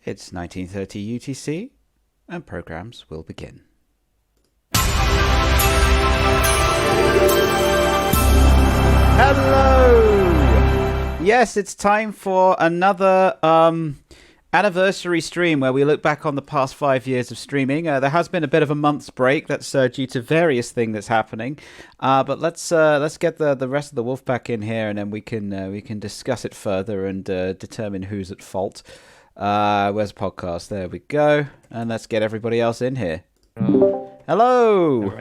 It's 1930 UTC, and programs will begin. Hello! Yes, it's time for another anniversary stream where we look back on the past 5 years of streaming. There has been a bit of a month's break. That's due to various things that's happening. But let's get the rest of the wolf pack in here, and then we can discuss it further and determine who's at fault. Where's the podcast? There we go. And let's get everybody else in here. Hello.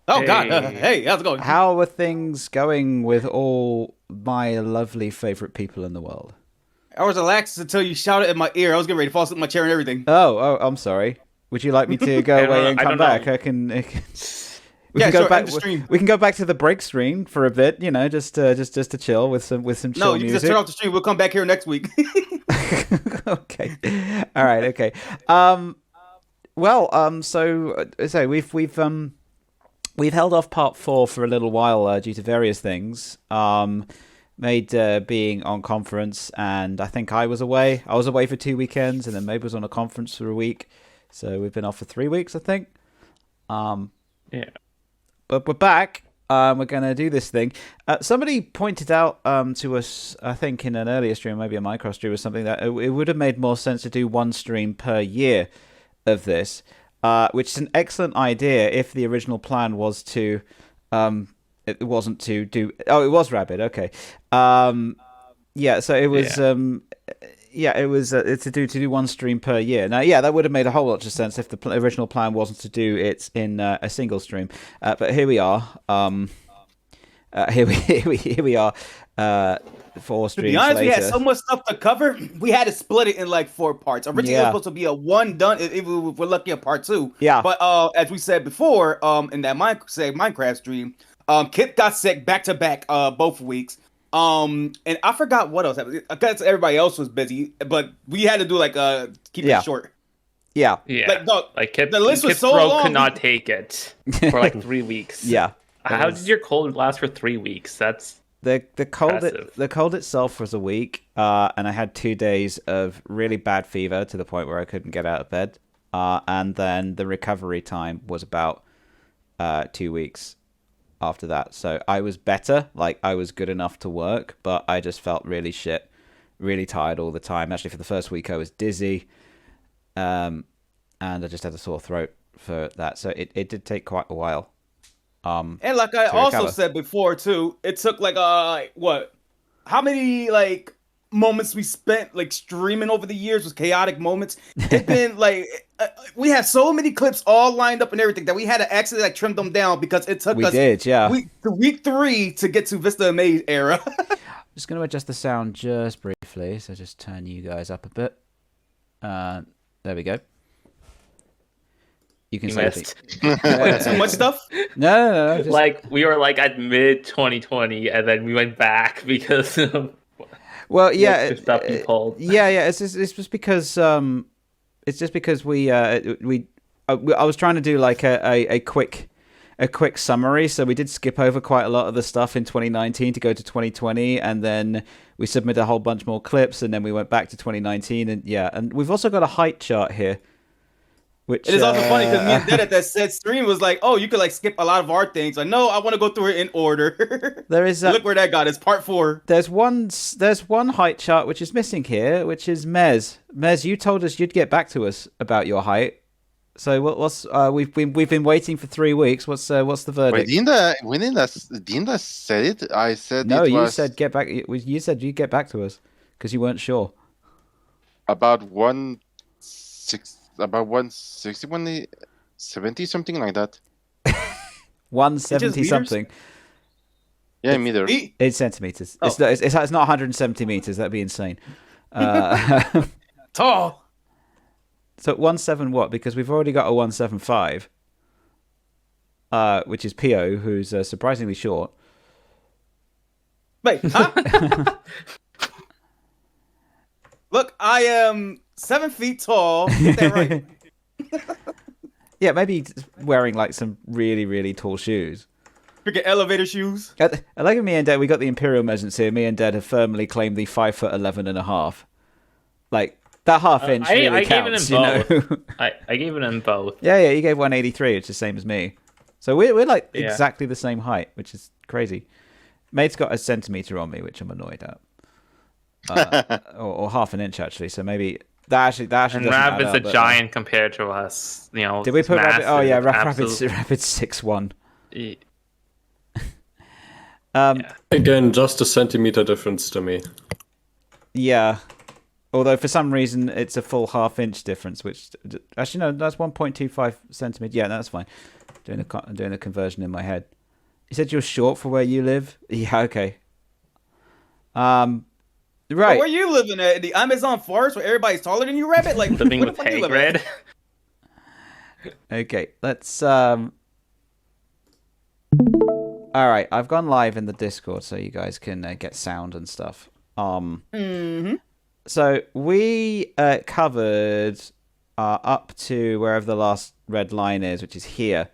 Oh, hey. God. Hey, how's it going? How are things going with all my lovely favorite people in the world? I was relaxed until you shouted in my ear. I was getting ready to fall asleep in my chair and everything. Oh, I'm sorry. Would you like me to go away and come back? I can we can go back. We can go back to the break stream for a bit. You know, just to chill with some chill music. No, you can just turn off the stream. We'll come back here next week. Okay. All right. Okay. So we've held off part 4 for a little while due to various things. Maid being on conference, and I think I was away. I was away for 2 weekends, and then Maid was on a conference for a week. So we've been off for 3 weeks, I think. Yeah. But we're back. We're going to do this thing. Somebody pointed out to us, I think in an earlier stream, maybe a micro stream or something, that it would have made more sense to do one stream per year of this, which is an excellent idea if the original plan was to... it wasn't to do... Oh, it was Rabbit, okay. Yeah, so it was... it was to do one stream per year. Now, yeah, that would have made a whole lot of sense if the original plan wasn't to do it in a single stream. But here we are. Here we are. 4 streams later. To be honest, we had so much stuff to cover. We had to split it in like 4 parts. Originally, it was supposed to be a one done. If we're lucky, a part 2. Yeah. But as we said before, in that Minecraft stream, Kip got sick back to back both weeks. And I forgot what else happened. I guess everybody else was busy, but we had to do like keep it short. Yeah. The list was Kip's so long. Could not take it for like 3 weeks. Yeah. How did your cold last for 3 weeks? That's the cold. impressive. The cold itself was a week, and I had 2 days of really bad fever to the point where I couldn't get out of bed. And then the recovery time was about 2 weeks after that. So I was better, like I was good enough to work, but I just felt really shit, really tired all the time. Actually, for the first week I was dizzy, and I just had a sore throat for that. So it did take quite a while. And like I also said before too, it took like how many like moments we spent like streaming over the years was chaotic moments. It's been like we had so many clips all lined up and everything that we had to actually like trim them down because it took week 3 to get to Vista and Maze era. I'm just going to adjust the sound just briefly, so just turn you guys up a bit. There we go. You can say too much stuff. No. Just... Like we were like at mid 2020, and then we went back because. Well, yeah, stuff you pulled. Yeah. It's just because I was trying to do like a quick summary, so we did skip over quite a lot of the stuff in 2019 to go to 2020, and then we submitted a whole bunch more clips, and then we went back to 2019, and we've also got a height chart here. Which, it is also funny because me and Dead at that said stream was like, oh, you could like skip a lot of our things. Like, no, I want to go through it in order. There is look where that got us. Part 4. There's one height chart which is missing here, which is Mez. Mez, you told us you'd get back to us about your height. So what's we've been waiting for 3 weeks. What's the verdict? Wait, didn't I say it? I said no. You was said get back. You said you'd get back to us because you weren't sure. About 160, 170, something like that. 170 something. Yeah, meters. 8 centimeters. Oh. It's not 170 meters. That'd be insane. Tall. So 17 what? Because we've already got a 175, which is Pio, who's surprisingly short. Wait, huh? Look, I am 7 feet tall. Get that right. Yeah, maybe wearing like some really, really tall shoes. Freaking elevator shoes. I like me and Dad. We got the imperial measurements here. Me and Dad have firmly claimed the 5'11.5". Like that half inch really I counts. gave it in both. I gave it in both. Yeah. You gave 183, which is the same as me. So we're like exactly the same height, which is crazy. Mate's got a centimeter on me, which I'm annoyed at, or half an inch actually. So maybe that actually. And Rabbit's a giant compared to us. You know. Did we put Rabbit? Oh yeah, Rabbit's absolute. 6'1". Again, just a centimeter difference to me. Yeah. Although for some reason it's a full half-inch difference, which actually no, that's 1.25 centimeters. Yeah, that's fine. Doing the conversion in my head. You said you're short for where you live. Yeah, okay. Right. Where you living at? The Amazon forest where everybody's taller than you, Rabbit? Like Living with Hagrid. Okay, let's. All right, I've gone live in the Discord so you guys can get sound and stuff. So we covered up to wherever the last red line is, which is here.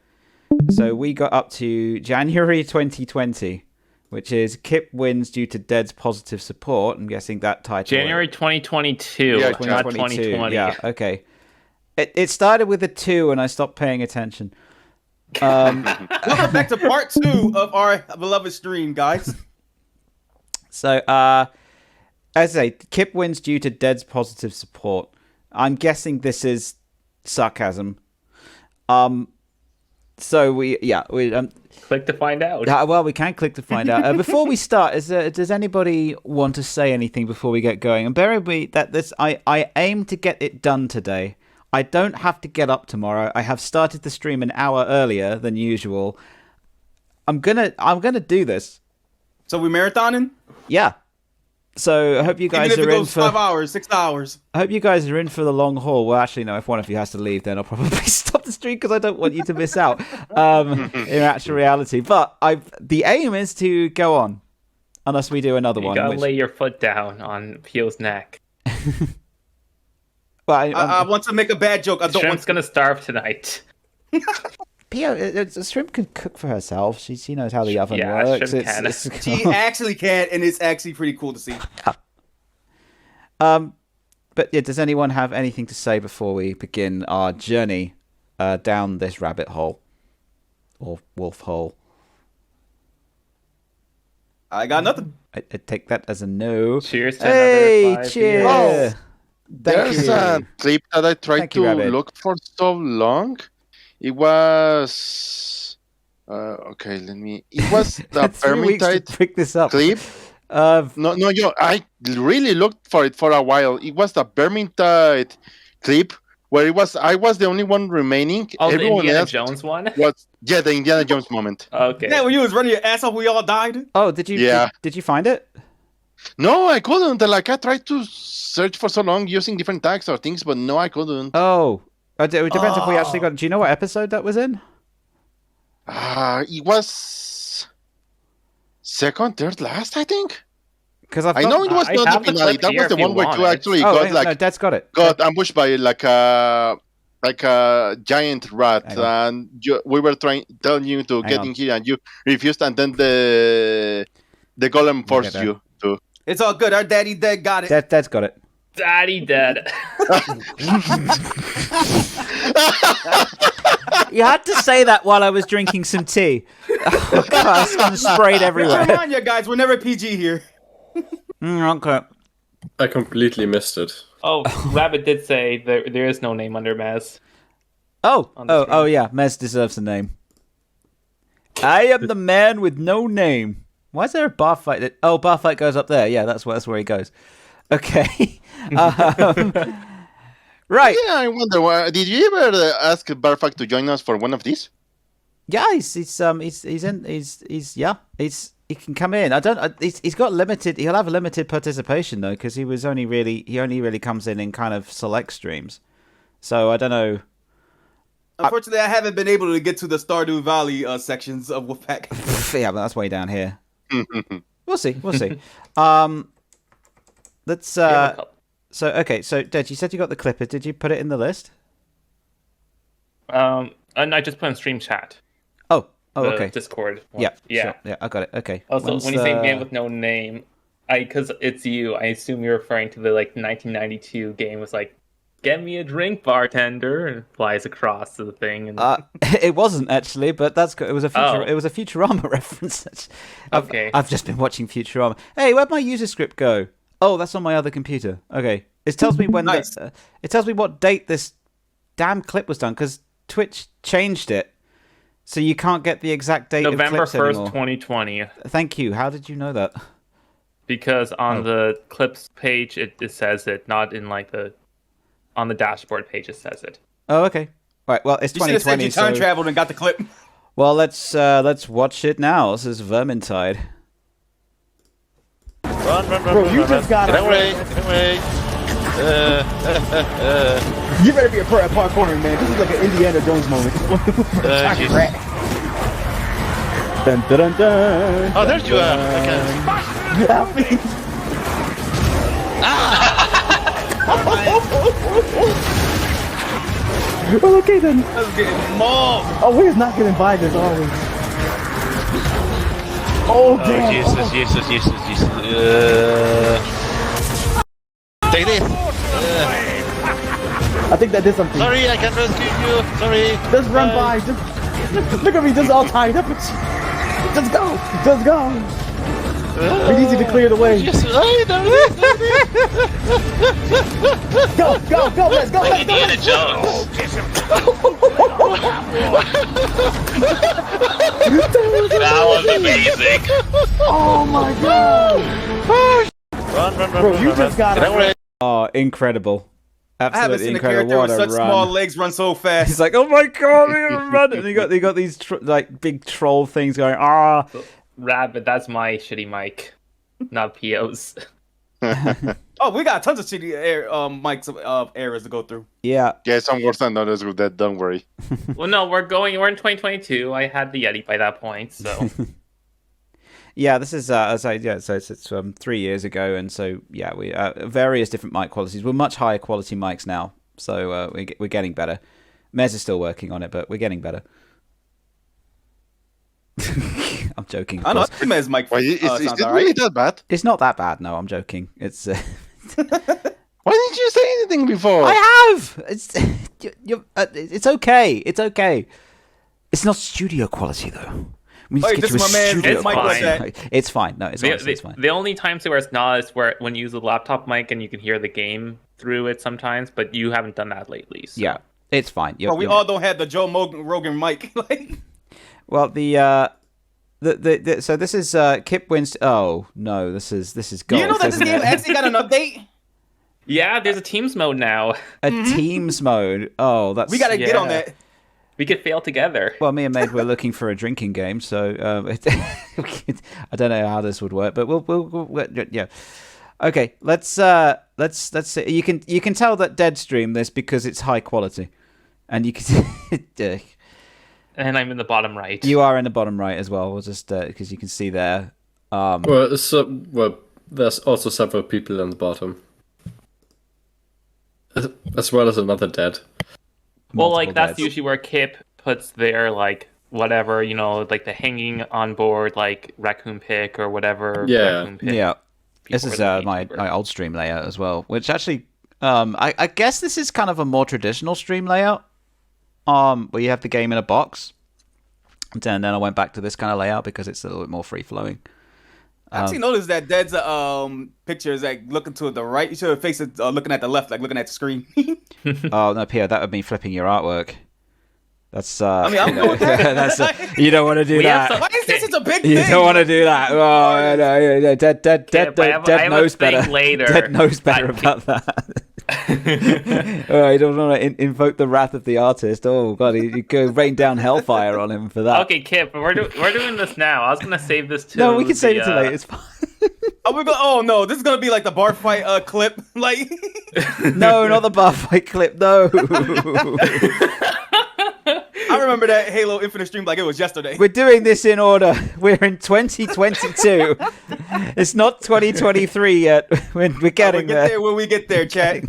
So we got up to January 2020, which is Kip wins due to Dead's positive support. I'm guessing that title. January 2022, Yeah, not 2020. Yeah, okay. It started with a 2 and I stopped paying attention. Welcome back to part 2 of our beloved stream, guys. So, as I say, Kip wins due to Dead's positive support. I'm guessing this is sarcasm. So we Click to find out. well, we can click to find out. Before we start, does anybody want to say anything before we get going? And bear in mind that I aim to get it done today. I don't have to get up tomorrow. I have started the stream an hour earlier than usual. I'm gonna do this. So we marathoning? Yeah. So I hope you guys Even if are it in goes for 5 hours, 6 hours. I hope you guys are in for the long haul. Well, actually, no. If one of you has to leave, then I'll probably stop the stream because I don't want you to miss out. In actual reality, but the aim is to go on, unless we do another one. You gotta lay your foot down on Pio's neck. But I want to make a bad joke. I don't Shrimp's gonna starve tonight. Pio, Shrimp can cook for herself. She knows how the oven Yeah, works. Shrimp can. She actually can, and it's actually pretty cool to see. But yeah, does anyone have anything to say before we begin our journey down this rabbit hole or wolf hole? I got nothing. I take that as a no. Cheers to Hey, another 5 cheers. years. There's a clip that I tried Thank you, to Rabbit. look for so long. It was okay. It was the 3 weeks to Vermintide pick this up. clip. No, I really looked for it for a while. It was the Vermintide clip where I was the only one remaining. Oh, the Everyone Indiana else Jones one? was the Indiana Jones moment. Okay. Yeah, when you was running your ass off, we all died. Oh, did you? Yeah. Did you find it? No, I couldn't. Like I tried to search for so long using different tags or things, but no, I couldn't. Oh, it depends if we actually got. Do you know what episode that was in? It was second, third, last, I think. Because I know it was I not have the the finale. clip That here was the if you one where want you it. actually no, got Dad's got it. got ambushed by like a giant rat, Hang on. and we were telling you to Hang get on. in here, and you refused, and then the golem forced that. you to. It's all good. Our daddy dead got it. Dad's got it. Daddy dead. You had to say that while I was drinking some tea. Oh, God, it's sprayed everywhere. Remind you guys, we're never PG here. Okay. I completely missed it. Oh, Rabbit did say there is no name under Maz. Oh, On the screen. yeah. Mez deserves a name. I am the man with no name. Why is there a bar fight? Bar fight goes up there. Yeah, that's where he goes. Okay. Right. Yeah, I wonder. Did you ever ask Barfak to join us for one of these? Yeah, he can come in. He's got limited. He'll have a limited participation though, because he only really comes in kind of select streams. So I don't know. Unfortunately, I haven't been able to get to the Stardew Valley sections of Wolfpack. Yeah, but that's way down here. We'll see. Let's. So okay. So Dad, you said you got the clipper. Did you put it in the list? And I just put in stream chat. Oh, Oh, the okay. Discord one. Yeah. Yeah. Sure. Yeah, I got it. Okay. Also, When's when you say man with no name, because it's you, I assume you're referring to the 1992 game. Was like, get me a drink, bartender, and flies across to the thing. And it wasn't actually, but that's good. It was a Futurama reference. Okay. I've just been watching Futurama. Hey, where'd my user script go? Oh, that's on my other computer. Okay. It tells me when Nice. it tells me what date this damn clip was done because Twitch changed it. So you can't get the exact date November of clips 1st, 2020. Thank you. How did you know that? Because on the clips page, it says it, not in like on the dashboard page, it says it. Oh, okay. Right. Well, it's You should have said 2020. you time So... traveled and got the clip. Well, let's watch it now. This is Vermintide. Run, Bro, you just got Get away, get away. You better be a pro at parkouring, man. This is like an Indiana Jones moment. Jesus. Dun, dun, dun, dun, Oh, there you are. Okay. Well, okay then. Let's get mauled. Oh, we're not getting by this, are we? Oh, damn. Jesus. Take this. I think that did something. Sorry, I can't rescue you. Sorry. Just run by. Just look at me, just all tied up. Just go. Just go. We need you to clear the way. Yes, Go, let's go. Indiana Jones. That was amazing. Oh my god. Run. Bro, you just got Get away. Oh, incredible. I haven't Absolutely seen a incredible. character What with a such run. small legs run so fast. He's like, oh my god, we're gonna run. And they got these like big troll things going, ah. Rabbit, that's my shitty mic, not PO's. Oh, we got tons of shitty mics errors to go through. Yeah. Yeah, some worse than others with that. Don't worry. Well, no, we're in 2022. I had the Yeti by that point, so. Yeah, this is so it's 3 years ago, and so yeah, we various different mic qualities. We're much higher quality mics now, so we're getting better. Mez is still working on it, but we're getting better. I'm joking. I know Mez mic. Why, is sounds it all really right. that bad? It's not that bad. No, I'm joking. It's. Why didn't you say anything before? I have. It's it's okay. It's okay. It's not studio quality though. We need to get this you a is my man. studio It's fine. quality. It's fine. No, it's honestly, it's fine. The only times where it's not is where when you use a laptop mic and you can hear the game through it sometimes, but you haven't done that lately. So. Yeah, it's fine. Bro, we all don't have the Joe Rogan mic. Like, well, the so this is Kip wins. Oh no, this is golf. you know that this isn't game it? actually got an update? Yeah, there's a Teams mode now. A teams mode. Oh, that's We gotta get on that. We could fail together. Well, me and Maid were looking for a drinking game, so I don't know how this would work, but we'll yeah. Okay, let's see. You can tell that Dead streamed this because it's high quality, and you can. And I'm in the bottom right. You are in the bottom right as well. We'll just because you can see there. Well, there's also several people in the bottom, as well as another dead. Well, like that's deads. usually where Kip puts their like whatever, like the hanging on board like raccoon pick or whatever. Yeah. Raccoon pick Yeah. This people is were the my gatekeeper. old stream layout as well, which actually I guess this is kind of a more traditional stream layout. Where you have the game in a box. And then I went back to this kind of layout because it's a little bit more free flowing. I actually noticed that Dead's picture is like looking to the right. You should have faced it looking at the left, like looking at the screen. Oh no, Pierre, that would mean flipping your artwork. That's I mean, I'm cool with that. that's you don't want to do that. Why is this such a big You thing? don't want to do that. Oh, no, Dead I have a knows thing better. later. Dead knows better about that. Oh, you don't want to invoke the wrath of the artist. Oh god, you go rain down hellfire on him for that. Okay, Kip, we're doing this now. I was gonna save this to. No, we can save it till later. It's fine. Oh no, this is gonna be like the bar fight clip. Like, No, not the bar fight clip. No. I remember that Halo Infinite stream like it was yesterday. We're doing this in order. We're in 2022. It's not 2023 yet. We're getting We'll get there when we get there, chat.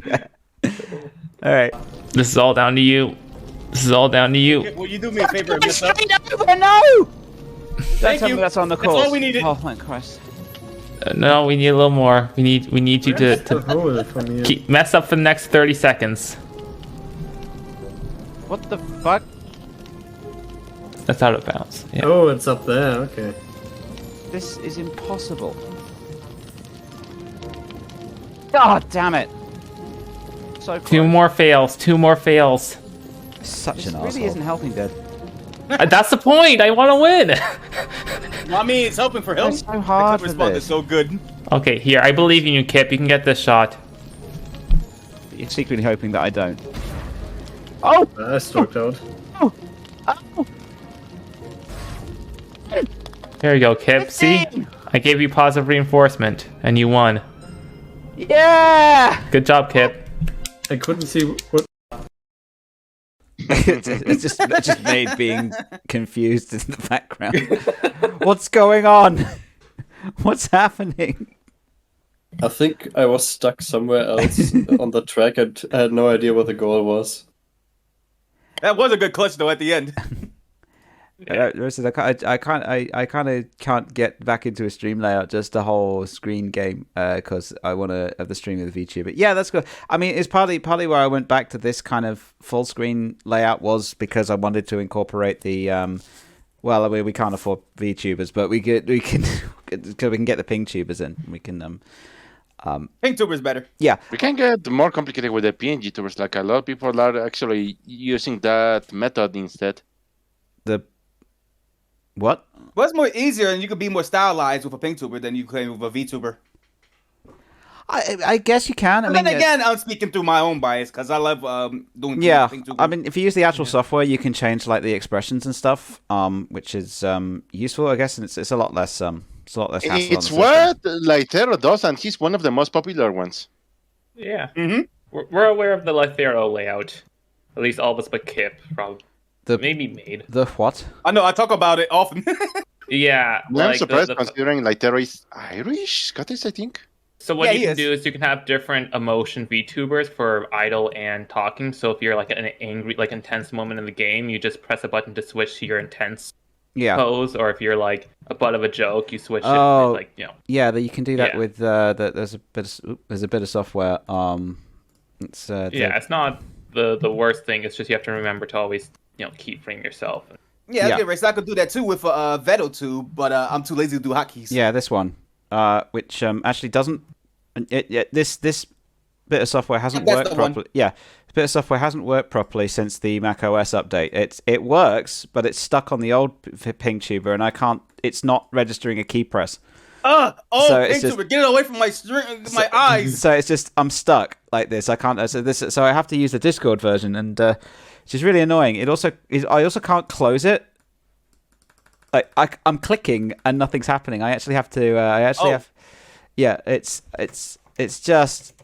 All right. This is all down to you. This is all down to you. Will you do me a favor and mess up? No! Thank you. That's on the That's course. all we needed. Oh, thank Christ. No, we need a little more. We need you Where's to the hole from here? keep mess up for the next 30 seconds. What the fuck? That's out of bounds. Yeah. Oh, it's up there. Okay. This is impossible. God damn it. So close. Two more fails. Such This an really asshole. isn't helping, Dad. That's the point. I want to win. I mean, it's helping for him. It's so hard The for response this. is so good. Okay, here. I believe in you, Kip. You can get this shot. You're secretly hoping that I don't. I struck out. There you go, Kip. See? I gave you positive reinforcement, and you won. Yeah! Good job, Kip. I couldn't see what. it's just made being confused in the background. What's going on? What's happening? I think I was stuck somewhere else on the track and I had no idea what the goal was. That was a good clutch though at the end. I kind of can't get back into a stream layout, just a whole screen game, because I want to have the stream with the VTuber. Yeah, that's good. I mean, it's partly where I went back to this kind of full screen layout was because I wanted to incorporate the well, I mean, we can't afford VTubers, but we can get the ping tubers in. We can Pink tuber's better. yeah. We can get more complicated with the PNG tubers. Like a lot of people are actually using that method instead. The what? Well, it's more easier and you can be more stylized with a pink tuber than you can with a VTuber. I guess you can. I And mean, then again, I'm speaking through my own bias because I love doing yeah. pink tuber. I mean, if you use the actual software, you can change like the expressions and stuff, which is useful, I guess, and it's a lot less hassle. It's what Lytero does, and he's one of the most popular ones. Yeah. Mm-hmm. We're aware of the Lythero layout. At least all of us but Kip, probably. Maybe Made. The what? I know, I talk about it often. Yeah. I'm surprised considering Lytero is Irish, Scottish, I think. So what Yeah, you he can is. do is you can have different emotion VTubers for idle and talking. So if you're like an angry, like intense moment in the game, you just press a button to switch to your intense Yeah. pose. Or if you're like a butt of a joke, you switch Oh. it like, you know. Yeah, you can do that Yeah. with there's a bit of software. It's Yeah, it's not the worst thing. It's just you have to remember to always, you know, keyframe yourself. Yeah, Yeah. okay, right. So I could do that too with Veto too, but I'm too lazy to do hotkeys. Yeah, this one, which actually doesn't. This bit of software hasn't That's worked the one. properly. Yeah, this bit of software hasn't worked properly since the Mac OS update. It works, but it's stuck on the old ping tuber, and I can't. It's not registering a key press. So So it's pink just- tuber, get it away from my string, my eyes. So it's just I'm stuck like this. I can't. So I have to use the Discord version, and it's just really annoying. I also can't close it. Like I'm clicking and nothing's happening. I actually have to. Have. Yeah, it's just.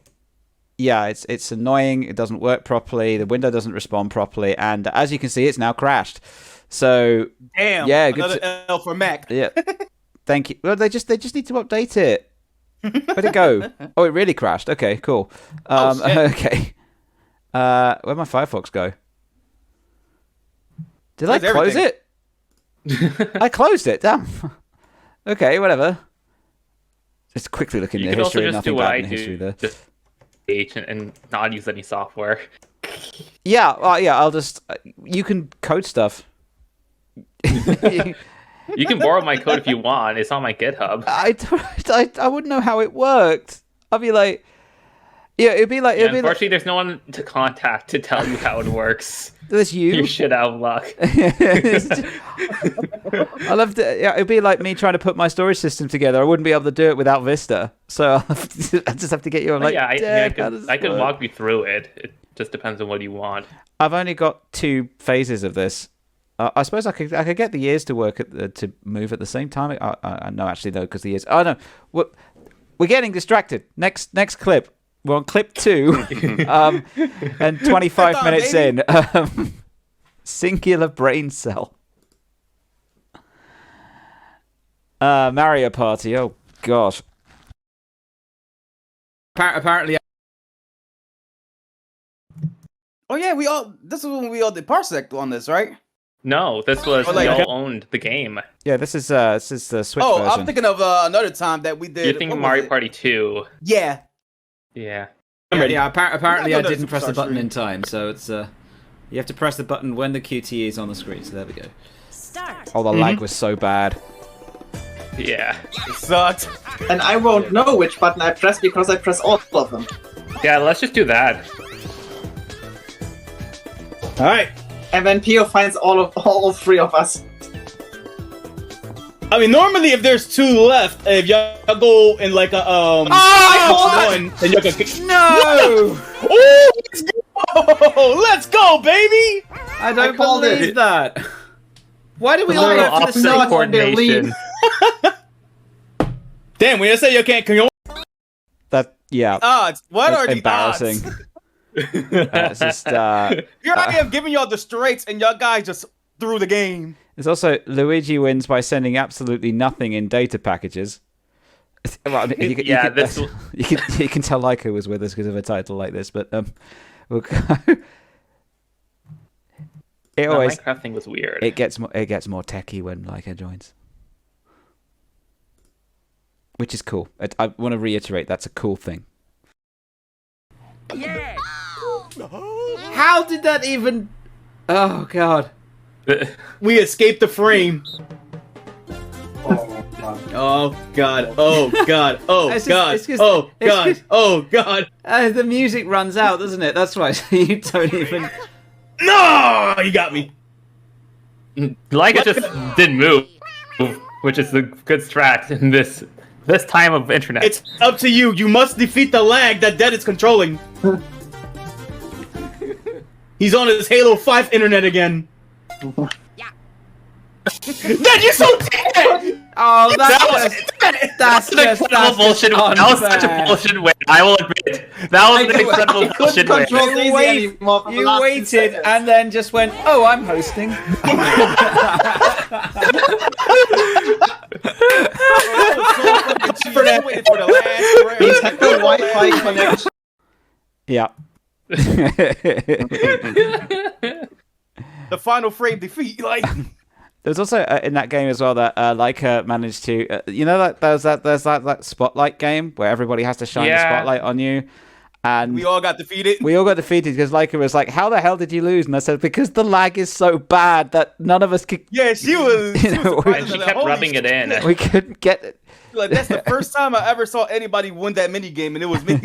Yeah, it's annoying. It doesn't work properly. The window doesn't respond properly, and as you can see, it's now crashed. So Damn. yeah, good Another L for Mac. yeah. Thank you. Well, they just need to update it. Where'd it go? Oh, it really crashed. Okay, cool. shit. Okay. Where'd my Firefox go? Did I Where's close everything? it? I closed it. Damn. Okay, whatever. Just quickly look in You the can also history. just do Nothing what bad I in the history do, there. just H and not use any software. Yeah. I'll just. You can code stuff. You can borrow my code if you want. It's on my GitHub. I wouldn't know how it worked. I'd be like, yeah, it'd be like, Yeah, unfortunately, there's no one to contact to tell you how it works. there's you. You're shit out of luck. I love to. Yeah, it'd be like me trying to put my storage system together. I wouldn't be able to do it without Vista. So I just have to get you. I'm like, Yeah, I "Dad, how does could, this I could work?" walk you through it. It just depends on what you want. I've only got 2 phases of this. I suppose I could get the ears to work to move at the same time. I no, actually no, because the ears. Oh no, we're getting distracted. Next clip. We're on clip 2, and 25 minutes in. Singular brain cell. Mario Party. Oh gosh. Apparently, Oh yeah, this is when we all did Parsec on this, right? No, this was we all owned the game. Yeah, this is the Switch Oh, version. I'm thinking of another time that we did. You're thinking Mario Party 2. Yeah. Yeah. Yeah, apparently I I didn't press the button stream. in time, so it's you have to press the button when the QTE is on the screen. So there we go. Start. Oh, the lag was so bad. Yeah. It sucked. And I won't know which button I press because I press all of them. Yeah, let's just do that. All right. And then Pio finds all three of us. I mean, normally if there's two left, if y'all go in like a one, then y'all can. No! Oh, let's go! Let's go, baby! I don't called believe it. that. Why do we A all little go for the opposite same coordination. Damn, when you say you can't, can you? That yeah. Odds. What It's are the embarrassing. odds? It's just Here I am giving y'all the straights, and y'all guys just threw the game. It's also Luigi wins by sending absolutely nothing in data packages. Well, you can, Yeah, you can, this- you can tell Leica was with us because of a title like this, but we'll go. It The always Minecraft thing was weird. it gets more techie when Leica joins, which is cool. I want to reiterate that's a cool thing. Yeah. How did that even? Oh god. We escaped the frame. Oh, man. Oh god. Oh god. Oh It's just- god. it's just- Oh it's god. just- Oh god. The music runs out, doesn't it? That's why you don't even. No, you got me. Like it just didn't move, which is the good strat in this time of internet. It's up to you. You must defeat the lag that Dead is controlling. He's on his Halo 5 internet again. Dead, you're so dead! Oh, that's incredible bullshit. That was such a bullshit win. I will admit that was an incredible bullshit win. control Daisy anymore for the You last 2 waited seconds. and then just went, "Oh, I'm hosting." For that, waiting for the last He's had the Wi-Fi connection. Yeah. the final frame defeat. Like, There's also in that game as well that Leica managed to, you know, that there's that spotlight game where everybody has to shine the Yeah. spotlight on you, and we all got defeated. we all got defeated because Leica was like, "How the hell did you lose?" And I said, "Because the lag is so bad that none of us could." Yeah, she was. You She was know, surprised And she at that. kept Holy rubbing it in. We couldn't get it. Like, that's the first time I ever saw anybody win that mini game, and it was me.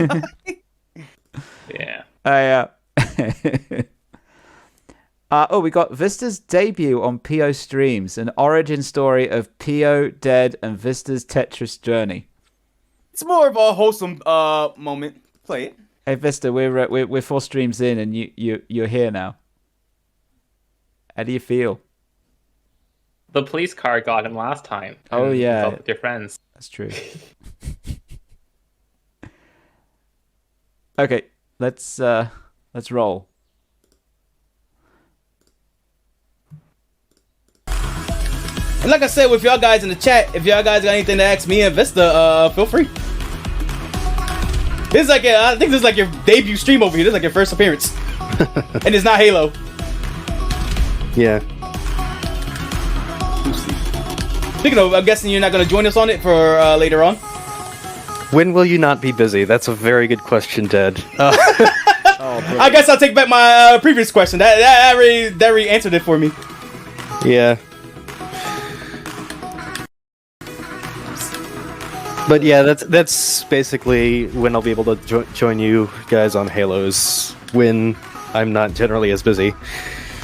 Yeah. Yeah. We got Vista's debut on PO Streams, an origin story of PO, Dead, and Vista's Tetris journey. It's more of a wholesome moment. Play it. Hey Vista, we're 4 streams in, and you're here now. How do you feel? The police car got him last time. Oh, And yeah. fell with your friends. That's true. Okay, let's roll. And like I said, with y'all guys in the chat, if y'all guys got anything to ask me and Vista, feel free. This is like I think this is like your debut stream over here. This is like your first appearance, and it's not Halo. Yeah. Speaking of, I'm guessing you're not going to join us on it for later on. When will you not be busy? That's a very good question, Ted. I guess I'll take back my previous question. That already answered it for me. Yeah. But yeah, that's basically when I'll be able to join you guys on Halos, when I'm not generally as busy.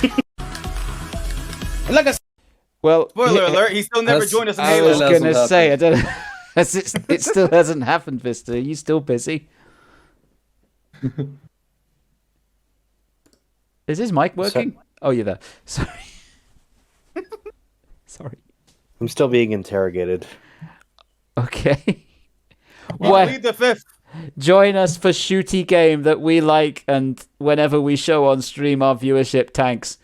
And like I said, Well, spoiler alert, he still never joined us in I Halo. was Hasn't gonna say, I happened. don't. It still hasn't happened, Vista. Are you still busy? Is his mic working? Oh, you're there. Sorry. Sorry. I'm still being interrogated. Okay. You Well, plead the fifth. join us for shooty game that we like, and whenever we show on stream, our viewership tanks.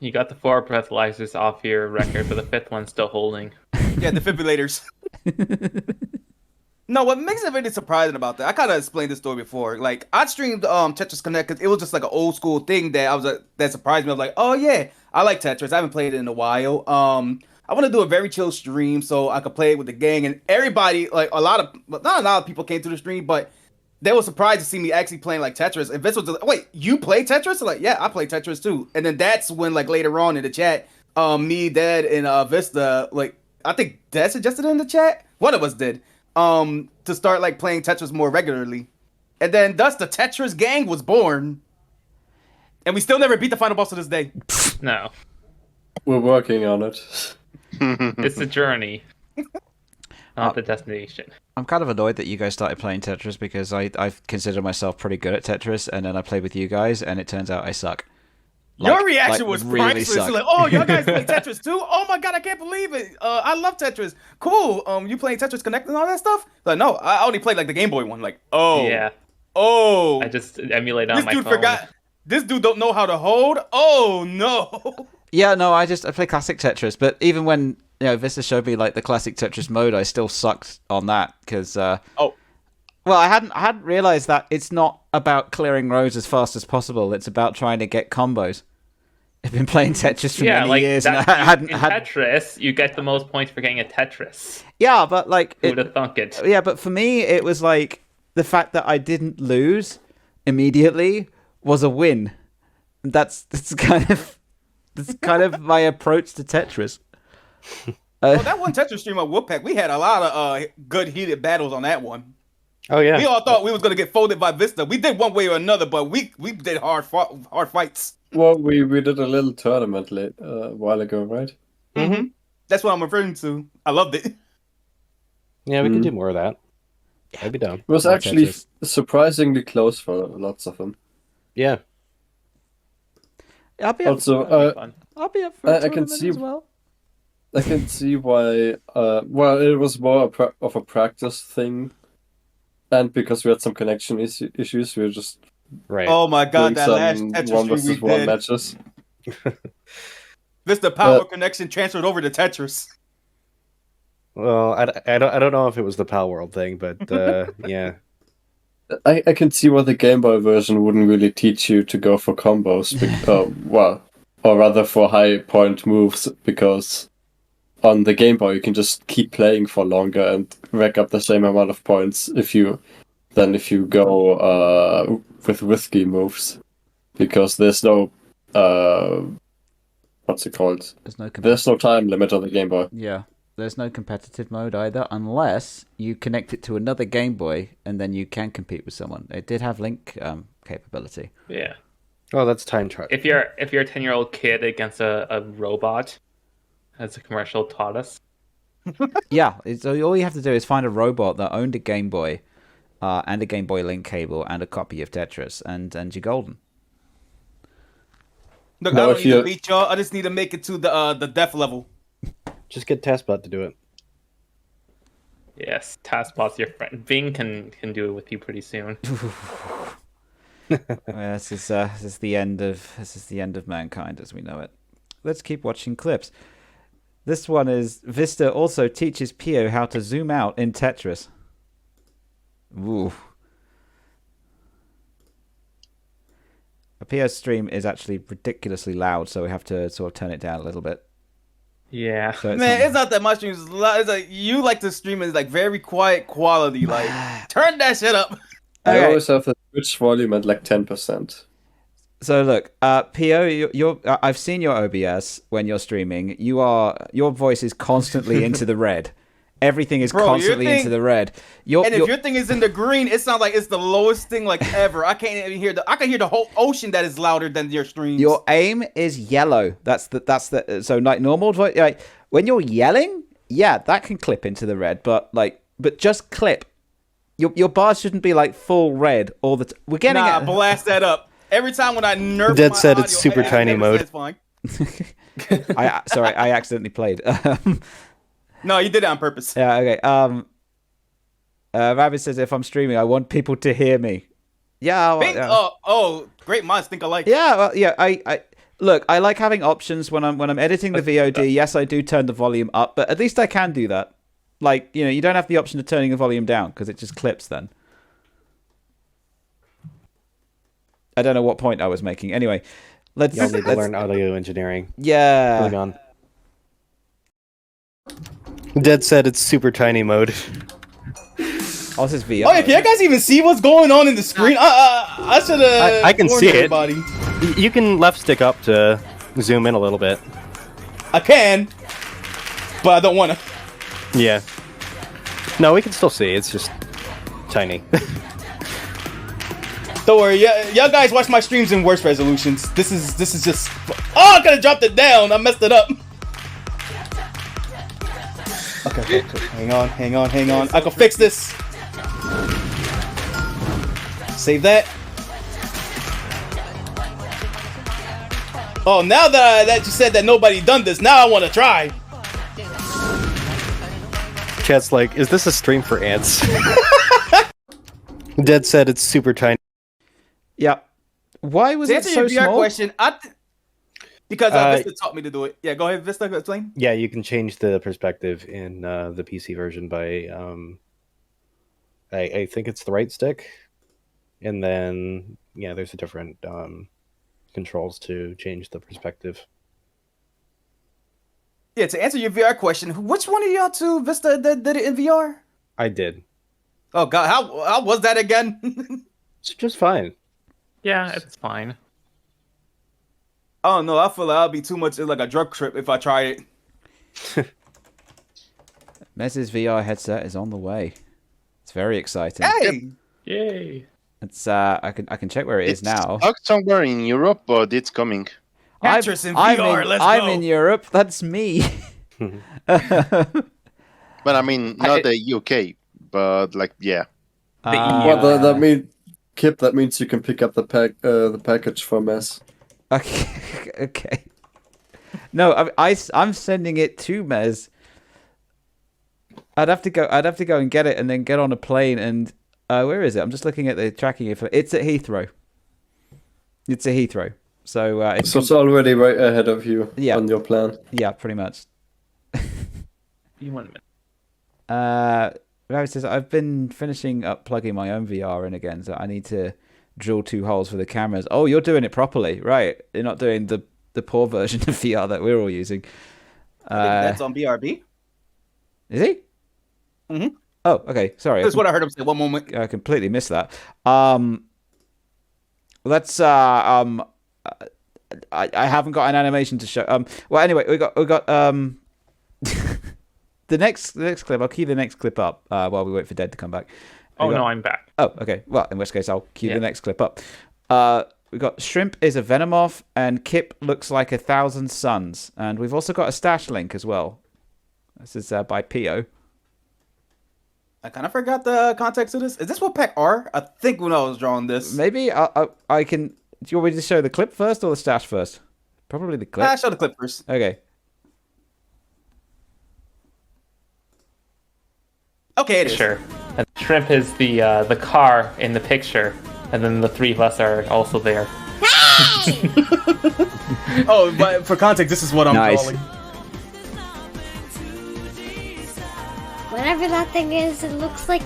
You got the 4 breathalyzers off your record, but the 5th one's still holding. Yeah, defibrillators. No, what makes it really surprising about that, I kind of explained this story before. Like, I streamed Tetris Connect because it was just like an old school thing that that surprised me. I was like, oh yeah, I like Tetris. I haven't played it in a while. I want to do a very chill stream so I could play it with the gang and everybody. Like not a lot of people came to the stream, but they were surprised to see me actually playing like Tetris. And Vince was just, wait, you play Tetris? I'm like, yeah, I play Tetris too. And then that's when like later on in the chat, me, Dad, and Vista, like I think Dad suggested it in the chat. One of us did. To start like playing Tetris more regularly. And then thus the Tetris gang was born. And we still never beat the final boss to this day. No. We're working on it. It's a journey, not the destination. I'm kind of annoyed that you guys started playing Tetris because I've considered myself pretty good at Tetris, and then I played with you guys, and it turns out I suck. Your reaction was really priceless. Like, oh, y'all guys play Tetris too? Oh my god, I can't believe it. I love Tetris. Cool. You playing Tetris Connect and all that stuff? Like, no, I only played like the Game Boy one. Like, oh. Yeah. Oh. I just emulate on this my dude phone. forgot. This dude don't know how to hold. Oh no. Yeah, no, I play classic Tetris, but even when Vista showed me like the classic Tetris mode, I still sucked on that because well, I hadn't realized that it's not about clearing rows as fast as possible. It's about trying to get combos. I've been playing Tetris for many years, and I hadn't. Tetris, you get the most points for getting a Tetris. Yeah, but like, who would have thunk it? Yeah, but for me, it was like the fact that I didn't lose immediately was a win. That's kind of my approach to Tetris. That one Tetris stream of Wolfpack, we had a lot of good heated battles on that one. Oh yeah, we all thought we was gonna get folded by Vista. We did one way or another, but we did hard fights. Well, we did a little tournament a while ago, right? Mm-hmm. That's what I'm referring to. I loved it. Yeah, we can do more of that. I'd be down. It was actually surprisingly close for lots of them. Yeah. I'll be up I'll be up for a tournament as well. I can see why. Well, it was more of a practice thing, and because we had some connection issues, we were just Oh my god, that last Tetris stream we did. Matches. This the power connection transferred over to Tetris. Well, I don't know if it was the Pal World thing, but yeah. I can see why the Game Boy version wouldn't really teach you to go for combos, or rather for high point moves, because on the Game Boy you can just keep playing for longer and rack up the same amount of points if you go with risky moves, because there's no what's it called? There's no time limit on the Game Boy. Yeah. There's no competitive mode either, unless you connect it to another Game Boy, and then you can compete with someone. It did have link capability. Yeah. Oh, that's time trial. If you're a 10-year-old kid against a robot, as the commercial taught us. Yeah. So all you have to do is find a robot that owned a Game Boy, and a Game Boy Link cable, and a copy of Tetris, and you're golden. Look, I don't need to beat y'all. I just need to make it to the death level. Just get TaskBot to do it. Yes, TaskBot's your friend. Bing can do it with you pretty soon. This is the end of mankind as we know it. Let's keep watching clips. This one is Vista also teaches Pio how to zoom out in Tetris. Ooh. Pio's stream is actually ridiculously loud, so we have to sort of turn it down a little bit. Yeah, so it's not that my stream is loud. It's like you like to stream in like very quiet quality. Like turn that shit up. I always have the Twitch volume at like 10%. So look, Pio, I've seen your OBS when you're streaming. Your voice is constantly into the red. Everything is constantly into the red. If your thing is in the green, it sounds like it's the lowest thing like ever. I can't even hear I can hear the whole ocean that is louder than your streams. Your aim is yellow. That's the so like normal voice. Like when you're yelling, yeah, that can clip into the red, but just clip. Your bars shouldn't be like full red all the we're getting blast that up. Every time when I nerf Dead my said audio, it's super tiny mode. It's fine. I accidentally played. No, you did it on purpose. Yeah, okay. Rabbit says if I'm streaming, I want people to hear me. Yeah. Well, great minds think alike. Yeah, well, yeah. I look. I like having options when I'm editing the VOD. Yes, I do turn the volume up, but at least I can do that. Like, you don't have the option of turning the volume down because it just clips then. I don't know what point I was making. Anyway, Y'all need to learn audio engineering. Yeah. Moving on. Dead said it's super tiny mode. Oh, this is VR. Oh, yeah, can you guys even see what's going on in the screen? I should have. I can see it. Everybody. You can left stick up to zoom in a little bit. I can, but I don't want to. Yeah. No, we can still see. It's just tiny. Don't worry, y'all guys watch my streams in worse resolutions. This is just. Oh, I could have dropped it down. I messed it up. Okay. Hang on. I can fix this. Save that. Oh, now that you said that nobody done this, now I want to try. Chat's like, is this a stream for ants? Dead said it's super tiny. Yeah. Why was it so your VR small? question, because Vista taught me to do it. Yeah, go ahead, Vista, explain. Yeah, you can change the perspective in the PC version by, I think it's the right stick, and then there's a different controls to change the perspective. Yeah, to answer your VR question, which one of y'all two Vista did it in VR? I did. Oh God, how was that again? It's just fine. Yeah, it's fine. Oh no, I feel like I'll be too much like a drug trip if I try it. Mez's VR headset is on the way. It's very exciting. Hey! Yay! It's I can check where it's now. Stuck somewhere in Europe, but it's coming. Actress in VR, let's go. I'm in Europe. That's me. But I mean, not the UK, but yeah. Well, that means Kip. That means you can pick up the package for Mez. Okay. No, I'm sending it to Mez. I'd have to go and get it, and then get on a plane. And where is it? I'm just looking at the tracking info. It's at Heathrow. So it's already right ahead of you on your plan. Yeah, pretty much. You want a minute. Ravi says, I've been finishing up plugging my own VR in again, so I need to drill 2 holes for the cameras. Oh, you're doing it properly, right? You're not doing the poor version of VR that we're all using. That's on BRB. Is he? Mm-hmm. Oh, okay. Sorry. That's what I heard him say. One moment. I completely missed that. Let's. I haven't got an animation to show. Well, anyway, we got the next clip. I'll cue the next clip up while we wait for Dead to come back. No, I'm back. Oh, okay. Well, in which case, I'll cue the next clip up. We got Shrimp is a Venomoth, and Kip looks like 1,000 suns, and we've also got a stash link as well. This is by Pio. I kind of forgot the context of this. Is this what Pack are? I think when I was drawing this. Maybe I can. Do you want me to show the clip first or the stash first? Probably the clip. Show the clip first. Okay. Okay, it is. Sure. And Shrimp is the car in the picture, and then the 3 of us are also there. Oh, but for context, this is what I'm calling. Whatever that thing is, it looks like...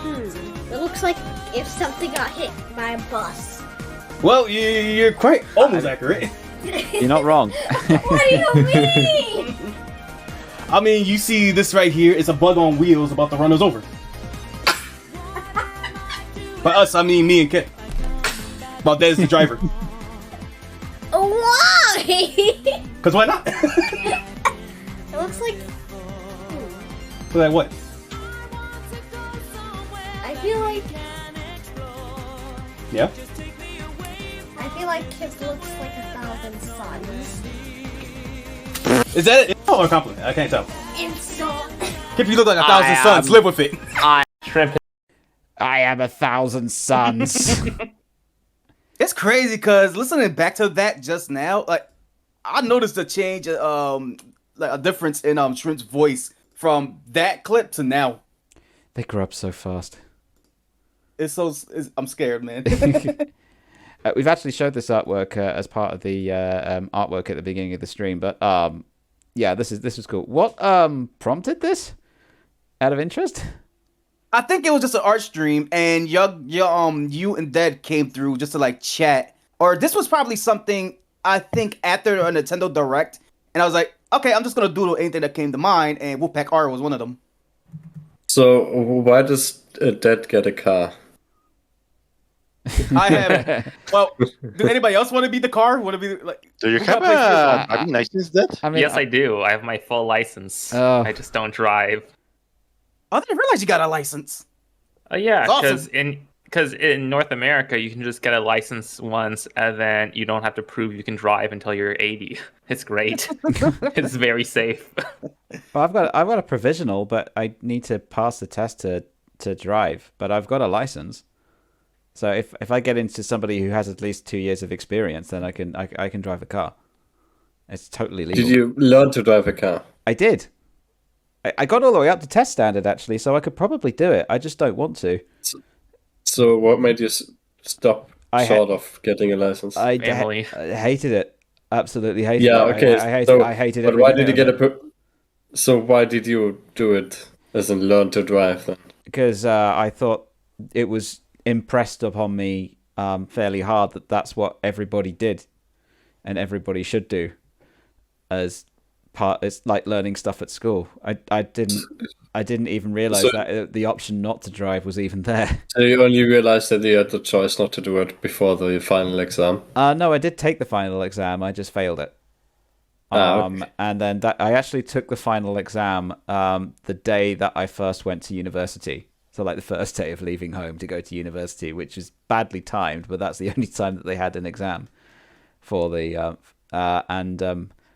It looks like if something got hit by a bus. Well, you're quite almost accurate. You're not wrong. What do you mean? I mean, you see this right here. It's a bug on wheels about to run us over. By us, I mean me and Kip. Well, Dez the driver. Why? Because why not? It looks like... So like what? I feel like... Yeah? I feel like Kip looks like 1,000 suns. Is that an insult or a compliment? I can't tell. Insult. Kip, you look like 1,000 suns. Live with it. Shrimp. I am 1,000 suns. It's crazy because listening back to that just now, like I noticed a change, like a difference in Shrimp's voice from that clip to now. They grow up so fast. I'm scared, man. We've actually showed this artwork as part of the artwork at the beginning of the stream, but yeah, this is cool. What prompted this? Out of interest? I think it was just an art stream, and you and Dead came through just to like chat. Or this was probably something I think after a Nintendo Direct, and I was like, okay, I'm just gonna doodle anything that came to mind, and Wolfpack R was one of them. So why does Dead get a car? I have. Well, do anybody else want to be the car? Want to be like? Do you who have got PlayStation? a driving license, That? I mean, Yes, I do. I have my full license. Oh. I just don't drive. I didn't realize you got a license. Yeah, That's awesome. because in North America you can just get a license once, and then you don't have to prove you can drive until you're 80. It's great. It's very safe. well, I've got a provisional, but I need to pass the test to drive. But I've got a license. So if I get into somebody who has at least 2 years of experience, then I can drive a car. It's totally legal. Did you learn to drive a car? I did. I got all the way up to test standard, actually, so I could probably do it. I just don't want to. So what made you stop short of getting a license? I hated it. Absolutely hated it. Yeah, okay. I hated it. But why did you get So why did you do it as in learn to drive then? Because I thought it was impressed upon me fairly hard that that's what everybody did and everybody should do as part. It's like learning stuff at school. I didn't even realize that the option not to drive was even there. So you only realized that you had the choice not to do it before the final exam? No, I did take the final exam. I just failed it. Okay. And then I actually took the final exam the day that I first went to university. So like the first day of leaving home to go to university, which is badly timed, but that's the only time that they had an exam for the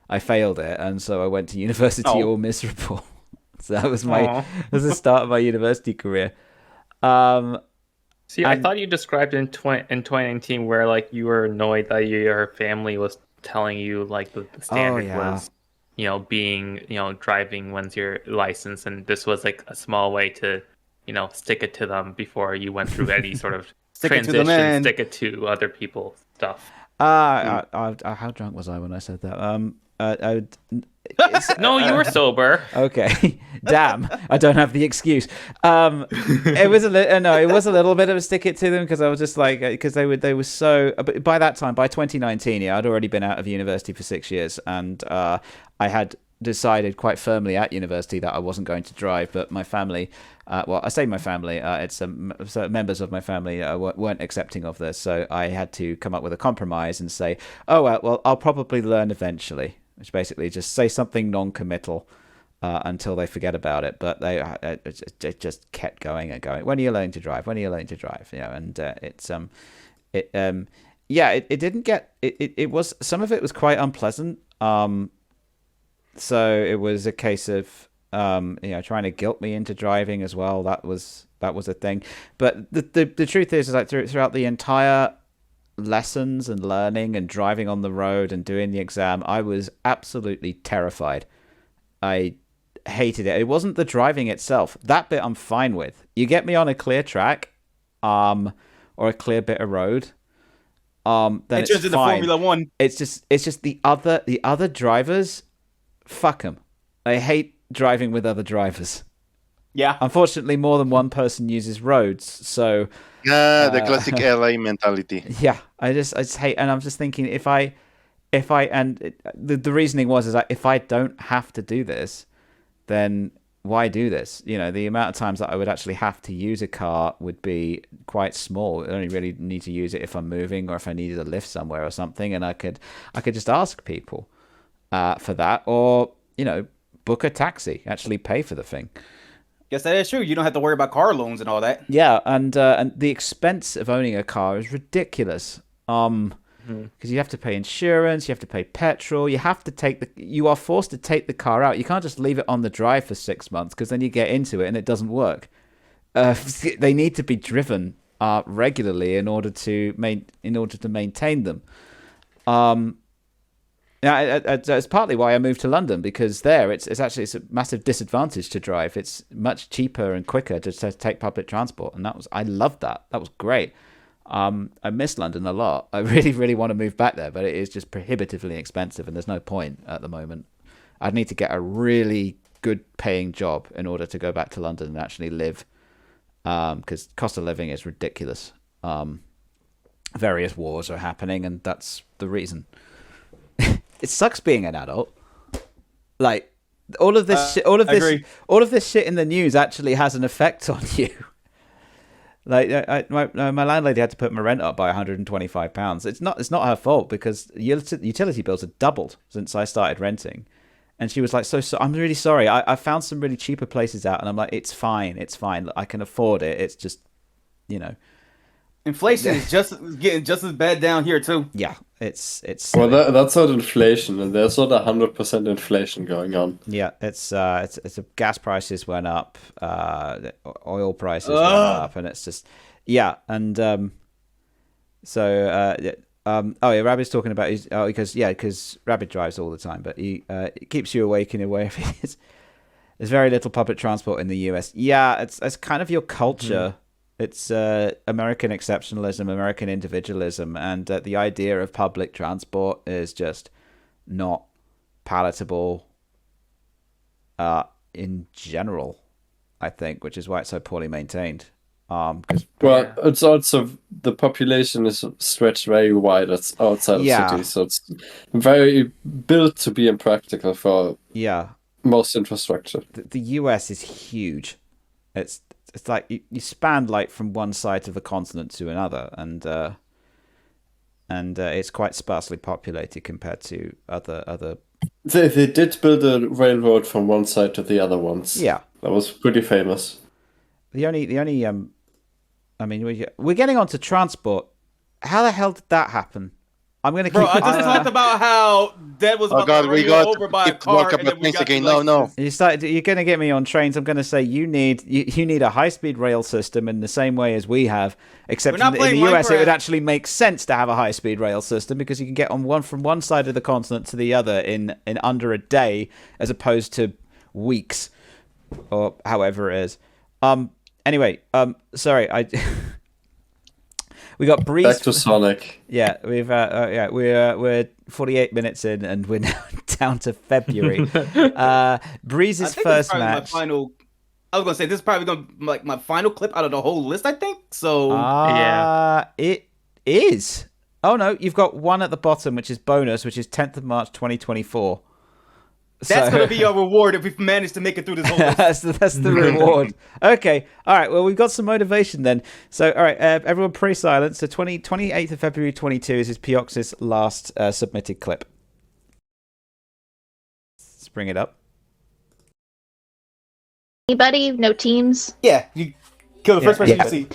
I failed it, and so I went to university all miserable. So that was the start of my university career. See, I thought you described in 2019 where like you were annoyed that your family was telling you like the standard was, being, driving when's your license, and this was like a small way to, stick it to them before you went through any sort of transition, stick it to other people's stuff. How drunk was I when I said that? No, you were sober. Okay, damn, I don't have the excuse. It was it was a little bit of a stick it to them because I was just like, because they were so. But by that time, by 2019, I'd already been out of university for 6 years, and I had decided quite firmly at university that I wasn't going to drive. But my family, well, I say my family, it's so members of my family weren't accepting of this, so I had to come up with a compromise and say, oh well, I'll probably learn eventually. Which basically just say something non-committal until they forget about it. But it just kept going and going. When are you learning to drive? When are you learning to drive? And it didn't get it was, some of it was quite unpleasant. So it was a case of trying to guilt me into driving as well. That was a thing. But the truth is like throughout the entire lessons and learning and driving on the road and doing the exam, I was absolutely terrified. I hated it. It wasn't the driving itself. That bit I'm fine with. You get me on a clear track, or a clear bit of road, then it's fine. The Formula One. It's just the other drivers. Fuck them. I hate driving with other drivers. Yeah. Unfortunately, more than one person uses roads, so. The classic LA mentality. Yeah, I just hate, and I'm just thinking the reasoning was that if I don't have to do this, then why do this? The amount of times that I would actually have to use a car would be quite small. I only really need to use it if I'm moving or if I needed a lift somewhere or something, and I could just ask people for that, or book a taxi, actually pay for the thing. Yes, that is true. You don't have to worry about car loans and all that. Yeah, and the expense of owning a car is ridiculous. Because you have to pay insurance, you have to pay petrol, you are forced to take the car out. You can't just leave it on the drive for 6 months because then you get into it and it doesn't work. They need to be driven regularly in order to maintain them. It's partly why I moved to London, because there it's a massive disadvantage to drive. It's much cheaper and quicker to take public transport, and I loved that. That was great. I miss London a lot. I really, really want to move back there, but it is just prohibitively expensive, and there's no point at the moment. I'd need to get a really good paying job in order to go back to London and actually live, because cost of living is ridiculous. Various wars are happening, and that's the reason. It sucks being an adult. Like all of this shit, all of this shit in the news actually has an effect on you. Like my landlady had to put my rent up by £125. It's not her fault, because utility bills have doubled since I started renting, and she was like, "So I'm really sorry. I found some really cheaper places out," and I'm like, "It's fine. I can afford it. It's just, you know." Inflation is getting just as bad down here too. Yeah, it's well, that's not inflation, and there's not 100% inflation going on. Yeah, it's gas prices went up, oil prices went up, and it's just and Rabbit's talking about because Rabbit drives all the time, but it keeps you awake in a way. There's very little public transport in the US. Yeah, it's kind of your culture. It's American exceptionalism, American individualism, and the idea of public transport is just not palatable in general, I think, which is why it's so poorly maintained. It's also the population is stretched very wide outside of cities, so it's very built to be impractical for most infrastructure. The US is huge. It's like you span like from one side of the continent to another, and it's quite sparsely populated compared to other. They did build a railroad from one side to the other once. Yeah, that was pretty famous. The only I mean, we're getting onto transport. How the hell did that happen? I'm gonna keep. Bro, I just talked about how Dad was about to run you over by a car, and then we got again. No. You're gonna get me on trains. I'm gonna say you need a high-speed rail system in the same way as we have, except in the US it would actually make sense to have a high-speed rail system, because you can get from one side of the continent to the other in under a day, as opposed to weeks or however it is. Anyway, sorry, we got Breeze. Back to Sonic. Yeah, we're 48 minutes in, and we're now down to February. Breeze's first match. I was gonna say this is probably gonna be like my final clip out of the whole list, I think. So it is. Oh no, you've got one at the bottom, which is bonus, which is 10th of March 2024. That's going to be our reward if we've managed to make it through this whole list. that's the reward. Okay. All right. Well, we've got some motivation then. So, all right, everyone pre-silence. So 28th of February 22 is Piox's last submitted clip. Let's bring it up. Anybody? No teams? Yeah. You kill the first person you see.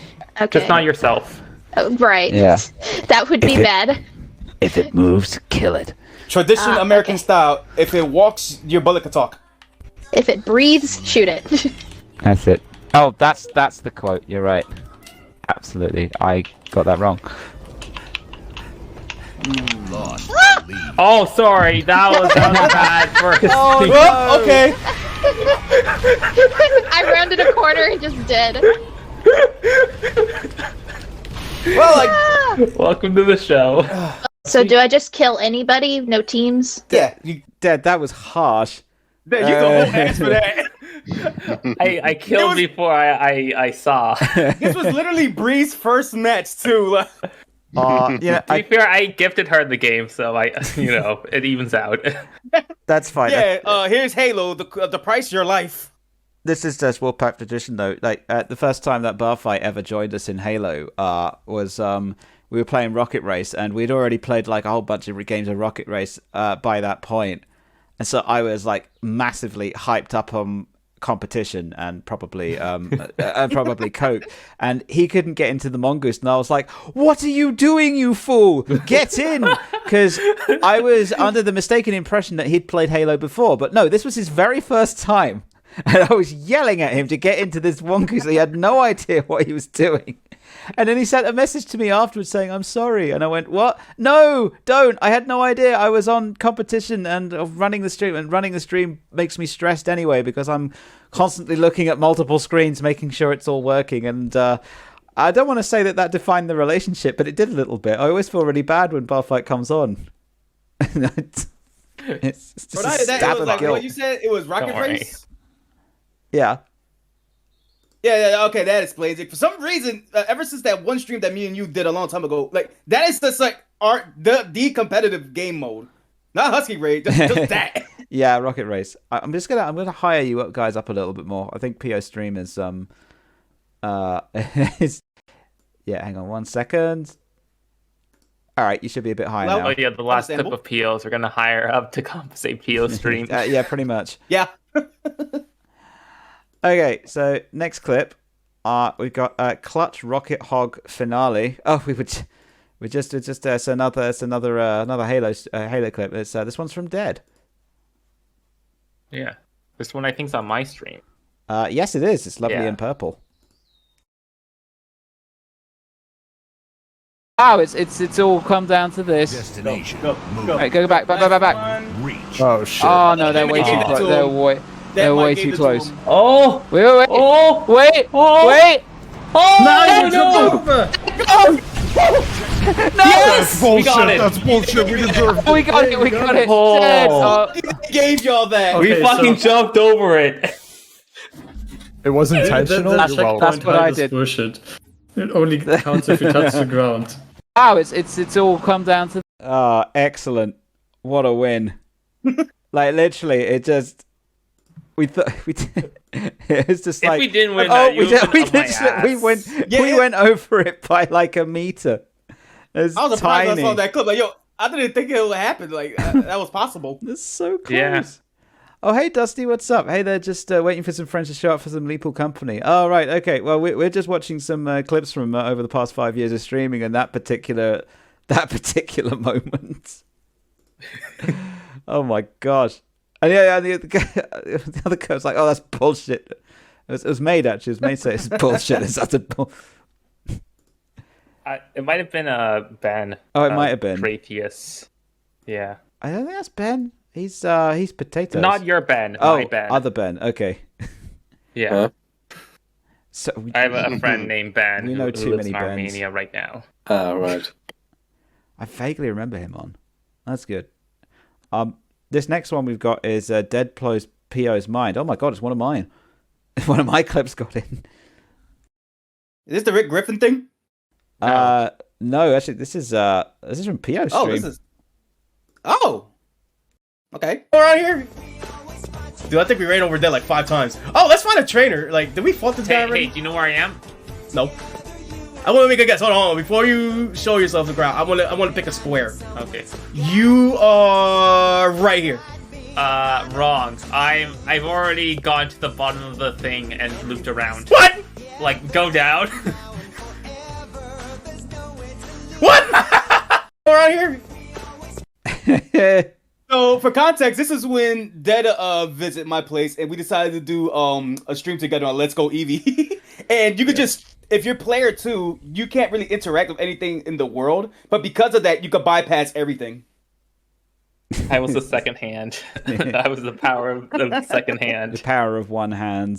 Okay. Just not yourself. Oh, right. Yeah. That would be bad. If it moves, kill it. Tradition American style. If it walks, your bullet can talk. If it breathes, shoot it. That's it. Oh, that's the quote. You're right. Absolutely. I got that wrong. Oh, sorry. That was bad first. Oh, okay. I rounded a corner and just dead. Well, welcome to the show. So do I just kill anybody? No teams? Yeah, you dead. That was harsh. You don't ask for that. I killed before I saw. This was literally Bree's first match too. To be fair, I gifted her the game, so it evens out. That's fine. Yeah. Here's Halo. The price of your life. This is just Wolfpack tradition, though. Like the first time that bar fight ever joined us in Halo was we were playing Rocket Race, and we'd already played like a whole bunch of games of Rocket Race by that point, and so I was like massively hyped up on competition and probably coke, and he couldn't get into the mongoose, and I was like, "What are you doing, you fool? Get in!" Because I was under the mistaken impression that he'd played Halo before, but no, this was his very first time. And I was yelling at him to get into this mongoose. He had no idea what he was doing. And then he sent a message to me afterwards saying, "I'm sorry." And I went, "What? No, don't. I had no idea. I was on competition and running the stream. And running the stream makes me stressed anyway, because I'm constantly looking at multiple screens, making sure it's all working." And I don't want to say that defined the relationship, but it did a little bit. I always feel really bad when bar fight comes on. It's just a stab of guilt. What you said? It was Rocket Race? Yeah. Yeah, okay, that explains it. For some reason, ever since that one stream that me and you did a long time ago, like that is just like the competitive game mode, not Husky Raid, just that. Yeah, Rocket Race. I'm gonna hire you guys up a little bit more. I think PO stream is is yeah. Hang on 1 second. All right, you should be a bit higher now. Oh yeah, the last tip of POs we're gonna hire up to compensate PO stream. Yeah, pretty much. Yeah. Okay, so next clip, we've got Clutch Rocket Hog finale. Oh, we just it's another Halo clip. It's this one's from Dead. Yeah, this one I think's on my stream. Yes, it is. It's lovely in purple. Oh, it's all come down to this. Destination. Go. Right, go back. Reach. Oh shit! Oh no, they're way too close. They're way too close. Oh! Wait! Oh! Wait! Oh! No! Over! That's bullshit. We got it. That's bullshit. We deserve it. We got it. Oh. Dead. We gave y'all that. Okay, we fucking jumped over it. It was intentional. That's what I did. Bullshit. It only counts if you touch the ground. Oh, it's all come down to. Excellent! What a win! Like literally, it just. It's just if like we didn't win, we went over it by like a meter. It's I was surprised tiny. I saw that clip. Like, yo, I didn't think it would happen. Like that was possible. It's so close. Yeah. Oh, hey Dusty, what's up? Hey, they're just waiting for some friends to show up for some Leeple company. Oh, right, okay. Well, we're just watching some clips from over the past 5 years of streaming, and that particular moment. Oh my gosh. And the other guy was like, "Oh, that's bullshit." It was made actually. It was made say it's bullshit. It's utter bull. It might have been Ben. Oh, it might have been Proteus. Yeah. I don't think that's Ben. He's potatoes. Not your Ben. Oh, my Ben. other Ben. Okay. Yeah. So I have a friend named Ben. We know who too lives many in Bens. Armenia right now. Right. I vaguely remember him on. That's good. This next one we've got is Dead Blows PO's Mind. Oh my god, it's one of mine. One of my clips got in. Is this the Rick Griffin thing? No, actually, this is from PO's stream. Oh, this is. Oh. Okay. Around here. Dude, I think we ran over Dead like 5 times. Oh, let's find a trainer. Like, did we fault this guy already? Hey, do you know where I am? No. I want to make a guess. Hold on. Before you show yourself the ground, I want to pick a square. Okay. You are right here. Wrong. I've already gone to the bottom of the thing and looped around. What? Like, go down. What? Around here. So, for context, this is when Dead visit my place, and we decided to do a stream together on Let's Go Eevee. And you could just, if you're player 2, you can't really interact with anything in the world, but because of that, you could bypass everything. I was the second hand. I was the power of the second hand. The power of one hand.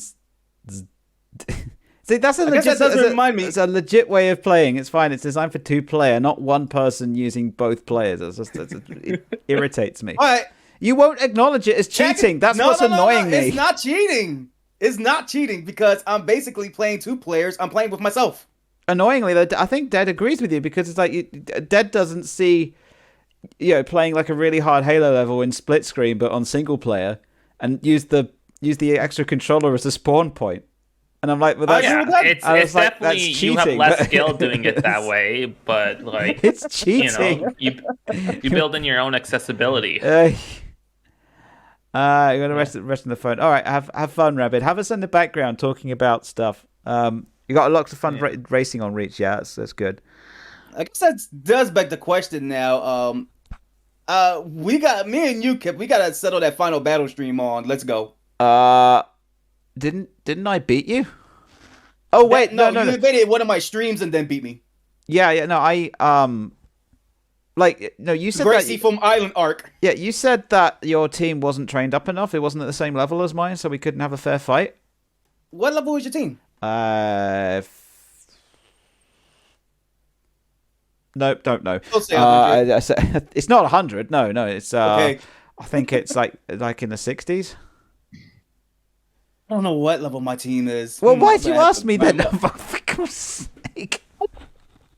See, that's a I guess legit. that doesn't remind me. It's a legit way of playing. It's fine. It's designed for 2-player, not one person using both players. It irritates me. All right. You won't acknowledge it as cheating. That's what's annoying me. It's not cheating. It's not cheating because I'm basically playing 2 players. I'm playing with myself. Annoyingly, though, I think Dead agrees with you because it's like Dead doesn't see, playing like a really hard Halo level in split screen, but on single player, and use the extra controller as a spawn point. And I'm like, well, that's, it's definitely that's cheating, you have less skill doing it that way, but like it's cheating. You build in your own accessibility. You're gonna rest on the phone. All right, have fun, Rabbit. Have us in the background talking about stuff. You got lots of fun racing on Reach. Yeah, that's good. I guess that does beg the question now. We got me and you, Kip. We gotta settle that final battle stream on. Let's go. Didn't I beat you? Oh wait, no. You invaded one of my streams and then beat me. Yeah. No, you said Gracie from Island Arc. Yeah, you said that your team wasn't trained up enough. It wasn't at the same level as mine, so we couldn't have a fair fight. What level is your team? Nope, don't know. It's not 100. No, it's okay. I think it's like in the 60s. I don't know what level my team is. Well, why'd you ask me then? Because For God's sake.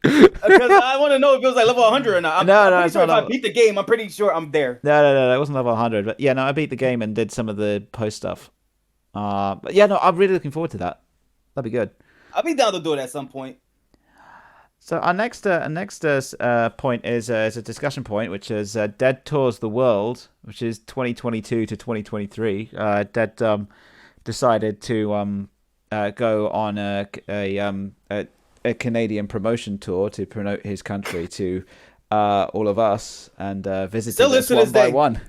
I want to know if it was like level 100 or not. I'm pretty it's sure not if I beat the game, I'm pretty sure I'm there. No, it wasn't level 100. But yeah, no, I beat the game and did some of the post stuff. But yeah, no, I'm really looking forward to that. That'd be good. I'll be down to do it at some point. So our next point is a discussion point, which is Dead Tours the World, which is 2022 to 2023. Dead decided to go on a Canadian promotion tour to promote his country to all of us and visited us one by one.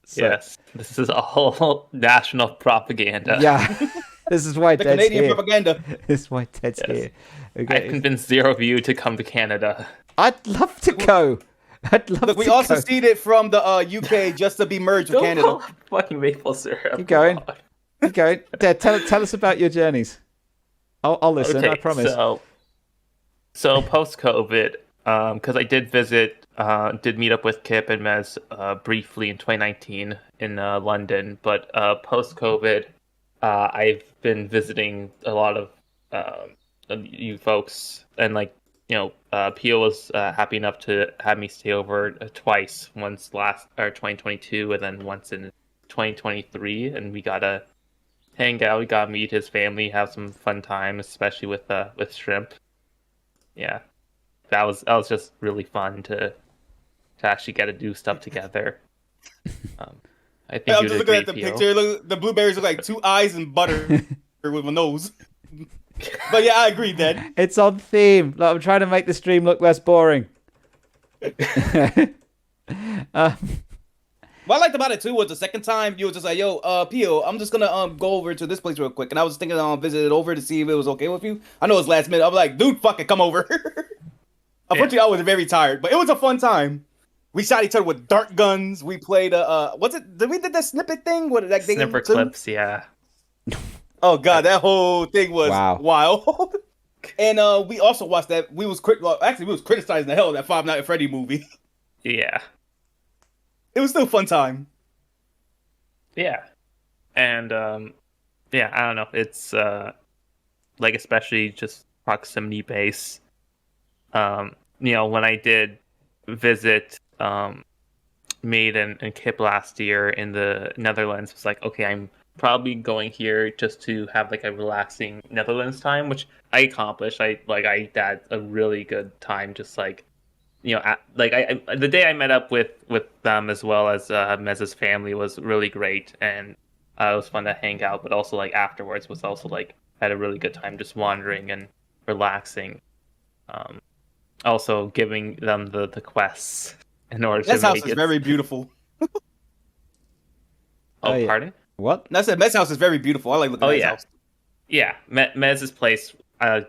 So, yes, this is all national propaganda. Yeah. This is why the Dead's Canadian here. propaganda. This is why Dead's here. Okay. I've convinced zero of you to come to Canada. I'd love to go. Look, we all seceded from the UK just to be merged with Canada. Fucking maple syrup. Keep going. Keep going. Dad, tell us about your journeys. I'll listen. Okay, I promise. So post-COVID, because I did meet up with Kip and Mez briefly in 2019 in London, but post-COVID, I've been visiting a lot of you folks, and Pio was happy enough to have me stay over twice, once 2022 and then once in 2023, and we got to hang out, we got to meet his family, have some fun time, especially with Shrimp. Yeah, that was just really fun to actually get to do stuff together. I think I'm just looking at the picture. Look, the blueberries look like two eyes and butter with a nose. But yeah, I agree, Dad. It's on theme. Look, I'm trying to make the stream look less boring. What I liked about it too was the second time you were just like, "Yo, Pio, I'm just gonna go over to this place real quick," and I was thinking I'll visit it over to see if it was okay with you. I know it's last minute. I'm like, "Dude, fuck it, come over." Unfortunately, I was very tired, but it was a fun time. We shot each other with dart guns. We played what's it? Did we did that snippet thing? What that thing? Snipper clips, yeah. Oh god, that whole thing was wild. And we also watched that. We was criticizing the hell of that Five Nights at Freddy movie. Yeah. It was still a fun time. Yeah. And yeah, I don't know. It's especially just proximity base. When I did visit Maid and Kip last year in the Netherlands, it's like, okay, I'm probably going here just to have a relaxing Netherlands time, which I accomplished. I had a really good time, just the day I met up with them as well as Mez's family was really great, and it was fun to hang out, but also afterwards was also had a really good time just wandering and relaxing. Also giving them the quests in order to make it. Mez's house is very beautiful. Oh, pardon? What? I said Mez's house is very beautiful. I like looking at his house. Yeah, Mez's place.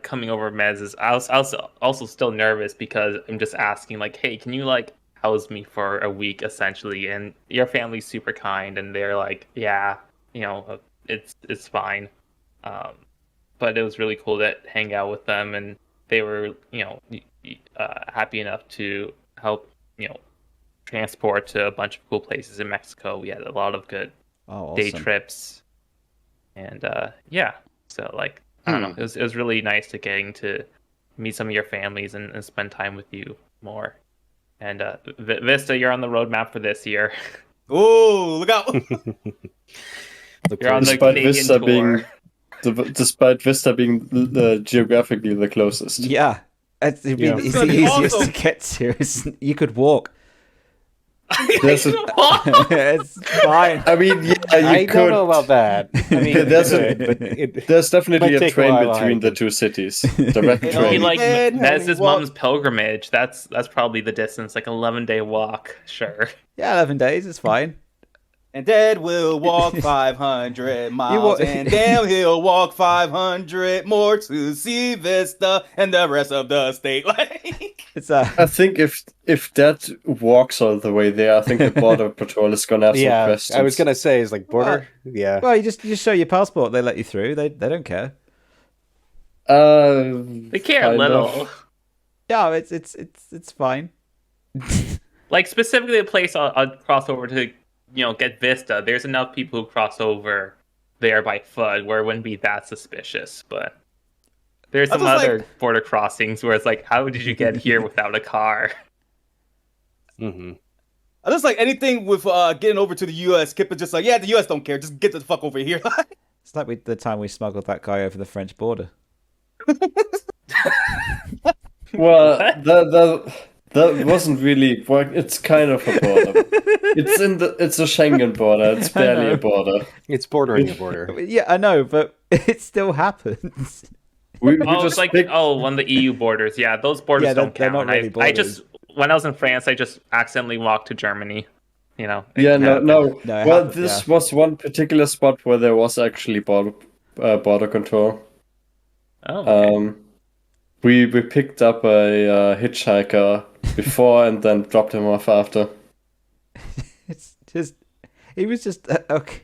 Coming over Mez's, I was also still nervous because I'm just asking hey, can you house me for a week essentially? And your family's super kind, and they're yeah, it's fine. But it was really cool to hang out with them, and they were happy enough to help transport to a bunch of cool places in Mexico. We had a lot of good day trips, and yeah, so I don't know. It was really nice getting to meet some of your families and spend time with you more. And Vista, you're on the roadmap for this year. Oh, look out! You're on the Canadian tour. Despite Vista being geographically the closest. Yeah. It's the easiest to get to. You could walk. It's fine. I mean, yeah, I don't know about that. I mean, there's definitely a train between the two cities. Direct train. Mez's mom's pilgrimage. That's probably the distance, 11-day walk. Sure. Yeah, 11 days is fine. And Dad will walk 500 miles, and damn, he'll walk 500 more to see Vista and the rest of the state. I think if Dad walks all the way there, I think the border patrol is gonna have some questions. I was gonna say is border. Yeah. Well, you just show your passport. They let you through. They don't care. They care a little. Yeah, it's fine. Specifically, a place I'll cross over to. Get Vista. There's enough people who cross over there by foot, where it wouldn't be that suspicious. But there's some just other border crossings where it's like, how did you get here without a car? Mm-hmm. I just like anything with getting over to the U.S. Kip is just like, yeah, the U.S. don't care. Just get the fuck over here. It's like the time we smuggled that guy over the French border. Well, that wasn't really work. It's kind of a border. It's a Schengen border. It's barely a border. It's bordering a border. Yeah, I know, but it still happens. We Oh, just it's like picked- one of the EU borders. Yeah, those borders Yeah, don't they're count. not really I just when I was in France, I just accidentally walked to Germany. You know. Yeah, no. No, it Well, happened, this was one particular spot where there was actually border control. Oh. Okay. We picked up a hitchhiker before and then dropped him off after. It's just, he was just okay.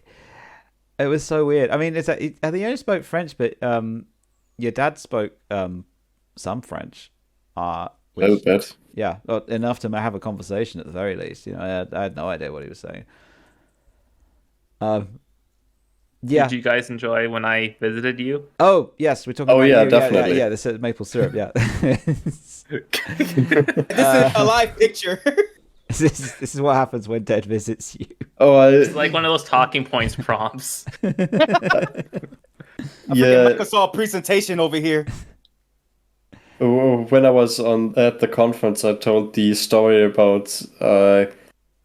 It was so weird. I mean, I think he only spoke French, but your dad spoke some French. A little bit. Yeah, enough to have a conversation at the very least. You know, I had no idea what he was saying. Yeah. Did you guys enjoy when I visited you? Oh yes, we're talking. Oh about yeah, you. definitely. Yeah, this is maple syrup. Yeah. This is a live picture. This is what happens when Ted visits you. Oh, It's like one of those talking points prompts. yeah. Microsoft presentation over here. When I was at the conference, I told the story about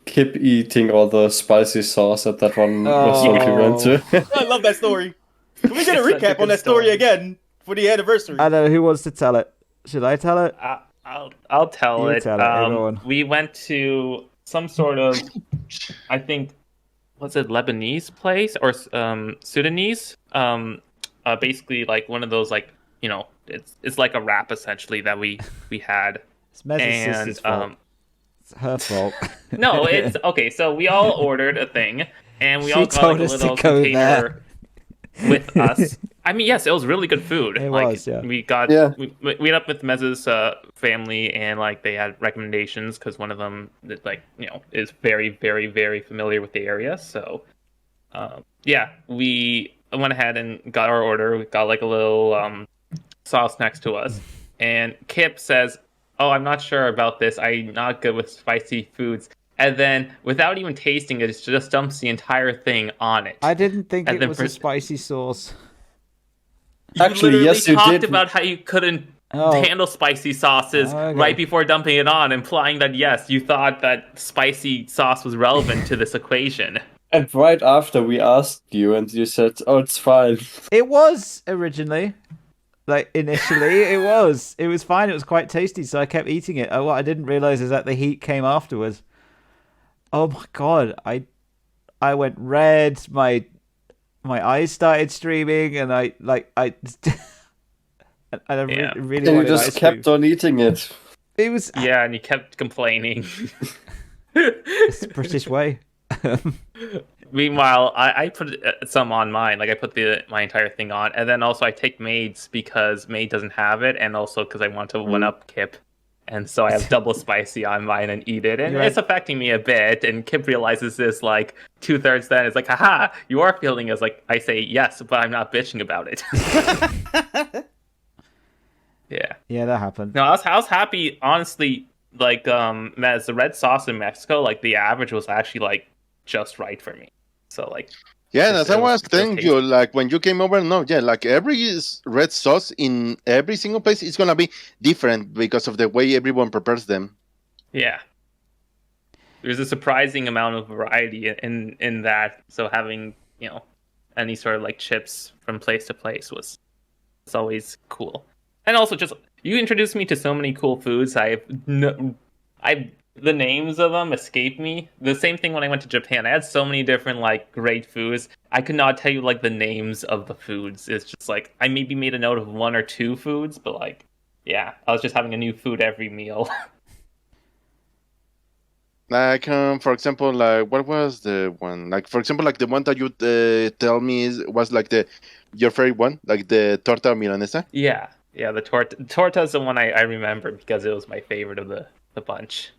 Kip eating all the spicy sauce at that one restaurant we went to. I love that story. Can we get a It's such a recap good on that story story. again for the anniversary? I don't know who wants to tell it. Should I tell it? I'll tell You it. tell it, go on. We went to some sort of, I think, was it Lebanese place or Sudanese? Basically like one of those like, you know, it's like a wrap essentially that we had. It's Mez's sister's fault. It's her fault. No, it's okay. So we all ordered a thing, and we She all got told like a us to little go container with us. I mean, yes, it was really good food. It like, was, yeah. We got we met up with Mez's family, and like they had recommendations because one of them, like you know, is very, very, very familiar with the area. So, yeah, we went ahead and got our order. We got like a little sauce next to us, and Kip says, "Oh, I'm not sure about this. I'm not good with spicy foods." And then, without even tasting it, it just dumps the entire thing on it. I didn't think And it then was a spicy sauce. Actually, yes, you talked did. about how you couldn't handle spicy sauces Okay. right before dumping it on, implying that yes, you thought that spicy sauce was relevant to this equation. And right after we asked you, and you said, "Oh, it's fine." It was originally. Like initially, it was fine. It was quite tasty, so I kept eating it. What I didn't realize is that the heat came afterwards. Oh my god, I went red. My eyes started streaming, and I Yeah. really And you wanted just ice kept cream. on eating it. It was Yeah, and you kept complaining. it's the British way. Meanwhile, I put some on mine. Like I put my entire thing on, and then also I take Maid's because Maid doesn't have it, and also because I want to one up Kip, and so I have double spicy on mine and eat it, and Right. it's affecting me a bit. And Kip realizes this like 2/3. Then it's like, haha, you are feeling it. Like I say yes, but I'm not bitching about it. Yeah. Yeah, that happened. No, I was happy, honestly. Like as the red sauce in Mexico, like the average was actually like just right for me. So like, Yeah, that's it how I was was telling tasty. you. Like when you came over, no, yeah, like every red sauce in every single place is gonna be different because of the way everyone prepares them. Yeah. There's a surprising amount of variety in that. So having, you know, any sort of like chips from place to place was always cool. And also just you introduced me to so many cool foods. The names of them escape me. The same thing when I went to Japan. I had so many different like great foods. I could not tell you like the names of the foods. It's just like I maybe made a note of one or two foods, but like yeah, I was just having a new food every meal. Like, for example, like what was the one? Like, for example, like the one that you tell me was like your favorite one, like the torta milanesa. Yeah, the torta is the one I remember because it was my favorite of the bunch.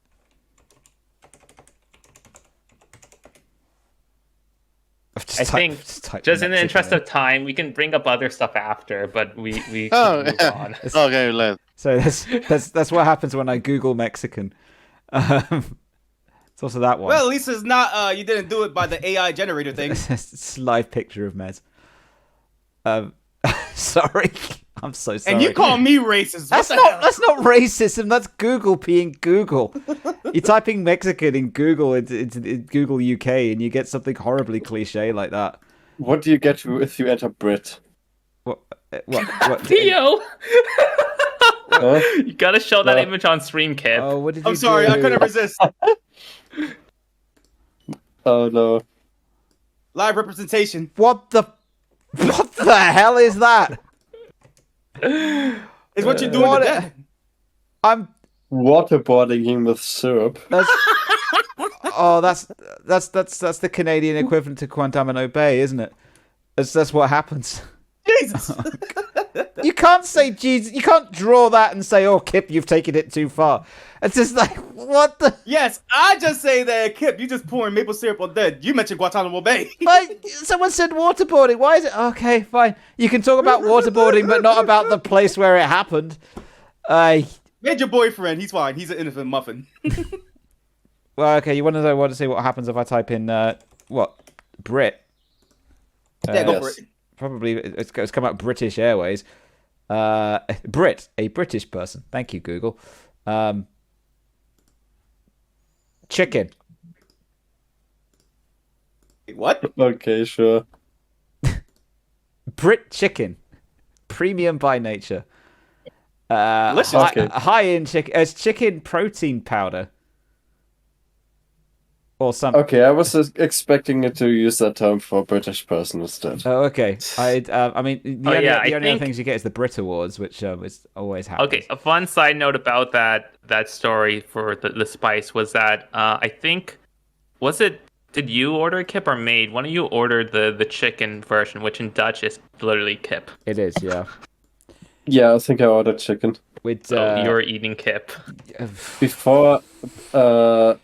I think just in the interest of time, we can bring up other stuff after, but we should move on. Okay, let's. So that's what happens when I Google Mexican. It's also that one. Well, at least it's not. You didn't do it by the AI generator thing. It's a live picture of Mez. Sorry, I'm so sorry. And you call me racist? That's not racism. That's Google being Google. You're typing Mexican in Google into Google UK, and you get something horribly cliche like that. What do you get if you enter Brit? What Theo! Huh? You gotta show that image on stream, Kip. Oh, what did you I'm sorry, do? I couldn't resist. Oh no! Live representation. What the hell is that? Is what you're doing to death. I'm waterboarding him with syrup. That's the Canadian equivalent to Guantanamo Bay, isn't it? That's what happens. Jesus. You can't say Jesus. You can't draw that and say, "Oh, Kip, you've taken it too far." It's just like, what the? Yes, I just say that, Kip, you just pouring maple syrup on dead. You mentioned Guantanamo Bay. Like, someone said waterboarding. Why is it? Okay, fine. You can talk about waterboarding, but not about the place where it happened. Made your boyfriend. He's fine. He's an innocent muffin. Well, okay. You want to see what happens if I type in what Brit? Yeah, go for it. Probably it's come out British Airways. Brit, a British person. Thank you, Google. Chicken. What? Okay, sure. Brit chicken. Premium by nature. Delicious. High in chicken. It's chicken protein powder. Or something. Okay, I was expecting it to use that term for British person instead. Oh, okay. I mean, the only other things you get is the Brit Awards, which is always happens. Okay, a fun side note about that story for the spice was that I think did you order Kip or Maid? One of you ordered the chicken version, which in Dutch is literally Kip. It is, yeah. Yeah, I think I ordered chicken. With so you're eating Kip. Before, I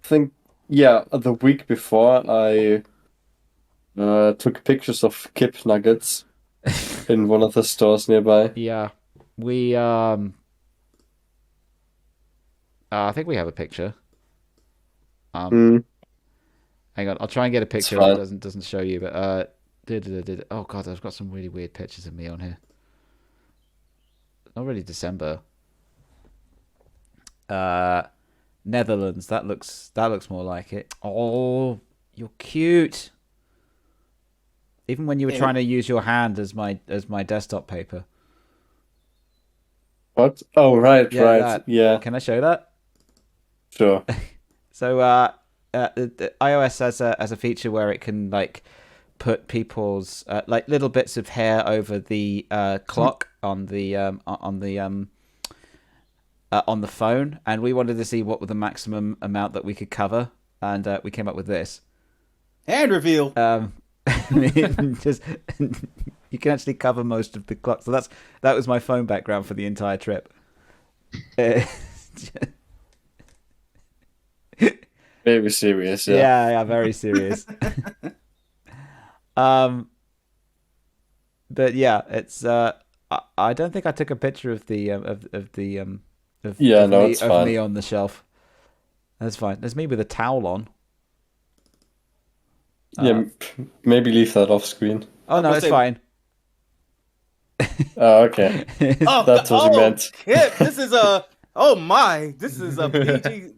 think. Yeah, the week before I took pictures of Kip nuggets in one of the stores nearby. Yeah, we I think we have a picture. Hang on, I'll try and get a picture that doesn't show you. But oh god, I've got some really weird pictures of me on here. Not really December. Netherlands. That looks more like it. Oh, you're cute. Even when you were trying to use your hand as my desktop paper. What? Oh, right. Yeah. Can I show that? Sure. So, the iOS has a feature where it can like put people's like little bits of hair over the clock on the phone, and we wanted to see what was the maximum amount that we could cover, and we came up with this. Hand reveal. Just you can actually cover most of the clock. So that was my phone background for the entire trip. Very serious. Yeah, very serious. But yeah, it's I don't think I took a picture of the of me on the shelf. That's fine. There's me with a towel on. Yeah, maybe leave that off screen. Oh no, it's fine. Oh, okay. That's what you meant. Kip, this is this is a PG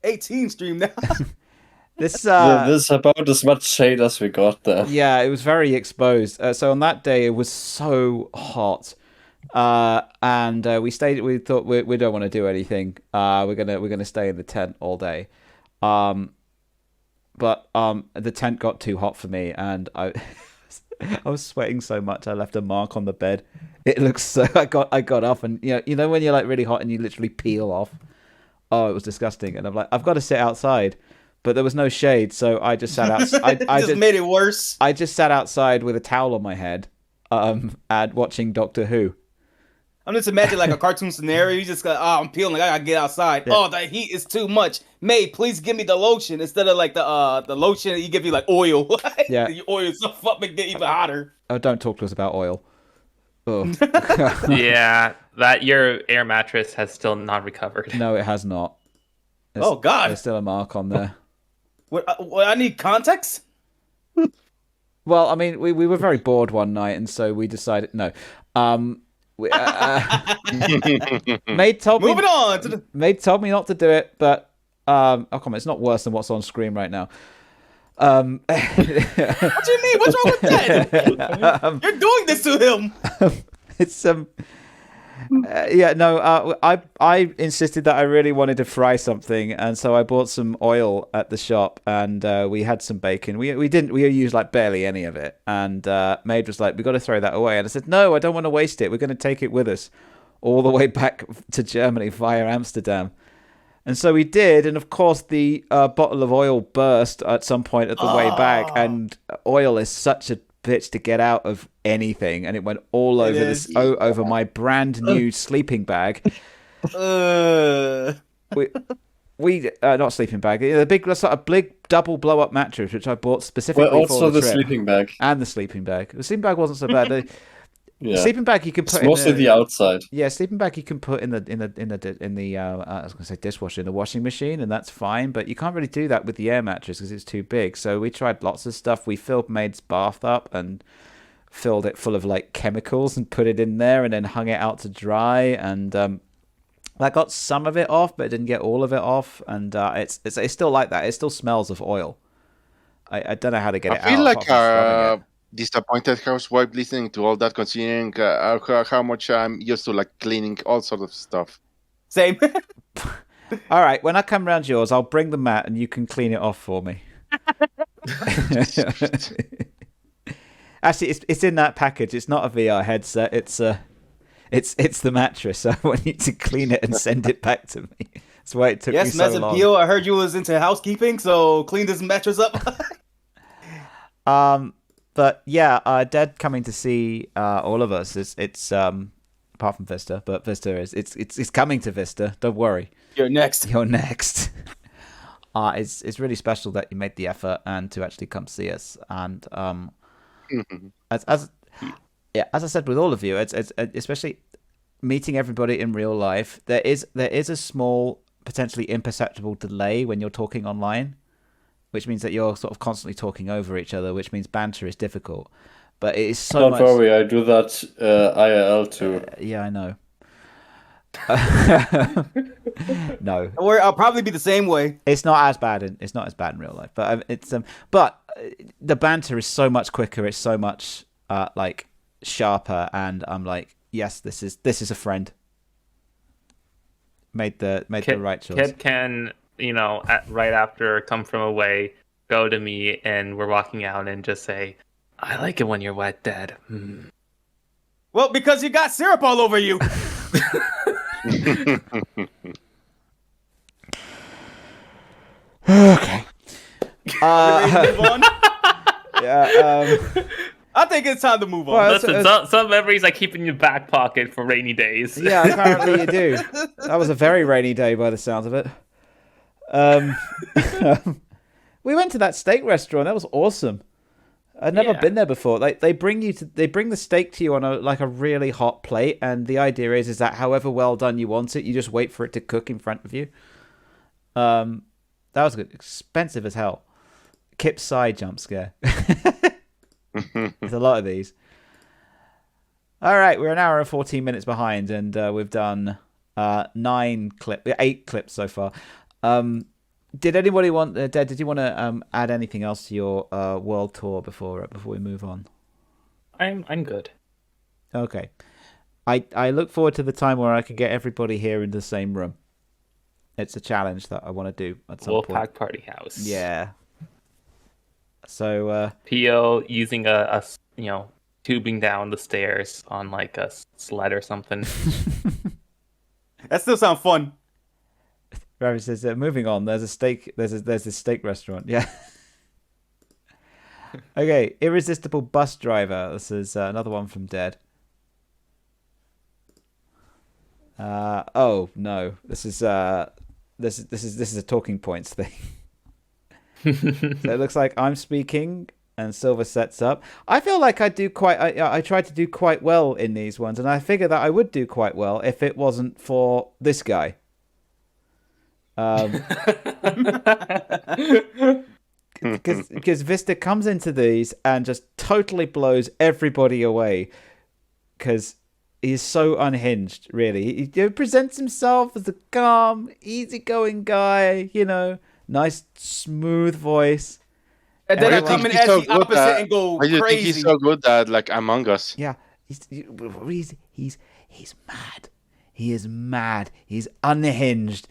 18 stream now. This is about as much shade as we got there. Yeah, it was very exposed. So on that day, it was so hot. And we stayed. We thought we don't want to do anything. We're gonna stay in the tent all day. But the tent got too hot for me, and I was sweating so much I left a mark on the bed. It looks so. I got up, and you know when you're like really hot and you literally peel off. Oh, it was disgusting, and I'm like, I've got to sit outside, but there was no shade, so I just sat outside. I just made it worse. I just sat outside with a towel on my head, and watching Doctor Who. I'm just imagining like a cartoon scenario. You just got, I'm peeling. I gotta get outside. Yeah. Oh, the heat is too much. May, please give me the lotion instead of like the lotion. You give you like oil. Yeah. The oil is so fucking get even hotter. Oh, don't talk to us about oil. Oh. Yeah, that your air mattress has still not recovered. No, it has not. Oh God, there's still a mark on there. What I need context. Well, I mean, we were very bored one night, and so we decided no. Maid told me. Moving on to the. Maid told me not to do it, but oh come on, it's not worse than what's on screen right now. What do you mean? What's wrong with that? You're doing this to him. It's yeah, no. I insisted that I really wanted to fry something, and so I bought some oil at the shop, and we had some bacon. We used like barely any of it, and Maid was like, "We got to throw that away," and I said, "No, I don't want to waste it. We're going to take it with us all the way back to Germany via Amsterdam." And so we did, and of course the bottle of oil burst at some point at the way back, and oil is such a bitch to get out of anything, and it went all over this over my brand new sleeping bag. We not sleeping bag, the big sort of big double blow up mattress which I bought specifically also for the trip. Sleeping bag and the sleeping bag. The sleeping bag wasn't so bad. Yeah. Sleeping bag you can put mostly the outside. Yeah, sleeping bag you can put in the I was gonna say dishwasher, in the washing machine, and that's fine. But you can't really do that with the air mattress because it's too big. So we tried lots of stuff. We filled Maid's bath up and filled it full of like chemicals and put it in there, and then hung it out to dry. And that got some of it off, but it didn't get all of it off. And it's still like that. It still smells of oil. I don't know how to get it out. I feel like disappointed housewife listening to all that, considering how much I'm used to like cleaning all sorts of stuff. Same. All right, when I come round yours, I'll bring the mat and you can clean it off for me. Actually, it's in that package. It's not a VR headset. It's the mattress. I want you to clean it and send it back to me. That's why it took me so long. Yes, I heard you was into housekeeping, so clean this mattress up. But yeah, Dead coming to see all of us. It's apart from Vista, but Vista it's coming to Vista. Don't worry. You're next. You're next. It's really special that you made the effort and to actually come see us. And as I said with all of you, it's especially meeting everybody in real life. There is a small, potentially imperceptible delay when you're talking online, which means that you're sort of constantly talking over each other, which means banter is difficult. But it is so much... Don't worry, I do that IRL too. Yeah, I know. No. Don't worry, I'll probably be the same way. It's not as bad in real life, but the banter is so much quicker. It's so much like sharper, and I'm like, yes, this is a friend. Made the right choice. Kid can, right after come from away, go to me, and we're walking out and just say, "I like it when you're wet, Dad." Mm. Well, because you got syrup all over you. Okay. Move on? Yeah. I think it's time to move on. Well, Listen, some memories I keep in your back pocket for rainy days. Yeah, apparently you do. That was a very rainy day by the sounds of it. We went to that steak restaurant. That was awesome. I'd never been there before. Like they bring the steak to you on a really hot plate, and the idea is that however well done you want it, you just wait for it to cook in front of you. That was good. Expensive as hell. Kip's side jump scare. There's a lot of these. All right, we're an hour and 14 minutes behind, and we've done 8 clips so far. Did anybody want, Dad? Did you want to add anything else to your world tour before we move on? I'm good. Okay, I look forward to the time where I can get everybody here in the same room. It's a challenge that I want to do at some point. Wolfpack Party House. Yeah. So PO using a tubing down the stairs on like a sled or something. That still sounds fun. Ravi says, moving on. There's this steak restaurant. Yeah. Okay, irresistible bus driver. This is another one from Dead. Oh no, this is a talking points thing. So it looks like I'm speaking and Silver sets up. I feel like I tried to do quite well in these ones, and I figure that I would do quite well if it wasn't for this guy. Because Vista comes into these and just totally blows everybody away because he's so unhinged, really. He presents himself as a calm, easygoing guy, nice, smooth voice. And then I come in as the opposite and go crazy. I think he's so good that, like, Among Us. Yeah, he's mad. He is mad. He's unhinged.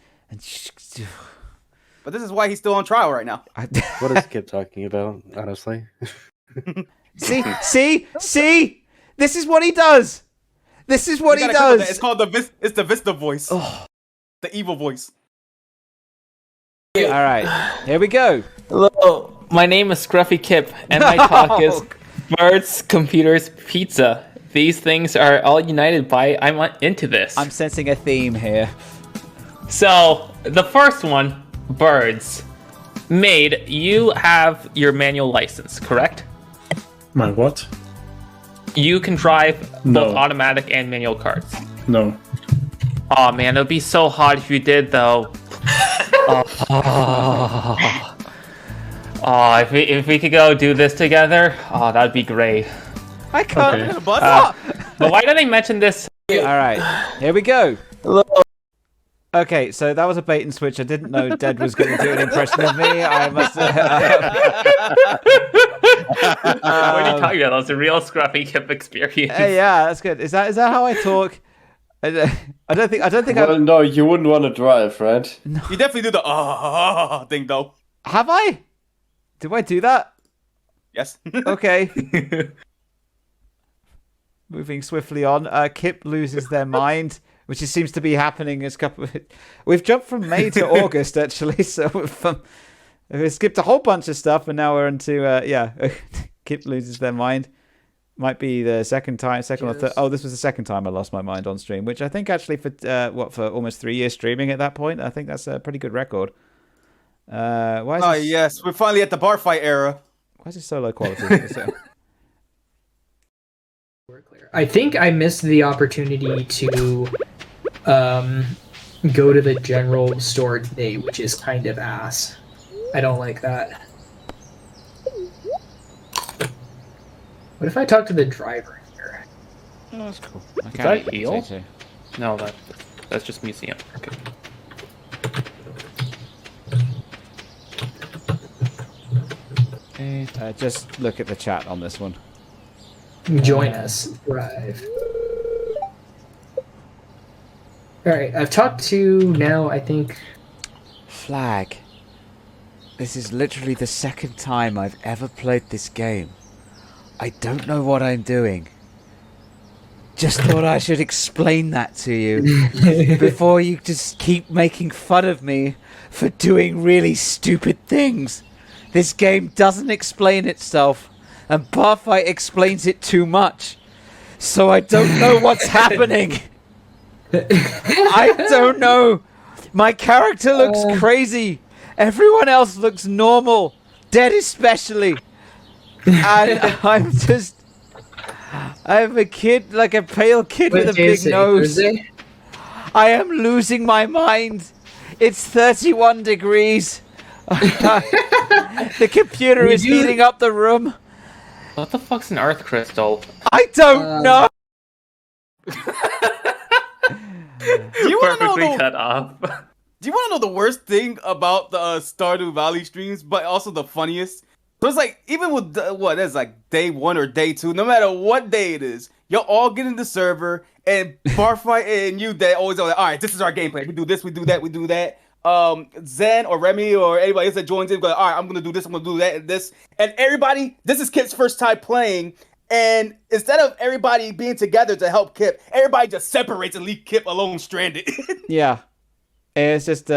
But this is why he's still on trial right now. What is Kip talking about, honestly? See? This is what he does. This is what he does. It's called the Vista voice. Oh. The evil voice. All right, here we go. Hello, my name is Scruffy Kip, and my talk is Birds, Computers, Pizza. These things are all united by I'm into this. I'm sensing a theme here. So, the first one, Birds. Maid, you have your manual license, correct? My what? You can drive both automatic and manual cars. No. Oh man, it would be so hard if you did though. If we could go do this together, that'd be great. I can't. Okay. But why don't they mention this? All right, here we go. Hello. Okay, so that was a bait and switch. I didn't know Dead was going to do an impression of me. I must. What are you talking about? That was a real Scruffy Kip experience. Yeah, that's good. Is that how I talk? I don't think. Well, no, you wouldn't want to drive, right? No. You definitely do the thing though. Have I? Do I do that? Yes. Okay. Moving swiftly on. Kip loses their mind, which seems to be happening as we've jumped from May to August actually, so we've skipped a whole bunch of stuff, and now we're into Kip loses their mind. Might be the second or third. Oh, this was the second time I lost my mind on stream, which I think actually for almost 3 years streaming at that point, I think that's a pretty good record. Yes, we're finally at the bar fight era. Why is it so low quality? I think I missed the opportunity to go to the general store today, which is kind of ass. I don't like that. What if I talk to the driver here? Oh, that's cool. Is that heal? No, that's just museum. Okay. Just look at the chat on this one. Join us. Drive. Alright, I've talked to now, I think... Flag. This is literally the second time I've ever played this game. I don't know what I'm doing. Just thought I should explain that to you before you just keep making fun of me for doing really stupid things. This game doesn't explain itself, and Barfight explains it too much. So I don't know what's happening. I don't know. My character looks crazy. Everyone else looks normal. Dead especially. And I'm a kid, like a pale kid with a big nose. I am losing my mind. It's 31 degrees. The computer is heating up the room. What the fuck's an earth crystal? I don't know. Do you want to know cut off? Do you want to know the worst thing about the Stardew Valley streams, but also the funniest? So it's like, even with that's like day 1 or day 2, no matter what day it is, you'll all get in the server, and Barfight and you, they always are like, all right, this is our gameplay. We do this, we do that, we do that. Zen or Remy or anybody else that joins in, go, all right, I'm gonna do this, I'm gonna do that, and this. And everybody, this is Kip's first time playing, and instead of everybody being together to help Kip, everybody just separates and leave Kip alone stranded. Yeah. It's just,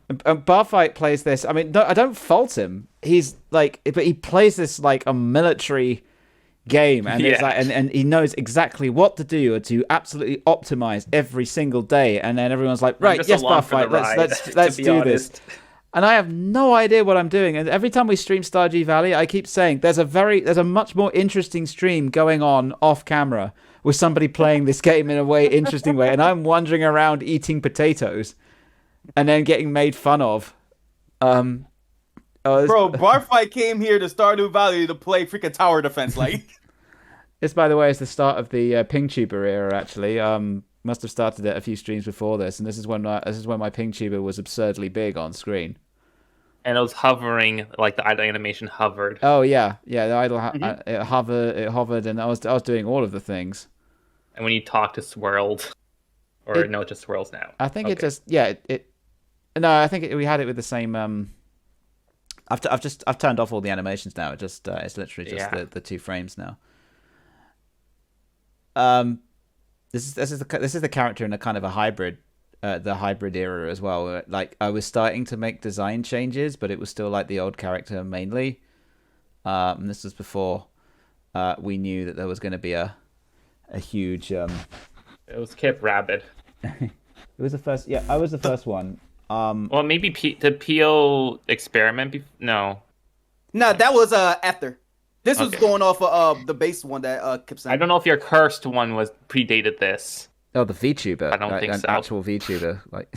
Barfight plays this. I mean, no, I don't fault him. He's like, but he plays this like a military game, and it's like, and he knows exactly what to do to absolutely optimize every single day. And then everyone's like, right, yes, Barfight, let's do this. And I have no idea what I'm doing. And every time we stream Stardew Valley, I keep saying there's a much more interesting stream going on off camera with somebody playing this game in a interesting way, and I'm wandering around eating potatoes and then getting made fun of. Bro, Barfight came here to Stardew Valley to play freaking tower defense. Like, this, by the way, is the start of the PingTuber era. Actually, must have started it a few streams before this, and this is when my PingTuber was absurdly big on screen. And it was hovering, like the idle animation hovered. Oh yeah, the idle it hovered, and I was doing all of the things. And when you talk to swirled, or no, it just swirls now. I think it just I think we had it with the same. I've turned off all the animations now. It just it's literally just the 2 frames now. This is the character in a kind of a hybrid, the hybrid era as well. Like, I was starting to make design changes, but it was still like the old character mainly. And this was before we knew that there was going to be a huge. It was Kip Rabbit. It was the first. Yeah, I was the first one. Well, maybe the PO experiment. No, that was after. This was going off of the base one that Kip sent. I don't know if your cursed one was predated this. Oh, the VTuber. I don't think so. An actual VTuber. Like,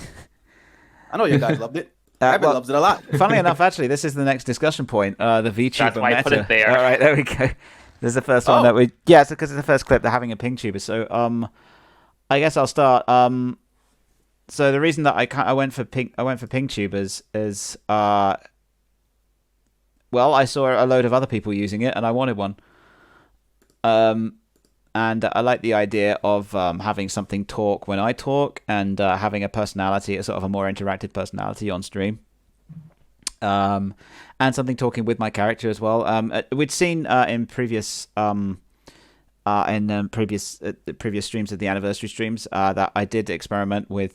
I know you guys loved it. Rabbit loves it a lot. Funnily enough, actually, this is the next discussion point. The VTuber That's why meta. I put it there. All right, there we go. This is the first one that we. Yeah, it's because it's the first clip. They're having a PingTuber. So, I guess I'll start. So the reason that I went for PingTubers is well, I saw a load of other people using it, and I wanted one. And I like the idea of having something talk when I talk, and having a personality, a sort of a more interactive personality on stream. And something talking with my character as well. We'd seen in previous previous streams of the anniversary streams that I did experiment with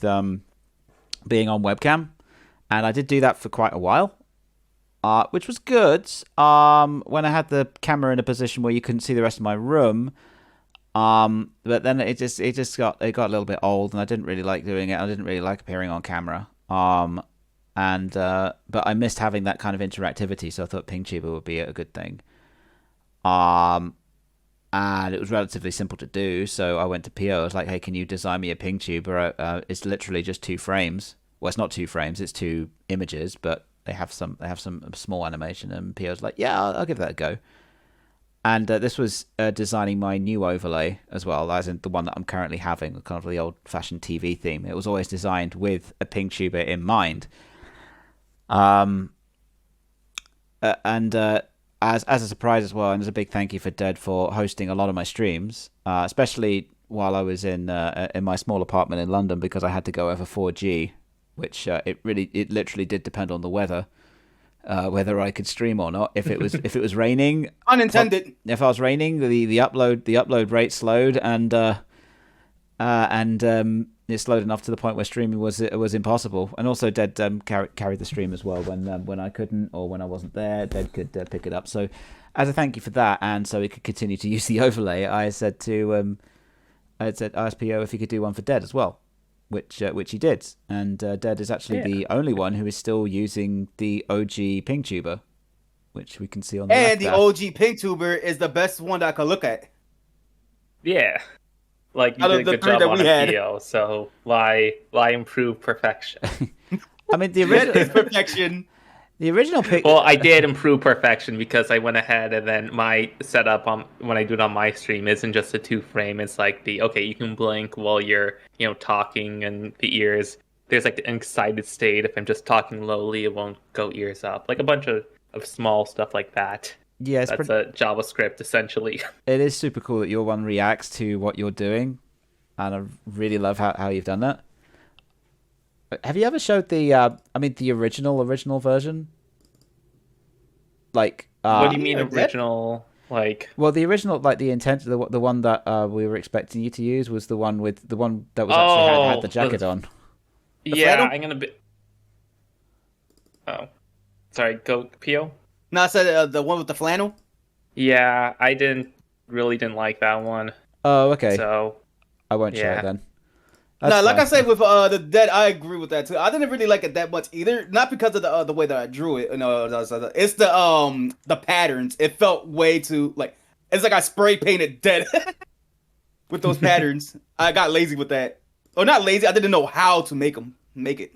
being on webcam, and I did do that for quite a while. Which was good when I had the camera in a position where you couldn't see the rest of my room. But then it got a little bit old, and I didn't really like doing it. I didn't really like appearing on camera. But I missed having that kind of interactivity, so I thought PingTuber would be a good thing. And it was relatively simple to do, so I went to PO. I was like, "Hey, can you design me a PingTuber?" It's literally just 2 frames. Well, it's not 2 frames; it's 2 images, but they have some small animation. And PO's like, "Yeah, I'll give that a go." And this was designing my new overlay as well, as in the one that I'm currently having, kind of the old-fashioned TV theme. It was always designed with a PingTuber in mind. As a surprise as well, and as a big thank you for Dead for hosting a lot of my streams, especially while I was in my small apartment in London, because I had to go over 4G, which it literally did depend on the weather. Whether I could stream or not. If it was raining, unintended. If I was raining, the upload rate slowed, and it slowed enough to the point where streaming was impossible. And also, Dead carried the stream as well when I couldn't, or when I wasn't there. Dead could pick it up. So, as a thank you for that, and so we could continue to use the overlay, I said to RSPO if he could do one for Dead as well. Which he did, and Dead is actually the only one who is still using the OG PingTuber, which we can see on the left And the there. OG PingTuber is the best one that I could look at. Yeah, like you did a good job on a video, so why improve perfection? I mean, the original is perfection. The original pick. Well, I did improve perfection because I went ahead and then my setup when I do it on my stream isn't just a 2 frame. It's like you can blink while you're talking, and the ears. There's like an excited state. If I'm just talking lowly, it won't go ears up. Like a bunch of small stuff like that. Yeah, that's a JavaScript essentially. It is super cool that your one reacts to what you're doing, and I really love how you've done that. Have you ever showed the original version? Like, what do you mean original? Like, well, the original, like the intent, the one that we were expecting you to use was the one that was actually had the jacket on. Yeah, I'm gonna be. Oh, sorry. Go PO. No, I said the one with the flannel. Yeah, I didn't really didn't like that one. Oh, okay. So I won't show it then. No, like I said with the Dead, I agree with that too. I didn't really like it that much either. Not because of the way that I drew it. No, it's the patterns. It felt way too like it's like I spray painted Dead with those patterns. I got lazy with that, or not lazy. I didn't know how to make it.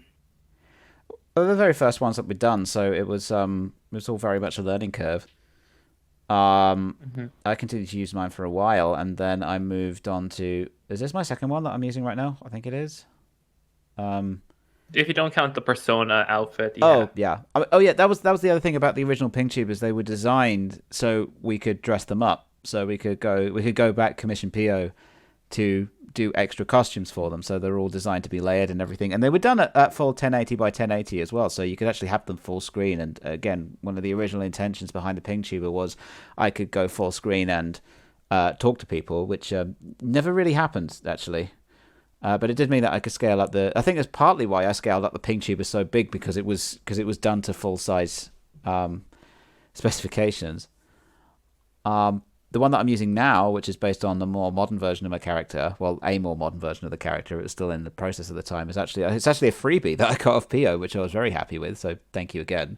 Well, the very first ones that we'd done, so it was all very much a learning curve. I continued to use mine for a while, and then I moved on to. Is this my second one that I'm using right now? I think it is. If you don't count the Persona outfit. Yeah. Oh yeah. Oh yeah. That was the other thing about the original Pink Tubers. They were designed so we could dress them up. So we could go back commission PO to do extra costumes for them. So they're all designed to be layered and everything. And they were done at full 1080 by 1080 as well. So you could actually have them full screen. And again, one of the original intentions behind the Pink Tuber was I could go full screen and talk to people, which never really happened actually. But it did mean that I could scale up I think that's partly why I scaled up the Pink Tuber so big because it was done to full size specifications. The one that I'm using now, which is based on the more modern version of my character, well, a more modern version of the character, it was still in the process at the time, it's actually a freebie that I got off PO, which I was very happy with, so thank you again.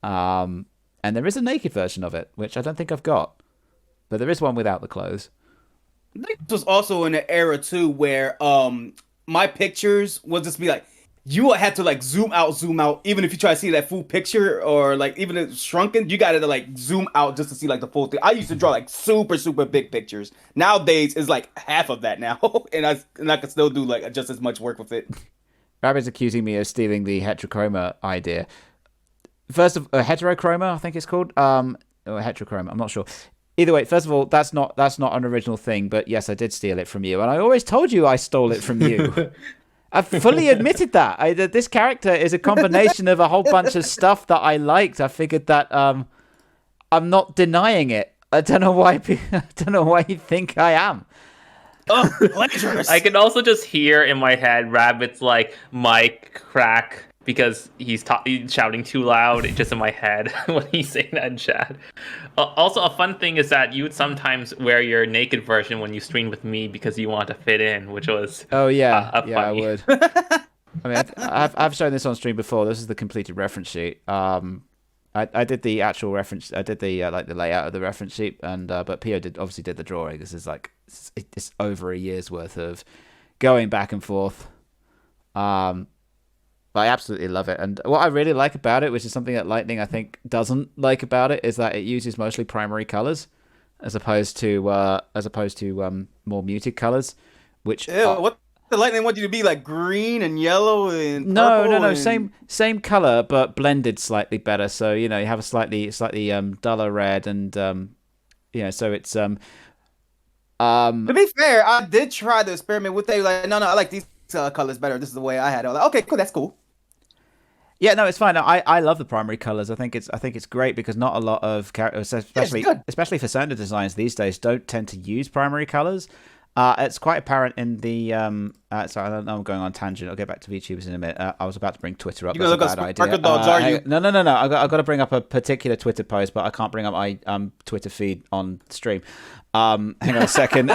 And there is a naked version of it, which I don't think I've got, but there is one without the clothes. I think this was also in an era too where my pictures would just be like you had to like zoom out, even if you try to see that full picture or like even if it's shrunken, you got to like zoom out just to see like the full thing. I used to draw like super big pictures. Nowadays it's like half of that now, and I can still do like just as much work with it. Rabbit's accusing me of stealing the heterochroma idea. First of heterochroma, I think it's called, or heterochroma, I'm not sure. Either way, first of all, that's not an original thing, but yes, I did steal it from you, and I always told you I stole it from you. I've fully admitted that. This character is a combination of a whole bunch of stuff that I liked. I figured that I'm not denying it. I don't know why you think I am. Oh, pleasures. I can also just hear in my head Rabbit's like mic crack because he's shouting too loud just in my head when he's saying that in chat. Also, a fun thing is that you would sometimes wear your naked version when you stream with me because you want to fit in, which was funny. I would. I mean, I've shown this on stream before. This is the completed reference sheet. I did the actual reference. I did the like the layout of the reference sheet, and but Pio obviously did the drawing. This is like it's over a year's worth of going back and forth. I absolutely love it, and what I really like about it, which is something that Lightning I think doesn't like about it, is that it uses mostly primary colors as opposed to more muted colors. Which what the Lightning want you to be like green and yellow and purple no, and... same color but blended slightly better. So you have a slightly duller red, and so it's To be fair, I did try to experiment with it. Like, no, I like these colors better. This is the way I had it. I was like, okay, cool, that's cool. Yeah, no, it's fine. No, I love the primary colors. I think it's great because not a lot of characters, especially for standard designs these days, don't tend to use primary colors. It's quite apparent in the sorry, I don't know, I'm going on tangent. I'll get back to VTubers in a minute. I was about to bring Twitter up. You're That's a bad idea. Dogs, are you? No. I've got to bring up a particular Twitter post, but I can't bring up my Twitter feed on stream. Hang on a second.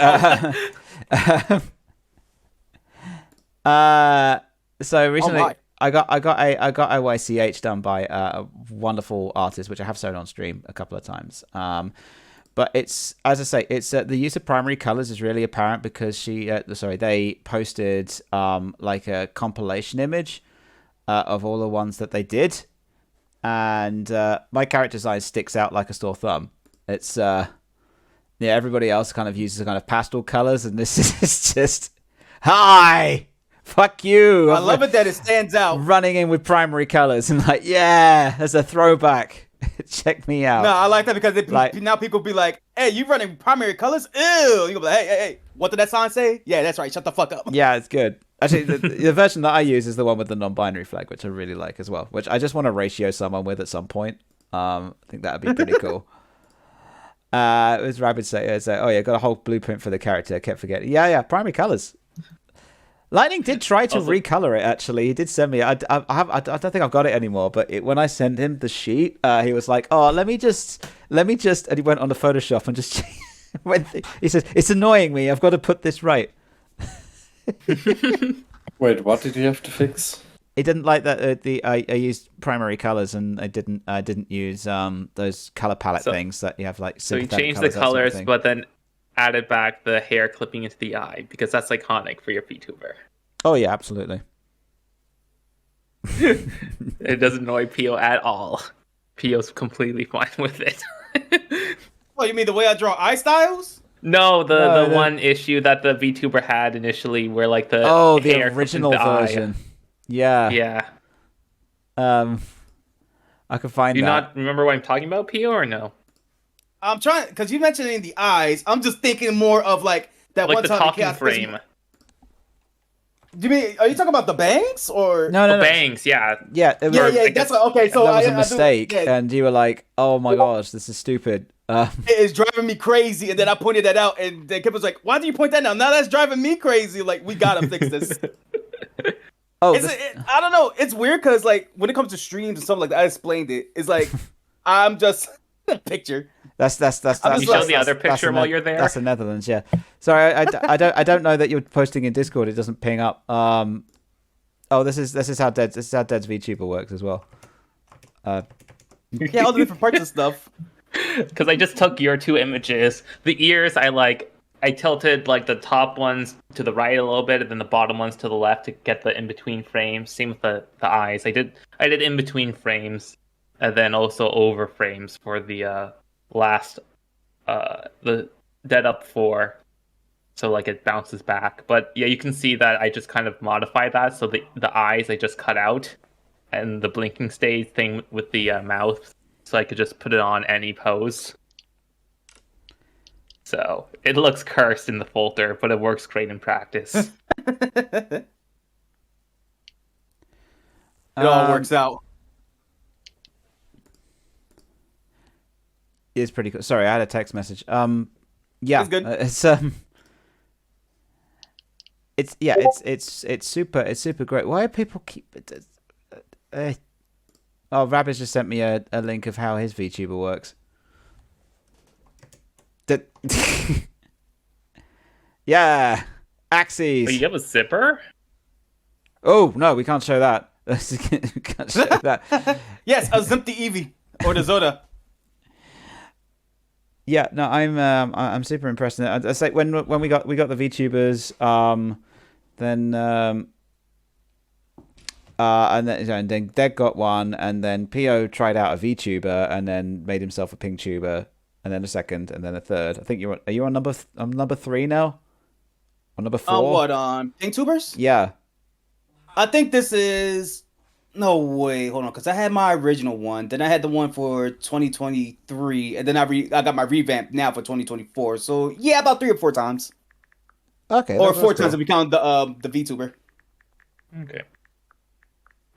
So recently I got YCH done by a wonderful artist, which I have shown on stream a couple of times. But it's, as I say, it's the use of primary colors is really apparent because they posted like a compilation image of all the ones that they did, and my character design sticks out like a sore thumb. It's everybody else kind of uses kind of pastel colors, and this is just hi. Fuck you. I love it that it stands out. Running in with primary colors and like, yeah, as a throwback. Check me out. No, I like that because now people be like, hey, you running primary colors? Ew. You go be like, hey, what did that sign say? Yeah, that's right. Shut the fuck up. Yeah, it's good. Actually, the version that I use is the one with the non-binary flag, which I really like as well, which I just want to ratio someone with at some point. I think that would be pretty cool. It was Rabbit say, oh yeah, got a whole blueprint for the character. I kept forgetting. Yeah, primary colors. Lightning did try to recolor it. Actually, he did send me. I don't think I've got it anymore. But when I sent him the sheet, he was like, "Oh, let me just," and he went on the Photoshop and just He says, "It's annoying me. I've got to put this right." Wait, what did you have to fix? He didn't like that I used primary colors and I didn't use those color palette things that you have like. So you changed the colors, but then added back the hair clipping into the eye because that's iconic for your VTuber. Oh yeah, absolutely. It doesn't annoy Pio at all. Pio's completely fine with it. Oh, you mean the way I draw eye styles? No, the one issue that the VTuber had initially, where like the the original version. Yeah. Yeah. I could find. Do you not remember what I'm talking about, Pio, or no? I'm trying because you mentioned in the eyes. I'm just thinking more of like that like one the time talking frame. Do you mean? Are you talking about the bangs or no bangs? Yeah, yeah. That's okay. So that was a mistake, and you were like, "Oh my gosh, this is stupid." It's driving me crazy, and then I pointed that out, and then Kip was like, "Why do you point that out? Now that's driving me crazy. Like, we gotta fix this." I don't know. It's weird because like when it comes to streams and stuff like that, I explained it. It's like I'm just a picture. That's you show the other picture while you're there. That's the Netherlands, yeah. Sorry, I don't know that you're posting in Discord. It doesn't ping up. This is how Dead's VTuber works as well. Yeah, all the different parts of stuff. Because I just took your two images. The ears, I tilted like the top ones to the right a little bit, and then the bottom ones to the left to get the in between frames. Same with the eyes. I did in between frames, and then also over frames for the last the Dead Up 4. So like it bounces back. But yeah, you can see that I just kind of modified that. So the eyes I just cut out, and the blinking stage thing with the mouth, so I could just put it on any pose. So it looks cursed in the folder, but it works great in practice. It all works out. It's pretty cool. Sorry, I had a text message. Yeah, it's good. It's super great. Why do people keep it? Rabbit just sent me a link of how his VTuber works. Yeah, axes. Oh, you have a zipper? Oh no, we can't show that. We can't show that. Yes, a Zimp the Eevee or the Zoda. Yeah, no, I'm super impressed. It's like when we got the VTubers, and then Dead got one, and then Pio tried out a VTuber, and then made himself a PingTuber, and then a second, and then a third. I think are you on number 3 now? On number 4? What on PingTubers? Yeah. I think this is. No way, hold on, because I had my original one, then I had the one for 2023, and then I got my revamp now for 2024. So yeah, about 3 or 4 times. Okay. Or 4 times if we count the VTuber. Okay.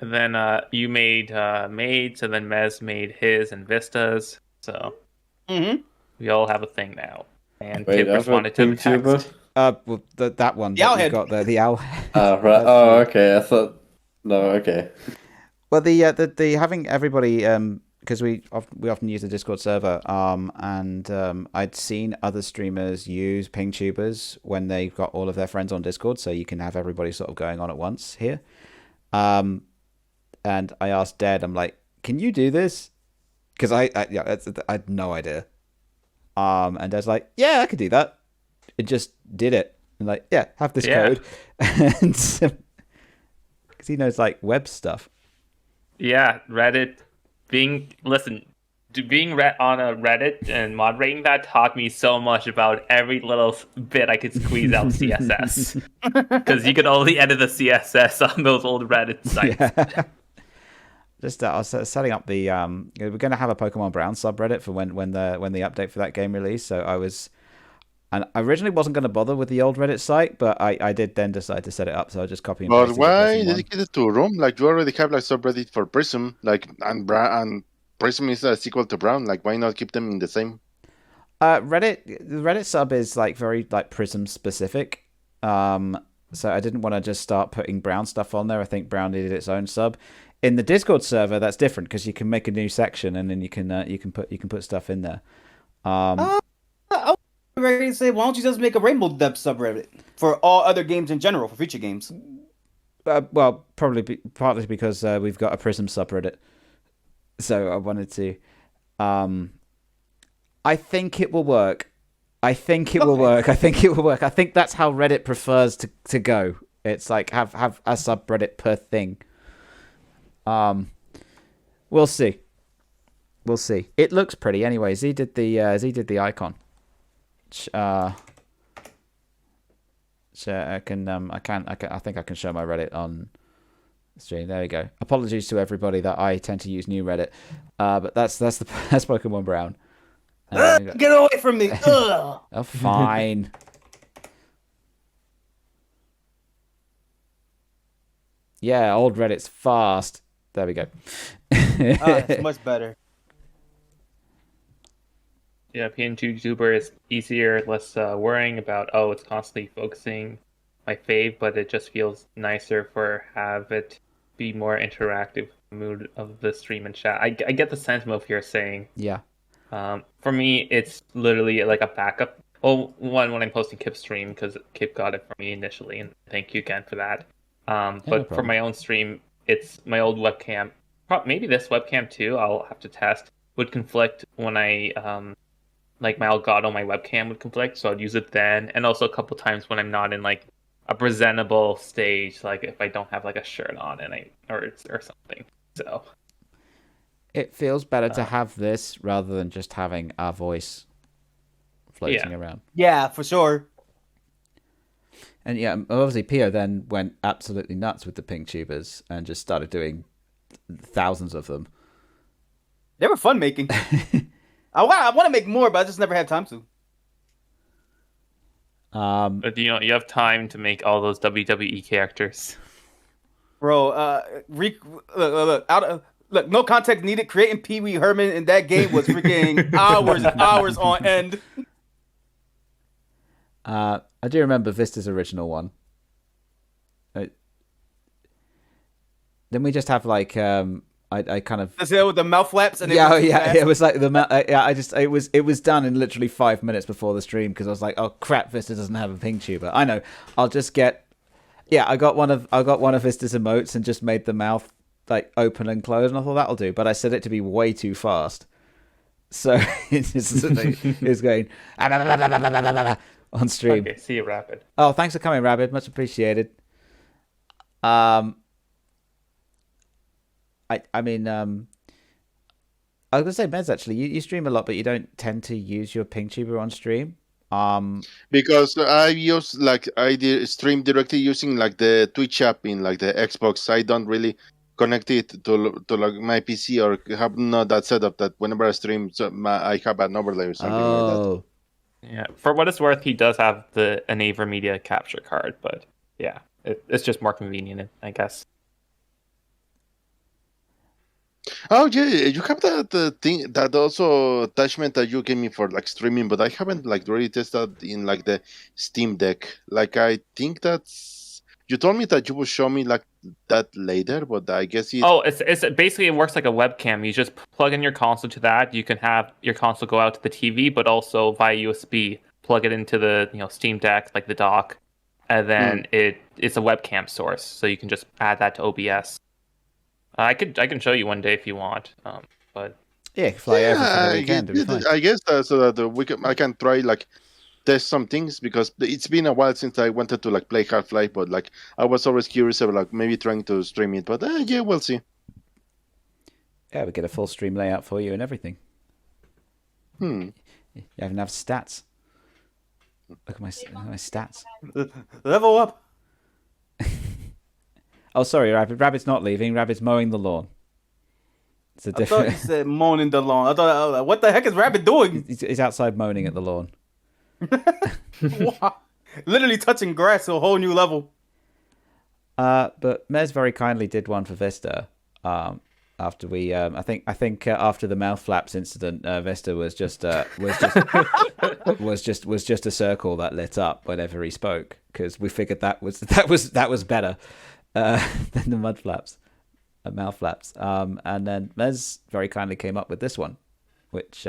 And then you made Maids, and then Mez made his and Vistas. So we all have a thing now. And Kip responded to the text. Well, that one. The Owlhead. Got the owl. Right. Oh, okay. I thought. No, okay. Well, the having everybody, because we often use the Discord server, and I'd seen other streamers use PingTubers when they've got all of their friends on Discord, so you can have everybody sort of going on at once here. And I asked Dead, I'm like, can you do this? Because I had no idea. And Dead's like, yeah, I could do that. It just did it. And like, yeah, have this code. And because he knows like web stuff. Yeah, Reddit. Being on a Reddit and moderating that taught me so much about every little bit I could squeeze out CSS. Because you could only edit the CSS on those old Reddit sites. Yeah. Just I was setting up the we're going to have a Pokemon Brown subreddit for when the update for that game released. So I originally wasn't going to bother with the old Reddit site, but I did then decide to set it up. So I just copy and paste. But why dedicate it to Room? Like you already have like subreddit for Prism, like and Prism is a sequel to Brown. Like why not keep them in the same? The Reddit sub is like very like Prism specific. So I didn't want to just start putting Brown stuff on there. I think Brown needed its own sub. In the Discord server, that's different because you can make a new section and then you can put stuff in there. ready to say, why don't you just make a Rainbow Depth subreddit for all other games in general, for future games? Well, partly because we've got a Prism subreddit, so I wanted to. I think it will work. I think it will work. I think that's how Reddit prefers to go. It's like have a subreddit per thing. We'll see. We'll see. It looks pretty anyway. Z did the icon. So I think I can show my Reddit on stream. There we go. Apologies to everybody that I tend to use new Reddit, but that's Pokemon Brown. Get away from me! Ugh. Oh, fine. Yeah, old Reddit's fast. There we go. It's much better. Yeah, PN2 YouTuber is easier, less worrying about, it's constantly focusing my fave, but it just feels nicer have it be more interactive mood of the stream and chat. I get the sentiment of you're saying. Yeah. For me, it's literally like a backup. Well, when I'm posting Kip's stream, because Kip got it for me initially, and thank you again for that. But for my own stream, it's my old webcam. Maybe this webcam too, I'll have to test, would conflict when I... like my Elgato, my webcam would conflict, so I'd use it then. And also a couple times when I'm not in like a presentable stage, like if I don't have like a shirt on or something. So it feels better to have this rather than just having our voice floating around. Yeah, for sure. And yeah, obviously Pio then went absolutely nuts with the pink tubers and just started doing thousands of them. They were fun making. I want to make more, but I just never had time to. But you have time to make all those WWE characters, bro. Look, no context needed. Creating Pee Wee Herman in that game was freaking hours and hours on end. I do remember Vista's original one. Didn't we just have like I kind of with the mouth flaps and it was like the it was done in literally 5 minutes before the stream because I was like, oh crap, Vista doesn't have a ping tuber. I know, I'll just get I got one of Vista's emotes and just made the mouth like open and close, and I thought that'll do, but I set it to be way too fast, so it was going on stream. Okay, see you, Rapid. Oh, thanks for coming, Rapid, much appreciated. I mean, I was gonna say, Mez, actually, you stream a lot, but you don't tend to use your ping tuber on stream. Because I use I stream directly using like the Twitch app in like the Xbox. I don't really connect it to like my PC or have not that setup that whenever I stream, I have an overlay or something like that. Yeah, for what it's worth, he does have an Aver Media capture card, but yeah, it's just more convenient, I guess. Oh yeah, you have that thing, that also attachment that you gave me for like streaming, but I haven't like really tested in like the Steam Deck. Like I think you told me that you will show me like that later, but I guess it's basically, it works like a webcam. You just plug in your console to that. You can have your console go out to the TV, but also via USB plug it into the Steam Deck, like the dock, and then it's a webcam source, so you can just add that to OBS. I can show you one day if you want, but fly over for the weekend. I guess so that I can try like test some things, because it's been a while since I wanted to like play Half-Life, but like I was always curious about like maybe trying to stream it, but yeah, we'll see. Yeah, we get a full stream layout for you and everything. You have enough stats. Look at my stats. Level up. Oh, sorry, Rabbit. Rabbit's not leaving. Rabbit's mowing the lawn. It's a different. I thought you said mowing the lawn. I thought, what the heck is Rabbit doing? He's outside moaning at the lawn. Wow. Literally touching grass to a whole new level. But Mez very kindly did one for Vista. After we, I think after the mouth flaps incident, Vista was just was just a circle that lit up whenever he spoke, because we figured that was better than the mouth flaps. And then Mez very kindly came up with this one, which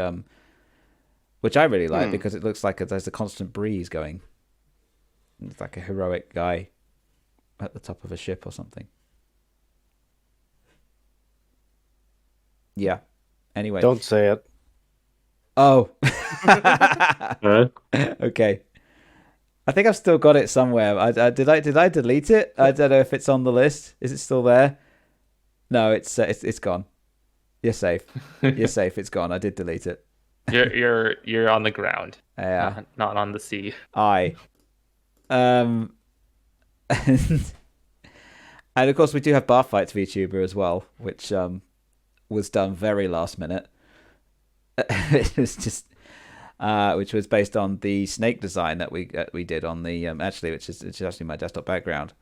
which I really like because it looks like there's a constant breeze going. It's like a heroic guy at the top of a ship or something. Yeah. Anyway. Don't say it. Oh. Okay. I think I've still got it somewhere. Did I delete it? I don't know if it's on the list. Is it still there? No, it's gone. You're safe. You're safe. It's gone. I did delete it. You're on the ground. Yeah. Not on the sea. And of course we do have Bar Fights VTuber as well, which was done very last minute. It was just which was based on the snake design that we did on the which is actually my desktop background,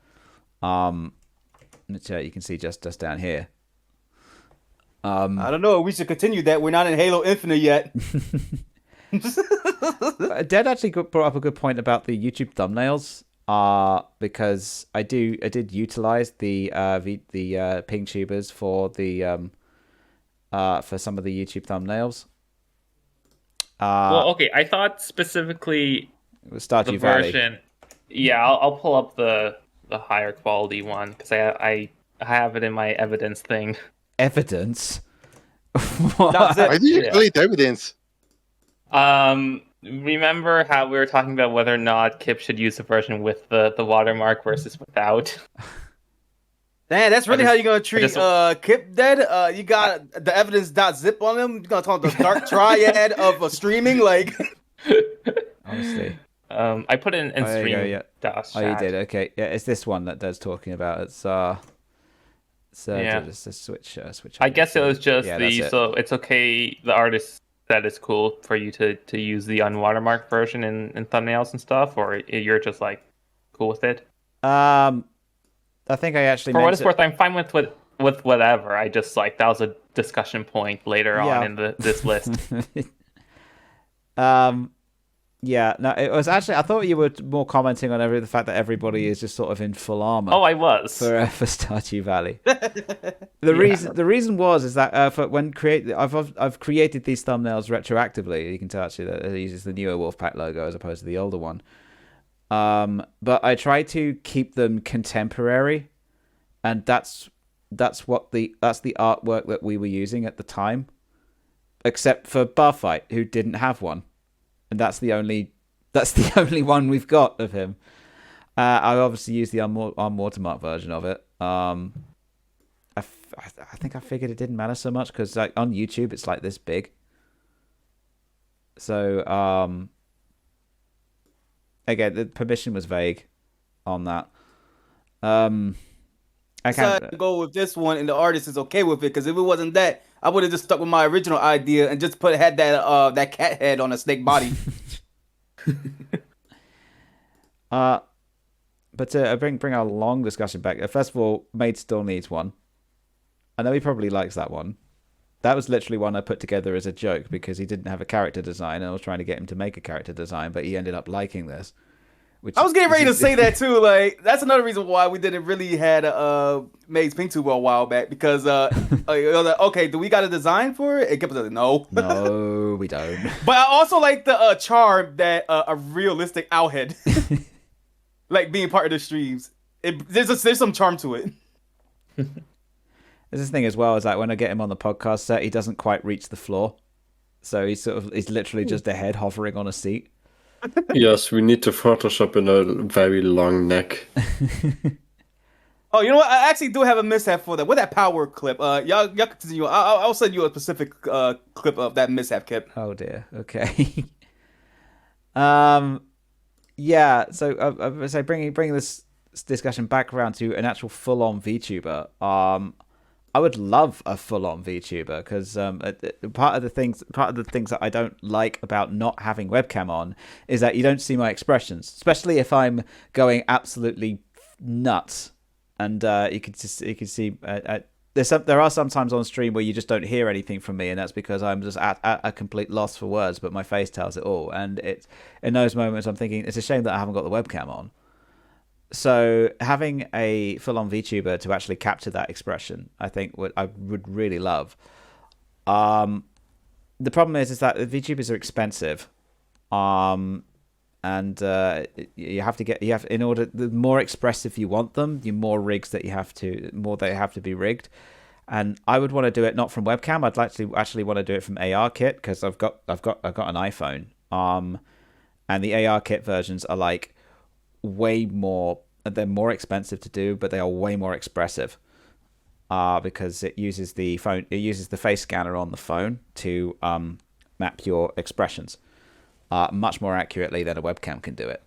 which you can see just down here. I don't know. We should continue that. We're not in Halo Infinite yet. Dead actually brought up a good point about the YouTube thumbnails. Because I did utilize the ping tubers for the for some of the YouTube thumbnails. Well, okay. I thought specifically it was Stardew the Valley. version. Yeah, I'll pull up the higher quality one because I have it in my evidence thing. Evidence? I didn't delete evidence. Remember how we were talking about whether or not Kip should use the version with the watermark versus without? Damn, that's really how you're gonna treat Kip Dead? You got the evidence.zip on him? You're gonna talk the dark triad of streaming? Like, honestly. I put it in stream. Yeah. Oh, you did? Okay. Yeah, it's this one that Dead's talking about. It's just a switch. I guess it was just so it's okay. The artist said it's cool for you to use the unwatermarked version in thumbnails and stuff, or you're just like cool with it. I think I actually. For what it's worth, I'm fine with whatever. I just that was a discussion point later on in this list. Yeah, no, it was actually. I thought you were more commenting on the fact that everybody is just sort of in full armor. Oh, I was for Stardew Valley. The reason is that for when I've created these thumbnails retroactively. You can tell actually that it uses the newer Wolfpack logo as opposed to the older one. But I try to keep them contemporary, and that's the artwork that we were using at the time, except for Barfight, who didn't have one. And that's the only one we've got of him. I obviously used the unwatermarked version of it. I think I figured it didn't matter so much because on YouTube it's like this big. So again, the permission was vague on that. I can't go with this one, and the artist is okay with it because if it wasn't that, I would have just stuck with my original idea and just had that cat head on a snake body. But to bring our long discussion back, first of all, Maid still needs one. I know he probably likes that one. That was literally one I put together as a joke because he didn't have a character design, and I was trying to get him to make a character design, but he ended up liking this. I was getting ready to say that too. Like, that's another reason why we didn't really had Maid's Pink Tuber a while back because okay, do we got a design for it? It kept saying no. No, we don't. But I also like the charm that a realistic owlhead, like being part of the streams. There's some charm to it. There's this thing as well is that when I get him on the podcast set, he doesn't quite reach the floor, so he's literally just a head hovering on a seat. Yes, we need to Photoshop in a very long neck. Oh, you know what? I actually do have a mishap for that. With that power clip, y'all continue. I'll send you a specific clip of that mishap clip. Oh dear. Okay. Yeah. So I was bringing this discussion back around to an actual full-on VTuber. I would love a full-on VTuber because part of the things that I don't like about not having webcam on is that you don't see my expressions, especially if I'm going absolutely nuts, and you can see there are some times on stream where you just don't hear anything from me, and that's because I'm just at a complete loss for words, but my face tells it all, and it's in those moments I'm thinking it's a shame that I haven't got the webcam on. So having a full-on VTuber to actually capture that expression, I think I would really love. the problem is that the VTubers are expensive, and you have to in order the more expressive you want them, the more rigs that more they have to be rigged. And I would want to do it not from webcam. I'd like to actually want to do it from AR kit because I've got an iPhone. And the AR kit versions are like way more. They're more expensive to do, but they are way more expressive. Because it uses the face scanner on the phone to map your expressions much more accurately than a webcam can do it.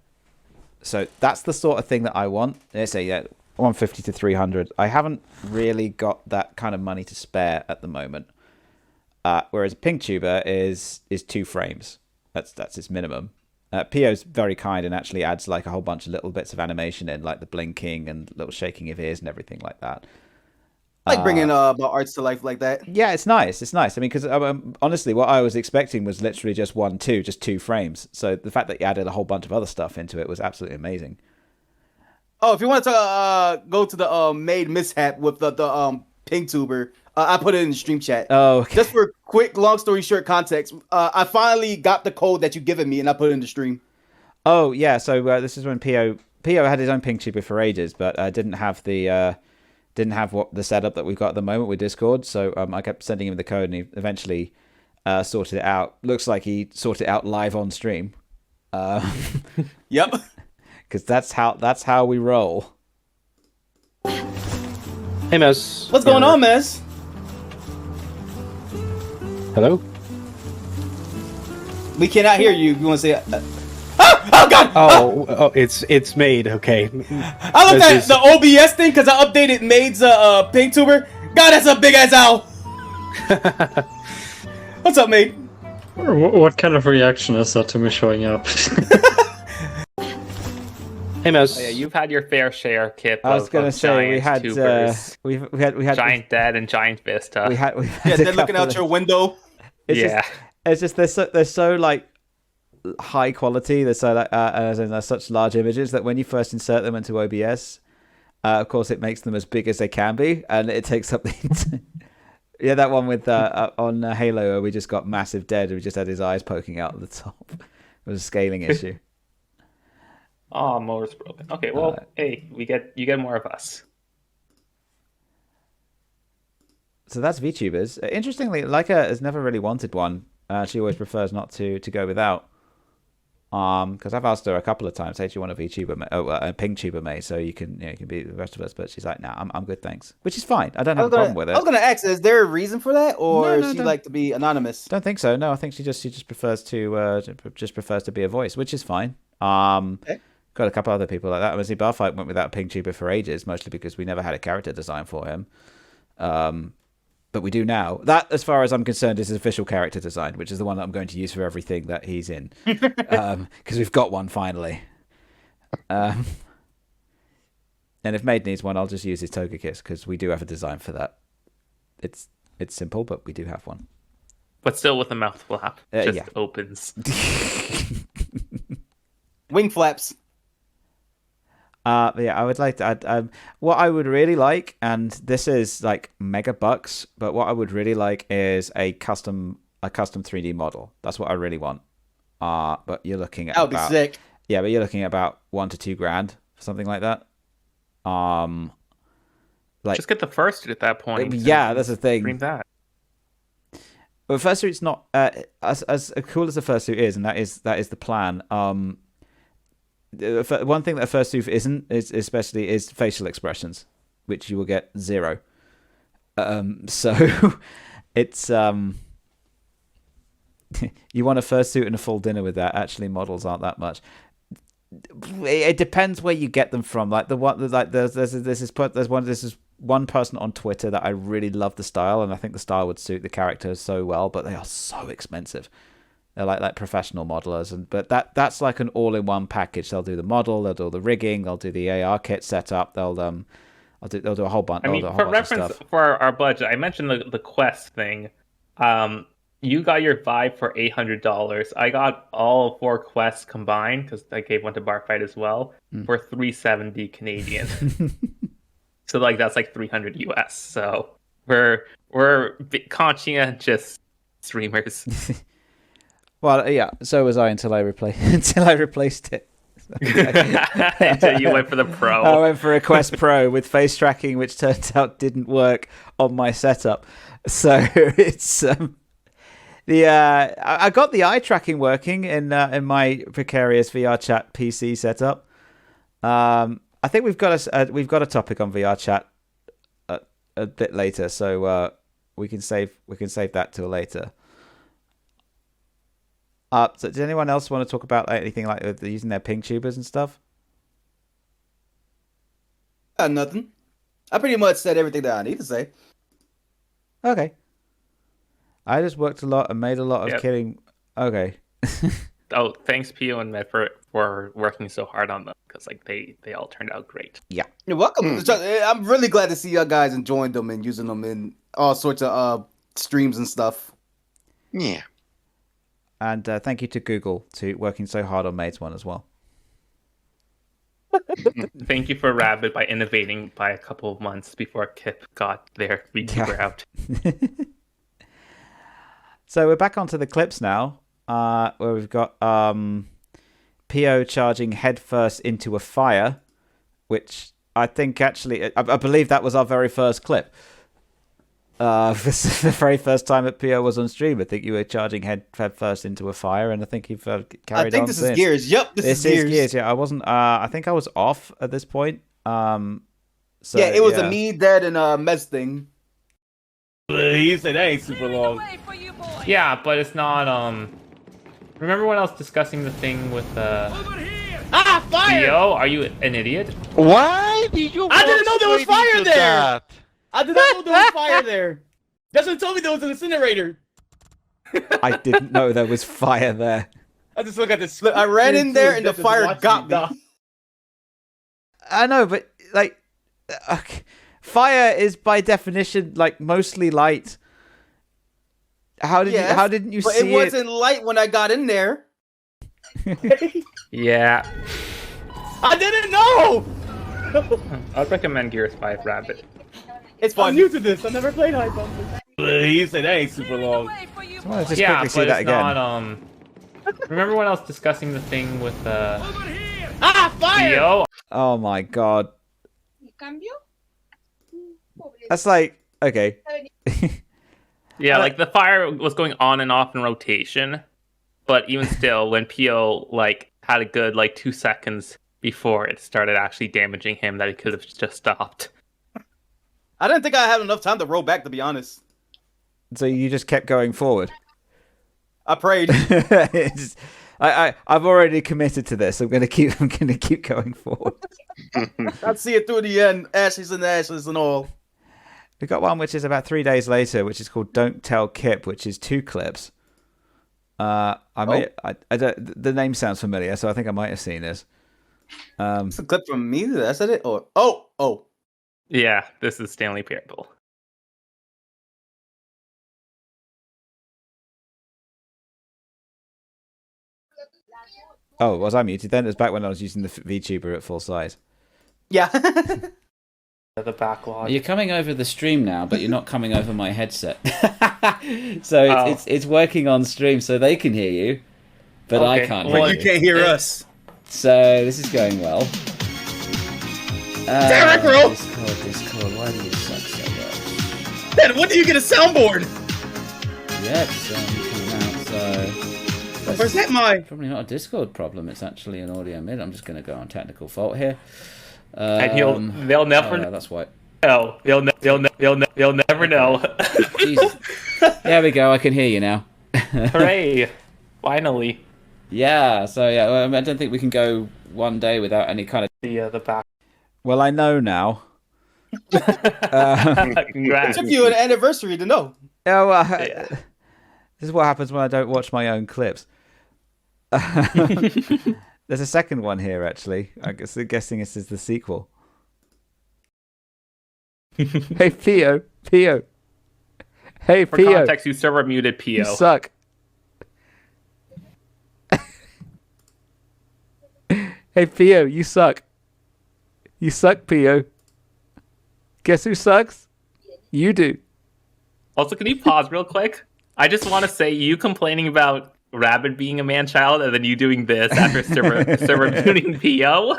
So that's the sort of thing that I want. They say 150 to 300. I haven't really got that kind of money to spare at the moment. Whereas a ping tuber is 2 frames. That's its minimum. Pio's very kind and actually adds like a whole bunch of little bits of animation in, like the blinking and little shaking of ears and everything like that. I like bringing arts to life like that. Yeah, it's nice. It's nice. I mean, because honestly, what I was expecting was literally just 2 frames. So the fact that you added a whole bunch of other stuff into it was absolutely amazing. Oh, if you want to go to the made mishap with the ping tuber, I put it in the stream chat. Oh, okay. Just for quick, long story short context, I finally got the code that you given me, and I put it in the stream. Oh yeah, so this is when Pio had his own ping tuber for ages, but didn't have the setup that we've got at the moment with Discord. So I kept sending him the code, and he eventually sorted it out. Looks like he sorted it out live on stream. Yep. Because that's how we roll. Hey, Mez. What's going on, Mez? Hello? We cannot hear you. You want to say... Oh God! Oh, it's made. Okay. I looked at the OBS thing because I updated Maid's ping tuber. God, that's a big ass owl. What's up, Maid? What kind of reaction is that to me showing up? Hey, Mez. Oh, yeah, you've had your fair share, Kip. I was going to say we had Giant Dead and Giant Vista. We had they're looking out your window. It's just they're so like high quality. They're so like as in they're such large images that when you first insert them into OBS, of course it makes them as big as they can be, and it takes up the yeah, that one with on Halo where we just got massive dead. We just had his eyes poking out of the top. It was a scaling issue. Oh, motor's broken. Okay, well, hey, you get more of us. So that's VTubers. Interestingly, Leica has never really wanted one. She always prefers not to go without. Because I've asked her a couple of times, hey, do you want a VTuber, a ping tuber mate, so you can be the rest of us? But she's like, nah, I'm good, thanks. Which is fine. I don't have a problem with it. I was gonna ask, is there a reason for that, or she like to be anonymous? Don't think so. No, I think she just prefers to be a voice, which is fine. Okay. Got a couple other people like that. I see Barfight went without a ping tuber for ages, mostly because we never had a character design for him. But we do now. That, as far as I'm concerned, is his official character design, which is the one that I'm going to use for everything that he's in. Because we've got one finally. And if Maid needs one, I'll just use his Toga Kiss, because we do have a design for that. It's simple, but we do have one. But still with a mouth flap. Just opens. Wing flaps. But yeah, I would like to. What I would really like, and this is like mega bucks, but what I would really like is a custom 3D model. That's what I really want. But you're looking at that would be sick. Yeah, but you're looking at about $1,000 to $2,000 for something like that. Like just get the fursuit at that point. Yeah, that's the thing. Bring that. But fursuit's not as cool as the fursuit is, and that is the plan. One thing that a fursuit isn't is facial expressions, which you will get 0. So it's you want a fursuit and a full dinner with that. Actually, models aren't that much. It depends where you get them from. Like there's one person on Twitter that I really love the style, and I think the style would suit the character so well, but they are so expensive. They're like professional modelers, but that's like an all-in-one package. They'll do the model, they'll do the rigging, they'll do the AR kit setup, they'll do a whole bunch. I mean, for reference for our budget, I mentioned the Quest thing. You got your Vive for $800. I got all 4 quests combined because I gave one to Barfight as well for $370 Canadian. So that's like $300 US. So we're conscientious streamers. Well, yeah, so was I until I replaced it. Until you went for the Pro. I went for a Quest Pro with face tracking, which turns out didn't work on my setup. So it's I got the eye tracking working in my precarious VR chat PC setup. I think we've got a topic on VR chat a bit later, so we can save that till later. So does anyone else want to talk about anything like using their ping tubers and stuff? Nothing. I pretty much said everything that I need to say. Okay. I just worked a lot and made a lot of killing. Okay. Oh, thanks Pio and Med for working so hard on them, because like they all turned out great. Yeah. You're welcome. I'm really glad to see you guys enjoying them and using them in all sorts of streams and stuff. Yeah. And thank you to Google to working so hard on Maids 1 as well. Thank you for Rabbit by innovating by a couple of months before Kip got their VTuber out. So we're back onto the clips now, where we've got Pio charging headfirst into a fire, which I think actually, I believe that was our very first clip. The very first time that Pio was on stream, I think you were charging head first into a fire, and I think you've carried on. I think this is Gears. Yep, this is Gears. Yeah, I wasn't. I think I was off at this point. So, yeah, it was a me, Dead, and Mez thing. He said that ain't super long. Yeah, but it's not. Remember when I was discussing the thing with fire! Pio? Are you an idiot? Why did you? I didn't know there was fire there. That? I did not know there was fire there. That's what told me there was an incinerator. I didn't know there was fire there. I just look at this. I ran in there and the fire got me. I know, but like, okay. Fire is by definition like mostly light. How didn't you see it? It wasn't light when I got in there. Yeah. I didn't know. I'd recommend Gears 5 Rabbit. It's fun. I'm new to this. I never played High Bumper. He said that ain't super long. Just yeah, but see that it's again. Not. Remember when I was discussing the thing with fire! Pio? Oh my god. That's like okay. Yeah, like the fire was going on and off in rotation, but even still, when Pio like had a good like 2 seconds before it started actually damaging him, that he could have just stopped. I didn't think I had enough time to roll back, to be honest. So you just kept going forward. I prayed. I've already committed to this. I'm gonna keep going forward. I'd see it through the end. Ashes and all. We got one which is about 3 days later, which is called "Don't Tell Kip," which is 2 clips. The name sounds familiar, so I think I might have seen this. It's a clip from me. I said it. Or oh. Yeah, this is Stanley Parable. Oh, was I muted then? It was back when I was using the VTuber at full size. Yeah. The backlog. You're coming over the stream now, but you're not coming over my headset. So it's working on stream, so they can hear you, but I can't hear you. But you can't hear us. So this is going well. Discord, why do you suck so much? Dad, when do you get a soundboard? Yeah, it's coming out, so... Where's that my? Probably not a Discord problem, it's actually an audio mid. I'm just going to go on technical fault here. And they'll never know. That's why. No, they'll never know. Jesus. There we go, I can hear you now. Hooray. Finally. Yeah, so yeah, I don't think we can go one day without any kind of... The back. Well, I know now. Congrats. It took you an anniversary to know. Oh, this is what happens when I don't watch my own clips. There's a second one here, actually. I'm guessing this is the sequel. Hey, Pio. Hey, For Pio. context, you server muted Pio. You suck. Hey, Pio, you suck. You suck, Pio. Guess who sucks? You do. Also, can you pause real quick? I just want to say, you complaining about Rabbit being a man-child, and then you doing this after server muting PO.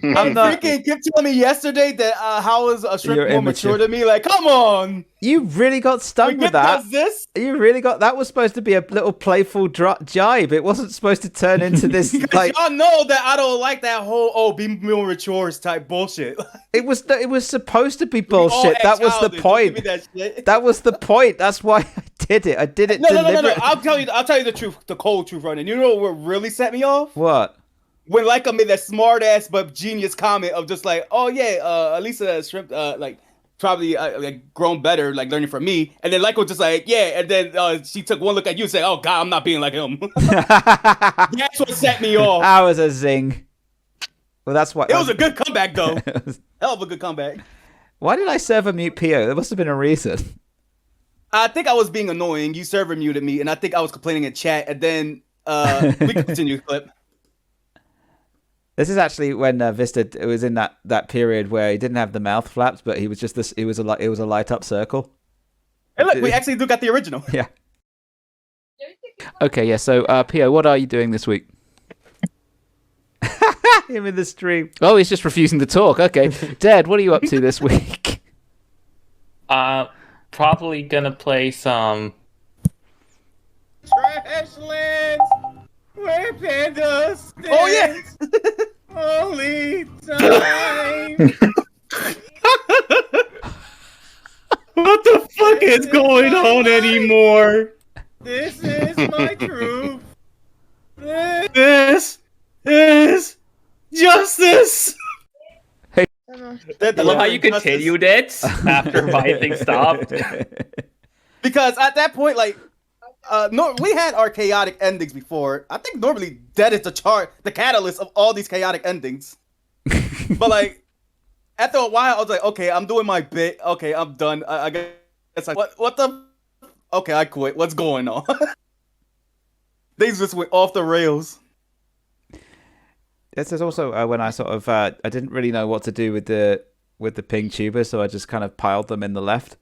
I'm not freaking kept telling me yesterday that how is a shrimp more mature than me? Like, come on! You really got stung with that. You really got that was supposed to be a little playful jibe. It wasn't supposed to turn into this. Like, y'all know that I don't like that whole be more mature type bullshit. It was supposed to be bullshit. That was the point. That was the point. That's why I did it. I did it. No. I'll tell you the truth, the cold truth, right now. You know what really set me off? What? When Leica made that smart ass but genius comment of just like, oh yeah, Elisa Shrimp like probably like grown better, like learning from me, and then Leica was just like, yeah, and then she took one look at you and said, oh god, I'm not being like him. That's what set me off. That was a zing. Well, that's what. It was a good comeback though. Hell of a good comeback. Why did I server mute PO? There must have been a reason. I think I was being annoying. You server muted me, and I think I was complaining in chat, and then we can continue the clip. This is actually when Vista was in that period where he didn't have the mouth flaps, but he was just this. It was a light up circle. Hey, look, we actually do got the original. Yeah. Okay, yeah. So, Pio, what are you doing this week? Him in the stream. Oh, he's just refusing to talk. Okay, Dad, what are you up to this week? Probably gonna play some Trashlands. Where pandas stand. Oh yeah. Only time. What the fuck is going on anymore? This is my truth. This is justice. Hey. I love how you continued it after my thing stopped. Because at that point, like, no, we had our chaotic endings before. I think normally that is the catalyst of all these chaotic endings. But like, after a while, I was like, okay, I'm doing my bit. Okay, I'm done. I guess what the? Okay, I quit. What's going on? Things just went off the rails. This is also when I sort of I didn't really know what to do with the ping tubers, so I just kind of piled them in the left.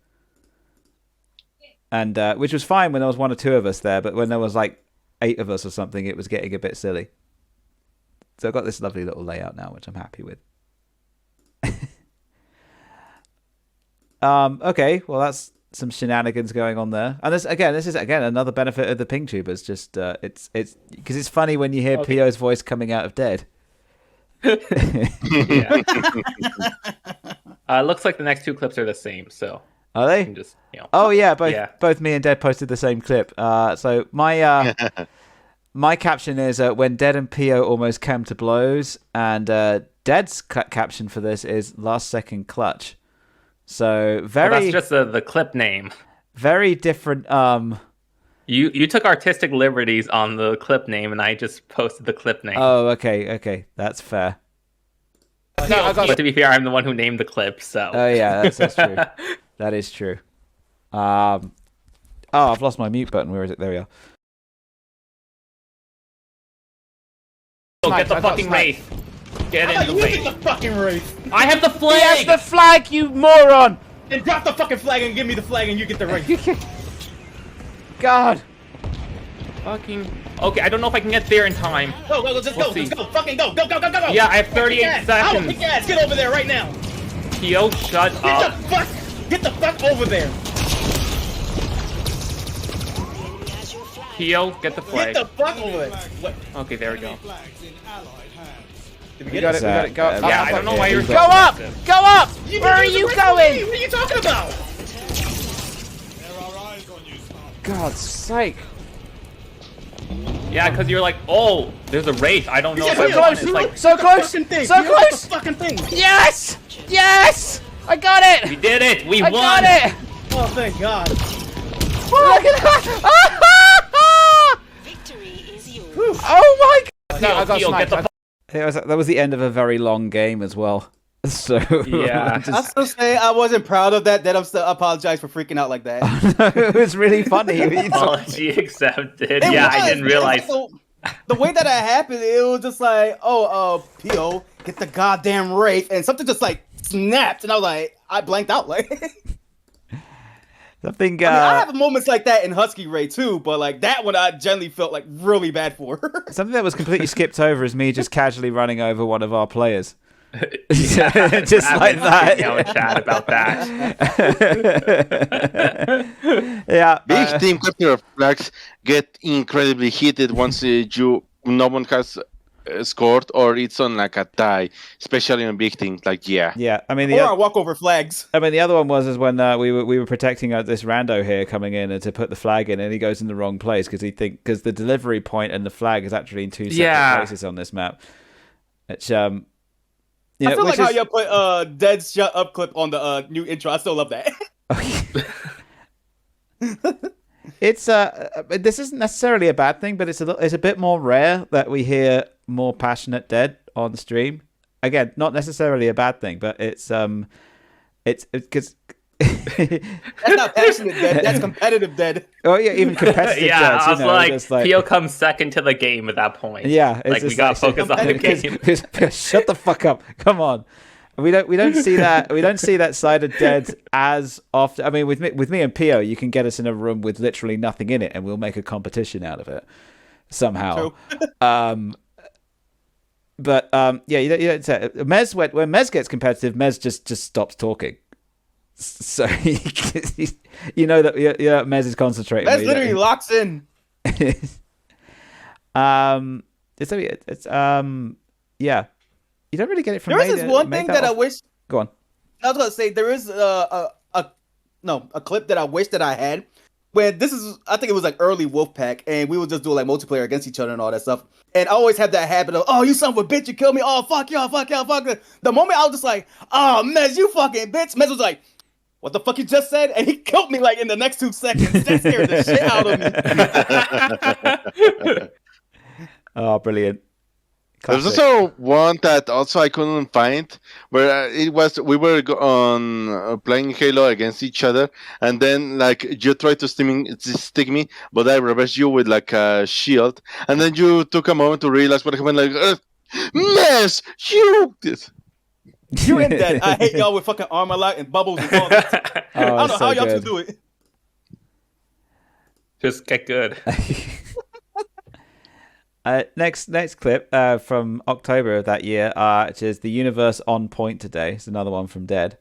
And which was fine when there was one or two of us there, but when there was like 8 of us or something, it was getting a bit silly. So I've got this lovely little layout now, which I'm happy with. Okay, well that's some shenanigans going on there, and this is another benefit of the ping tubers. Just it's because it's funny when you hear Pio's voice coming out of Dead. Yeah. Looks like the next 2 clips are the same, so. Are they? Just, Oh yeah, both me and Dead posted the same clip. So my my caption is when Dead and Pio almost came to blows, and Dead's caption for this is last second clutch. So very. Well, that's just the clip name. Very different. You took artistic liberties on the clip name, and I just posted the clip name. Oh, okay, that's fair. No, but to be fair, I'm the one who named the clip, so. Oh yeah, that's true. That is true. Oh, I've lost my mute button. Where is it? There we are. Get the fucking wraith. Get in the wraith. Get the fucking wraith. I have the flag. He has the flag, you moron. And drop the fucking flag and give me the flag, and you get the wraith. God. Fucking. Okay, I don't know if I can get there in time. Go, let's go. Fucking go. Yeah, I have 38 seconds. Kick ass. Get over there right now. Pio, shut up. Get the fuck over there. Pio, get the flag. Get the fuck over there. What? Okay, there we go. We got it. Go. Yeah, I don't know why you're Go up! Go up! Where are you going? What are you talking about? God's sake. Yeah, because you're like, oh, there's a wraith. I don't know if So close! like, So close! So close! The fucking thing. Yes! Yes! I got it! We did it! We won! I got it! Oh, thank God. Look at that! Victory is yours. Oh my God! No, I got sniped. That was the end of a very long game as well. So yeah, I still say I wasn't proud of that. That I'm still apologize for freaking out like that. No, it was really funny. Apology accepted. I didn't realize. The way that it happened, it was just like, Pio, get the goddamn wraith, and something just like snapped, and I was like, I blanked out. Like, Something. I have moments like that in Husky Ray too, but like that one, I generally felt like really bad for. Something that was completely skipped over is me just casually running over one of our players. Just like that. Chat about that. Yeah. Big team capture flags get incredibly heated once no one has scored or it's on like a tie, especially on big teams. Like yeah. I mean, or walk over flags. I mean, the other one was when we were protecting this rando here coming in and to put the flag in, and he goes in the wrong place because the delivery point and the flag is actually in two separate places on this map. Which I feel like how you put Dead's shut up clip on the new intro. I still love that. It's this isn't necessarily a bad thing, but it's a bit more rare that we hear more passionate Dead on stream. Again, not necessarily a bad thing, but it's because that's not passionate Dead. That's competitive Dead. Oh yeah, even competitive. Yeah, Dead, I was like, Pio comes second to the game at that point. Yeah, like we gotta focus on the game. Shut the fuck up! Come on. We don't see that. We don't see that side of Dead as often. I mean, with me and Pio, you can get us in a room with literally nothing in it, and we'll make a competition out of it somehow. But yeah, you don't say Mez when Mez gets competitive, Mez just stops talking. So you know that Mez is concentrating. Mez literally locks in. It's yeah. You don't really get it from. There is this one thing that I wish. Go on. I was gonna say there is a clip that I wish that I had. When I think it was like early Wolfpack, and we would just do like multiplayer against each other and all that stuff. And I always have that habit of, oh, you son of a bitch, you killed me. Oh, fuck y'all, fuck y'all, fuck y'all. The moment I was just like, oh, Mez, you fucking bitch. Mez was like, what the fuck you just said? And he killed me like in the next 2 seconds. That scared the shit out of me. Oh, brilliant. Classic. There's also one that also I couldn't find where we were on playing Halo against each other, and then like you tried to stick me, but I reversed you with like a shield, and then you took a moment to realize what happened. Like, Mess, you in that. I hate y'all with fucking armor light and bubbles and all that. I don't know how y'all two do it. Just get good. Next clip from October of that year, which is the universe on point today. It's another one from Dead.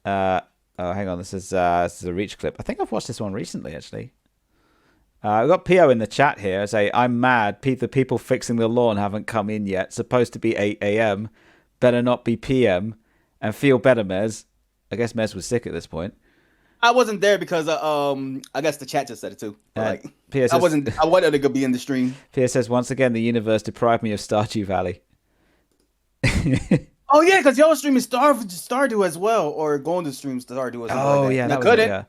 Hang on, this is a Reach clip. I think I've watched this one recently, actually. I've got Pio in the chat here. Say, I'm mad. The people fixing the lawn haven't come in yet. Supposed to be 8 a.m. Better not be p.m. And feel better, Mez. I guess Mez was sick at this point. I wasn't there because I guess the chat just said it too. Like, I wanted to be in the stream. Pia says, once again, the universe deprived me of Stardew Valley. Oh yeah, because y'all was streaming Stardew as well, or going to stream Stardew as well. Oh yeah, I couldn't.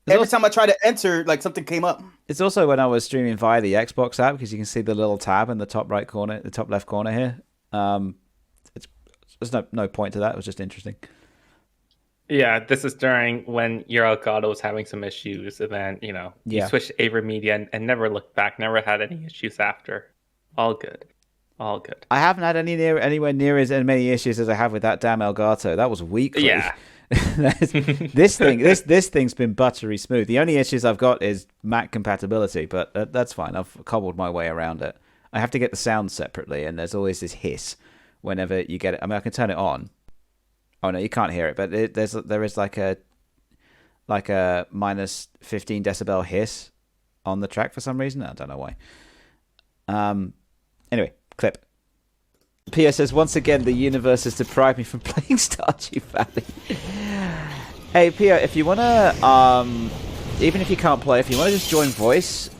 Every time I tried to enter, like something came up. It's also when I was streaming via the Xbox app, because you can see the little tab in the top right corner, the top left corner here. There's no point to that. It was just interesting. Yeah, this is during when your Elgato was having some issues, and then you switched to Avery Media and never looked back. Never had any issues after. All good. I haven't had anywhere near as many issues as I have with that damn Elgato. That was weekly. Yeah. this thing's been buttery smooth. The only issues I've got is Mac compatibility, but that's fine. I've cobbled my way around it. I have to get the sound separately, and there's always this hiss whenever you get it. I mean, I can turn it on. Oh no, you can't hear it, but there is like a minus 15 decibel hiss on the track for some reason. I don't know why. Anyway, clip. Pia says, once again, the universe has deprived me from playing Stardew Valley. Hey, Pia, if you want to, even if you can't play, if you want to just join voice,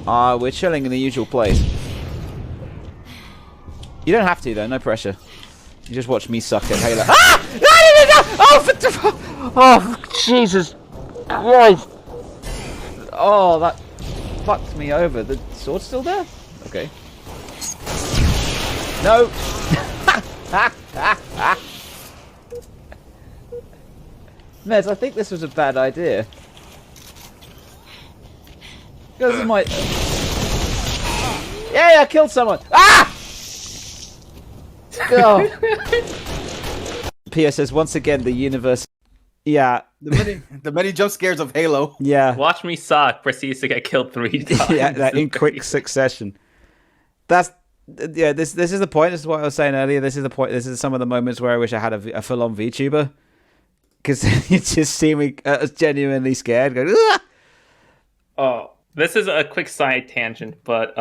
we're chilling in the usual place. You don't have to, though. No pressure. You just watch me suck at Halo. Ah! No! Oh, Jesus Christ. Oh, that fucked me over. The sword's still there? Okay. No! Mez, I think this was a bad idea. Because my... Yeah, I killed someone! Ah! Oh. Pia says, once again, the universe... Yeah. The many jump scares of Halo. Yeah. Watch me suck proceeds to get killed 3 times. Yeah, that in quick succession. This is the point. This is what I was saying earlier. This is the point. This is some of the moments where I wish I had a full-on VTuber. Because you just see me genuinely scared. Going, ah! Oh, this is a quick side tangent, but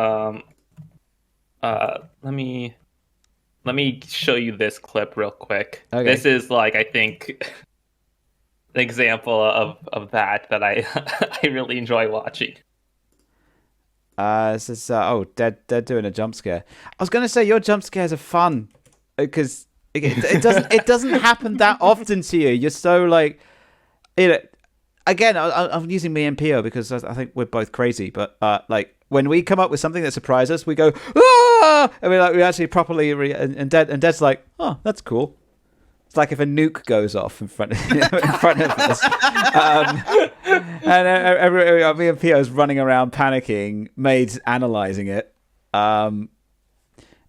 let me show you this clip real quick. Okay. This is like, I think, an example of that I I really enjoy watching. This is Dead doing a jump scare. I was gonna say your jump scares are fun because it doesn't happen that often to you. You're so like, again, I'm using me and Pio because I think we're both crazy. But like when we come up with something that surprises us, we go ah, and we actually properly and Dead's like, oh, that's cool. It's like if a nuke goes off in front of us. And me and Pio's running around panicking, Maid's analysing it. And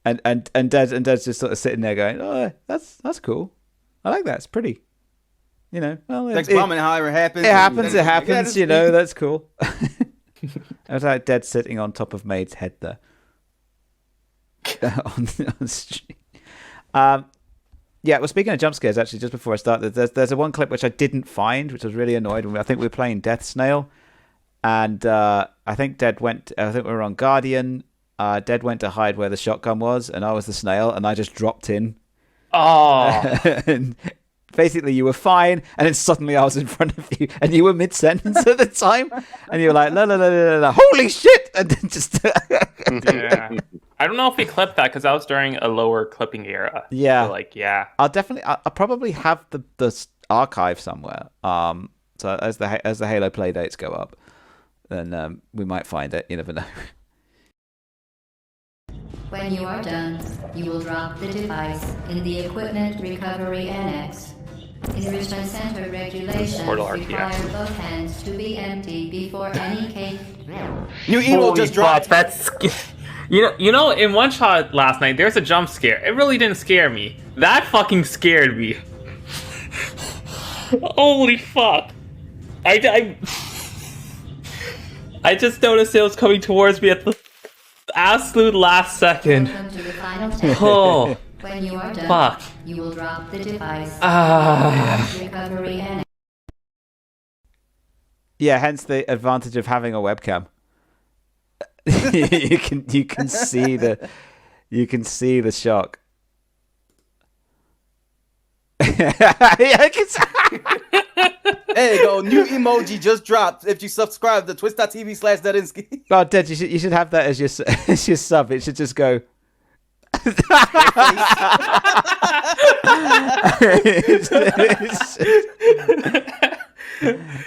Dad's just sort of sitting there going, oh, that's cool. I like that. It's pretty. Well, Thanks, Mom, and however it happens. It happens, that's cool. I was like Dad sitting on top of Maid's head there. on the street. Yeah, well, speaking of jump scares, actually, just before I start, there's a one clip which I didn't find, which was really annoyed. I think we were playing Death Snail, and I think we were on Guardian. Dead went to hide where the shotgun was, and I was the snail, and I just dropped in. Oh. And basically, you were fine, and then suddenly I was in front of you, and you were mid-sentence at the time, and you were like, la la la la la, holy shit! And then just... Yeah. I don't know if we clipped that, because that was during a lower clipping era. Yeah. So, yeah. I'll probably have the archive somewhere. So as the Halo play dates go up, then we might find it. You never know. When you are done, you will drop the device in the Equipment Recovery Annex. Enrichment Center regulations require both hands to be empty before any cake. New emo just dropped. That's you know, in one shot last night, there's a jump scare. It really didn't scare me. That fucking scared me. Holy fuck! I just noticed it was coming towards me at the absolute last second. Oh, when you are done, fuck. You will drop the device. Recovery Annex. Yeah, hence the advantage of having a webcam. you can see the shock. There you go. New emoji just dropped. If you subscribe to twitch.tv/Dedinsky. Oh, Dad, you should have that as your sub. It should just go.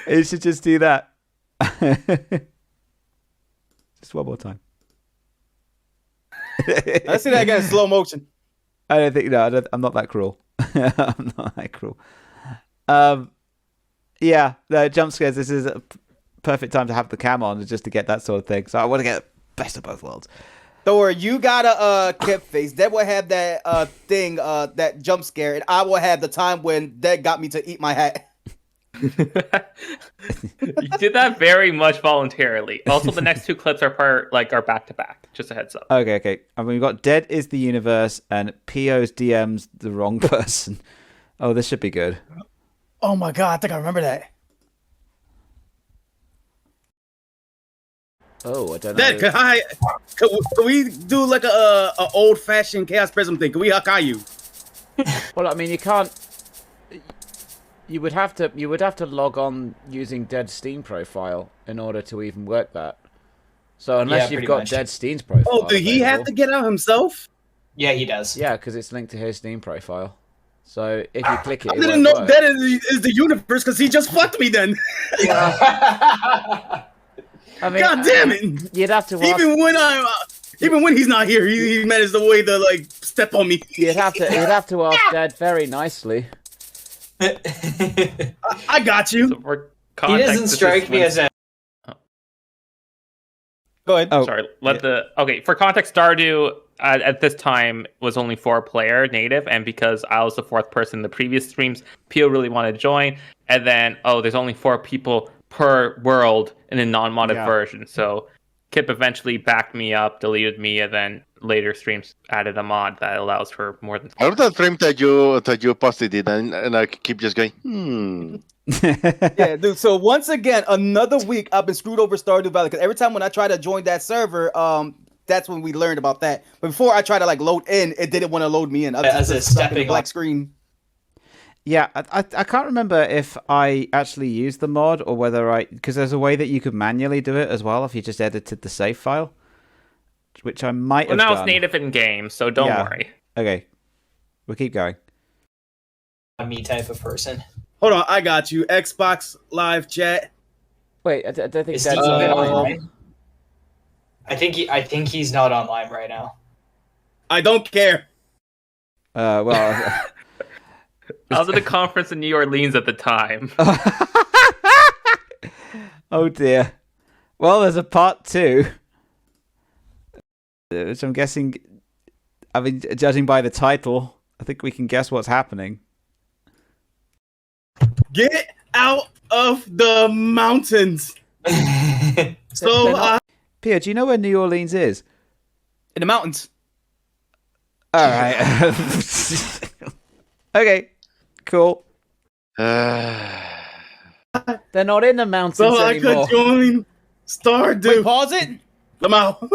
It should just do that. Just one more time. Let's see that again in slow motion. I don't think I'm not that cruel. I'm not that cruel. Yeah, the jump scares. This is a perfect time to have the cam on, just to get that sort of thing. So I want to get best of both worlds. Thor, you got a kid face. Dad will have that thing, that jump scare, and I will have the time when Dad got me to eat my hat. You did that very much voluntarily. Also, the next two clips are back to back. Just a heads up. Okay. I mean, we've got Dead is the universe and Pio's DM's the wrong person. Oh, this should be good. Oh my god, I think I remember that. Oh, I don't know. Dad, can we do like a old fashioned Chaos Prism thing? Can we Hakai you? Well, I mean, you can't. You would have to log on using Dead Steam profile in order to even work that. So unless you've got Dead Steam's profile. Oh, do he have to get out himself? Yeah, he does. Yeah, because it's linked to his Steam profile. So if you click it, I didn't know Dead is the universe because he just fucked me then. I mean, God damn it! You'd have to even when he's not here, he managed the way to step on me. You'd have to ask Dad very nicely. I got you. So he doesn't strike me as a. Go ahead. Oh, sorry. For context, Stardew at this time was only 4-player native, and because I was the 4th person in the previous streams, Pio really wanted to join, and then there's only 4 people per world in a non-modded version. So Kip eventually backed me up, deleted me, and then later streams added a mod that allows for more than. I love that frame that you posted it, and I keep just going. Yeah, dude. So once again, another week I've been screwed over Stardew Valley because every time when I try to join that server, that's when we learned about that. But before I try to load in, it didn't want to load me in. As a stepping black screen. Yeah, I can't remember if I actually used the mod or whether because there's a way that you could manually do it as well if you just edited the save file, which I might have done. Well, now it's native in game, so don't worry. Okay, we'll keep going. A me type of person. Hold on, I got you. Xbox Live Chat. Wait, I don't think Is that's he even online? I think he's not online right now. I don't care. Well. I was at a conference in New Orleans at the time. Oh dear. Well, there's a part 2. Which I'm guessing, judging by the title, I think we can guess what's happening. Get out of the mountains. So, Pia, do you know where New Orleans is? In the mountains. All right. Okay. Cool. They're not in the mountains so anymore. I could join Stardew. Wait, pause it. I'm out.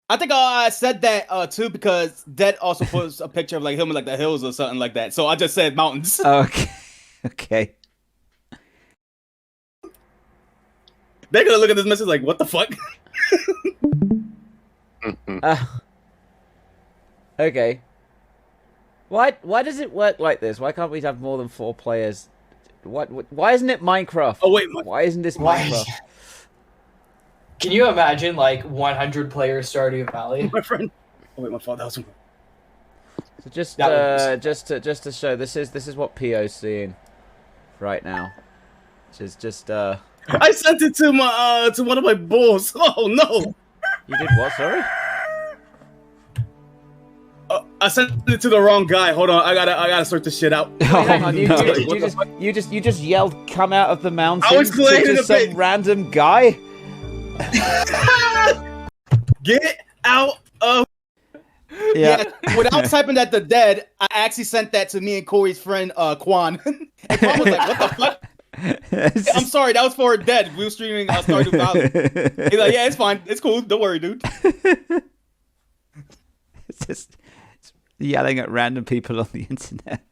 I think I said that too because Dead also puts a picture of him in the hills or something like that. So I just said mountains. Okay. Okay. They're gonna look at this message like, what the fuck? Okay. Why does it work like this? Why can't we have more than 4 players? Why isn't it Minecraft? Oh wait, why isn't this Minecraft? Can you imagine 100 player Stardew Valley? My friend. Oh wait, my fault. That was. So just to show, this is what Pio's seeing right now, which is just. I sent it to my to one of my bulls. Oh no! You did what? Sorry. I sent it to the wrong guy. Hold on, I gotta sort this shit out. Oh, hang on, you just yelled, "Come out of the mountains!" I was playing to some random guy. Get out of. Yeah. Without typing that to Dead, I actually sent that to me and Corey's friend Quan. And Quan was like, "What the fuck?" I'm sorry, that was for Dead. We were streaming Stardew Valley. He's like, "Yeah, it's fine, it's cool. Don't worry, dude." It's just yelling at random people on the internet.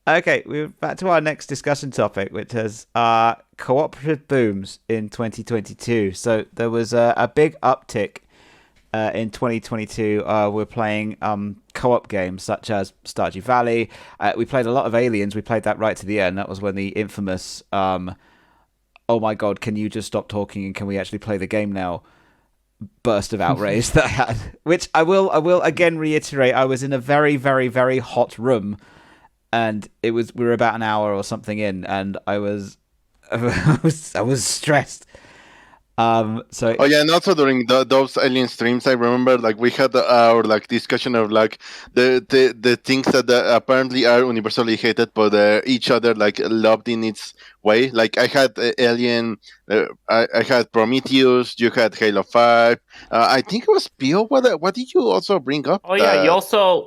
Okay, we're back to our next discussion topic, which is cooperative booms in 2022. So there was a big uptick in 2022. We're playing co-op games such as Stardew Valley. We played a lot of Aliens. We played that right to the end. That was when the infamous "Oh my god, can you just stop talking and can we actually play the game now?" burst of outrage that I had. Which I will again reiterate. I was in a very, very, very hot room, and we were about an hour or something in, and I was stressed. So oh yeah, and also during those Alien streams, I remember we had our discussion of the things that apparently are universally hated, but each other loved in its way. I had Alien, I had Prometheus, you had Halo 5. I think it was Pio. What did you also bring up? Oh yeah,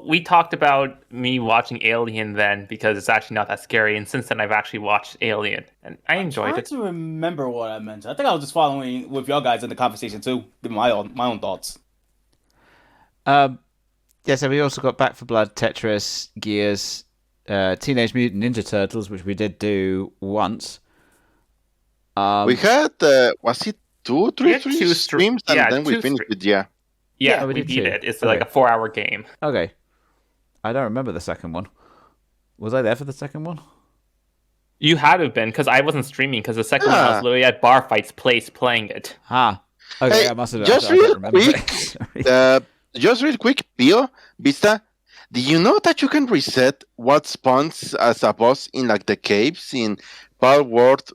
we talked about me watching Alien then because it's actually not that scary, and since then I've actually watched Alien and I enjoyed it. I to remember what I mentioned. I think I was just following with y'all guys in the conversation too, giving my own thoughts. Yeah, so we also got Back 4 Blood, Tetris, Gears, Teenage Mutant Ninja Turtles, which we did do once. We had was it 2 streams, and then we finished it. Yeah, we beat it. It's like a 4-hour game. Okay, I don't remember the second one. Was I there for the second one? You had to have been, because I wasn't streaming, because the second one I was literally at Bar Fight's place playing it. Okay, I must have. Just real quick, Pio, Vista, do you know that you can reset what spawns as a boss in the caves in Power World?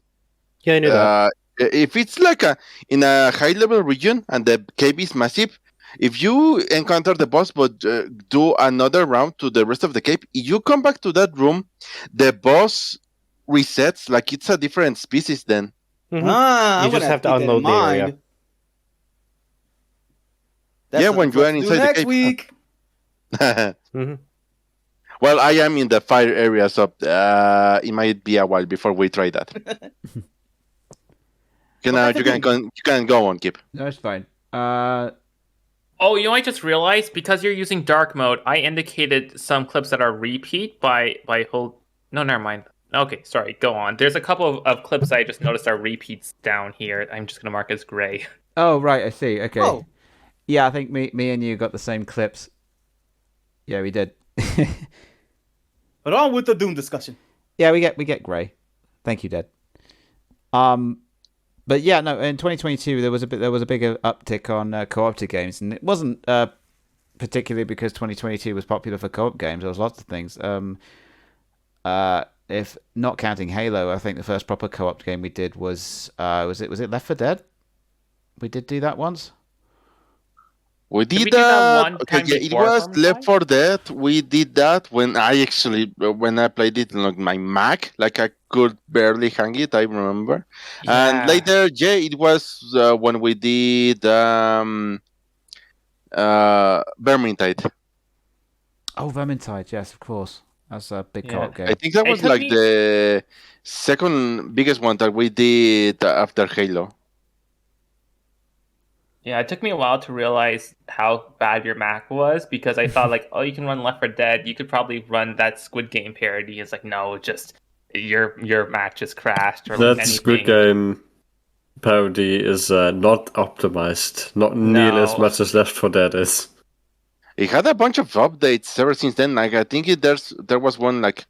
Yeah, I knew that. if it's like in a high level region and the cave is massive, if you encounter the boss but do another round to the rest of the cave, if you come back to that room, the boss resets like it's a different species then. Mm-hmm. You just have to unload the area. That's when you are inside the cave. Week. Mm-hmm. Well, I am in the fire area, so it might be a while before we try that. You can go on, Kip. No, it's fine. Oh, you know, I just realized because you're using dark mode, I indicated some clips that are repeat by hold. No, never mind. Okay, sorry. Go on. There's a couple of clips I just noticed are repeats down here. I'm just gonna mark as gray. Oh right, I see. Okay. Oh. Yeah, I think me and you got the same clips. Yeah, we did. But on with the Doom discussion. Yeah, we get gray. Thank you, Dad. But yeah, no. In 2022, there was a bigger uptick on co-opted games, and it wasn't particularly because 2022 was popular for co-op games. There was lots of things. If not counting Halo, I think the first proper co-op game we did was it Left 4 Dead? We did do that once. We did that. Okay, yeah, it was Left 4 Dead. We did that when I played it on my Mac. Like I could barely hang it. I remember. Yeah. And later, it was when we did Vermintide. Oh, Vermintide, yes, of course. That's a big co-op game. I think that was like the second biggest one that we did after Halo. Yeah, it took me a while to realize how bad your Mac was because I thought like, oh, you can run Left 4 Dead. You could probably run that Squid Game parody. It's like, no, just your Mac just crashed. Or that Squid Game parody is not optimized, not nearly as much as Left 4 Dead is. It had a bunch of updates ever since then. Like I think there was one like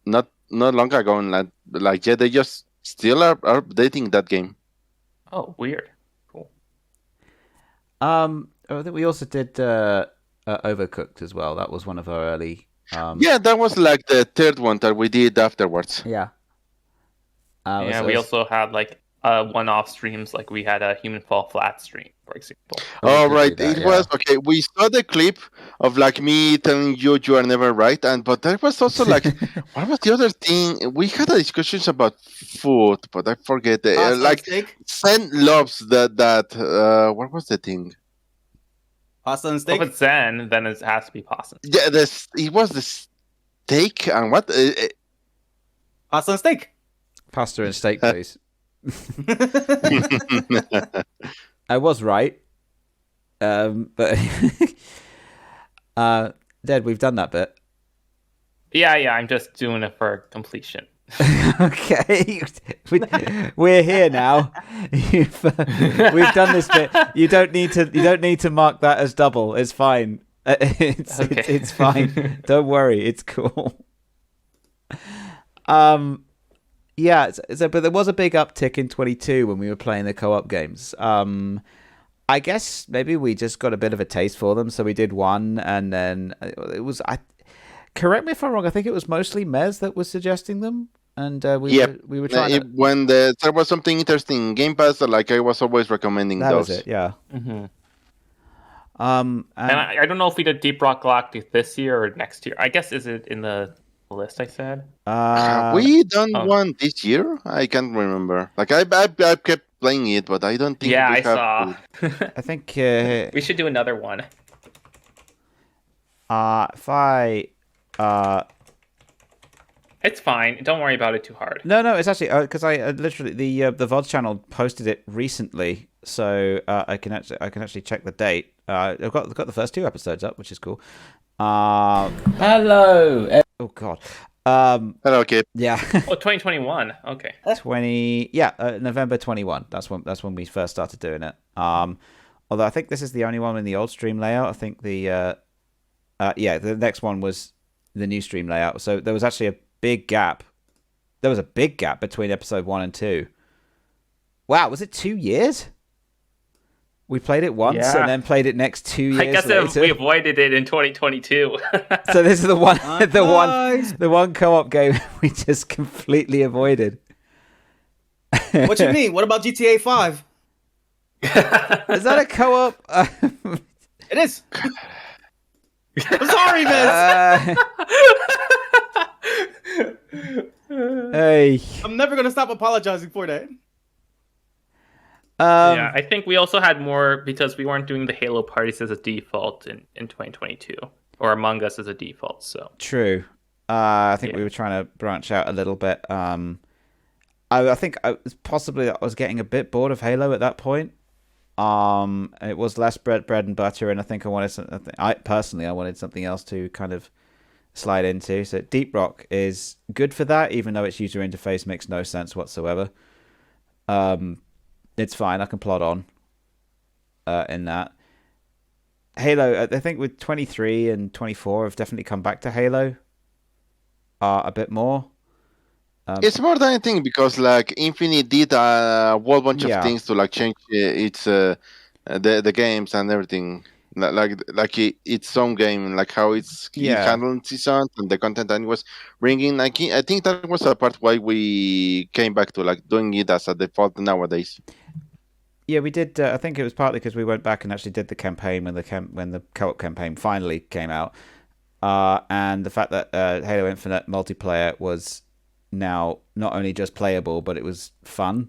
not long ago, and they just still are updating that game. Oh, weird. I think we also did Overcooked as well. That was one of our early. Yeah, that was like the third one that we did afterwards. Yeah. We also had like one-off streams. Like we had a Human Fall Flat stream, for example. Oh right, it was okay. We saw the clip of like me telling you are never right, but there was also like what was the other thing? We had a discussions about food, but I forget. Like Zen loves that. What was the thing? Pasta and steak. If it's Zen, then it has to be pasta. Yeah, it was the steak and what? Pasta and steak. Pasta and steak, please. I was right. But Dad, we've done that bit. Yeah, I'm just doing it for completion. Okay, we're here now. We've done this bit. You don't need to mark that as double. It's fine. It's fine. Don't worry. It's cool. Yeah, but there was a big uptick in 22 when we were playing the co-op games. I guess maybe we just got a bit of a taste for them, so we did one, and then it was. Correct me if I'm wrong. I think it was mostly Mez that was suggesting them, and we were trying. When there was something interesting in Game Pass, like I was always recommending that those. Was it, yeah. Mm-hmm. And I don't know if we did Deep Rock Galactic this year or next year. I guess is it in the list I said? Have we done one this year? I can't remember. Like I kept playing it, but I don't think. Yeah, we have saw. I think we should do another one. If I. It's fine. Don't worry about it too hard. No, it's actually because I literally the VOD channel posted it recently, so I can actually check the date. I've got the first 2 episodes up, which is cool. Hello. Oh God. Hello, Kip. Yeah. Oh, 2021. Okay. November 21. That's when we first started doing it. Although I think this is the only one in the old stream layout. I think the next one was the new stream layout. So there was actually a big gap. There was a big gap between episode 1 and 2. Wow, was it 2 years? We played it once and then played it next 2 years. I guess later. We avoided it in 2022. So this is the one co-op game we just completely avoided. What you mean? What about GTA 5? Is that a co-op? It is. I'm sorry, Vince. Hey. I'm never gonna stop apologizing for that. Yeah, I think we also had more because we weren't doing the Halo parties as a default in 2022, or Among Us as a default. So true. I think we were trying to branch out a little bit. I think possibly I was getting a bit bored of Halo at that point. It was less bread and butter, and I think I wanted something. I wanted something else to kind of slide into. So Deep Rock is good for that, even though its user interface makes no sense whatsoever. It's fine. I can plod on in that. Halo, I think with 23 and 24 have definitely come back to Halo a bit more. It's more than anything because like Infinite did a whole bunch of things to like change its the games and everything. Its own game, like how it handled seasons and the content that it was bringing. I think that was a part why we came back to like doing it as a default nowadays. Yeah, we did. I think it was partly because we went back and actually did the campaign when the co-op campaign finally came out, and the fact that Halo Infinite multiplayer was now not only just playable, but it was fun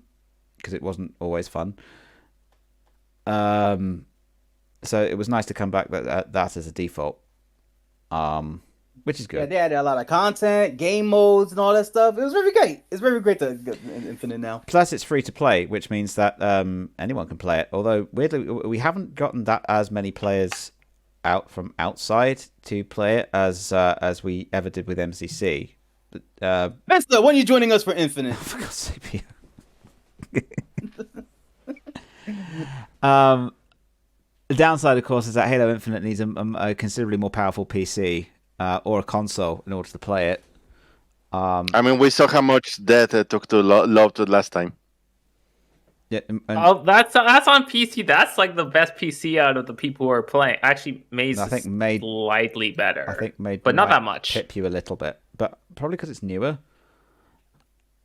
because it wasn't always fun. So it was nice to come back that as a default, which is good. Yeah, they added a lot of content, game modes, and all that stuff. It was very great. It's very great to get Infinite now. Plus, it's free to play, which means that anyone can play it. Although weirdly, we haven't gotten that as many players out from outside to play it as we ever did with MCC. Master, when are you joining us for Infinite? For God's sake, the downside, of course, is that Halo Infinite needs a considerably more powerful PC or a console in order to play it. I mean, we saw how much that took to load to last time. Yeah, that's on PC. That's like the best PC out of the people who are playing. Actually, Maze is slightly better. I think Maze, but not that much. Tip you a little bit, but probably because it's newer.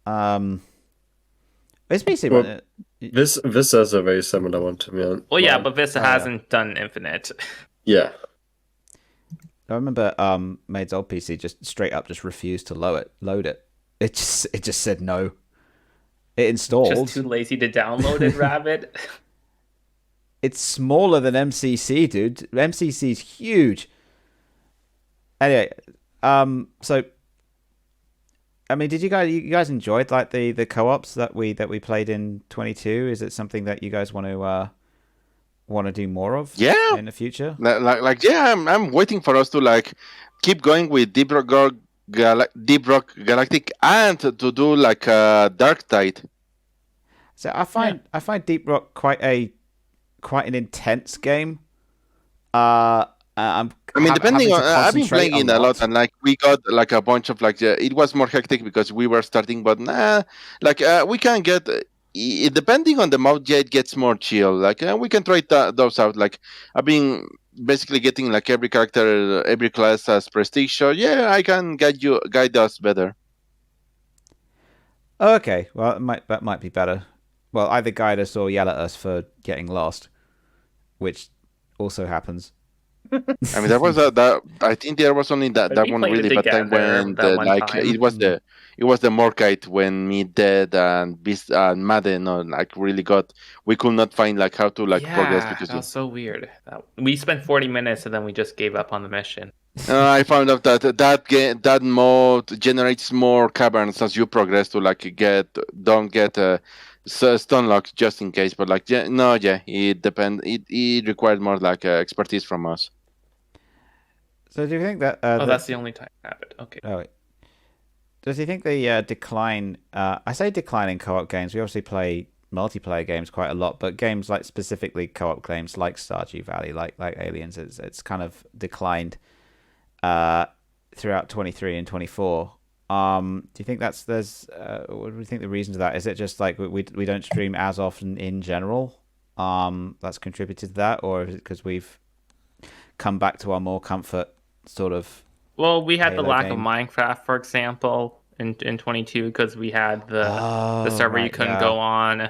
It's PC. Well, Vista is a very similar one to me. Well, yeah, but Vista hasn't done Infinite. Yeah. I remember Maid's old PC just straight up just refused to load it. It just said no. It installed. Just too lazy to download it, Rabbit. It's smaller than MCC, dude. MCC's huge. Anyway, so I mean, did you guys enjoyed like the co-ops that we played in 22? Is it something that you guys want to do more of? Yeah, in the future. I'm waiting for us to like keep going with Deep Rock Galactic and to do like Dark Tide. So I find Deep Rock quite an intense game. I mean, depending on, I've been playing it a lot, and like we got like a bunch of like it was more hectic because we were starting, but we can get depending on the mode, it gets more chill. Like we can try those out. Like I've been basically getting like every character, every class as prestige. So yeah, I can guide us better. Oh, okay, well that might be better. Well, either guide us or yell at us for getting lost, which also happens. I mean, there was that. I think there was only that one really bad time when it was the Morkite when me, Dead, and Beast and Madden we could not find like how to progress because that was so weird. We spent 40 minutes and then we just gave up on the mission. I found out that mode generates more caverns as you progress to don't get stun lock just in case, but it depends. It required more expertise from us. So do you think that? That's the only time I have it. Okay. Oh, wait. Does he think the decline? I say decline in co-op games. We obviously play multiplayer games quite a lot, but games like specifically co-op games like Stardew Valley, like Aliens, it's kind of declined throughout 23 and 24. Do you think what do you think the reason to that? Is it just like we don't stream as often in general? That's contributed to that, or is it because we've come back to our more comfort sort of? Well, we had Halo the lack game? of Minecraft, for example, in 22 because we had the server you couldn't go on,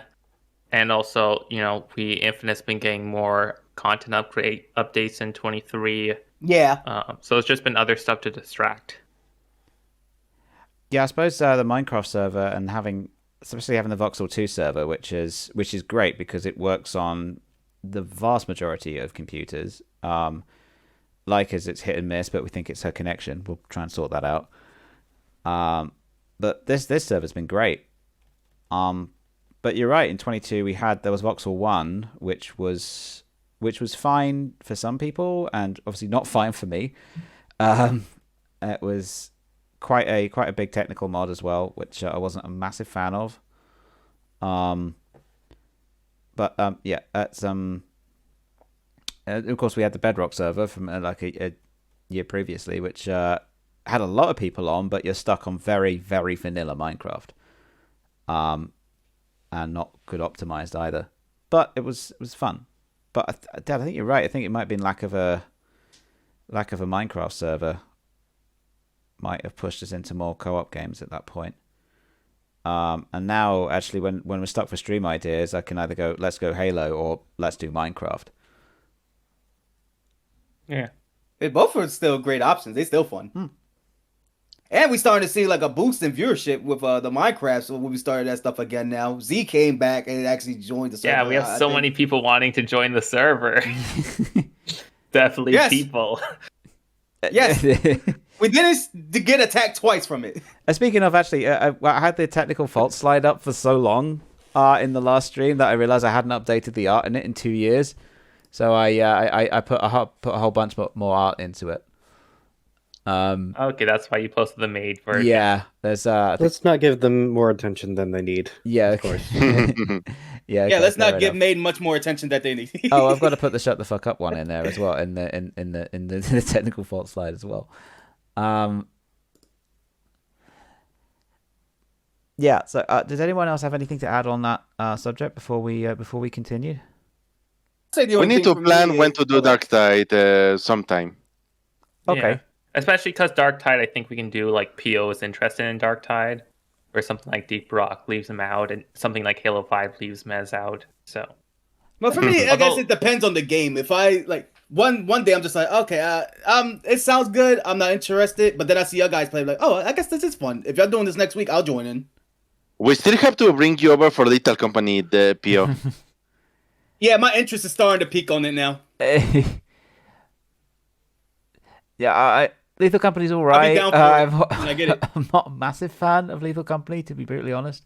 and also Infinite's been getting more content updates in 23. Yeah. So it's just been other stuff to distract. Yeah, I suppose the Minecraft server and especially having the Voxel 2 server, which is great because it works on the vast majority of computers. As it's hit and miss, but we think it's her connection. We'll try and sort that out. But this server's been great. But you're right. In 22, there was Voxel 1, which was fine for some people, and obviously not fine for me. It was quite a big technical mod as well, which I wasn't a massive fan of. Of course, we had the Bedrock server from a year previously, which had a lot of people on, but you're stuck on very, very vanilla Minecraft, and not good optimized either. But it was fun. But Dad, I think you're right. I think it might have been lack of a Minecraft server might have pushed us into more co-op games at that point. And now, actually, when we're stuck for stream ideas, I can either go, let's go Halo, or let's do Minecraft. Yeah. They both are still great options. They're still fun. And we starting to see like a boost in viewership with the Minecraft. So when we started that stuff again now, Z came back and actually joined the server. Yeah, we have so many people wanting to join the server. Definitely people. Yes. We didn't get attacked twice from it. Speaking of, actually, I had the technical fault slide up for so long in the last stream that I realized I hadn't updated the art in it in 2 years. So I put a whole bunch more art into it. Okay, that's why you posted the made version. Yeah, there's let's not give them more attention than they need. Yeah, of course. Yeah, let's not give Made much more attention that they need. Oh, I've got to put the shut the fuck up one in there as well in the technical fault slide as well. Yeah. So, does anyone else have anything to add on that subject before we continue? We need to plan when to do Dark Tide sometime. Okay. Yeah. Especially because Dark Tide, I think we can do like PO is interested in Dark Tide, or something like Deep Rock leaves him out, and something like Halo 5 leaves Mez out. So, well, for me, I guess it depends on the game. If I like one day, I'm just like, okay, it sounds good. I'm not interested, but then I see you guys play, like, oh, I guess this is fun. If y'all doing this next week, I'll join in. We still have to bring you over for Little Company, the PO. Yeah, my interest is starting to peak on it now. Yeah, Lethal Company's all right. I get it. I'm not a massive fan of Lethal Company, to be brutally honest.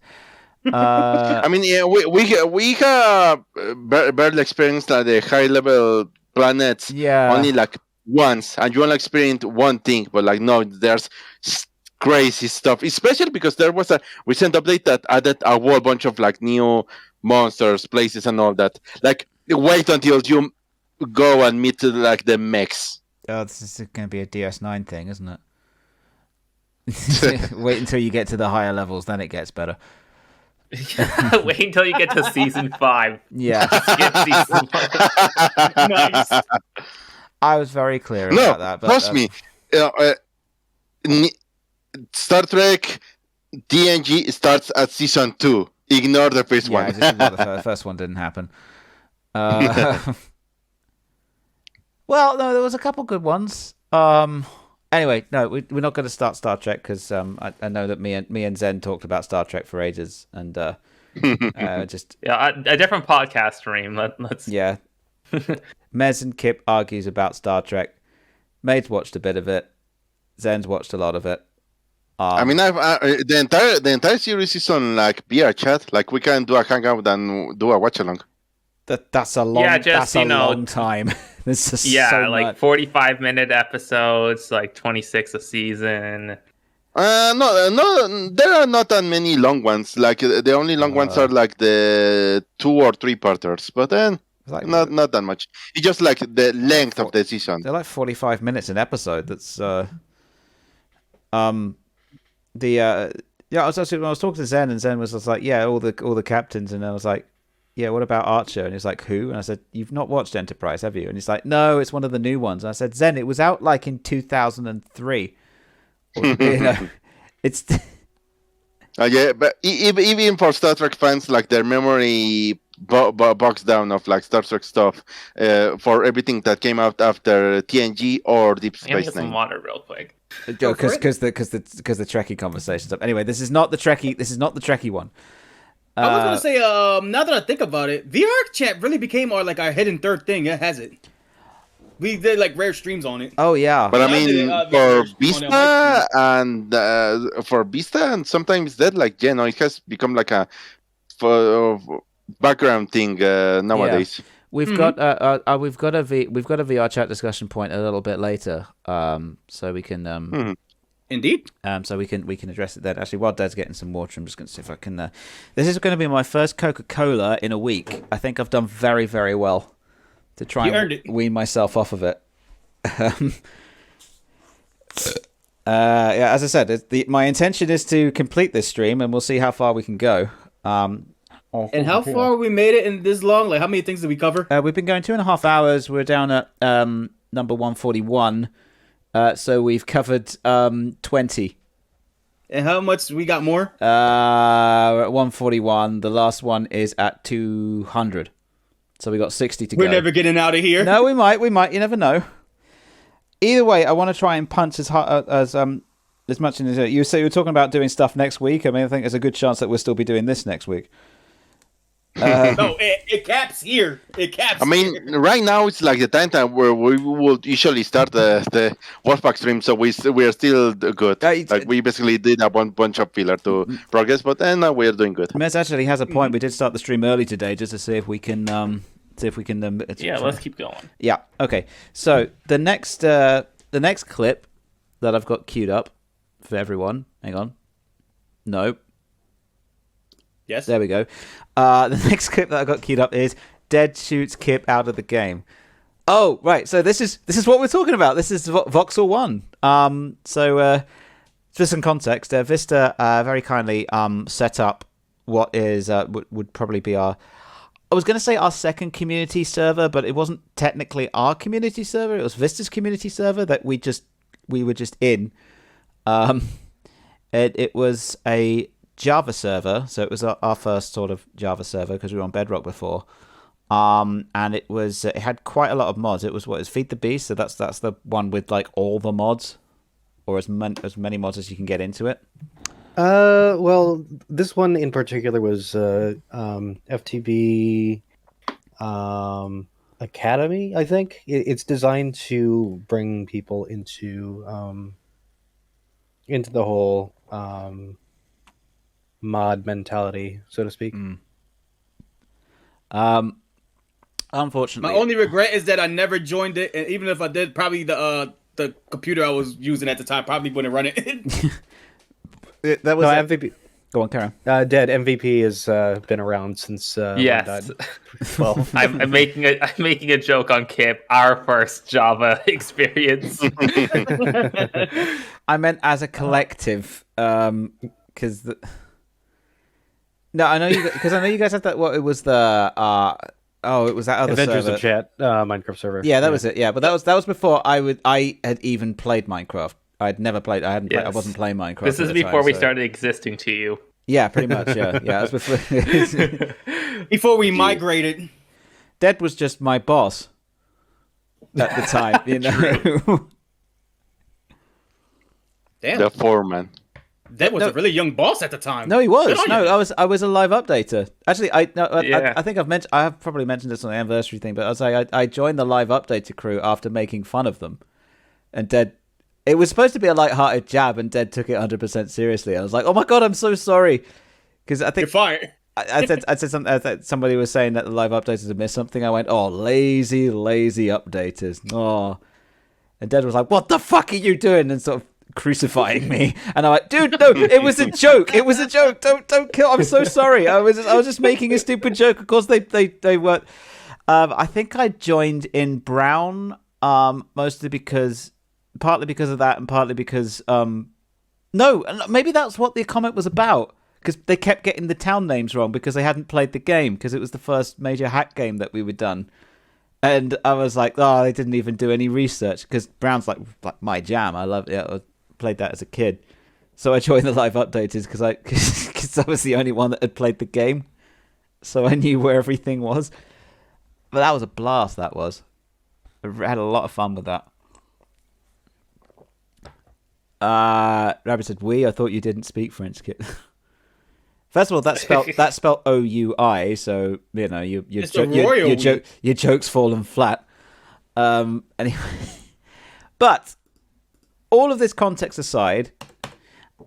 I mean, yeah, we have barely experienced like the high level planets. Yeah. Only like once, and you only experienced one thing. But like, no, there's crazy stuff. Especially because there was a recent update that added a whole bunch of like new monsters, places, and all that. Like, wait until you go and meet like the mechs. Oh, this is going to be a DS9 thing, isn't it? Wait until you get to the higher levels, then it gets better. Wait until you get to season 5. Yeah. Skip season 1. Nice. I was very clear about that. But, trust me. Star Trek TNG starts at season 2. Ignore the first one. Yeah, just ignore the first one didn't happen. Well, no, there was a couple good ones. Anyway, no, we're not going to start Star Trek because I know that me and Zen talked about Star Trek for ages, and just a different podcast stream. Let's yeah. Mez and Kip argues about Star Trek. Maid's watched a bit of it. Zen's watched a lot of it. I mean, the entire series is on like VR chat. Like, we can do a hangout and do a watch along. That's a long. Yeah, just long time. This is so like much. 45-minute episodes, like 26 a season. No, there are not that many long ones. Like, the only long ones are like the 2 or 3 parters, but then like, not that much. It's just like the length of the season. They're like 45 minutes an episode. That's I was talking to Zen, and Zen was just like, yeah, all the captains, and I was like, yeah, what about Archer? And he's like, who? And I said, you've not watched Enterprise, have you? And he's like, no, it's one of the new ones. And I said, Zen, it was out like in 2003. Or, it's Yeah, but even for Star Trek fans, like their memory box down of like Star Trek stuff for everything that came out after TNG or Deep I'm gonna Space get some Nine. water real quick. Because the Trekkie conversations up. Anyway, this is not the Trekkie one. I was gonna say, now that I think about it, VR chat really became our hidden third thing. It has it. We did like rare streams on it. Oh yeah, but I mean for Vista and sometimes that it has become like a background thing nowadays. Yeah. We've got a VR chat discussion point a little bit later, so we can Indeed. So we can address it then. Actually, while Dad's getting some water, I'm just going to see if I can. This is going to be my first Coca-Cola in a week. I think I've done very, very well to try and wean myself off of it. Yeah, as I said, my intention is to complete this stream, and we'll see how far we can go. And how far we made it in this long? Like, how many things did we cover? We've been going 2.5 hours. We're down at number 141. So we've covered 20. And how much we got more? We're at 141. The last one is at 200. So we got 60 to go. We're never getting out of here. No, we might. You never know. Either way, I want to try and punch as hard as much as you say. You're talking about doing stuff next week. I mean, I think there's a good chance that we'll still be doing this next week. No, it caps here. It caps. I mean, right now it's like the time where we will usually start the Wolfpack stream, so we are still good. We basically did a bunch of filler to progress, but then now we are doing good. Mez actually has a point. We did start the stream early today just to see if we can. Yeah, let's keep going. Yeah. Okay. So the next clip that I've got queued up for everyone. Hang on. No. Yes. There we go. The next clip that I got queued up is Dead shoots Kip out of the game. Oh, right. So this is what we're talking about. This is Voxel 1. So for some context, Vista very kindly set up what is would probably be I was going to say our second community server, but it wasn't technically our community server. It was Vista's community server that we were just in. It was a Java server, so it was our first sort of Java server because we were on Bedrock before, and it had quite a lot of mods. It was Feed the Beast, so that's the one with like all the mods, or as many mods as you can get into it. Well, this one in particular was FTB Academy. I think it's designed to bring people into the whole mod mentality, so to speak. Unfortunately, my only regret is that I never joined it, and even if I did, probably the computer I was using at the time probably wouldn't run it. That was MVP. Go on, Karen. Dead MVP has been around since yes. 12. I'm making a joke on Kip, our first Java experience. I meant as a collective, because no, I know you guys had that. What it was the it was that other Adventures server. of Chat Minecraft server. Yeah, that was it. Yeah, but that was before I had even played Minecraft. I'd never played. I hadn't. Yes. I wasn't playing Minecraft. This is before we started existing to you. Yeah, pretty much. Yeah, yeah. It was before. Before we migrated. Dead was just my boss at the time. You know. Damn. The foreman. That was a really young boss at the time. No, he was. No, I was a live updater. Actually, I think I have probably mentioned this on the anniversary thing, but I was like, I joined the live updater crew after making fun of them, and Dead. It was supposed to be a light-hearted jab, and Dead took it 100% seriously. I was like, "Oh my god, I'm so sorry," because I think you're fired. I said something. I thought somebody was saying that the live updaters had missed something. I went, "Oh, lazy updaters." Oh, and Dead was like, "What the fuck are you doing?" and sort of crucifying me. And I'm like, "Dude, no, it was a joke. It was a joke. Don't kill. I'm so sorry. I was just making a stupid joke. Of course, they weren't." I think I joined in Brown, partly because of that, and partly because no, maybe that's what the comment was about. Because they kept getting the town names wrong because they hadn't played the game, because it was the first major hack game that we were done. And I was like, oh, they didn't even do any research, because Brown's like my jam. I love it. I played that as a kid. So I joined the live updaters because I was the only one that had played the game, so I knew where everything was. But that was a blast. That was. I had a lot of fun with that. Rabbit said, "We." I thought you didn't speak French, kid. First of all, that's spelled O-U-I. So you know your joke's fallen flat. Anyway, but all of this context aside,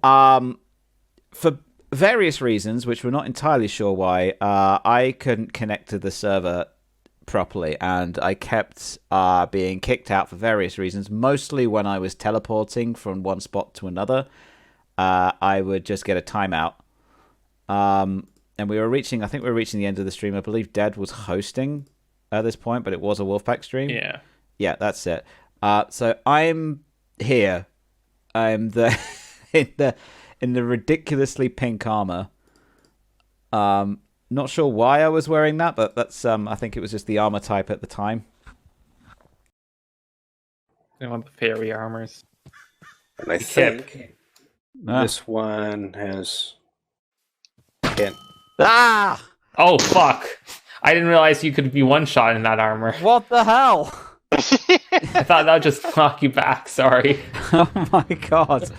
for various reasons, which we're not entirely sure why, I couldn't connect to the server properly, and I kept being kicked out for various reasons. Mostly when I was teleporting from one spot to another, I would just get a timeout. And I think we were reaching the end of the stream. I believe Dead was hosting at this point, but it was a Wolfpack stream. Yeah, that's it. So I'm here. I'm in the ridiculously pink armor. Not sure why I was wearing that, but that's I think it was just the armor type at the time. I want the fairy armors. And I think this one has... Ah! Oh, fuck. I didn't realize you could be one-shot in that armor. What the hell? I thought that would just knock you back, sorry. Oh my god.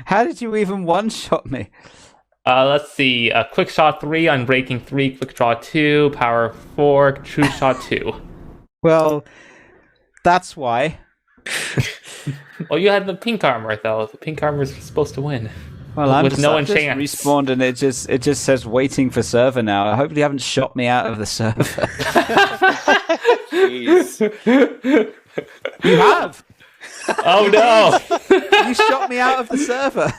How did you even one-shot me? Let's see. Quick shot 3, unbreaking 3, quick draw 2, power 4, true shot 2. Well, that's why. Well, you had the pink armor, though. The pink armor is supposed to win. Well, I'm with just, no I've just chance. Respawned, and it just says waiting for server now. I hope you haven't shot me out of the server. Jeez. You have. Oh no! You shot me out of the server.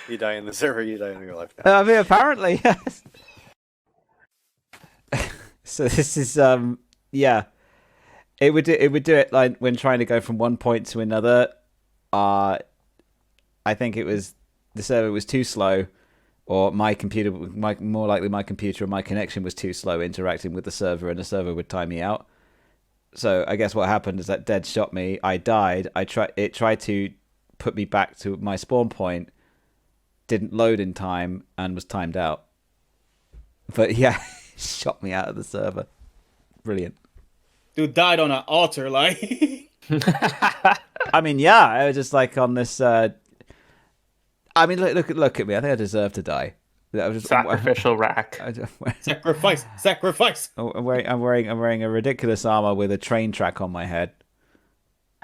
You die in the server, you die in real life now. I mean, apparently, yes. So this is yeah. It would do it like when trying to go from one point to another. I think it was the server was too slow, or my computer, more likely my computer or my connection was too slow interacting with the server, and the server would time me out. So I guess what happened is that Dead shot me. I died. It tried to put me back to my spawn point, didn't load in time, and was timed out. But yeah, shot me out of the server. Brilliant. Dude died on an altar, like. I mean, yeah, I was just like on this. I mean, look at me. I think I deserve to die. I was just, sacrificial rack. Sacrifice. Oh, I'm wearing a ridiculous armor with a train track on my head.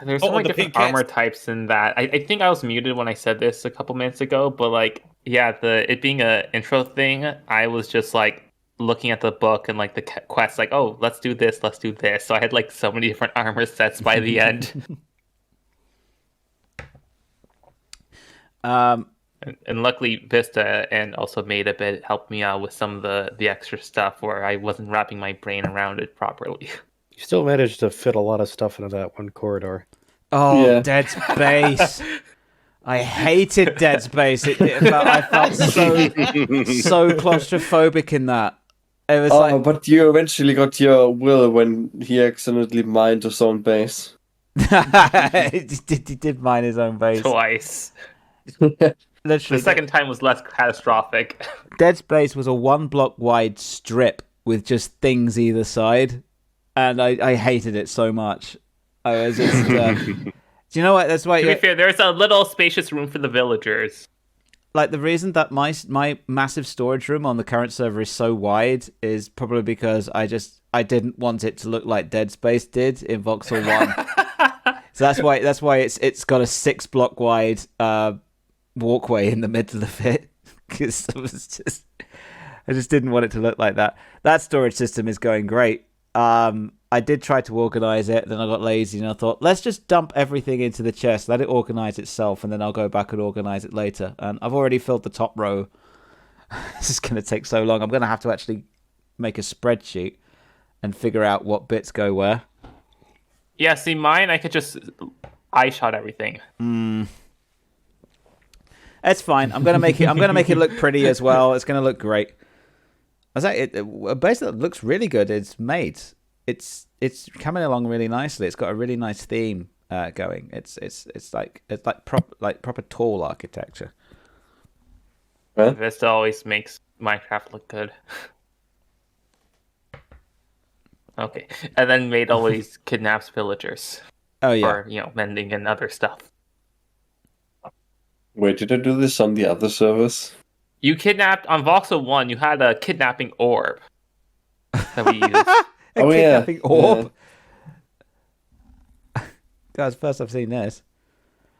There's so many different armor types in that. I think I was muted when I said this a couple minutes ago, but like, yeah, it being a intro thing, I was just like looking at the book and like the quest, like, oh, let's do this. So I had like so many different armor sets by the end. And luckily Vista and also Made a bit helped me out with some of the extra stuff where I wasn't wrapping my brain around it properly. You still managed to fit a lot of stuff into that one corridor. Oh, yeah. Dead Space. I hated Dead Space. I felt so claustrophobic in that. It was but you eventually got your will when he accidentally mined his own base. he did mine his own base. Twice. Literally, the second time was less catastrophic. Dead Space was a 1 block wide strip with just things either side, and I hated it so much. I was just. Do you know what? That's why. To be fair, there's a little spacious room for the villagers. Like the reason that my massive storage room on the current server is so wide is probably because I didn't want it to look like Dead Space did in Voxel 1. So that's why it's got a 6 block wide walkway in the middle of it, because I just didn't want it to look like that. That storage system is going great. I did try to organize it, then I got lazy and I thought, let's just dump everything into the chest, let it organize itself, and then I'll go back and organize it later. And I've already filled the top row. This is going to take so long. I'm going to have to actually make a spreadsheet and figure out what bits go where. Yeah, see, mine, I could just eye shot everything. It's fine. I'm gonna make it look pretty as well. It's gonna look great. I was like, a base that looks really good. It's made. It's coming along really nicely. It's got a really nice theme. going. It's like proper tall architecture. Vista always makes Minecraft look good. Okay, and then Maid always kidnaps villagers. Oh yeah, for mending and other stuff. Wait, did I do this on the other servers? You kidnapped on Voxel 1. You had a kidnapping orb that we used. Kidnapping orb. Yeah. Guys, first I've seen this.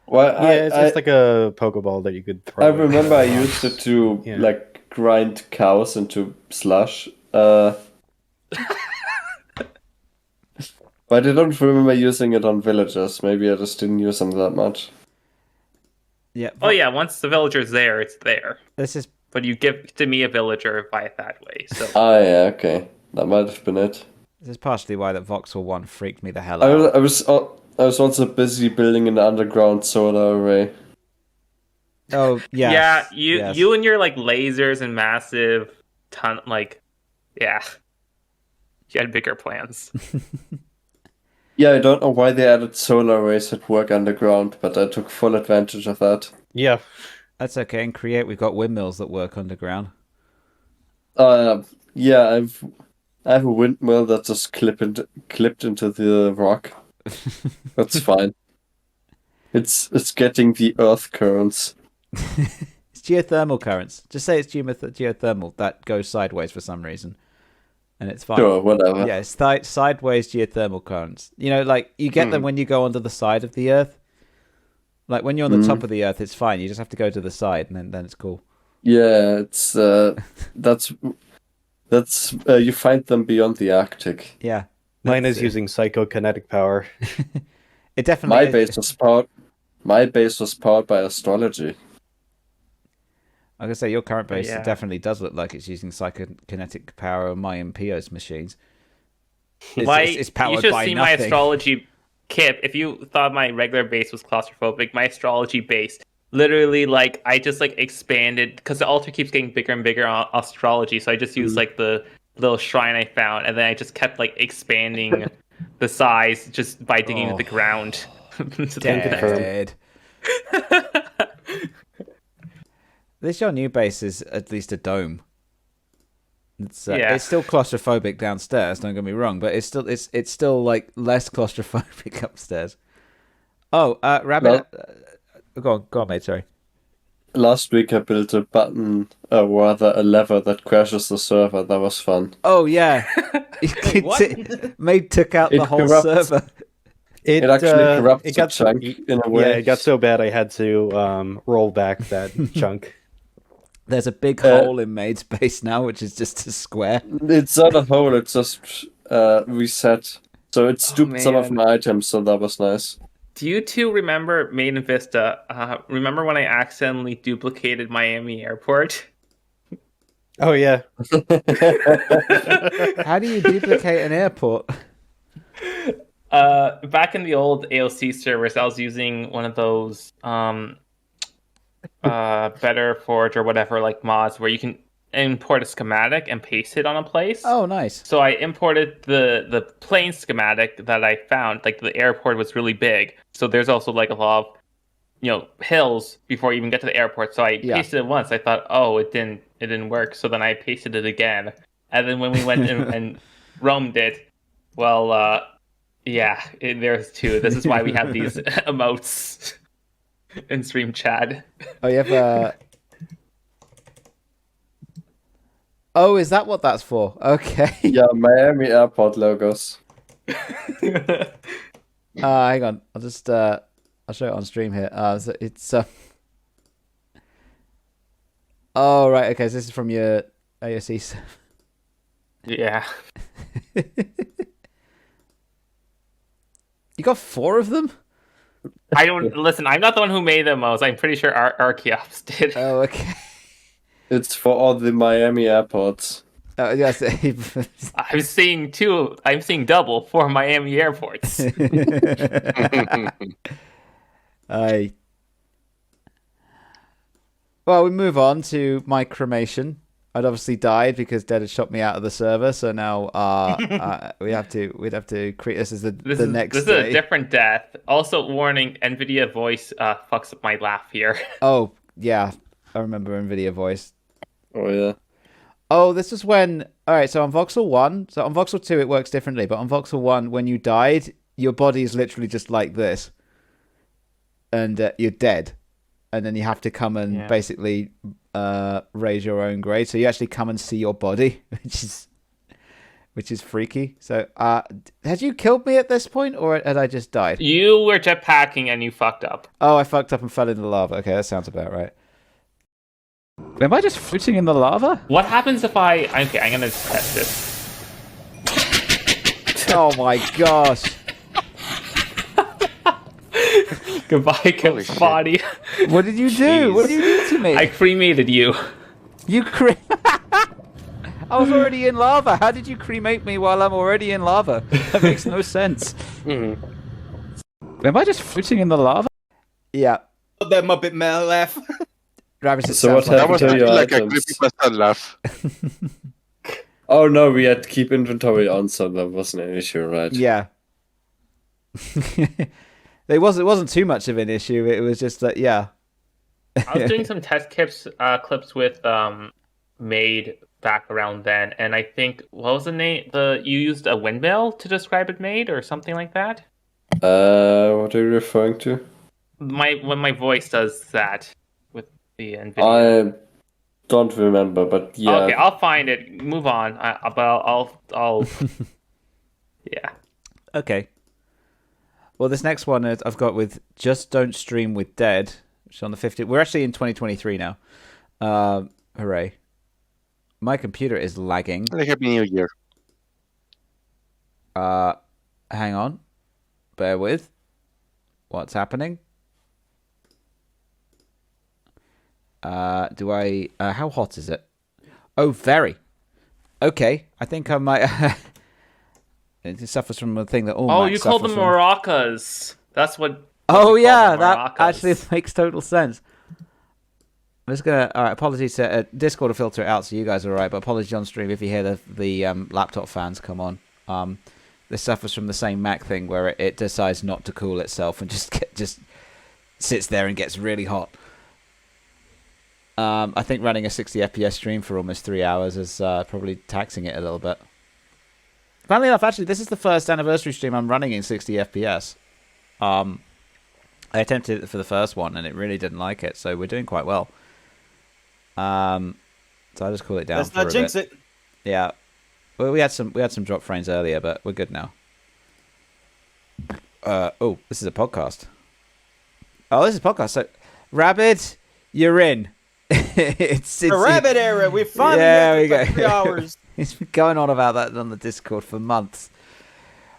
Well, it's just like a Pokeball that you could throw. I remember I used it to like grind cows into slush. But I don't remember using it on villagers. Maybe I just didn't use them that much. Yeah. Oh yeah, once the villager's there, it's there. This is. But you give to me a villager by it that way. So. Oh yeah, okay, that might have been it. This is partially why that Voxel 1 freaked me the hell out. I was also busy building an underground solar array. Oh yeah. Yeah, you and your like lasers and massive you had bigger plans. Yeah, I don't know why they added solar arrays that work underground, but I took full advantage of that. Yeah. That's okay. In Create, we've got windmills that work underground. Yeah, I have a windmill that just clipped into the rock. That's fine. It's getting the earth currents. It's geothermal currents. Just say it's geothermal. That goes sideways for some reason. And it's fine. Sure, whatever. Yeah, it's sideways geothermal currents. Like you get them when you go onto the side of the Earth. Like when you're on the top of the Earth, it's fine. You just have to go to the side, and then it's cool. Yeah, it's that's you find them beyond the Arctic. Yeah, mine is using psychokinetic power. It definitely. My base was powered by astrology. I was gonna say your current base definitely does look like it's using psychokinetic power of my Pios machines. It's powered you should by see nothing. My astrology kit. If you thought my regular base was claustrophobic, my astrology base literally I just expanded because the altar keeps getting bigger and bigger on astrology. So I just used the little shrine I found, and then I just kept expanding the size just by digging into the ground. Dead. This your new base is at least a dome. It's still claustrophobic downstairs. Don't get me wrong, but it's still less claustrophobic upstairs. Oh, Rabbit, go on, mate. Sorry. Last week I built a button, or rather a lever that crashes the server. That was fun. Oh yeah, Mate took out the whole server. It actually corrupts the chunk in a way. Yeah, it got so bad I had to roll back that chunk. There's a big hole in Maid's base now, which is just a square. It's not a hole, it's just reset. So it stooped some of my items, so that was nice. Do you two remember Maid and Vista? Remember when I accidentally duplicated Miami Airport? Oh, yeah. How do you duplicate an airport? Back in the old AOC servers, I was using one of those Better Forge or whatever mods where you can import a schematic and paste it on a place. Oh, nice. So I imported the plane schematic that I found. The airport was really big, so there's also a lot of hills before you even get to the airport. So I pasted it once. I thought, oh, it didn't work. So then I pasted it again, and then when we went and roamed it, well, there's two. This is why we have these emotes in stream chat. Oh, you have Oh, is that what that's for? Okay. Yeah, Miami Airport logos. Hang on. I'll just I'll show it on stream here. So it's Oh right, okay, so this is from your AOC. Yeah. You got 4 of them? I don't listen. I'm not the one who made them, Mose. I'm pretty sure Archeops did. Oh, okay. It's for all the Miami airports. Yes. I'm seeing 2. I'm seeing double for Miami airports. Well, we move on to my cremation. I'd obviously died because Dead had shot me out of the server. So now we'd have to create this as the next This day. is a different death. Also, warning: NVIDIA voice fucks up my laugh here. Oh yeah, I remember NVIDIA voice. Oh yeah. Oh, this is when. All right, so on Voxel 1, so on Voxel 2 it works differently, but on Voxel 1, when you died, your body is literally just like this, and you're dead, and then you have to come and basically raise your own grade. So you actually come and see your body, which is freaky. So, had you killed me at this point, or had I just died? You were jetpacking and you fucked up. Oh, I fucked up and fell into the lava. Okay, that sounds about right. Am I just floating in the lava? What happens if Okay, I'm gonna test this. Oh my gosh. Goodbye, Kemp's body. What did you do? Jeez. What did you do to me? I cremated you. You I was already in lava. How did you cremate me while I'm already in lava? That makes no sense. Am I just floating in the lava? Yeah. That Muppet man laugh. So what happened to your like items? a creepypasta laugh. Oh no, we had to keep inventory on, so that wasn't an issue, right? Yeah. It wasn't too much of an issue. It was just that, yeah. I was doing some test clips with Made back around then, and I think what was the name? You used a windmill to describe it, Made, or something like that. What are you referring to? When my voice does that with the NVIDIA. I don't remember, but yeah. Okay, I'll find it. Move on. I'll. Yeah. Okay. Well, this next one I've got with Just Don't Stream with Dead, which is on the 15th. We're actually in 2023 now. Hooray. My computer is lagging. Happy New Year. Hang on. Bear with. What's happening? How hot is it? Oh, very. Okay. I think I might... It suffers from a thing that all Macs you called them from. maracas. That's what. Oh yeah, that actually makes total sense. I'm just gonna. All right, apologies to Discord will filter it out, so you guys are alright. But apologies on stream if you hear the laptop fans come on. This suffers from the same Mac thing where it decides not to cool itself and just sits there and gets really hot. I think running a 60 FPS stream for almost 3 hours is probably taxing it a little bit. Funnily enough, actually, this is the first anniversary stream I'm running in 60 FPS. I attempted it for the first one, and it really didn't like it, so we're doing quite well. So I just cool it down. Let's not jinx it. Yeah, well, we had some drop frames earlier, but we're good now. Oh, this is a podcast. Oh, this is a podcast. So, Rabid, you're in. it's the Rabbit era. We finally got 3 hours. He's been going on about that on the Discord for months.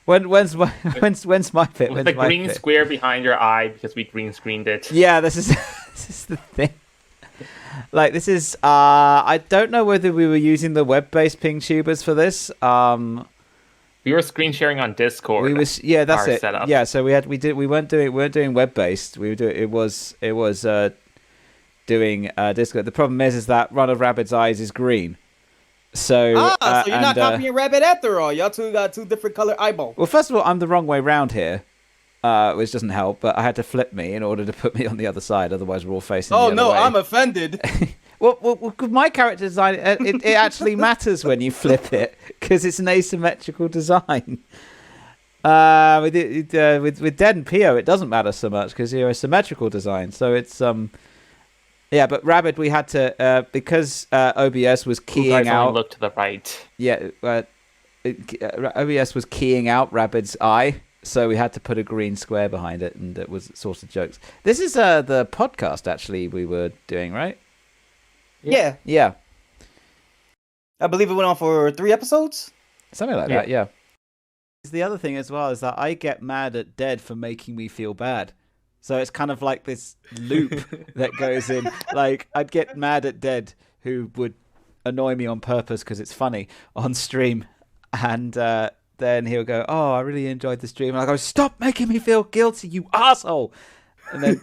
When's my bit? With the green square behind your eye because we green screened it. Yeah, this is the thing. Like this is I don't know whether we were using the web-based ping tubers for this. We were screen sharing on Discord. That's it. Setup. Yeah, so we weren't doing web-based. Doing Discord. The problem is that one of Rabbit's eyes is green. So so you're not copying Rabbit after all. Y'all two got two different color eyeballs. Well, first of all, I'm the wrong way round here, which doesn't help. But I had to flip me in order to put me on the other side. Otherwise, we're all facing. Oh the no, other way. I'm offended. well, my character design it actually matters when you flip it because it's an asymmetrical design. With Dead and Pio, it doesn't matter so much because you're a symmetrical design. So it's Yeah, but Rabbit, we had to because OBS was keying out. Look to the right. Yeah, OBS was keying out Rabbit's eye, so we had to put a green square behind it, and it was sort of jokes. This is the podcast actually we were doing, right? Yeah. Yeah. I believe it went on for 3 episodes. Something like that. Yeah. The other thing as well is that I get mad at Dead for making me feel bad. So it's kind of like this loop that goes in. Like, I'd get mad at Dead, who would annoy me on purpose because it's funny on stream. And then he'll go, oh, I really enjoyed the stream. And I go, stop making me feel guilty, you asshole. And then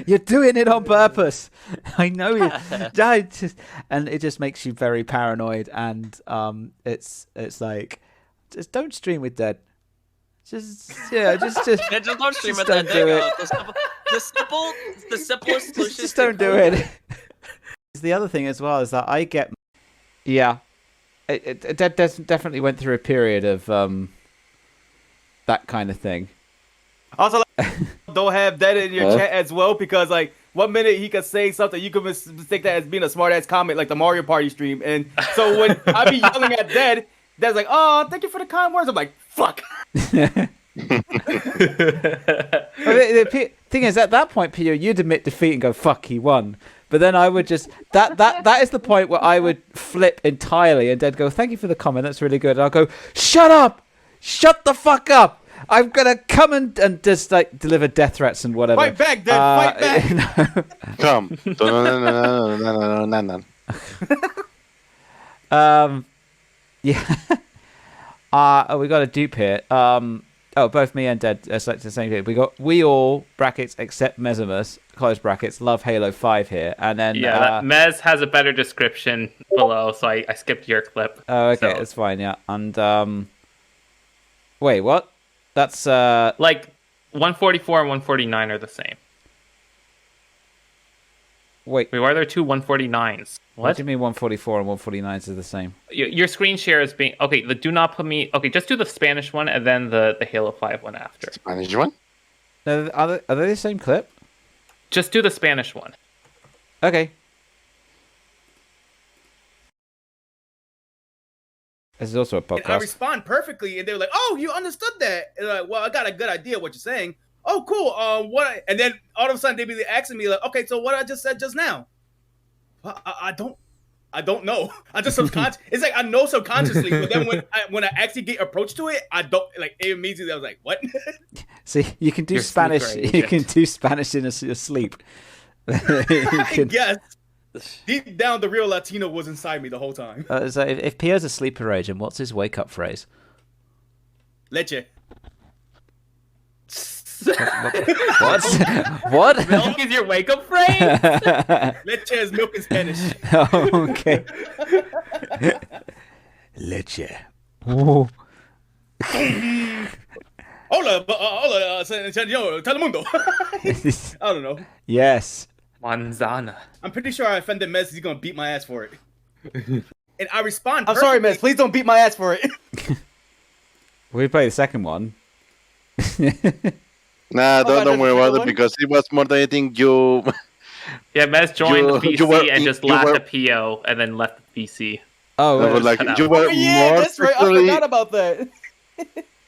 you're doing it on purpose. I know you. And it just makes you very paranoid. And it's like, just don't stream with Dead. Just yeah, just don't stream with Dead. There you go. The simplest solution. Just don't do it. The other thing as well is that I get, it definitely went through a period of that kind of thing. Also, don't have that in your chat as well, because like 1 minute he could say something, you could mistake that as being a smart ass comment, like the Mario Party stream. And so when I be yelling at Dad's like, "Oh, thank you for the kind words." I'm like, "Fuck." The thing is, at that point, Pio, you'd admit defeat and go, "Fuck, he won." But then I would just that is the point where I would flip entirely, and Dad go, "Thank you for the comment, that's really good." And I'll go, "Shut up, shut the fuck up. I'm gonna come and just like deliver death threats and whatever." Fight back, Dad. Fight back. Come. Yeah. We got a dupe here. Both me and Dad selected the same thing. We all brackets except Mesimus close brackets love Halo 5 here, and then Mez has a better description below, so I skipped your clip. Oh, okay, so. That's fine. Yeah, and wait, what? That's like 144 and 149 are the same. Wait, why are there two 149s? What do you mean 144 and 149s are the same? Your screen share is being okay. Do not put me. Okay, just do the Spanish one and then the Halo 5 one after. Spanish one? No, are they the same clip? Just do the Spanish one. Okay. This is also a podcast. And I respond perfectly, and they were like, "Oh, you understood that?" And like, "Well, I got a good idea what you're saying." "Oh, cool. What?" And then all of a sudden they be asking me like, "Okay, so what I just said just now?" Well, I don't know. I just it's like I know subconsciously, but then when I actually get approached to it, I don't like. It immediately I was like, "What?" See, you can do Spanish. You can do Spanish in your sleep. I guess. Deep down, the real Latino was inside me the whole time. So if Pierre's a sleeper agent, what's his wake-up phrase? Leche. What? What? Milk is your wake-up phrase? Leche is milk in Spanish. Oh, okay. Leche. Oh. Hola, señor, telemundo. I don't know. Yes. Manzana. I'm pretty sure I offended Mez. He's gonna beat my ass for it. And I respond. I'm sorry, Mez. Please don't beat my ass for it. We play the second one. Nah, don't worry about it, because it was more than anything you. Yeah, Mez joined the PC and just laughed at PO and then left the PC. Oh, like you were more that's right. I forgot about that.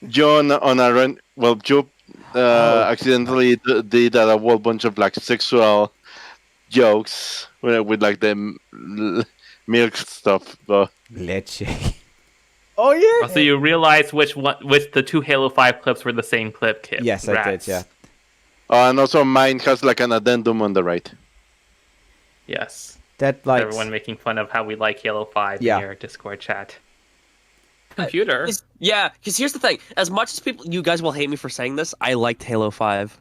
John on a run. Well, you accidentally did a whole bunch of like sexual jokes with like the milk stuff. Leche. Oh yeah. So you realize which the two Halo 5 clips were the same clip, Kip? Yes, I did. Yeah. And also mine has like an addendum on the right. Yes. That likes everyone making fun of how we like Halo 5 in your Discord chat. Computer. Because here's the thing: as much as you guys will hate me for saying this, I liked Halo 5.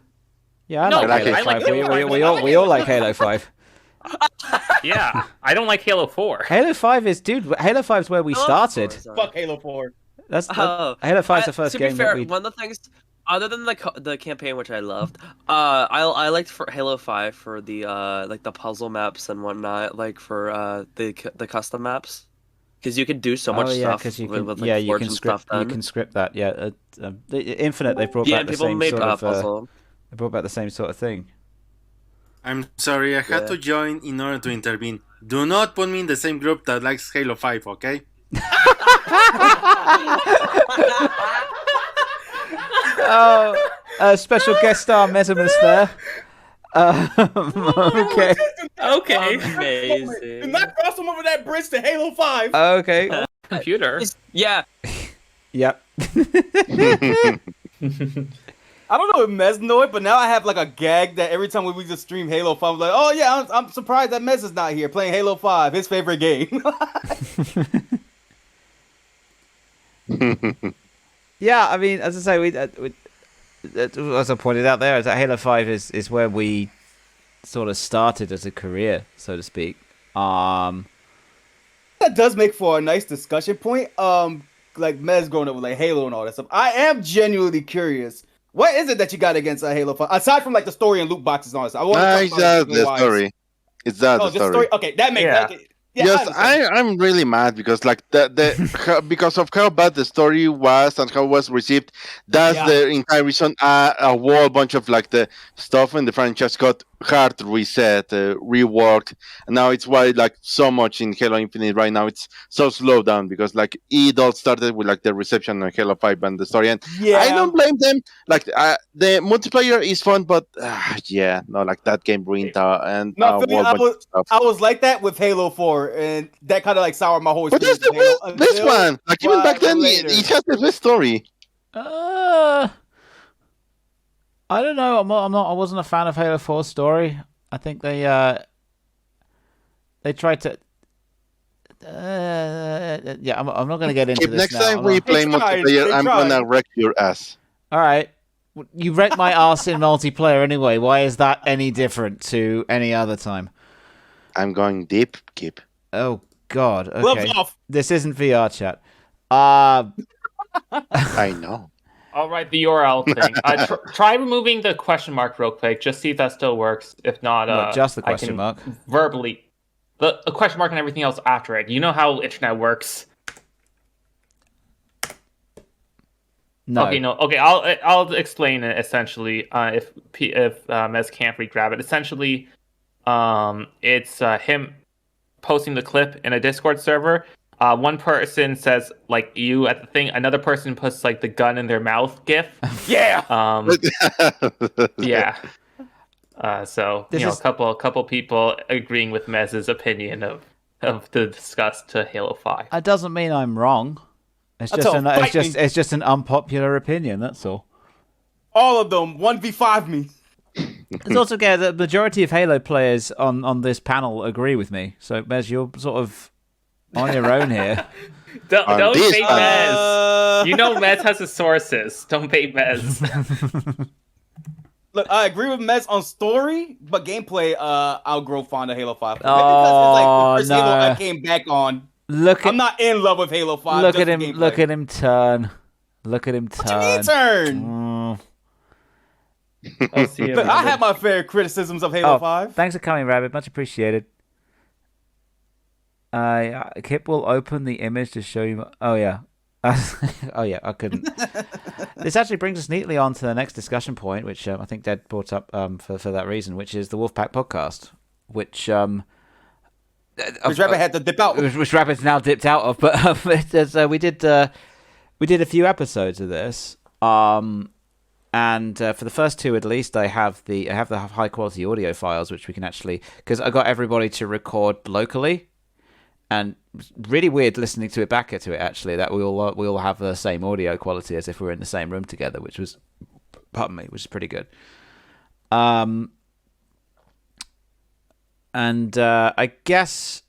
Yeah, I like Halo 5. We all like Halo 5. Yeah, I don't like Halo 4. Halo 5 is, dude. Halo 5 is where we started. Fuck Halo 4. Halo 5 is the first game. To be fair, one of the things, other than the campaign, which I loved, I liked for Halo 5 for the like the puzzle maps and whatnot, like for the custom maps, because you could do so much stuff with like Forge and stuff. You can script that. Yeah, Infinite. They brought back the same sort of. They brought back the same sort of thing. I'm sorry, I had to join in order to intervene. Do not put me in the same group that likes Halo 5, okay? Special guest star Mesimus there. Okay. Okay. Amazing. Do not cross him over that bridge to Halo 5. Okay. Computer. Yeah. Yep. I don't know if Mez know it, but now I have like a gag that every time we just stream Halo 5, I'm like, oh yeah, I'm surprised that Mez is not here playing Halo 5, his favorite game. Yeah, I mean, as I say, as I pointed out there, is that Halo 5 is where we sort of started as a career, so to speak. That does make for a nice discussion point. Like Mez growing up with like Halo and all that stuff. I am genuinely curious. What is it that you got against Halo 5? Aside from like the story and loot boxes and all that stuff. I want to talk about the story. It's that the story. Okay, that makes sense. Yeah, yes, I'm really mad because like because of how bad the story was and how it was received. That's the entire reason. A whole bunch of like the stuff in the franchise got hard reset, reworked, and now it's why like so much in Halo Infinite right now it's so slowed down because like it all started with like the reception on Halo 5 and the story. And I don't blame them. Like the multiplayer is fun, but like that game ruined and I was like that with Halo 4. And that kind of like soured my whole experience. But that's the best one. Like even back then, it has the best story. I don't know. I wasn't a fan of Halo 4's story. I think they tried to. I'm not going to get into this next now. time we play multiplayer, I'm gonna wreck your ass. All right. You wrecked my ass in multiplayer anyway. Why is that any different to any other time? I'm going deep, Kip. Oh God! Okay, gloves off. This isn't VR chat. I know. I'll write the URL thing. Try removing the question mark real quick. Just see if that still works. If not, just the question mark. Verbally, the question mark and everything else after it. You know how internet works. No. Okay, no. Okay, I'll explain it essentially. If Mez can't re-grab it, essentially, it's him posting the clip in a Discord server. One person says like you at the thing, another person puts like the gun in their mouth gif. Yeah. Yeah. So a couple people agreeing with Mez's opinion of the discuss to Halo 5. That doesn't mean I'm wrong. It's just an unpopular opinion. That's all. All of them 1v5 me. It's also okay. The majority of Halo players on this panel agree with me. So, Mez, you're sort of on your own here. Don't bait Mez. You know Mez has his sources. Don't bait Mez. Look, I agree with Mez on story, but gameplay, I'll grow fond of Halo 5. Oh, because it's like the first Halo I came back on. I'm not in love with Halo 5. Look at him! Look at him turn! Look at him turn! What you mean turn? I'll see you. Look, I have my fair criticisms of Halo 5. Thanks for coming, Rabbit. Much appreciated. Kip will open the image to show you. Oh yeah. Oh yeah, I couldn't. This actually brings us neatly on to the next discussion point, which I think Dad brought up for that reason, which is the Wolfpack podcast, which Rabbit had to dip out. Which Rabbit's now dipped out of, but we did a few episodes of this, and for the first two at least, I have the high quality audio files, which we can actually, because I got everybody to record locally. And really weird listening to it back to it actually that we all have the same audio quality as if we were in the same room together, which is pretty good. And I guess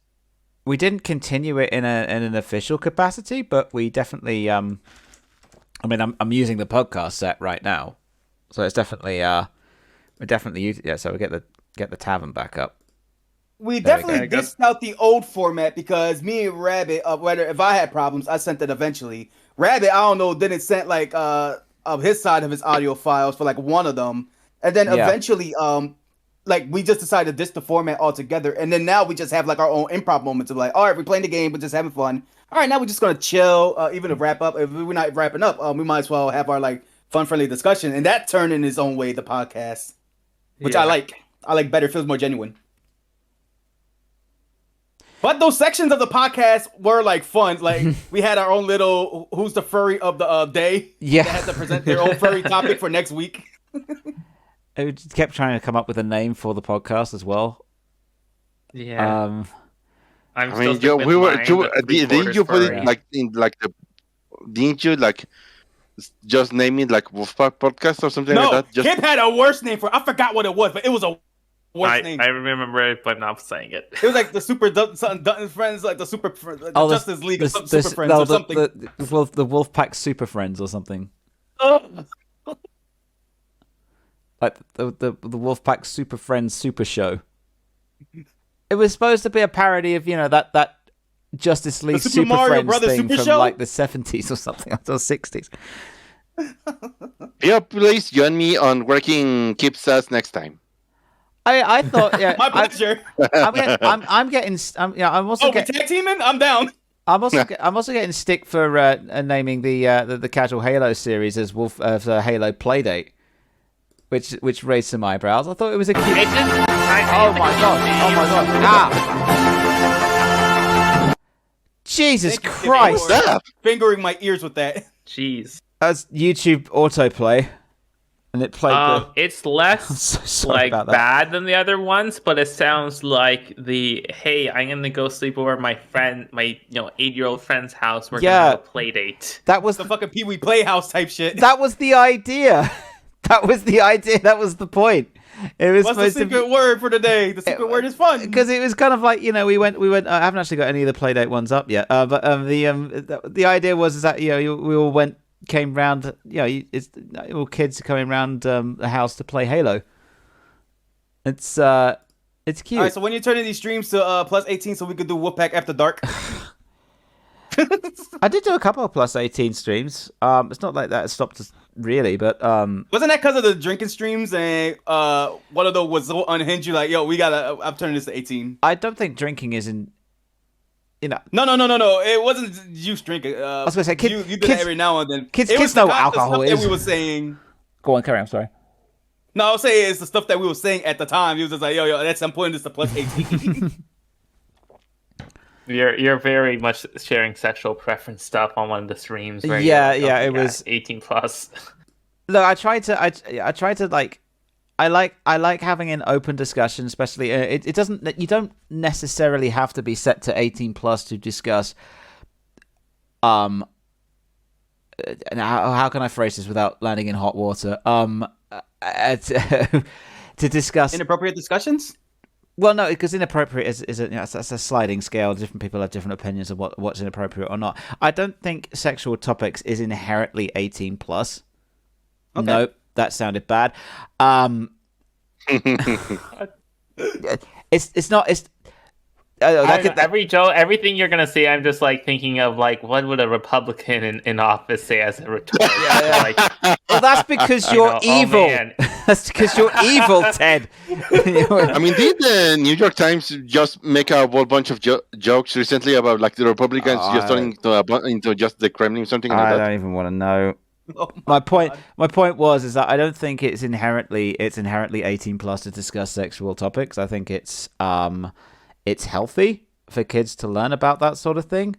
we didn't continue it in an official capacity, but we definitely I'm using the podcast set right now, so it's definitely we're definitely using so we get the tavern back up. We definitely dished out the old format because me and Rabbit, if I had problems, I sent it eventually. Rabbit, I don't know, didn't send like of his side of his audio files for like one of them, and then eventually, like we just decided to dish the format altogether, and then now we just have like our own improv moments of like, all right, we're playing the game, we're just having fun. All right, now we're just gonna chill, even to wrap up. If we're not wrapping up, we might as well have our like fun, friendly discussion, and that turned in its own way the podcast, which I like. I like better, feels more genuine. But those sections of the podcast were like fun. Like we had our own little "Who's the furry of the day?" Yeah, they had to present their own furry topic for next week. I kept trying to come up with a name for the podcast as well. Yeah. Didn't you put it like in like the? Didn't you like just name it like Wolfpack Podcast or something like that? Kip had a worse name for it. I forgot what it was, but it was a worse name. I remember it, but not saying it. It was like the Super Dutton Friends, like the Super Justice League, or Super Friends, or something. The Wolfpack Super Friends or something. like the Wolfpack Super Friends Super Show. It was supposed to be a parody of that Justice League Super Mario Friends Brothers thing Super from Show? like the 70s or something, or 60s. Yeah, please join me on working Keep Sass next time. I thought, yeah, My pleasure. I'm getting. I'm also. We tag teaming? I'm down. I'm also getting stick for naming the casual Halo series as Halo Playdate, which raised some eyebrows. I thought it was a cute. Oh my god! Ah! Jesus Christ! Fingering my ears with that. Jeez. That's YouTube autoplay, and it played. It's less bad than the other ones, but it sounds like hey, I'm gonna go sleep over at my 8-year-old friend's house. We're gonna have a play date. That was the fucking Pee Wee Playhouse type shit. That was the idea. That was the idea. That was the point. It was What's the secret word for today? The secret word is fun. Because it was kind of like we went. I haven't actually got any of the Playdate ones up yet. But the idea was that we all came round. It's all kids coming round the house to play Halo. It's cute. All right, so when you're turning these streams to plus 18, so we could do Wolfpack After Dark. I did do a couple of plus 18 streams. It's not like that stopped us really, but wasn't that because of the drinking streams and one of those was so unhinged? You're like, yo, I'm turning this to 18. I don't think drinking is in. No. It wasn't juice drinking. I was gonna say, you did that every now and then. Kids know what alcohol is. That we were saying. Go on, carry on. I'm sorry. No, I'll say it's the stuff that we were saying at the time. He was just like, yo, I'm putting this to plus 18. You're very much sharing sexual preference stuff on one of the streams. Where it was 18 plus. Look, I try to like. I like having an open discussion, especially it doesn't. You don't necessarily have to be set to 18 plus to discuss. And how can I phrase this without landing in hot water? To discuss inappropriate discussions. Well, no, because inappropriate is a sliding scale. Different people have different opinions of what's inappropriate or not. I don't think sexual topics is inherently 18 plus. Okay. Nope, that sounded bad. It's not. It's everything you're gonna say. I'm just like thinking of like what would a Republican in office say as a retort? Well, that's because you're evil. That's because you're evil, Ted. I mean, did the New York Times just make a whole bunch of jokes recently about like the Republicans just turning into just the Kremlin, something like that? I don't even want to know. Oh my point was that I don't think it's inherently 18 plus to discuss sexual topics. I think it's healthy for kids to learn about that sort of thing.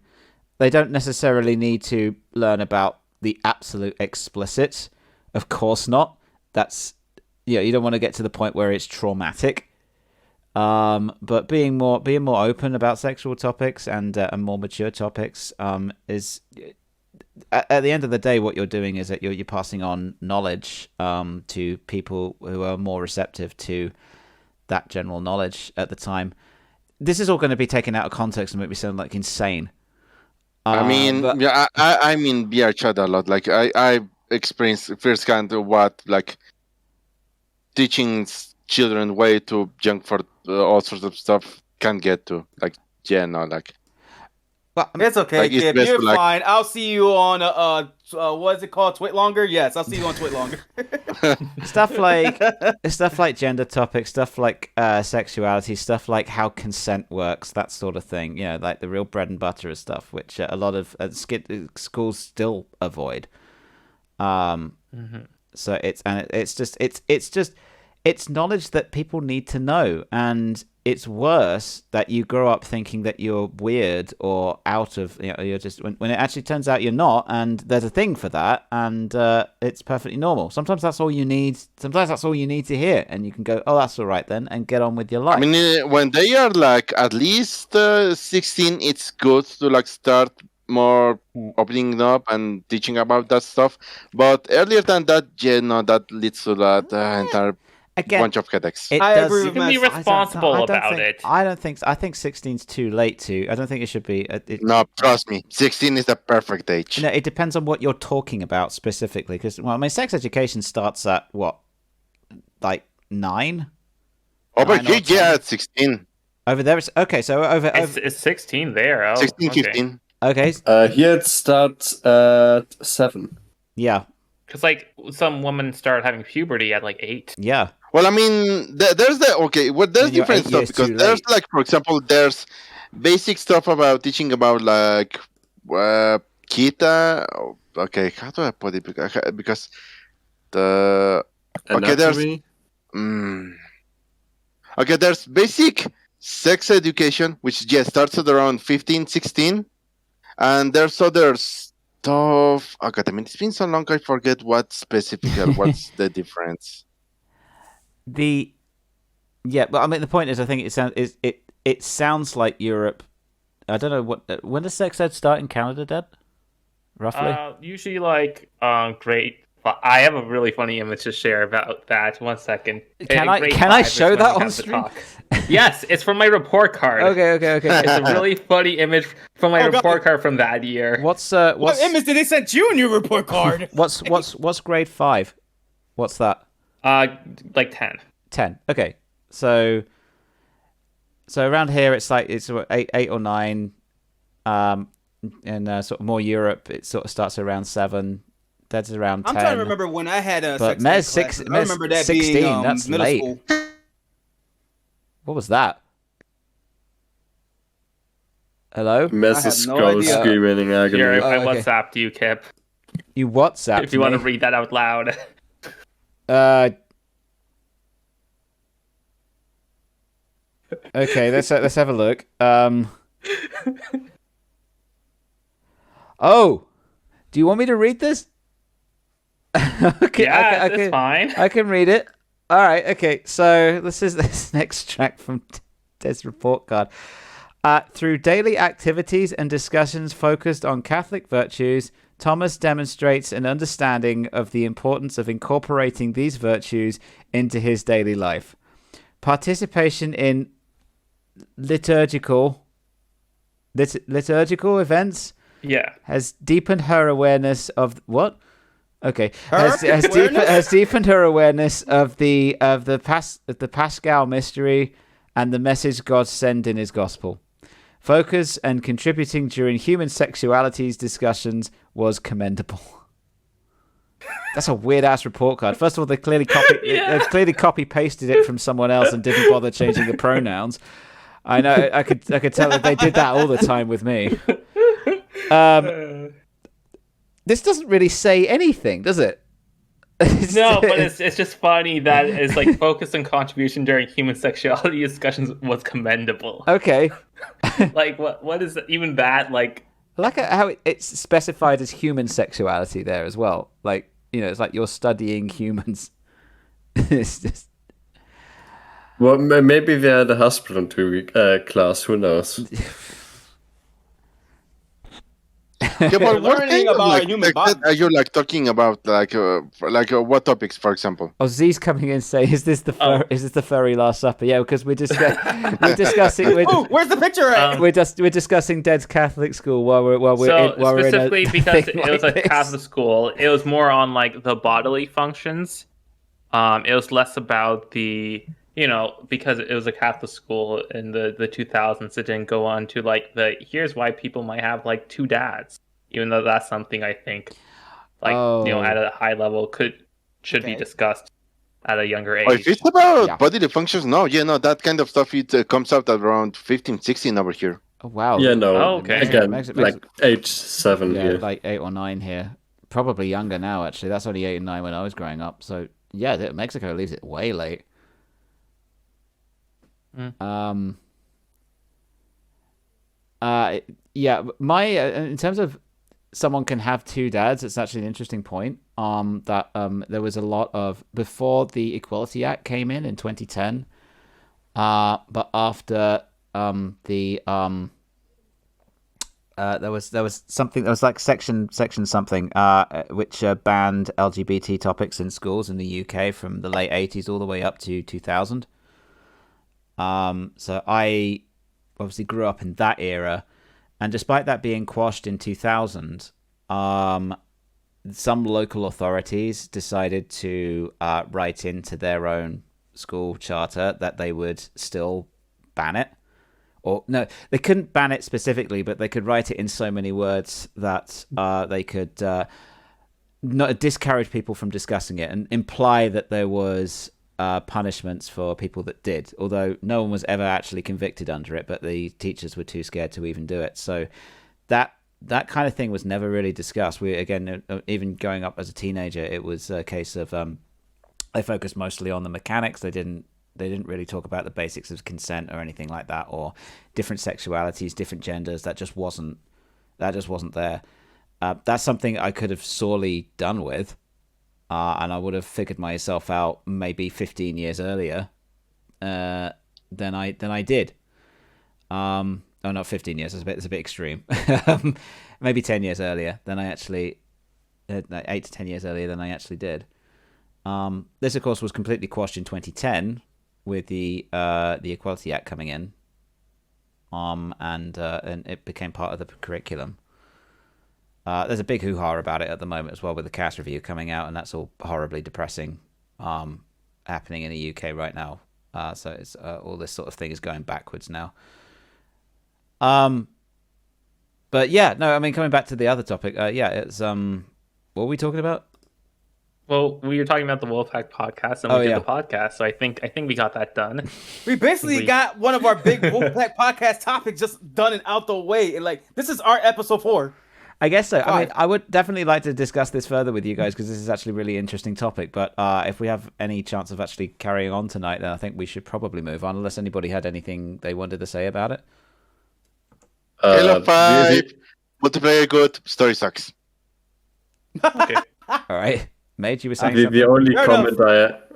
They don't necessarily need to learn about the absolute explicit. Of course not. That's you don't want to get to the point where it's traumatic. But being more open about sexual topics and more mature topics is at the end of the day, what you're doing is that you're passing on knowledge to people who are more receptive to that general knowledge at the time. This is all going to be taken out of context and make me sound like insane. I mean, I mean, VR chat a lot. Like I experienced firsthand what like teaching children way too young for all sorts of stuff can get to. Like, Well, it's okay, like, kid. You're fine. I'll see you on what is it called? Twitlonger? Yes, I'll see you on Twitlonger. stuff like gender topics, stuff like sexuality, stuff like how consent works, that sort of thing. Like the real bread and butter of stuff, which a lot of schools still avoid. So it's knowledge that people need to know, and it's worse that you grow up thinking that you're weird or out of, you're just when it actually turns out you're not, and there's a thing for that, and it's perfectly normal. Sometimes that's all you need. Sometimes that's all you need to hear, and you can go, "Oh, that's all right then," and get on with your life. I mean, when they are like at least 16, it's good to like start more opening up and teaching about that stuff. But earlier than that, that leads to that entire bunch of headaches. You can be responsible about it. I think 16's too late to. I don't think it should be. No, trust me, 16 is the perfect age. It depends on what you're talking about specifically. Because sex education starts at what, like 9. Over here, yeah, it's 16. Over there, it's okay. So over it's 16 there. Oh, 16, okay. 15. Okay. Here it starts at 7. Yeah. Because like some women start having puberty at like 8. Yeah. Well, I mean, there's there's different stuff because there's like, for example, there's basic stuff about teaching about like Kita. Okay, how do I put it? Because the Anatomy? there's basic sex education, which starts at around 15, 16, and there's other stuff. Okay, I mean, it's been so long I forget what's the difference. But I mean, the point is, I think it sounds like Europe. I don't know when does sex ed start in Canada, Dad? Roughly. Usually like grade. I have a really funny image to share about that. 1 second. Can I show that on stream? Yes, it's from my report card. Okay. It's a really funny image from my report card from that year. What image did they send you in your report card? What's grade 5? What's that? Like 10. 10. Okay. So around here it's like it's 8 or 9. In sort of more Europe, it sort of starts around 7. That's around 10. I'm trying to remember when I had a but sex ed class. I remember that 16, being that's middle late. school. What was that? Hello? Mrs. Skull screaming in agony. Here, I WhatsApped you, Kip. You WhatsApped if you want to read that out loud. Okay, let's have a look. Oh, do you want me to read this? Okay, yeah, that's fine. I can read it. All right. Okay. So this is this next track from Ted's report card. Through daily activities and discussions focused on Catholic virtues, Thomas demonstrates an understanding of the importance of incorporating these virtues into his daily life. Participation in liturgical events has deepened her awareness of what? Okay, has deepened her awareness of the Paschal mystery and the message God sent in His gospel. Focus and contributing during human sexualities discussions was commendable. That's a weird ass report card. First of all, they clearly copy pasted it from someone else and didn't bother changing the pronouns. I know. I could tell that they did that all the time with me. This doesn't really say anything, does it? No, but it's just funny that it's like focus and contribution during human sexuality discussions was commendable. Okay. Like what is even that like? I like how it's specified as human sexuality there as well. Like, you know, it's like you're studying humans. It's just. Well, maybe they had a husbandry class. Who knows? Yeah, but what kind of like, human body are you like talking about? Like what topics, for example? Oh, Z's coming in saying, "Is this the furry Last Supper?" Yeah, because we're discussing. Where's the picture at? We're discussing Dead's Catholic school while we're specifically in a because thing it was like a Catholic school. It was more on like the bodily functions. It was less about the. You know, because it was a Catholic school in the 2000s, it didn't go on to like here's why people might have like 2 dads, even though that's something I think, like you know, at a high level should be discussed at a younger age. Oh, if it's about bodily functions, that kind of stuff it comes out at around 15, 16 over here. Oh wow! Yeah, no. Oh, okay. Again, like age 7 here, like 8 or 9 here. Probably younger now. Actually, that's only 8 and 9 when I was growing up. So yeah, Mexico leaves it way late. In terms of someone can have 2 dads, it's actually an interesting point. That there was a lot of before the Equality Act came in 2010, but after there was something, there was like section something which banned LGBT topics in schools in the UK from the late 80s all the way up to 2000. So I obviously grew up in that era, and despite that being quashed in 2000, some local authorities decided to write into their own school charter that they would still ban it. Or no, they couldn't ban it specifically, but they could write it in so many words that they could not discourage people from discussing it and imply that there was punishments for people that did. Although no one was ever actually convicted under it, but the teachers were too scared to even do it. So that kind of thing was never really discussed. We again, even growing up as a teenager, it was a case of they focused mostly on the mechanics. They didn't really talk about the basics of consent or anything like that, or different sexualities, different genders. That just wasn't there. That's something I could have sorely done with, and I would have figured myself out maybe 15 years earlier than I did. Oh, not 15 years. It's a bit extreme. Maybe 10 years earlier than I actually, 8 to 10 years earlier than I actually did. This, of course, was completely quashed in 2010 with the Equality Act coming in, and it became part of the curriculum. There's a big hoo-ha about it at the moment as well, with the cast review coming out, and that's all horribly depressing, happening in the UK right now. So it's all this sort of thing is going backwards now. But yeah, no, I mean, coming back to the other topic, it's what were we talking about? Well, we were talking about the Wolfpack podcast, and we did the podcast, so I think we got that done. We basically got one of our big Wolfpack podcast topics just done and out the way, and like this is our episode 4. I guess so. I mean, I would definitely like to discuss this further with you guys because this is actually a really interesting topic. But if we have any chance of actually carrying on tonight, then I think we should probably move on, unless anybody had anything they wanted to say about it. Halo 5, multiplayer good, story sucks. Okay. All right. Mage, you were saying The only comment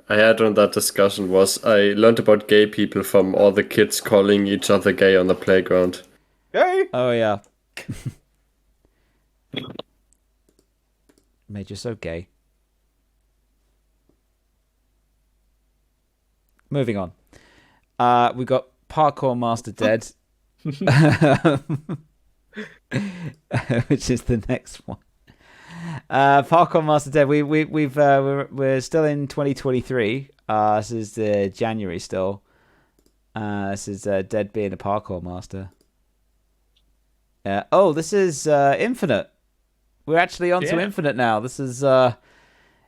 I had on that discussion was I learned about gay people from all the kids calling each other gay on the playground. Gay? Oh, yeah. Mage, you're so gay. Moving on. We got Parkour Master dead. Which is the next one. Parkour Master Dead. We're still in 2023. This is January still. This is Dead being a parkour master. This is Infinite. We're actually on to Infinite now. This is the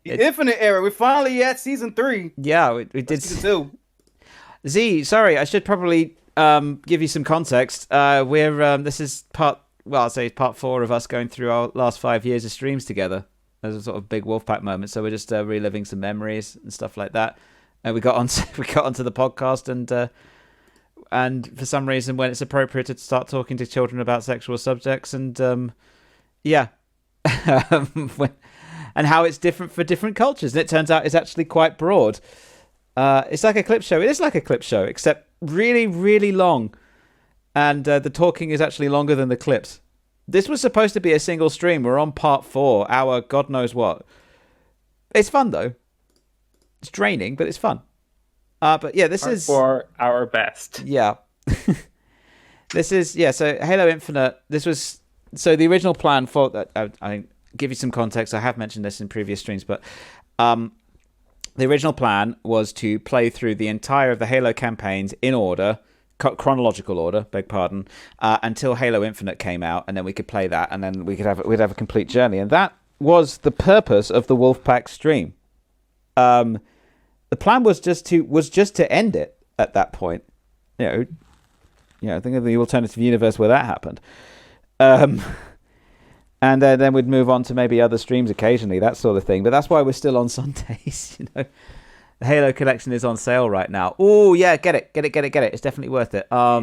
Infinite era. We're finally at season 3. Yeah, we did season 2. Z, sorry, I should probably give you some context. This is part 4 of us going through our last 5 years of streams together as a sort of big Wolfpack moment. So we're just reliving some memories and stuff like that. And we got onto the podcast, and for some reason, when it's appropriate to start talking to children about sexual subjects, and and how it's different for different cultures. And it turns out it's actually quite broad. It's like a clip show. It is like a clip show, except really, really long. And the talking is actually longer than the clips. This was supposed to be a single stream. We're on part 4, hour God knows what. It's fun, though. It's draining, but it's fun. But yeah, this is... for our best. Yeah. This is... so Halo Infinite, this was... So the original plan for... I give you some context. I have mentioned this in previous streams, but... the original plan was to play through the entire of the Halo campaigns in order... chronological order, beg pardon, until Halo Infinite came out, and then we could play that, and then we'd have a complete journey, and that was the purpose of the Wolfpack stream. The plan was just to end it at that point. Think of the alternative universe where that happened, and then we'd move on to maybe other streams occasionally, that sort of thing. But that's why we're still on Sundays, The Halo collection is on sale right now. Oh yeah, get it. It's definitely worth it. I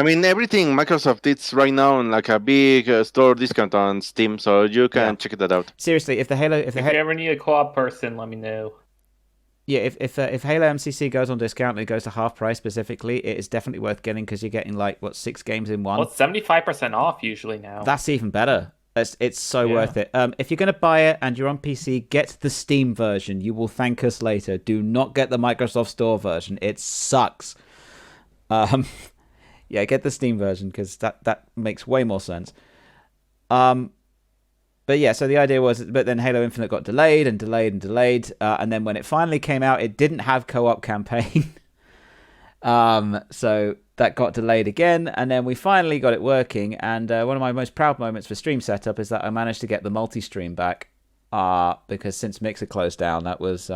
mean, everything Microsoft it's right now on like a big store discount on Steam, so you can check that out. Seriously, if you ever need a co-op person, let me know. Yeah, if Halo MCC goes on discount and it goes to half price specifically, it is definitely worth getting because you're getting 6 games in one. Well, it's 75% off usually now. That's even better. It's so worth it. If you're going to buy it and you're on PC, get the Steam version. You will thank us later. Do not get the Microsoft Store version. It sucks. Get the Steam version because that makes way more sense. But yeah, so the idea was, but then Halo Infinite got delayed and delayed and delayed, and then when it finally came out, it didn't have co-op campaign. So that got delayed again, and then we finally got it working. And one of my most proud moments for stream setup is that I managed to get the multi-stream back, because since Mixer closed down, that was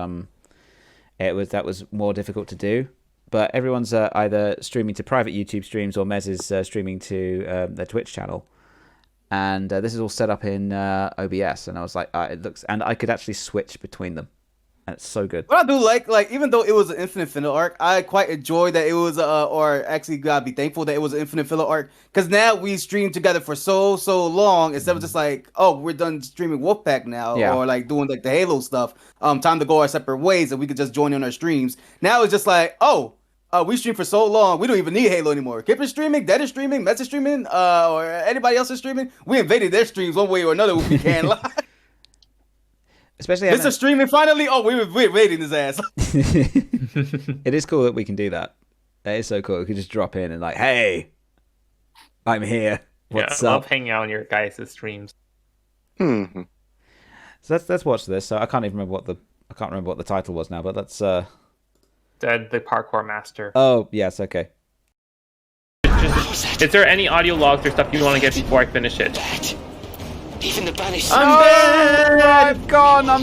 more difficult to do. But everyone's either streaming to private YouTube streams, or Mez is streaming to their Twitch channel. And this is all set up in OBS, and I was like, it looks, and I could actually switch between them, and it's so good. What I do like even though it was an infinite filler arc, I quite enjoy that it was, or actually gotta be thankful that it was an infinite filler arc, because now we stream together for so long instead of just like, oh, we're done streaming Wolfpack now, or like doing like the Halo stuff. Time to go our separate ways, and we could just join in our streams. Now it's just like, oh. We stream for so long, we don't even need Halo anymore. Kip is streaming, Dead is streaming, Mets is streaming, or anybody else is streaming. We invaded their streams one way or another when we can live. Especially this is streaming finally. Oh, we're invading his ass. It is cool that we can do that. That is so cool. We can just drop in and like, hey, I'm here. What's I up? love hanging out on your guys' streams. So let's watch this. So I can't remember what the title was now, but that's The parkour master. Oh, yes, okay. Is there any audio logs or stuff you want to get before I finish it? Even the banished. I'm dead! I'm gone! Oh,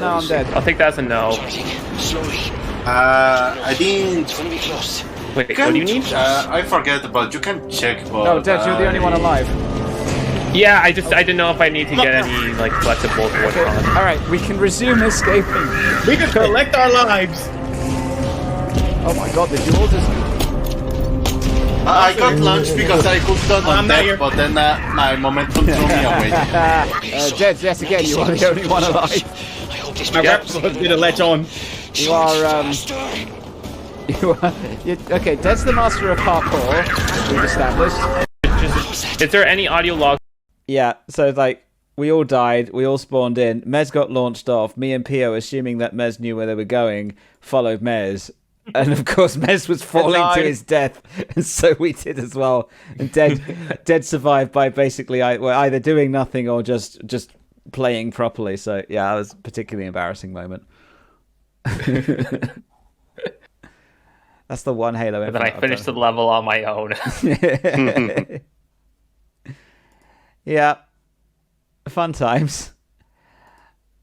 no, I'm dead. I'll take that as a no. I didn't. Wait, what do you need? I forget, but you can check. But, No, Dad, you're the only one alive. Yeah, I didn't know if I need to get any like collectibles or whatnot. All right, we can resume escaping. We can collect our lives. Oh my God, did you all just? I got launched because I could done on death, but then my momentum threw me away. Jed, yes, again, you are the only one alive. My rep was gonna latch on. You are okay. Ded's the master of parkour. We've established. Is there any audio log? Yeah, so like we all died, we all spawned in. Mez got launched off. Me and Pio, assuming that Mez knew where they were going, followed Mez. And of course, Mez was falling to his death, and so we did as well. And Dead survived by basically either doing nothing or just playing properly. So yeah, that was a particularly embarrassing moment. That's the one Halo. And then I finished the level on my own. Yeah, fun times.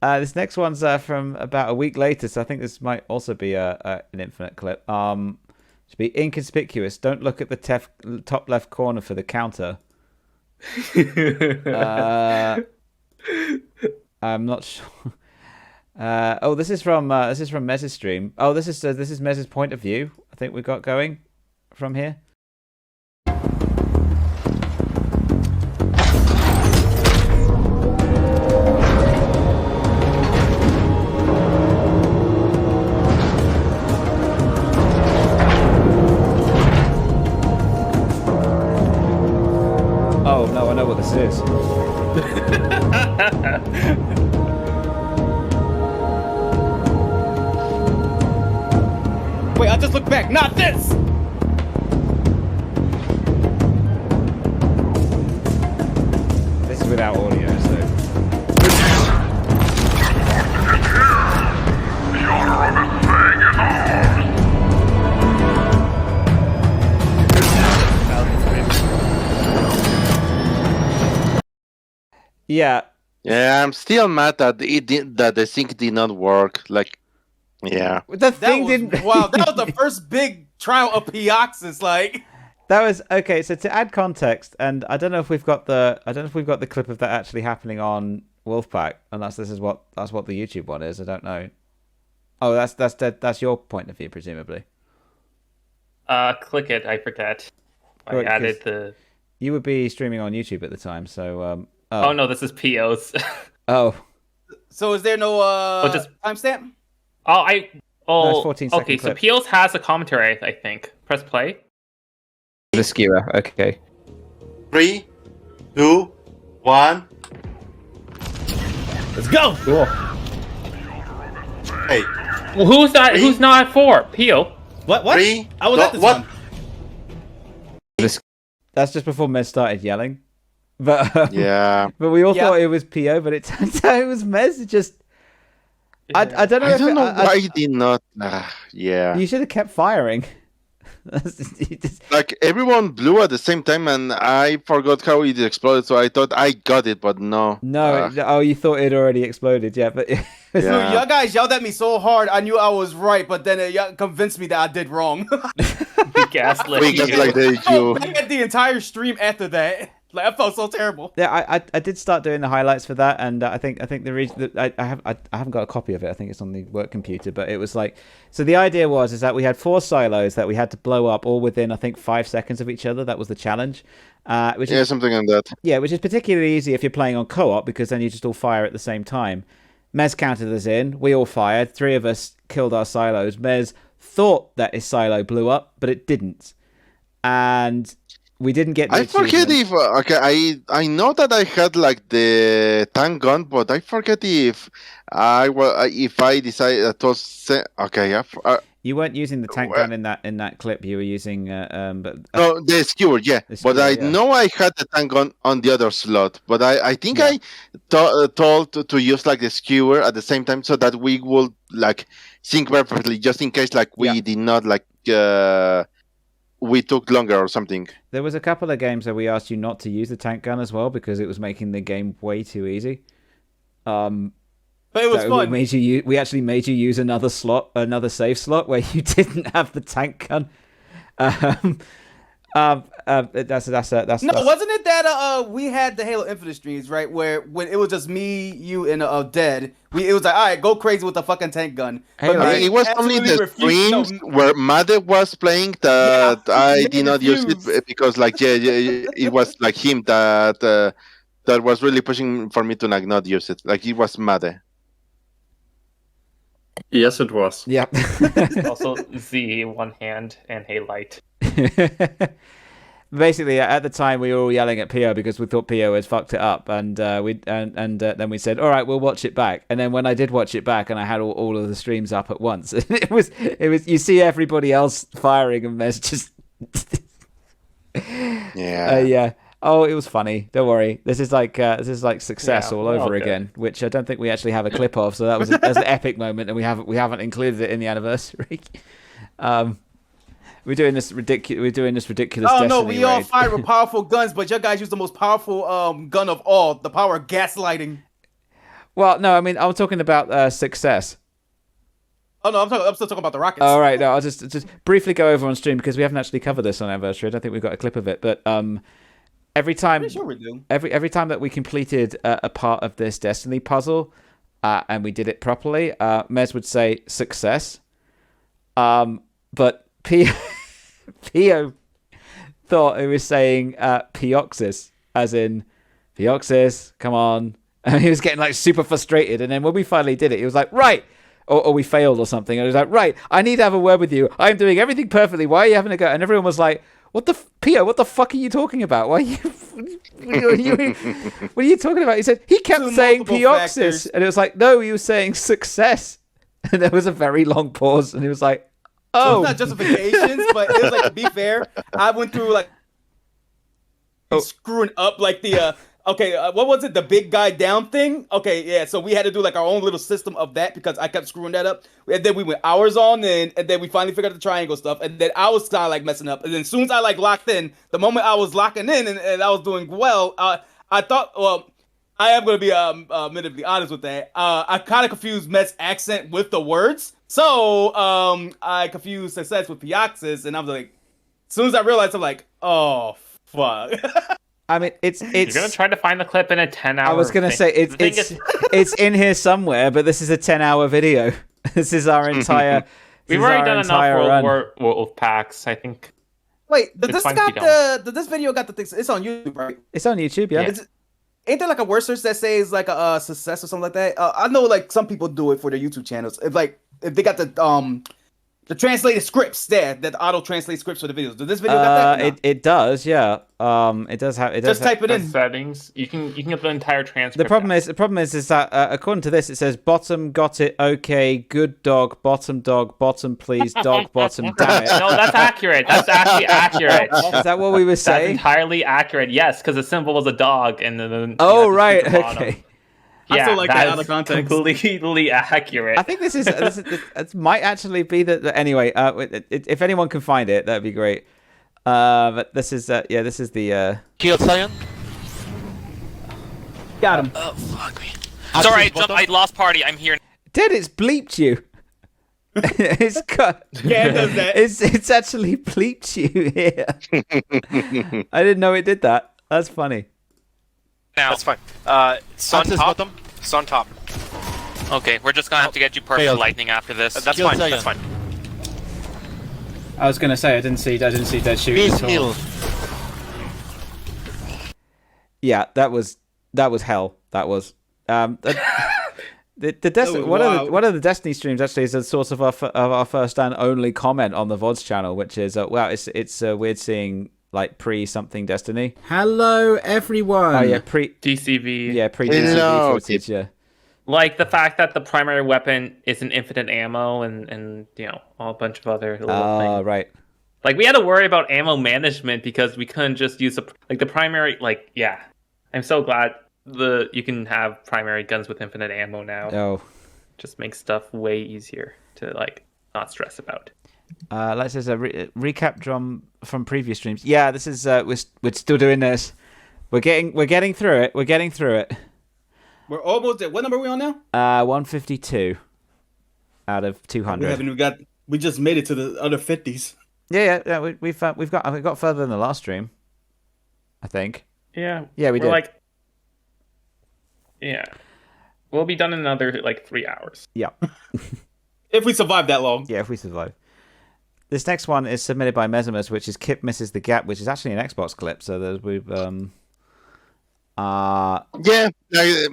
This next one's from about a week later, so I think this might also be an Infinite clip. Should be inconspicuous. Don't look at the top left corner for the counter. I'm not sure. This is from Mez's stream. Oh, this is Mez's point of view. I think we got going from here. Oh no, I know what this is. Wait, I just looked back. Not this. This is without audio, so. Yeah. Yeah, I'm still mad that that the sync did not work. Like, yeah. The thing didn't. Wow, that was the first big trial of Pioxis. Like, that was okay. So to add context, and I don't know if we've got the clip of that actually happening on Wolfpack, unless that's what the YouTube one is. I don't know. Oh, that's your point of view, presumably. Click it. I forget. I added the. You would be streaming on YouTube at the time, so. Oh no, this is PO's. Oh. So is there no timestamp? No, it's 14 second okay. clip. So PO's has a commentary. I think. Press play. The skewer. Okay. 3, 2, 1. Let's go. Cool. Hey. Well, who's that? Who's not at 4? PO. What? 3. I was at this one. That's just before Mez started yelling. But yeah, but we all thought it was PO, but it turns out it was Mez. It just I don't know. I don't know why he did not. Yeah, you should have kept firing. Like everyone blew at the same time, and I forgot how it exploded. So I thought I got it, but no. Oh, you thought it already exploded, yeah. But Dude, y'all guys yelled at me so hard, I knew I was right, but then y'all convinced me that I did wrong. Gaslit you. I had the entire stream after that. Like I felt so terrible. Yeah, I did start doing the highlights for that, and I think the reason that I haven't got a copy of it. I think it's on the work computer, but it was like, so the idea was that we had 4 silos that we had to blow up all within, I think, 5 seconds of each other. That was the challenge. Which is something like that. Yeah, which is particularly easy if you're playing on co-op, because then you just all fire at the same time. Mez counted us in. We all fired. 3 of us killed our silos. Mez thought that his silo blew up, but it didn't, and we didn't get. I forget if I know that I had like the tank gun, but I forget if I decided to say you weren't using the tank gun in that clip. You were using no, the skewer, but I know I had the tank gun on the other slot, but I think I told to use like the skewer at the same time so that we would like sync perfectly, just in case like we did not like we took longer or something. There was a couple of games that we asked you not to use the tank gun as well because it was making the game way too easy. But it was fun. We actually made you use another save slot where you didn't have the tank gun. That's wasn't it that we had the Halo Infinite streams, right, where when it was just me, you, and Dead, it was like, all right, go crazy with the fucking tank gun. But it was only the streams where Made was playing that I did not use it because it was like him that was really pushing for me to like not use it. Like it was Made. Yes, it was. Yeah. Also, Z one hand and Halite. Basically, at the time, we were all yelling at PO because we thought PO had fucked it up, and then we said, "All right, we'll watch it back." And then when I did watch it back, and I had all of the streams up at once, it was you see everybody else firing, and there's just yeah. Oh, it was funny. Don't worry. This is like success all over again, which I don't think we actually have a clip of. So that was an epic moment, and we haven't included it in the anniversary. We're doing this ridiculous. Oh no, Destiny we all raid. fired with powerful guns, but you guys used the most powerful gun of all, the power of gaslighting. Well, no, I mean I'm talking about success. Oh no, I'm still talking about the rockets. All right, no, I'll just briefly go over on stream because we haven't actually covered this on anniversary. I don't think we've got a clip of it, but every time, Pretty sure we do. every time that we completed a part of this Destiny puzzle, and we did it properly, Mez would say success, but Pio thought it was saying Pioxis, as in Pioxis, come on. And he was getting like super frustrated. And then when we finally did it, he was like, right. Or we failed or something. And he was like, right, I need to have a word with you. I'm doing everything perfectly. Why are you having a go? And everyone was like, Pio, what the fuck are you talking about? Why are you, what are you talking about? He said, he kept saying Pioxis. And it was like, no, he was saying success. And there was a very long pause. And he was like, oh. So it's not justifications, but it was like, to be fair, I went through like screwing up like the what was it, the big guy down thing? Okay, yeah, so we had to do like our own little system of that because I kept screwing that up, and then we went hours on, and then we finally figured out the triangle stuff, and then I was kind of like messing up, and then as soon as I like locked in, the moment I was locking in and I was doing well, I thought, well, I am going to be admittedly honest with that, I kind of confused Met's accent with the words, so I confused success with Pioxis, and I was like, as soon as I realized, I'm like, oh fuck. I mean, it's. You're gonna try to find the clip in a 10-hour. I was gonna say it's in here somewhere, but this is a 10-hour video. This is our entire. We've already done enough World War Wolf packs, I think. Wait, did this video got the thing? It's on YouTube, right? It's on YouTube, yeah. Ain't there like a word search that says like a success or something like that? I know like some people do it for their YouTube channels. If they got the The translated scripts there that auto translate scripts for the videos. Does this video got that? It does, yeah. It does have. It does just type it in settings. You can get the entire transcript. The problem is that according to this, it says bottom got it. Okay, good dog. Bottom please. Dog bottom. Damn it. No, that's accurate. That's actually accurate. Is that what we were saying? That's entirely accurate. Yes, because the symbol was a dog, and then. Oh right. Okay. Yeah, I still like that out of context. Completely accurate. I think this might actually be the anyway. If anyone can find it, that'd be great. But this is this is the Killed Cyan. Got him. Oh fuck me. Sorry, I lost party. I'm here. Dead. It's bleeped you. It's cut. Yeah, it does that. It's actually bleeped you here. I didn't know it did that. That's funny. Now. That's fine. It's on top. Bottom. It's on top. Okay, we're just gonna have to get you perfect lightning after this. That's fine. That's fine. I was gonna say I didn't see dead shooting at all. Yeah, that was hell. That was one of the Destiny streams actually is a source of our first and only comment on the VODs channel, which is wow, it's weird seeing like pre-something Destiny. Hello, everyone. Oh yeah, DCV. Yeah, pre-DCV footage. Yeah, like the fact that the primary weapon is an infinite ammo and you know a bunch of other little things. Right. Like we had to worry about ammo management because we couldn't just use the primary. Like yeah, I'm so glad you can have primary guns with infinite ammo now. Oh, just makes stuff way easier to like not stress about. Let's just recap drum from previous streams. Yeah, this is we're still doing this. We're getting through it. We're getting through it. We're almost at what number are we on now? 152 out of 200. We just made it to the other 50s. Yeah. We've got further than the last stream, I think. Yeah. Yeah, we did. Yeah. We'll be done in another 3 hours. Yeah. If we survive that long. Yeah, if we survive. This next one is submitted by Mesimus, which is Kip Misses the Gap, which is actually an Xbox clip. So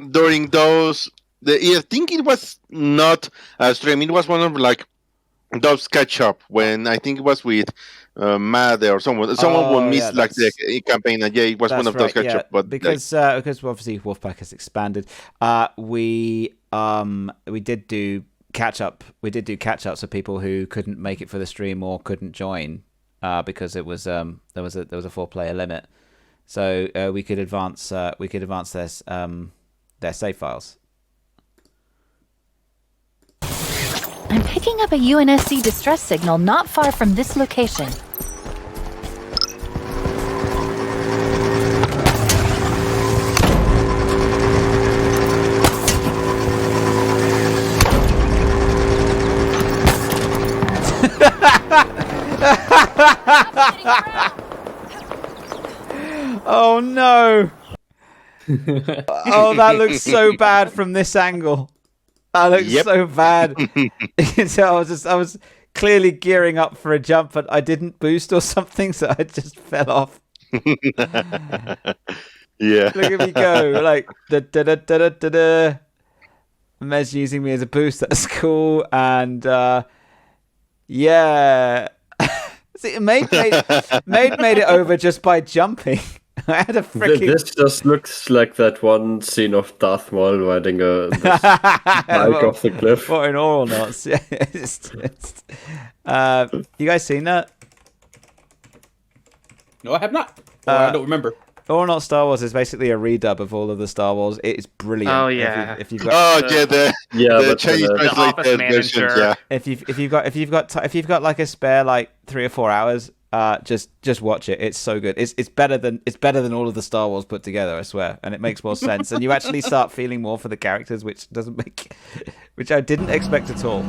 during those, I think it was not a stream. It was one of those catch up when I think it was with Mad or someone. Someone will miss the campaign, and it was one of those catch up. But because obviously Wolfpack has expanded, we did do catch up. We did do catch ups of people who couldn't make it for the stream or couldn't join because it was there was a 4-player limit. So we could advance their save files. I'm picking up a UNSC distress signal not far from this location. Oh no! Oh, that looks so bad from this angle. That looks so bad. So I was clearly gearing up for a jump, but I didn't boost or something, so I just fell off. Yeah. Look at me go, like da da da da da da. Mez using me as a boost. That's cool, and yeah. See, Made it over just by jumping. I had a freaking. This just looks like that one scene of Darth Maul riding bike off the cliff. Or in Oral Knots. Yeah. You guys seen that? No, I have not. I don't remember. Oral Knots Star Wars is basically a redub of all of the Star Wars. It is brilliant. Oh yeah. If you've got. the Chinese translated versions. Yeah. If you've got like a spare 3 or 4 hours. Just watch it. It's so good. It's better than all of the Star Wars put together, I swear. And it makes more sense. And you actually start feeling more for the characters, which I didn't expect at all.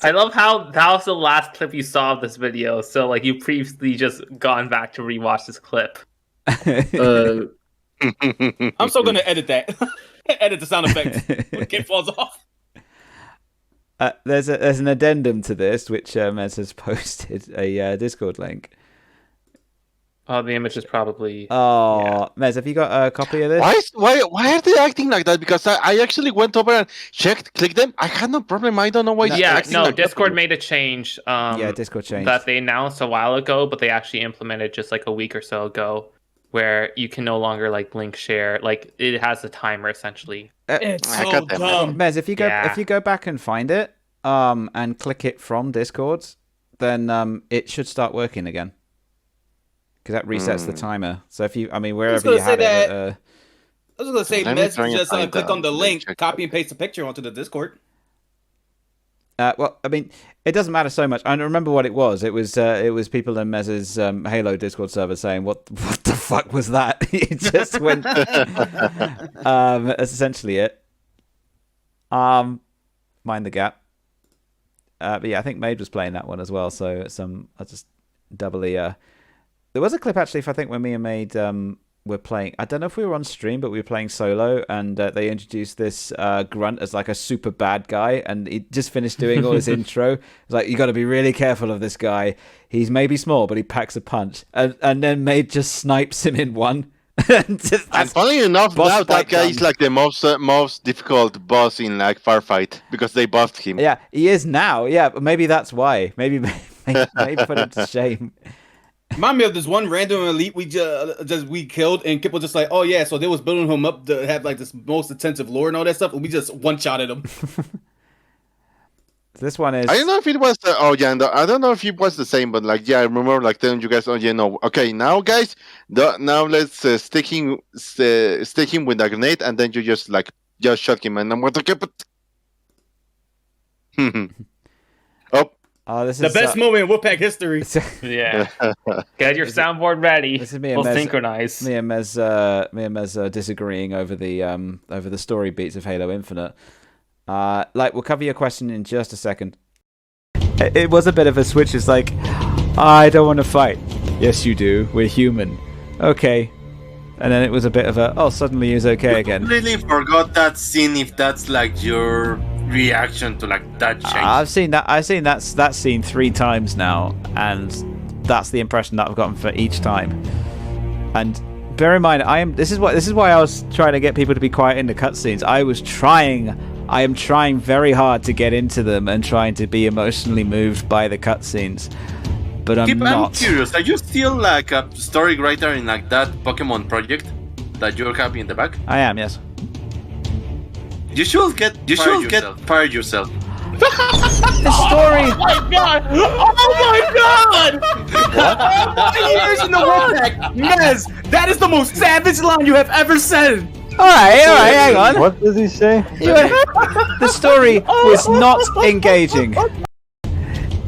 I love how that was the last clip you saw of this video, so you previously just gone back to rewatch this clip. I'm still gonna edit that. Edit the sound effects when Kid falls off. There's an addendum to this, which Mez has posted a Discord link. Oh, the image is probably. Oh, yeah. Mez, have you got a copy of this? Why are they acting like that? Because I actually went over and checked, clicked them. I had no problem. I don't know why. Discord made a change. Discord changed that they announced a while ago, but they actually implemented just like a week or so ago, where you can no longer like link share. Like it has a timer essentially. It's so dumb. Mez, if you go back and find it, and click it from Discord, then it should start working again. Because that resets the timer. So if you, wherever you had it. I was going to say, Mez, just click on the link, copy and paste the picture onto the Discord. Well, it doesn't matter so much. I don't remember what it was. It was people in Mez's Halo Discord server saying, "What the fuck was that?" It just went. That's essentially it. Mind the gap. But yeah, I think Maid was playing that one as well. So I just doubly. There was a clip actually, I think, when me and Maid were playing. I don't know if we were on stream, but we were playing solo, and they introduced this grunt as like a super bad guy, and he just finished doing all his intro. It's like, you got to be really careful of this guy. He's maybe small, but he packs a punch. And then Maid just snipes him in one. And funny enough, now that guy is like the most difficult boss in like Firefight because they buffed him. Yeah, he is now. Yeah, but maybe that's why. Maybe put him to shame. Remind me of this one random elite we killed, and Kip was just like, "Oh yeah," so they was building him up to have like this most intensive lore and all that stuff, and we just one-shotted him. This one is. I don't know if it was. I don't know if it was the same, but like, yeah, I remember like telling you guys, okay, now guys, now let's stick him with a grenade, and then you just shot him, and I'm going to keep it. Oh, this is the best moment in Wolfpack history. Yeah, get your soundboard ready. This is me and Mez, synchronize. Me and Mez disagreeing over the story beats of Halo Infinite. We'll cover your question in just a second. It was a bit of a switch. It's like, I don't want to fight. Yes, you do. We're human. Okay. And then it was a bit of a, suddenly he's okay again. I completely forgot that scene. If that's like your reaction to like that change. I've seen that scene 3 times now, and that's the impression that I've gotten for each time. And bear in mind, this is why I was trying to get people to be quiet in the cutscenes. I am trying very hard to get into them and trying to be emotionally moved by the cutscenes, but I'm not. I'm curious. Are you still like a story writer in like that Pokemon project that you're having in the back? I am, yes. You should get fired yourself. The story. Oh my god! Oh my god! Years in the Wolfpack, Mez, that is the most savage line you have ever said. All right, hang on. What does he say? The story was not engaging.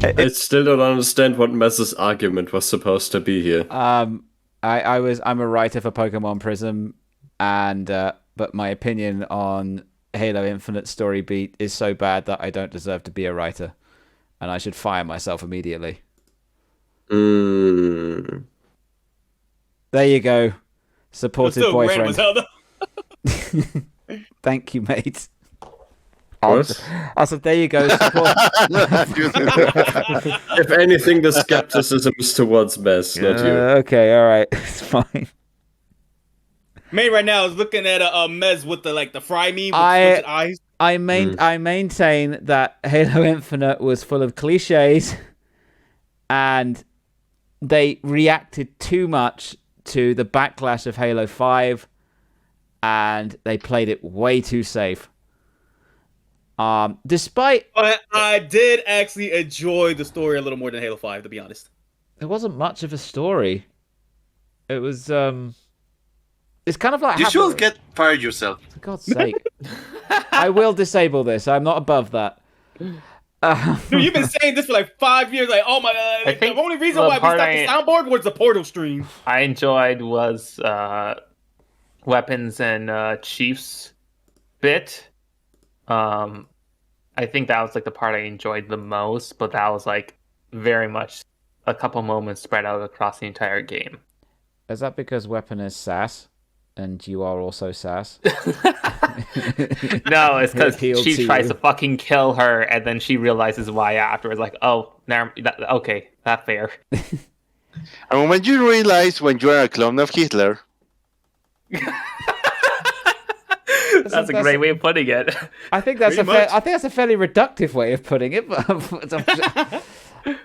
I still don't understand what Mez's argument was supposed to be here. I'm a writer for Pokemon Prism, and but my opinion on Halo Infinite story beat is so bad that I don't deserve to be a writer, and I should fire myself immediately. Mm. There you go, supportive boyfriend. Thank you, mate. Also, there you go. If anything, the skepticism is towards Mez, not you. Okay, all right, it's fine. May right now is looking at a Mez with the fry me with eyes. I maintain that Halo Infinite was full of cliches, and they reacted too much to the backlash of Halo 5, and they played it way too safe. Despite I did actually enjoy the story a little more than Halo 5, to be honest. It wasn't much of a story. It was it's kind of like you should get fired yourself. For God's sake. I will disable this. I'm not above that. Dude, you've been saying this for like 5 years. Like, oh my god! I think the only reason why we stopped the soundboard was the Portal stream. I enjoyed was weapons and Chief's bit. I think that was like the part I enjoyed the most, but that was like very much a couple moments spread out across the entire game. Is that because weapon is sass? and you are also Sass. No, it's because she tries to fucking kill her, and then she realizes why afterwards. Like, oh, okay, that's fair. And when you realize when you are a clone of Hitler. That's a great way of putting it. I think that's a fairly reductive way of putting it. But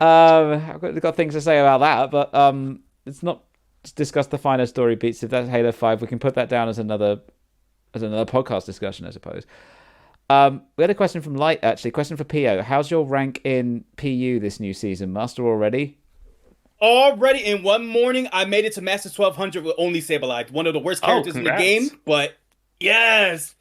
I've got things to say about that, but it's not to discuss the finer story beats. If that's Halo 5, we can put that down as another podcast discussion, I suppose. We had a question from Light, actually. Question for PO. How's your rank in PU this new season? Master already? Already in one morning, I made it to Master 1200 with only Sableye. One of the worst characters in the game, but yes.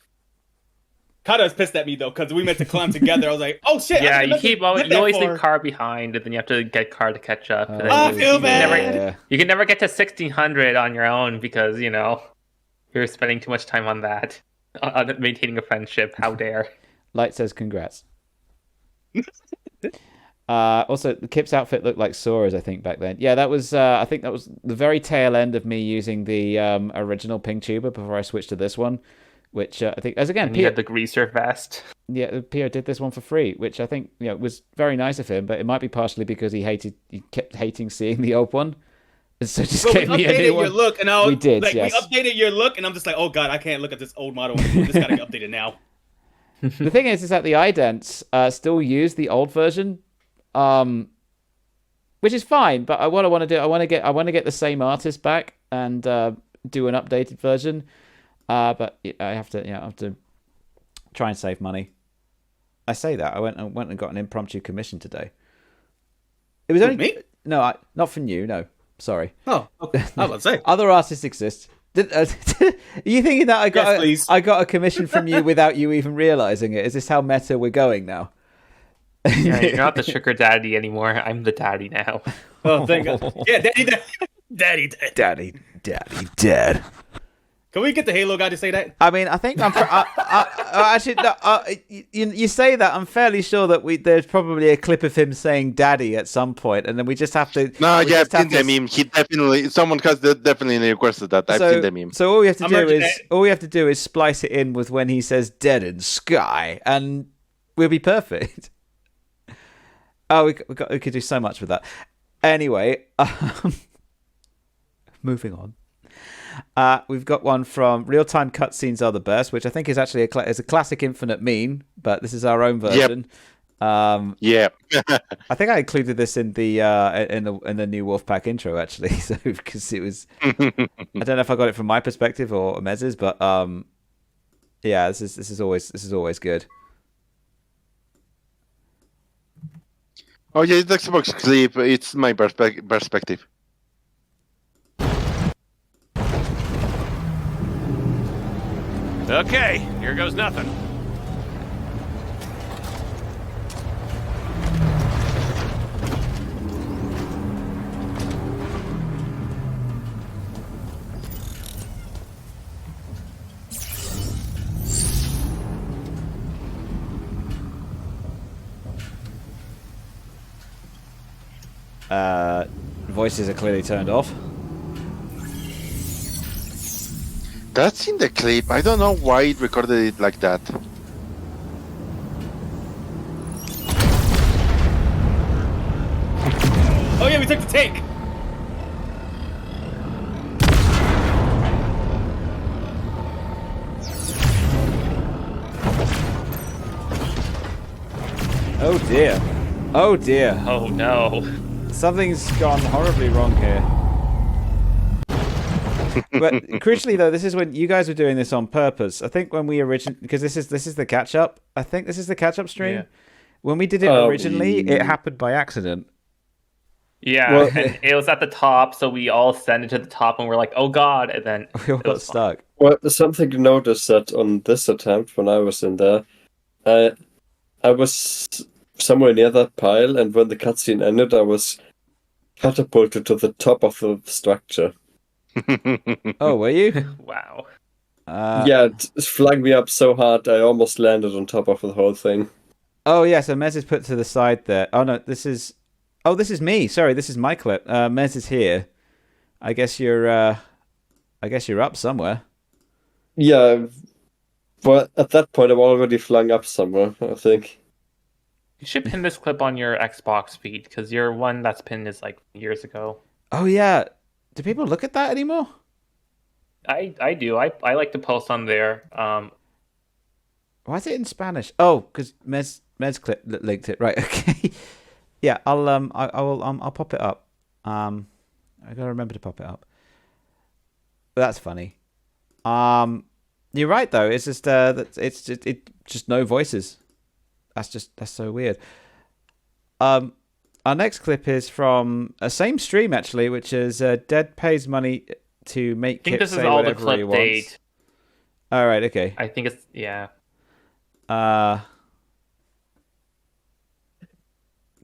Kata is pissed at me though, because we meant to climb together. I was like, "Oh shit!" Yeah, you always leave Car behind, and then you have to get Car to catch up. I feel bad. You can never get to 1600 on your own because you're spending too much time on that, on maintaining a friendship. How dare? Light says, "Congrats." Also, Kip's outfit looked like Sora's, I think, back then. Yeah, that was. I think that was the very tail end of me using the original Ping Tuber before I switched to this one. Which I think, as again, P had the greaser vest. Yeah, Pio did this one for free, which I think was very nice of him. But it might be partially because he kept hating seeing the old one, and so just gave me a new one. Your look, and we did. Yes. We updated your look, and I'm just like, oh god, I can't look at this old model anymore. This gotta get updated now. The thing is that the idents still use the old version, which is fine. But what I want to do, I want to get the same artist back and do an updated version. But I have to try and save money. I say that I went and got an impromptu commission today. It was only me. No, not from you. No, sorry. Oh, okay. I was about to say other artists exist. Are you thinking that I got a commission from you without you even realizing it? Is this how meta we're going now? Yeah, you're not the sugar daddy anymore. I'm the daddy now. Oh, thank God. Yeah, daddy, dad. Can we get the Halo guy to say that? I mean, I think actually, you say that. I'm fairly sure that there's probably a clip of him saying "daddy" at some point, and then we just have to. No, I've seen the meme. Someone has definitely requested that. I've seen the meme. So all we have to do is splice it in with when he says "dead in sky," and we'll be perfect. Oh, we could do so much with that. Anyway, moving on. We've got one from Real-Time Cutscenes Are the Best, which I think is actually a classic Infinite meme, but this is our own version. Yep. I think I included this in the new Wolfpack intro actually, so because it was. I don't know if I got it from my perspective or Mez's, but yeah, this is always good. Oh yeah, it's Xbox clip. It's my perspective. Okay, here goes nothing. Voices are clearly turned off. That's in the clip. I don't know why it recorded it like that. Oh yeah, we took the tank. Oh dear. Oh dear. Oh no. Something's gone horribly wrong here. But crucially though, this is when you guys were doing this on purpose. I think when we originally, because this is the catch up. I think this is the catch up stream. Yeah. When we did it originally, it happened by accident. Yeah, well, and it was at the top, so we all ascended to the top, and we're like, "Oh God!" And then we all got stuck. Well, something to notice that on this attempt, when I was in there, I was somewhere near that pile, and when the cutscene ended, I was catapulted to the top of the structure. Oh, were you? Wow. Yeah, it flung me up so hard, I almost landed on top of the whole thing. Oh yeah, so Mez is put to the side there. Oh no, this is me. Sorry, this is my clip. Mez is here. I guess you're up somewhere. Yeah, but at that point, I'm already flung up somewhere, I think. You should pin this clip on your Xbox feed, because your one that's pinned is like years ago. Oh, yeah. Do people look at that anymore? I do. I like to post on there. Why is it in Spanish? Oh, because Mez clip linked it. Right, okay. Yeah, I'll pop it up. I gotta remember to pop it up. But that's funny. You're right though. It's just it's just no voices. That's so weird. Our next clip is from a same stream actually, which is Dead pays money to make Kip say whatever he wants. All right, okay. I think it's yeah.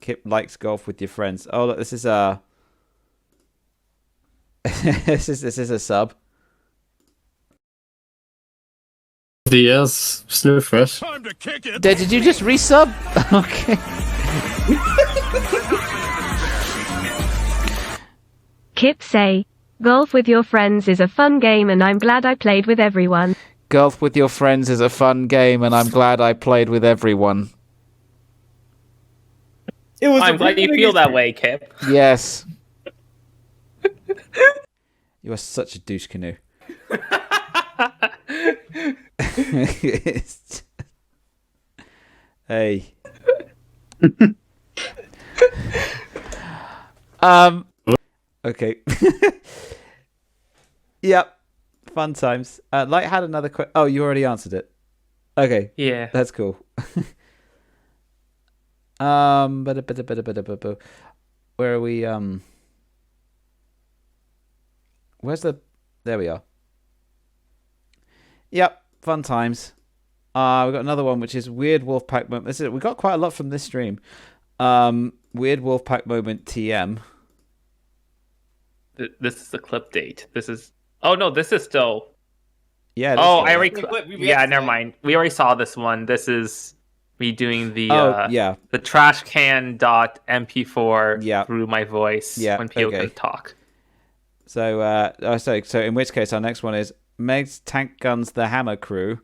Kip likes golf with your friends. Oh look, this is this is a sub. Yes, still fresh. Did you just resub? Okay. Kip say, golf with your friends is a fun game and I'm glad I played with everyone. Golf with your friends is a fun game and I'm glad I played with everyone. I'm glad you feel that way, Kip. Yes. You are such a douche canoe. Hey. Okay. Yep. Fun times. Light had another question. Oh, you already answered it. Okay. Yeah. That's cool. Where are we? Where's the? There we are. Yep, fun times. We've got another one, which is weird Wolfpack moment. This is we got quite a lot from this stream. Weird Wolfpack moment TM. This is the clip date. This is. Oh no, this is still. Yeah. Oh, I already. Yeah, never mind. We already saw this one. This is me doing the. The trash can .mp4 through my voice when people can talk. So, so in which case, our next one is Meg's Tank Guns the Hammer Crew.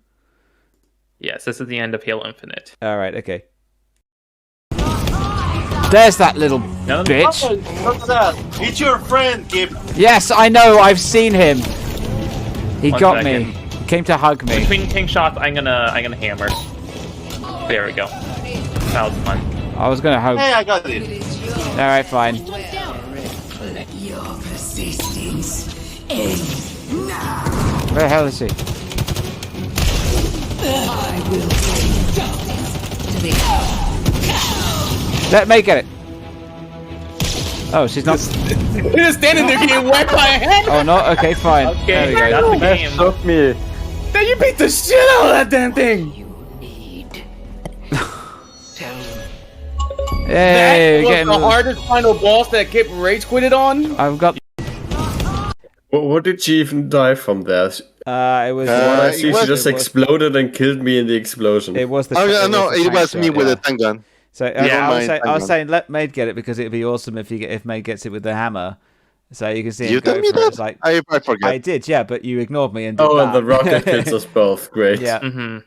Yes, this is the end of Halo Infinite. All right, okay. There's that little bitch. Look at that. It's your friend, Kip. Yes, I know. I've seen him. He got me. He came to hug me. Between king shots, I'm gonna hammer. There we go. That was fun. I was gonna hug. Hey, I got it. All right, fine. Your persistence ends now. Where the hell is he? I will bring justice to the Let me get it. Oh, she's not. You're just standing there getting whacked by a hammer. Oh no. Okay, fine. Okay, there we go. that's the game. Stop me. Then you beat the shit out of that damn thing. Hey, that was the hardest final boss that Kip rage quitted on. I've got. What did she even die from there? It was. She just exploded and killed me in the explosion. It was the. It was me with the tank gun. So I was saying let Maid get it because it'd be awesome if Maid gets it with the hammer. So you can see him go for it. It's like, I forget. I did, yeah, but you ignored me and did and that. the rocket hits us both. Great. Yeah. Mm-hmm.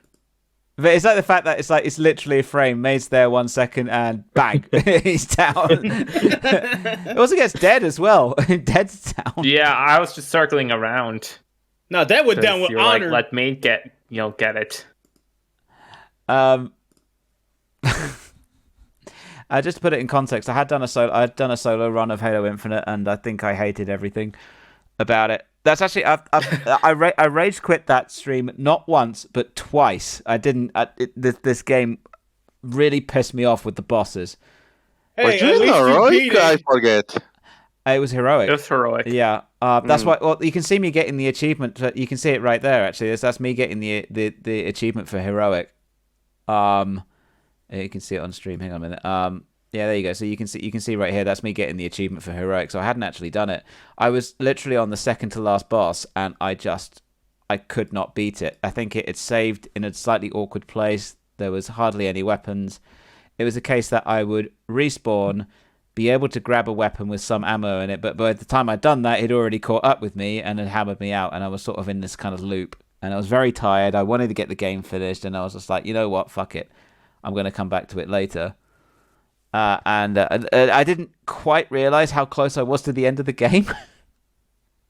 But it's like the fact that it's literally a frame. Maid's there 1 second and bang, he's down. It also gets dead as well. Dead's down. Yeah, I was just circling around. No, that went down with honor. Like, let Maid get it. Just to put it in context, I had done a solo run of Halo Infinite, and I think I hated everything about it. That's actually I rage quit that stream not once but twice. I didn't. This game really pissed me off with the bosses. Hey, was it heroic? I forget. It was heroic. It was heroic. Yeah. That's why. Well, you can see me getting the achievement. You can see it right there. Actually, that's me getting the achievement for heroic. You can see it on stream. Hang on a minute. Yeah, there you go. So you can see right here. That's me getting the achievement for heroic. So I hadn't actually done it. I was literally on the second to last boss, and I could not beat it. I think it saved in a slightly awkward place. There was hardly any weapons. It was a case that I would respawn, be able to grab a weapon with some ammo in it, but by the time I'd done that, he'd already caught up with me and had hammered me out, and I was sort of in this kind of loop. and I was very tired. I wanted to get the game finished, and I was just like, you know what, fuck it, I'm going to come back to it later. And I didn't quite realize how close I was to the end of the game.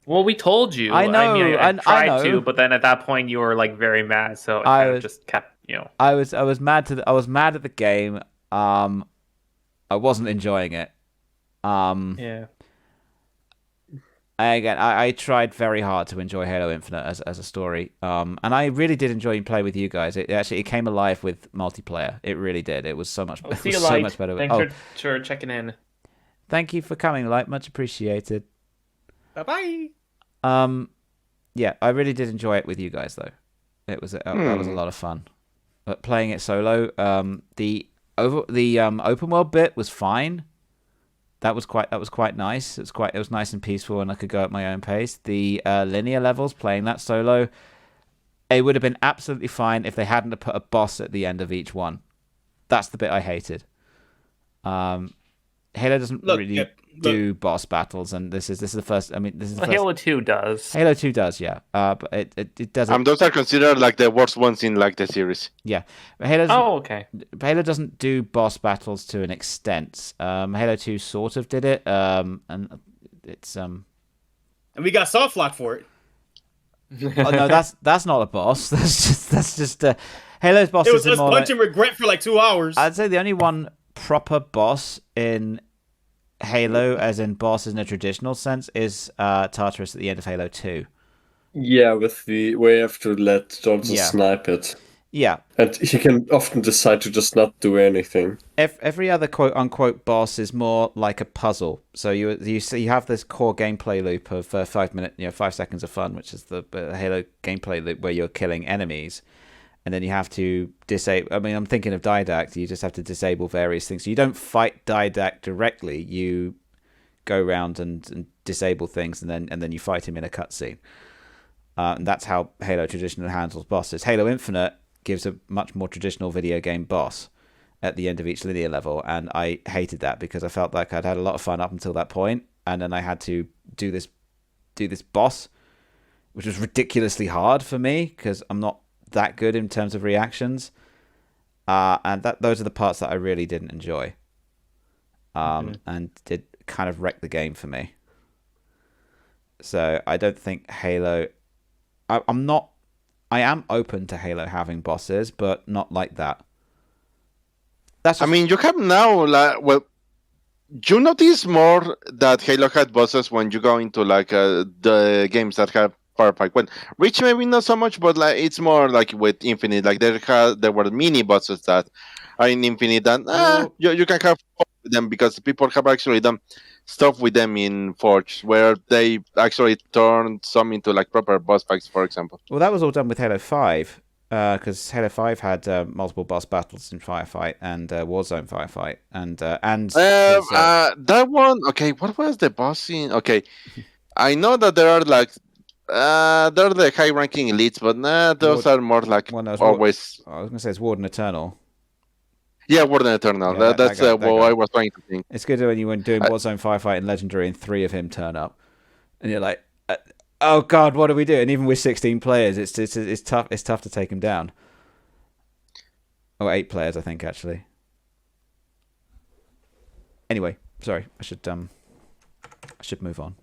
Well, we told you. I know. I tried I know. to, but then at that point you were like very mad, so I just kept, I was mad at the game. I wasn't enjoying it. Yeah. I tried very hard to enjoy Halo Infinite as a story. And I really did enjoy playing with you guys. It came alive with multiplayer. It really did. It was so much. It was so much better. Thanks for checking in. Thank you for coming, Light. Much appreciated. Bye. Yeah, I really did enjoy it with you guys though. That was a lot of fun. But playing it solo, the open world bit was fine. That was quite nice. It was nice and peaceful, and I could go at my own pace. The linear levels, playing that solo, it would have been absolutely fine if they hadn't put a boss at the end of each one. That's the bit I hated. Halo doesn't really do boss battles, and this is the first. I mean, this is the first... Halo 2 does. Halo 2 does, yeah. But it doesn't. Those are considered like the worst ones in like the series. Yeah, but Halo. Okay. Halo doesn't do boss battles to an extent. Halo 2 sort of did it, and it's And we got soft lock for it. Oh no, that's not a boss. That's just Halo's bosses. It was just more punch and regret for like 2 hours. I'd say the only one proper boss in Halo, as in boss in a traditional sense, is Tartarus at the end of Halo 2. Yeah, with the way you have to let Johnson snipe it. Yeah. And he can often decide to just not do anything. Every other quote-unquote boss is more like a puzzle. So you have this core gameplay loop of 5 seconds of fun, which is the Halo gameplay loop where you're killing enemies. And then you have to disable... I mean, I'm thinking of Didact. You just have to disable various things. So you don't fight Didact directly. You go around and disable things, and then you fight him in a cutscene. And that's how Halo traditionally handles bosses. Halo Infinite gives a much more traditional video game boss at the end of each linear level, and I hated that because I felt like I'd had a lot of fun up until that point, and then I had to do this boss, which was ridiculously hard for me because I'm not that good in terms of reactions, and those are the parts that I really didn't enjoy, and did kind of wreck the game for me. So I don't think Halo. I am open to Halo having bosses, but not like that. I mean, you have now you notice more that Halo had bosses when you go into like the games that have firefight. When Reach maybe not so much, but like it's more like with Infinite. Like there were mini bosses that are in Infinite, and you can have fun with them because people have actually done stuff with them in Forge, where they actually turned some into like proper boss fights, for example. Well, that was all done with Halo 5, because Halo 5 had multiple boss battles in Firefight and Warzone Firefight, and that one. Okay, what was the boss in? Okay, I know that there are like they're the high-ranking elites, but those are more like always. I was gonna say it's Warden Eternal. Yeah, Warden Eternal. Yeah, that's what I was trying to think. It's good when you were doing Warzone Firefight and Legendary, and 3 of him turn up, and you're like, "Oh God, what do we do?" And even with 16 players, it's tough. It's tough to take him down. Or 8 players, I think, actually. Anyway, sorry. I should move on.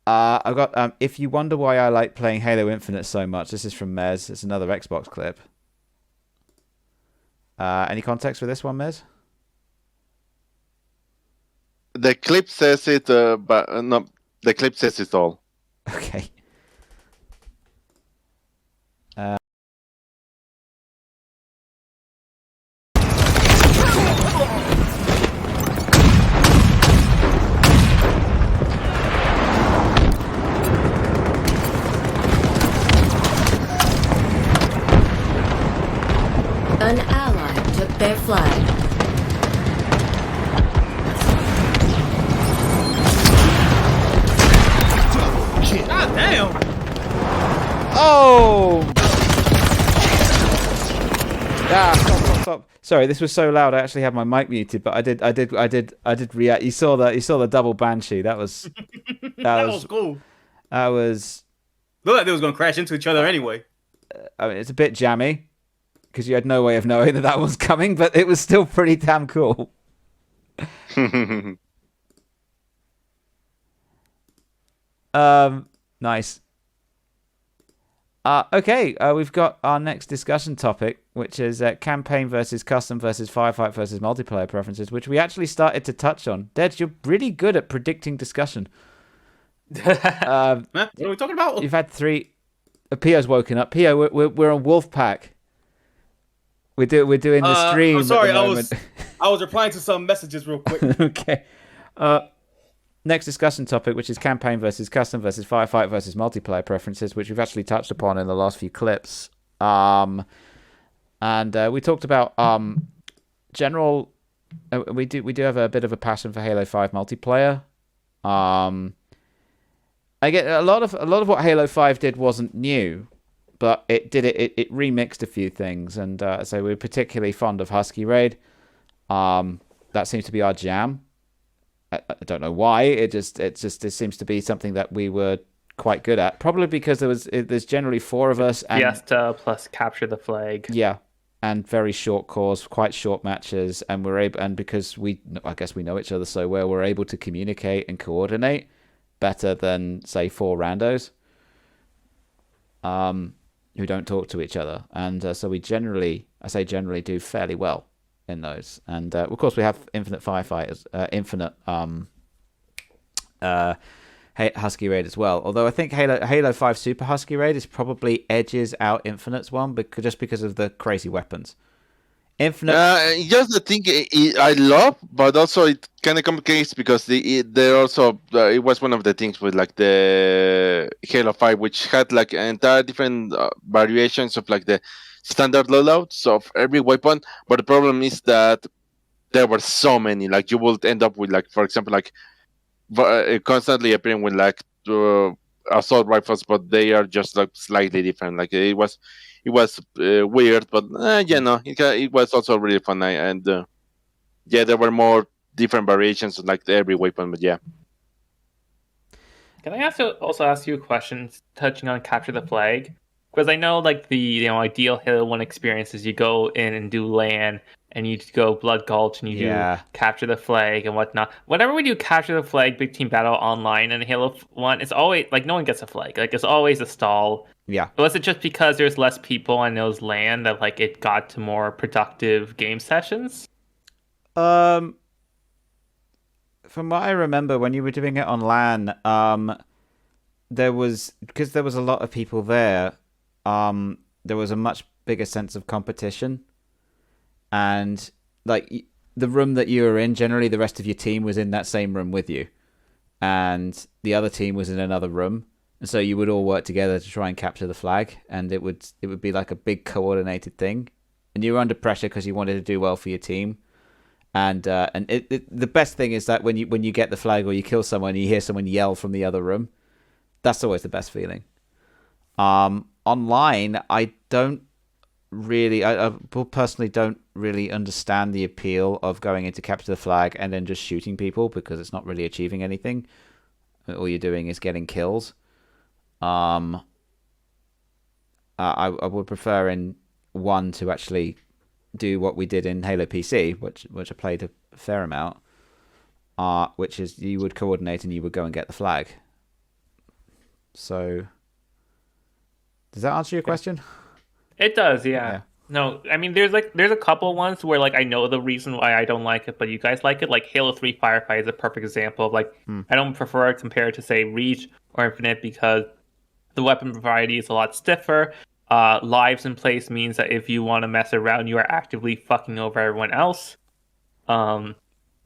I've got. If you wonder why I like playing Halo Infinite so much, this is from Mez. It's another Xbox clip. Any context for this one, Mez? The clip says it, but no, the clip says it all. Okay. An ally took their flag. God damn! Oh! Stop. Sorry, this was so loud. I actually had my mic muted, but I did react. You saw the double banshee. That was that was cool. That was Looked like they was gonna crash into each other anyway. I mean, it's a bit jammy because you had no way of knowing that was coming, but it was still pretty damn cool. Nice. Okay, we've got our next discussion topic, which is campaign versus custom versus firefight versus multiplayer preferences, which we actually started to touch on. Dej, you're really good at predicting discussion. What are we talking about? You've had 3. Pio's woken up. Pio, we're on Wolfpack. We're doing the stream. I'm sorry, at the moment. I was replying to some messages real quick. Okay. Next discussion topic, which is campaign versus custom versus firefight versus multiplayer preferences, which we've actually touched upon in the last few clips. And we talked about general. We do have a bit of a passion for Halo 5 multiplayer. I get a lot of what Halo 5 did wasn't new, but it remixed a few things, and so we're particularly fond of Husky Raid. That seems to be our jam. I don't know why. It seems to be something that we were quite good at. Probably because there's generally 4 of us. And, Fiesta plus capture the flag. Yeah, and very short cores, quite short matches, and because I guess we know each other so well, we're able to communicate and coordinate better than say 4 randos who don't talk to each other, and so we generally do fairly well in those. And of course we have infinite firefighters, infinite Husky Raid as well, although I think Halo 5 Super Husky Raid is probably edges out Infinite's one just because of the crazy weapons. Infinite. Just the thing I love, but also it kind of complicates because they also it was one of the things with like the Halo 5, which had like entire different variations of like the standard loadouts of every weapon. But the problem is that there were so many. Like you would end up with like, for example, like constantly appearing with like assault rifles, but they are just like slightly different. Like it was weird, but it was also really fun. And there were more different variations of like every weapon, but yeah. Can I also ask you a question touching on capture the flag? Because I know like the ideal Halo 1 experience is you go in and do LAN and you go Blood Gulch and you do capture the flag and whatnot. Whenever we do capture the flag, big team battle online in Halo 1, it's always like no one gets a flag. Like it's always a stall. Yeah. Was it just because there's less people on those LAN that like it got to more productive game sessions? From what I remember, when you were doing it on LAN, because there was a lot of people there, there was a much bigger sense of competition, and like the room that you were in, generally the rest of your team was in that same room with you, and the other team was in another room. And so you would all work together to try and capture the flag, and it would be like a big coordinated thing. And you were under pressure because you wanted to do well for your team. And the best thing is that when you get the flag or you kill someone, and you hear someone yell from the other room. That's always the best feeling. Online, I personally don't really understand the appeal of going into capture the flag and then just shooting people, because it's not really achieving anything. All you're doing is getting kills. I would prefer in 1 to actually do what we did in Halo PC, which I played a fair amount, which is you would coordinate and you would go and get the flag. So, does that answer your question? It does, yeah. No, I mean there's a couple ones where like I know the reason why I don't like it, but you guys like it. Like Halo 3 Firefight is a perfect example of like I don't prefer it compared to say Reach or Infinite because the weapon variety is a lot stiffer. Lives in place means that if you want to mess around, you are actively fucking over everyone else.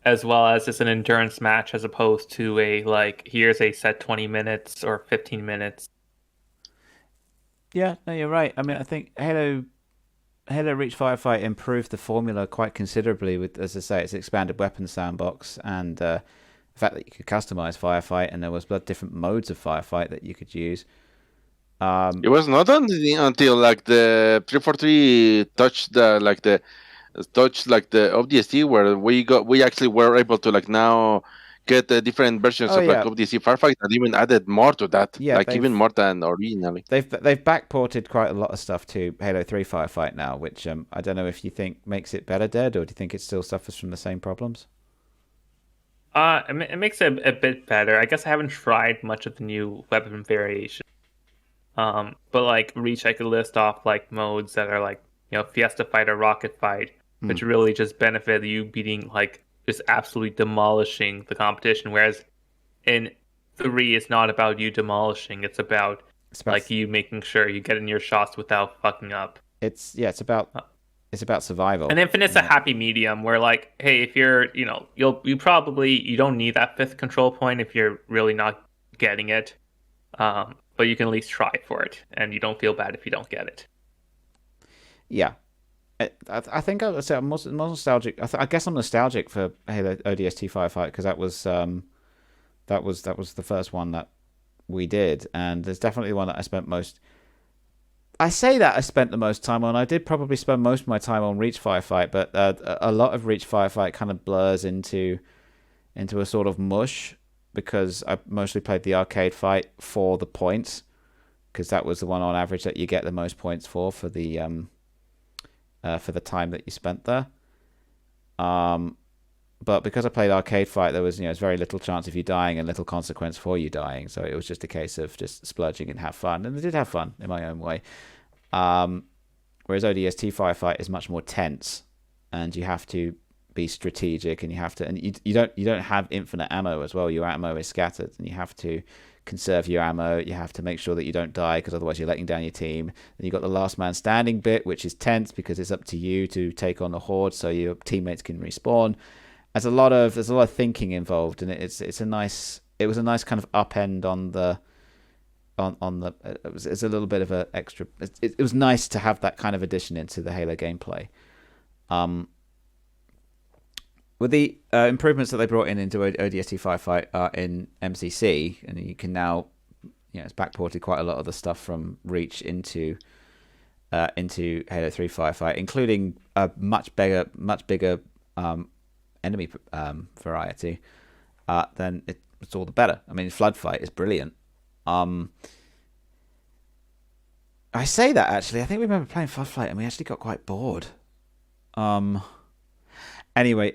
As well as it's an endurance match as opposed to a like here's a set 20 minutes or 15 minutes. Yeah, no, you're right. I mean, I think Halo Reach Firefight improved the formula quite considerably with, as I say, its expanded weapon sandbox and the fact that you could customize Firefight and there was different modes of Firefight that you could use. It was not until like the 343 touched the ODST where we actually were able to like now get different versions of like ODST Firefight that even added more to that. Yeah, like even more than originally. They've backported quite a lot of stuff to Halo 3 Firefight now, which I don't know if you think makes it better, Dead, or do you think it still suffers from the same problems? It makes it a bit better. I guess I haven't tried much of the new weapon variation. But like Reach, I could list off like modes that are like, Fiesta Fight or Rocket Fight, which really just benefit you beating like just absolutely demolishing the competition. Whereas in 3, it's not about you demolishing; it's about like you making sure you get in your shots without fucking up. It's about survival. And Infinite's a happy medium where like, hey, if you're, you don't need that 5th control point if you're really not getting it. But you can at least try for it, and you don't feel bad if you don't get it. Yeah. I think I would say I'm more nostalgic. I guess I'm nostalgic for Halo ODST Firefight because that was the first one that we did, and there's definitely one that I spent most. I say that I spent the most time on. I did probably spend most of my time on Reach Firefight, but a lot of Reach Firefight kind of blurs into a sort of mush because I mostly played the arcade fight for the points because that was the one on average that you get the most points for the time that you spent there. But because I played arcade fight, there was very little chance of you dying and little consequence for you dying. So it was just a case of just splurging and have fun, and I did have fun in my own way. Whereas ODST Firefight is much more tense, and you have to be strategic, and you don't have infinite ammo as well. Your ammo is scattered, and you have to conserve your ammo. You have to make sure that you don't die because otherwise you're letting down your team. Then you've got the last man standing bit, which is tense because it's up to you to take on the horde so your teammates can respawn. There's a lot of thinking involved, and it was a nice kind of upend on the it's a little bit of a extra. It was nice to have that kind of addition into the Halo gameplay. With the improvements that they brought into ODST Firefight in MCC, and you can now, it's backported quite a lot of the stuff from Reach into Halo 3 Firefight, including a much bigger enemy variety. Then it's all the better. I mean, Flood Fight is brilliant. I say that actually. I think we remember playing Flood Fight and we actually got quite bored. Anyway,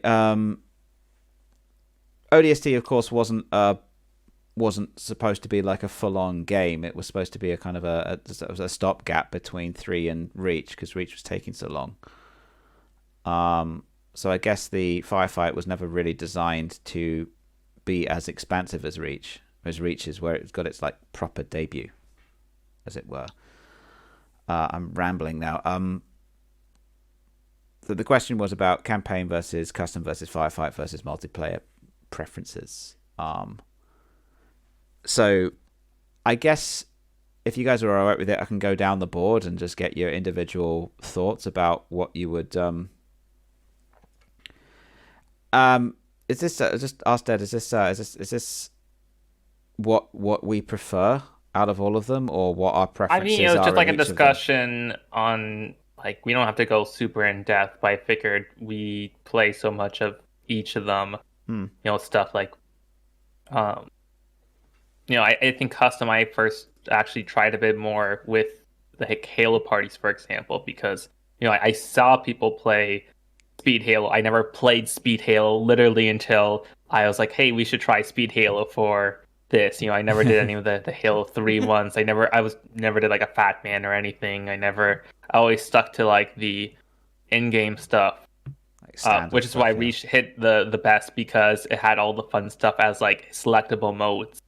ODST of course wasn't supposed to be like a full-on game. It was supposed to be a kind of a stopgap between 3 and Reach because Reach was taking so long. So I guess the Firefight was never really designed to be as expansive as Reach is, where it's got its like proper debut, as it were. I'm rambling now. So the question was about campaign versus custom versus Firefight versus multiplayer preferences. So I guess if you guys are all right with it, I can go down the board and just get your individual thoughts about what you would. Is this just asked Ed? Is this what we prefer out of all of them, or what our preferences are? I mean, it was just like a discussion on. Like, we don't have to go super in depth, but I figured we play so much of each of them. Stuff like, I think custom. I first actually tried a bit more with the Halo parties, for example, because I saw people play Speed Halo. I never played Speed Halo literally until I was like, hey, we should try Speed Halo for this. I never did any of the Halo 3 ones. I never did like a Fat Man or anything. I always stuck to like the in-game stuff, which is why Reach hit the best because it had all the fun stuff as like selectable modes.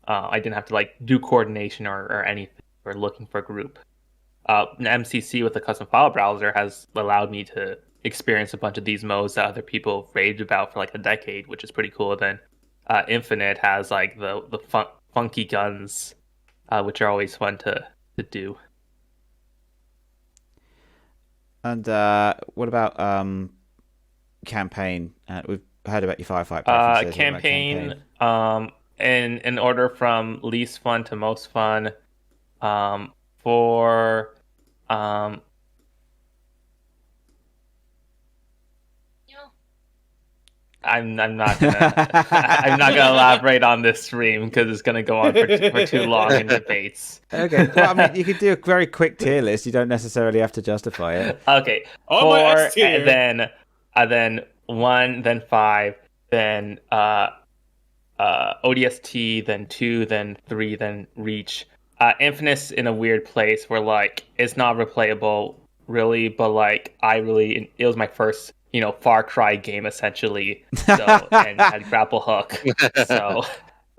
I didn't have to like do coordination or anything or looking for a group. MCC with the custom file browser has allowed me to experience a bunch of these modes that other people raved about for like a decade, which is pretty cool. Then Infinite has like the funky guns, which are always fun to do. And what about campaign? We've heard about your Firefight preferences. Campaign. In order from least fun to most fun. For I'm not gonna elaborate on this stream because it's gonna go on for too long in debates. Okay, well, I mean, you could do a very quick tier list. You don't necessarily have to justify it. Okay, 4, then 1, then 5, then ODST, then 2, then 3, then Reach. Infinite's in a weird place where like it's not replayable really, but like it was my first Far Cry game essentially. So and had grapple hook. So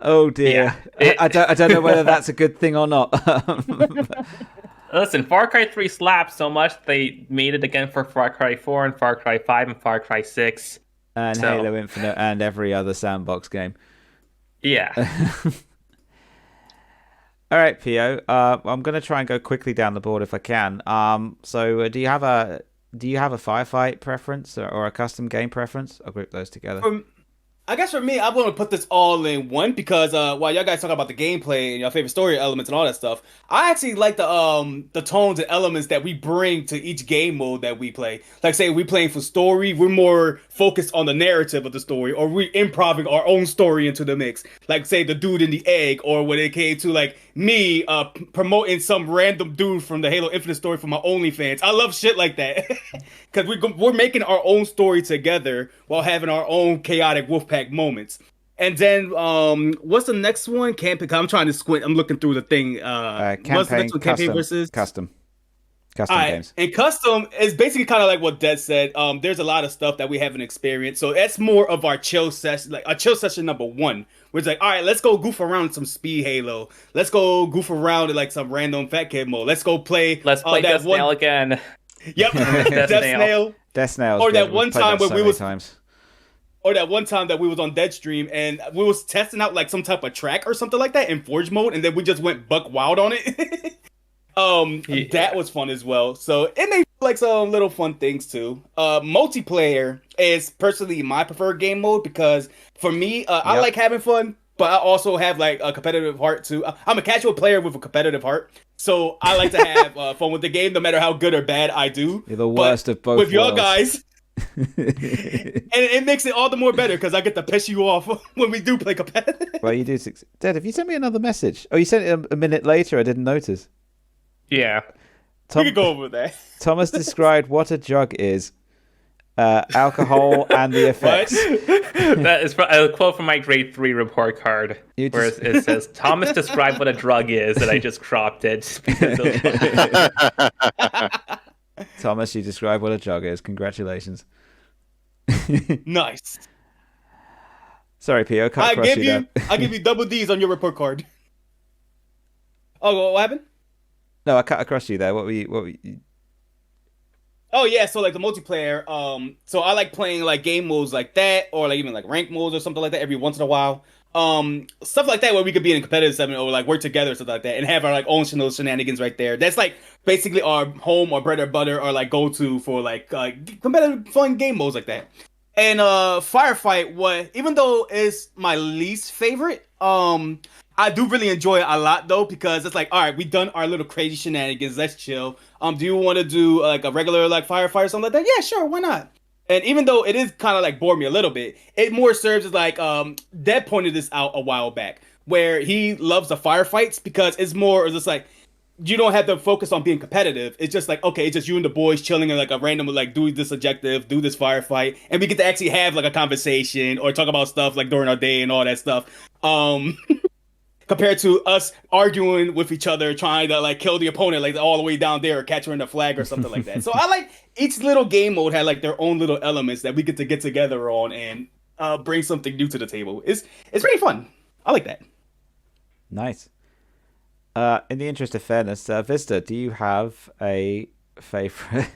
oh dear, yeah, I don't know whether that's a good thing or not. Listen, Far Cry 3 slaps so much they made it again for Far Cry 4 and Far Cry 5 and Far Cry 6 and Halo Infinite and every other sandbox game. Yeah. All right, Pio. I'm gonna try and go quickly down the board if I can. So do you have a firefight preference or a custom game preference? I'll group those together. I guess for me, I'm going to put this all in one because while y'all guys talk about the gameplay and your favorite story elements and all that stuff, I actually like the tones and elements that we bring to each game mode that we play. Like, say we playing for story, we're more focused on the narrative of the story, or we're improving our own story into the mix. Like, say the dude in the egg, or when it came to like me promoting some random dude from the Halo Infinite story for my OnlyFans. I love shit like that because we're making our own story together while having our own chaotic Wolfpack moments. And then what's the next one? Campaign. I'm trying to squint. I'm looking through the thing. What's the next one? Campaign versus custom games. And custom is basically kind of like what Dead said. There's a lot of stuff that we haven't experienced, so that's more of our chill session, like our chill session number 1. Where it's like, all right, let's go goof around in some speed Halo. Let's go goof around in like some random fat kid mode. Let's play Death Snail again. Yep, Death Snail. Death Snail. Or that one time where or that one time that we was on Deadstream and we was testing out like some type of track or something like that in Forge mode, and then we just went buck wild on it. That was fun as well. So it made like some little fun things too. Multiplayer is personally my preferred game mode because for me, I like having fun, but I also have like a competitive heart too. I'm a casual player with a competitive heart, so I like to have fun with the game, no matter how good or bad I do. You're the worst of both. With y'all guys. And it makes it all the more better because I get to piss you off when we do play competitive. Well, you do. Dad, have you sent me another message? Oh, you sent it a minute later. I didn't notice. Yeah. We could go over that. Thomas described what a drug is. Alcohol and the effects. That is a quote from my grade 3 report card, where it says, Thomas described what a drug is, and I just cropped it. Thomas, you described what a drug is. Congratulations. Nice. Sorry, Pio. I give you double D's on your report card. Oh, what happened? No, I cut across you there. What were you... Oh yeah, so like the multiplayer, so I like playing like game modes like that, or like even like rank modes or something like that every once in a while. Stuff like that where we could be in a competitive segment or like work together or something like that and have our like own shenanigans right there. That's like basically our home or bread or butter or like go to for like competitive fun game modes like that. And Firefight, even though it's my least favorite, I do really enjoy it a lot though, because it's like, all right, we done our little crazy shenanigans. Let's chill. Do you want to do like a regular like firefight or something like that? Yeah, sure, why not? And even though it is kind of like bored me a little bit, it more serves as like Deb pointed this out a while back, where he loves the firefights because it's more just like you don't have to focus on being competitive. It's just like, okay, it's just you and the boys chilling in like a random like do this objective, do this firefight, and we get to actually have like a conversation or talk about stuff like during our day and all that stuff. Compared to us arguing with each other, trying to like kill the opponent like all the way down there or catch her in the flag or something like that. So I like each little game mode had like their own little elements that we get together on and bring something new to the table. It's pretty fun. I like that. Nice. In the interest of fairness, Vista, do you have a favorite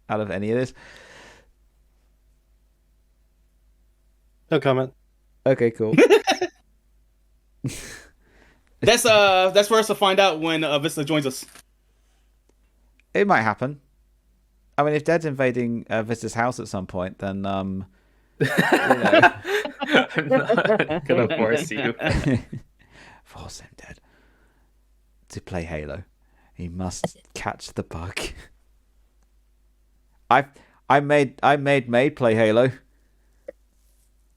out of any of this? No comment. Okay, cool. That's for us to find out when Vista joins us. It might happen. I mean, if Dead's invading Vista's house at some point, then you know. I'm not gonna force you. Force him, Dead, to play Halo. He must catch the bug. I made Maid play Halo.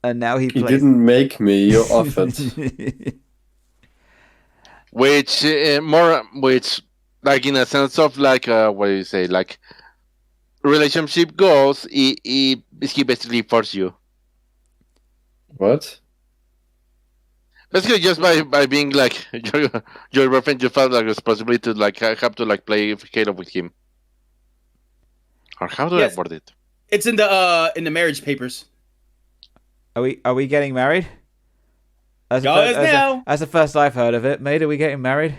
And now he plays. You didn't make me, you offered. which, like in a sense of like, what do you say, like relationship goals, he basically forced you. What? Basically, just by being like your girlfriend, you felt like responsibility to like have to like play Halo with him. Or how do I word it? It's in the marriage papers. Are we getting married? As the first I've heard of it. Mate, are we getting married?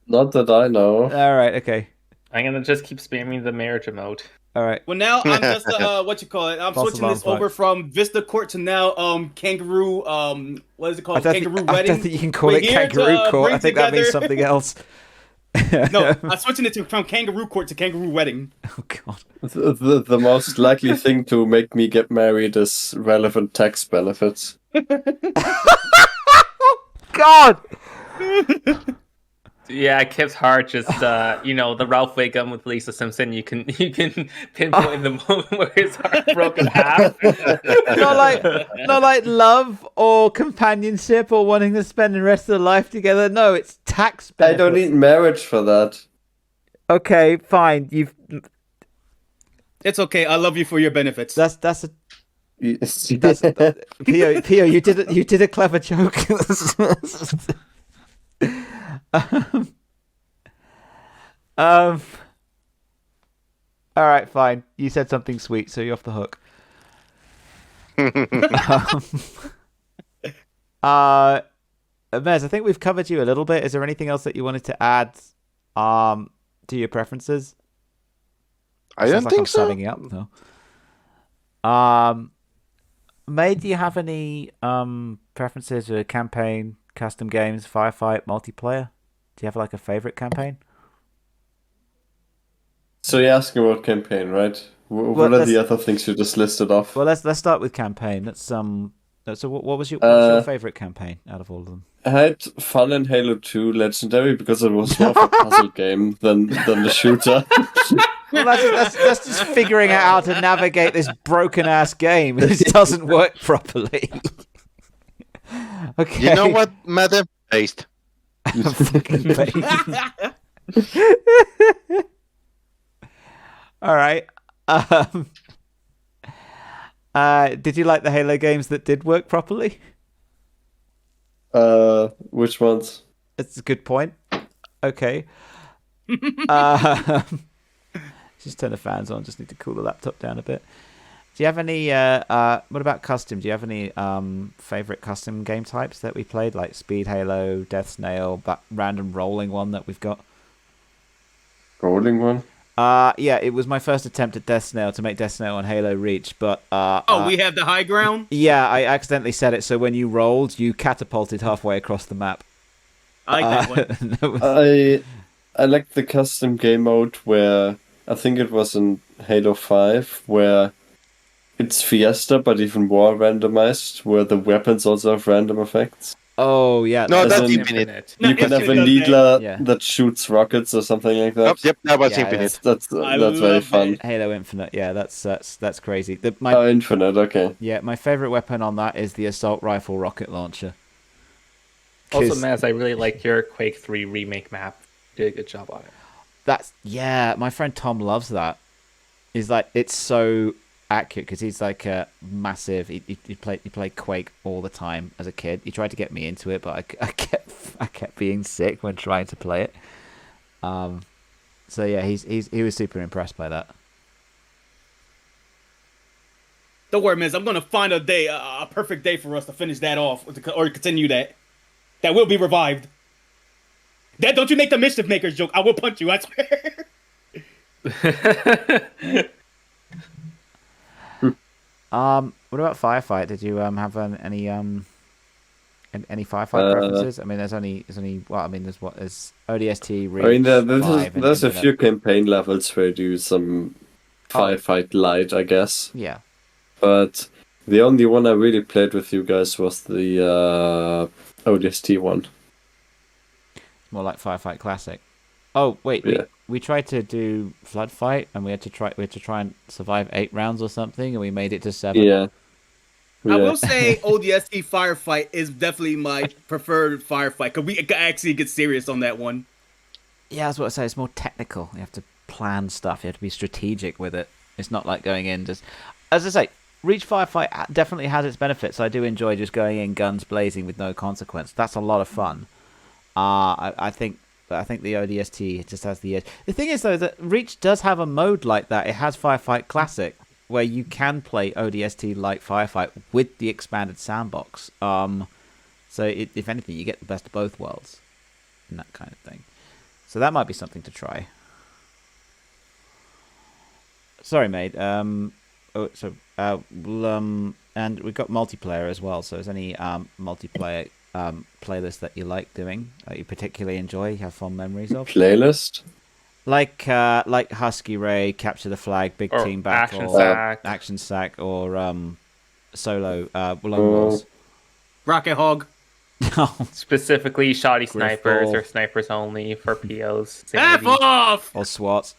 Not that I know. All right, okay. I'm gonna just keep spamming the marriage emote. All right. Well, now I'm just I'm switching this over from Vista Court to now Kangaroo what is it called? Kangaroo Wedding. I don't think you can call it Kangaroo Court. I think that means something else. No, I'm switching it from Kangaroo Court to Kangaroo Wedding. Oh god. The most likely thing to make me get married is relevant tax benefits. God. Yeah, Kip's heart just the Ralph Wiggum with Lisa Simpson. You can pinpoint the moment where his heart broke in half. not like love or companionship or wanting to spend the rest of their life together. No, it's tax benefits. I don't need marriage for that. Okay, fine. It's okay. I love you for your benefits. That's Pio. You did a clever joke. All right, fine. You said something sweet, so you're off the hook. Mez, I think we've covered you a little bit. Is there anything else that you wanted to add to your preferences? I don't think so. Setting up though. May, do you have any preferences for campaign, custom games, firefight, multiplayer? Do you have like a favorite campaign? So you're asking about campaign, right? What are the other things you just listed off? Well, let's start with campaign. Let's So what was your favorite campaign out of all of them? I had fun in Halo 2 Legendary because it was more of a puzzle game than the shooter. Well, that's just figuring out how to navigate this broken ass game. It doesn't work properly. Okay. You know what? Madam based. All right. Did you like the Halo games that did work properly? Which ones? That's a good point. Okay. Just turn the fans on. Just need to cool the laptop down a bit. Do you have any? What about custom? Do you have any favorite custom game types that we played, like Speed Halo, Death Snail, that random rolling one that we've got? Rolling one? Yeah, it was my first attempt at Death Snail to make Death Snail on Halo Reach, but we have the high ground. Yeah, I accidentally set it so when you rolled, you catapulted halfway across the map. I like that one. I like the custom game mode where I think it was in Halo 5 where it's Fiesta, but even more randomized, where the weapons also have random effects. Oh, yeah. No, that's Infinite. You can have a needler that shoots rockets or something like that. Yep, that was Infinite. That's very fun. Halo Infinite, yeah, that's crazy. Infinite, okay. Yeah, my favorite weapon on that is the assault rifle rocket launcher. Also, Maz, I really like your Quake 3 remake map. You did a good job on it. My friend Tom loves that. He's like, it's so accurate because he's like a massive. He played Quake all the time as a kid. He tried to get me into it, but I kept being sick when trying to play it. So yeah, he was super impressed by that. Don't worry, Miz. I'm gonna find a perfect day for us to finish that off or continue that. That will be revived. Dad, don't you make the mischief makers joke. I will punch you, I swear. What about firefight? Did you have any firefight preferences? I mean, there's only there's ODST, Reach, I mean, there's a few campaign levels where you do some firefight light, I guess. Yeah. But the only one I really played with you guys was the ODST one. More like Firefight Classic. Oh wait, we tried to do Flood Fight and we had to try and survive 8 rounds or something, and we made it to 7. Yeah, I will say ODST Firefight is definitely my preferred firefight because we actually get serious on that one. Yeah, that's what I say. It's more technical. You have to plan stuff. You have to be strategic with it. It's not like going in just... As I say, Reach Firefight definitely has its benefits. I do enjoy just going in guns blazing with no consequence. That's a lot of fun. I think the ODST just has the edge. The thing is, though, that Reach does have a mode like that. It has Firefight Classic, where you can play ODST like Firefight with the expanded sandbox. So if anything, you get the best of both worlds and that kind of thing. So that might be something to try. Sorry, mate. And we've got multiplayer as well. So is any multiplayer playlist that you like doing, that you particularly enjoy, you have fond memories of? Playlist? Like Husky Ray, Capture the Flag, Big Team Battle, Action Sack, or Solo Long Wars. Rocket Hog. Specifically shoddy snipers or snipers only for POs. F off! Or SWAT.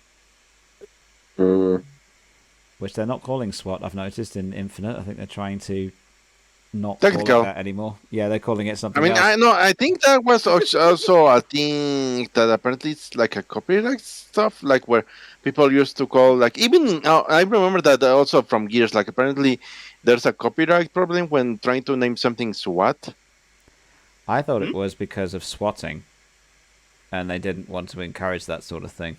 Which they're not calling SWAT, I've noticed, in Infinite. I think they're trying to not call it that anymore. Yeah, they're calling it something else. I think that was also a thing that apparently it's like a copyright stuff, like where people used to call, like, even I remember that also from Gears, like apparently there's a copyright problem when trying to name something SWAT. I thought it was because of swatting, and they didn't want to encourage that sort of thing.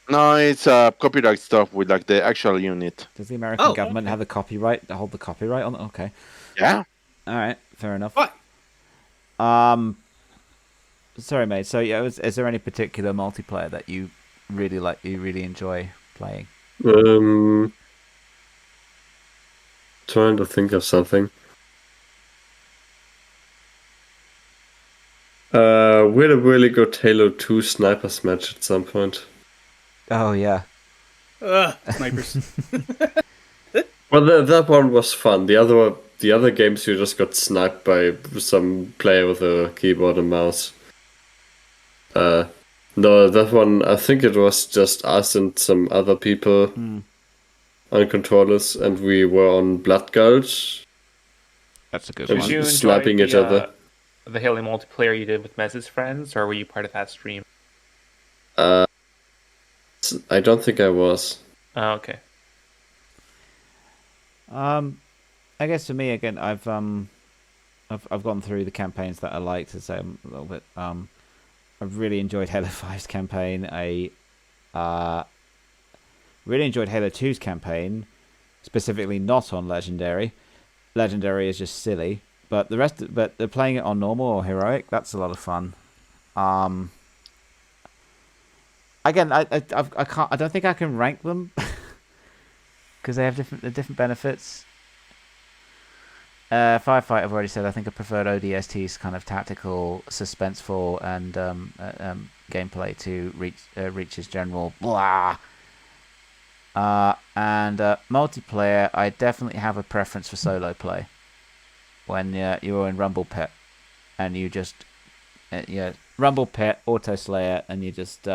No, it's copyright stuff with like the actual unit. Does the American government have the copyright to hold the copyright on it? Okay. Yeah. All right. Fair enough. What? Sorry, mate. So, yeah, is there any particular multiplayer that you really like? You really enjoy playing? Trying to think of something. We had a really good Halo 2 snipers match at some point. Oh, yeah. Snipers. Well, that one was fun. The other games, you just got sniped by some player with a keyboard and mouse. No, that one, I think it was just us and some other people on controllers, and we were on Blood Gulch. That's a good one. one. Did you sniping each other. The Halo multiplayer you did with Mez's friends, or were you part of that stream? I don't think I was. Oh, okay. I guess for me again, I've gone through the campaigns that I like to say a little bit. I've really enjoyed Halo 5's campaign. I really enjoyed Halo 2's campaign, specifically not on Legendary. Legendary is just silly, but but they're playing it on normal or heroic. That's a lot of fun. Again, I don't think I can rank them because they have different benefits. Firefight, I've already said. I think I preferred ODST's kind of tactical, suspenseful, and gameplay to Reach's general blah. And multiplayer, I definitely have a preference for solo play. When you're in Rumble Pit, and you just Rumble Pit, Auto Slayer, and you just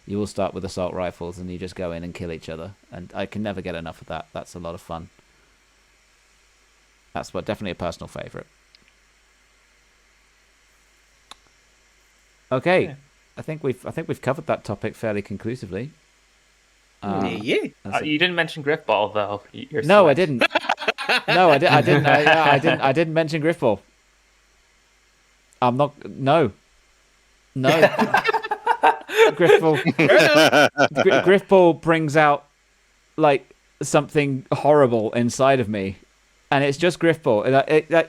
you all start with assault rifles, and you just go in and kill each other. And I can never get enough of that. That's a lot of fun. That's definitely a personal favorite. Okay, yeah. I think we've covered that topic fairly conclusively. You didn't mention Griffball though. No, I didn't. No, I didn't. I didn't mention Griffball. I'm not. No. Griffball brings out like something horrible inside of me, and it's just Griffball.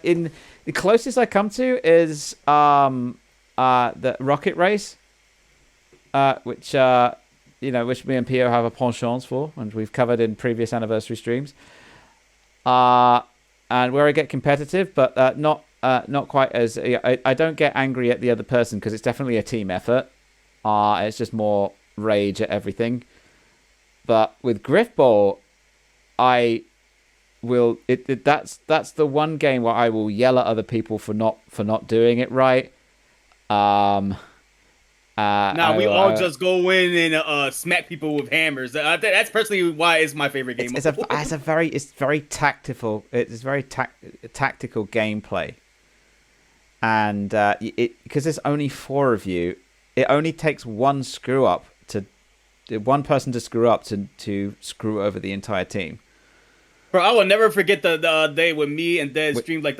In the closest I come to is the Rocket Race, which which me and Pio have a penchant for, and we've covered in previous anniversary streams. And where I get competitive, but not quite as I don't get angry at the other person because it's definitely a team effort. It's just more rage at everything. But with Griffball, I will. That's the one game where I will yell at other people for not doing it right. We all just go in and smack people with hammers. That's personally why it's my favorite game. It's very tactical. It's very tactical gameplay, and because there's only 4 of you, it only takes one person to screw up to screw over the entire team. Bro, I will never forget the day when me and Dad streamed like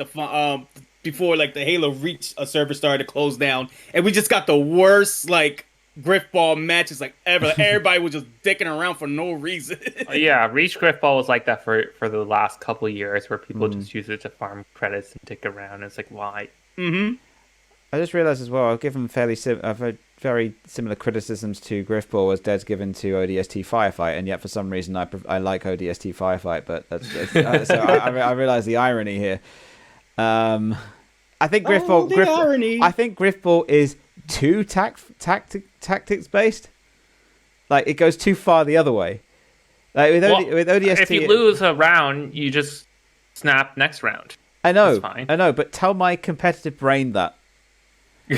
before like the Halo Reach server started to close down, and we just got the worst like Griffball matches like ever. Everybody was just dicking around for no reason. Yeah, Reach Griffball was like that for the last couple of years, where people just use it to farm credits and dick around. It's like, why? Mm-hmm. I just realized as well, I've given very similar criticisms to Griffball as Dead's given to ODST Firefight, and yet for some reason I like ODST Firefight, but so I realize the irony here. I think Griffball. I think Griffball is too tactics based. Like it goes too far the other way. Like with ODST, if you lose a round, you just snap next round. I know, That's fine. I know, but tell my competitive brain that.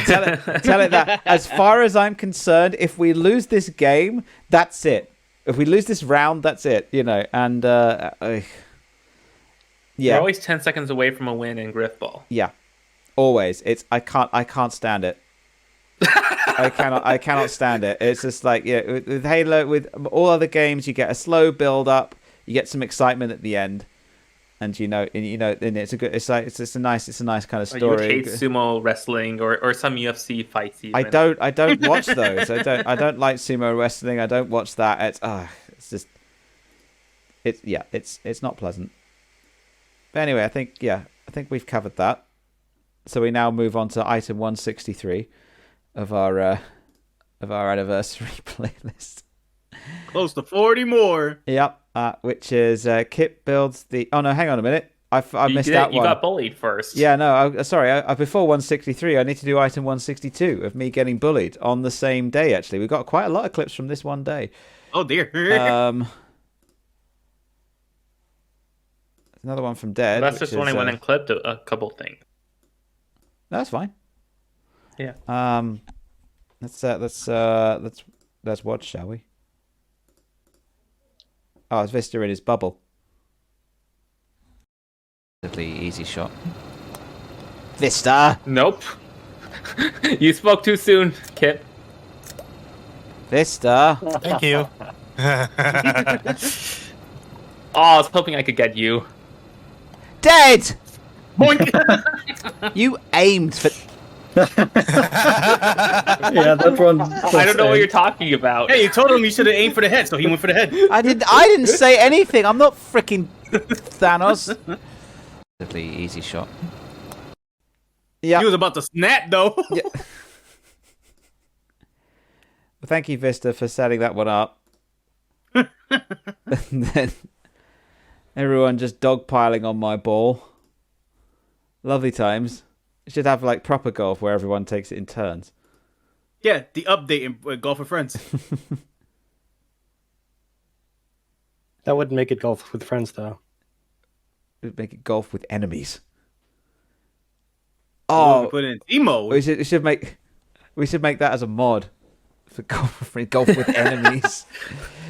Tell it that. As far as I'm concerned, if we lose this game, that's it. If we lose this round, that's it. You know, and yeah, you're always 10 seconds away from a win in Griffball. Yeah, always. I can't stand it. I cannot stand it. It's just like with Halo, with all other games, you get a slow build up, you get some excitement at the end. And and it's a good. It's a nice kind of story. You would hate sumo wrestling or some UFC fights. Even. I don't watch those. I don't like sumo wrestling. I don't watch that. It's not pleasant. But anyway, I think we've covered that. So we now move on to item 163 of our anniversary playlist. Close to 40 more. Yep. Which is Kip builds the. Oh no, hang on a minute. I missed out one. You got bullied first. Yeah, no. Sorry. Before 163, I need to do item 162 of me getting bullied on the same day. Actually, we got quite a lot of clips from this one day. Oh dear. Another one from Dead. That's just when I went and clipped a couple things. That's fine. Yeah. Let's watch, shall we? Oh, it's Vista in his bubble. Easy shot. Vista! Nope. You spoke too soon, Kip. Vista! Thank you. I was hoping I could get you. Dead! You aimed for... Yeah, that one. I don't know what you're talking about. Hey, you told him you should have aimed for the head, so he went for the head. I didn't say anything. I'm not freaking Thanos. Easy shot. Yeah. He was about to snap though. Yeah. Well, thank you, Vista, for setting that one up. And then everyone just dogpiling on my ball. Lovely times. It should have like proper golf where everyone takes it in turns. Yeah, the update in Golf with Friends. That wouldn't make it golf with friends, though. It would make it golf with enemies. Oh, put it in team mode. We should make that as a mod for golf with enemies.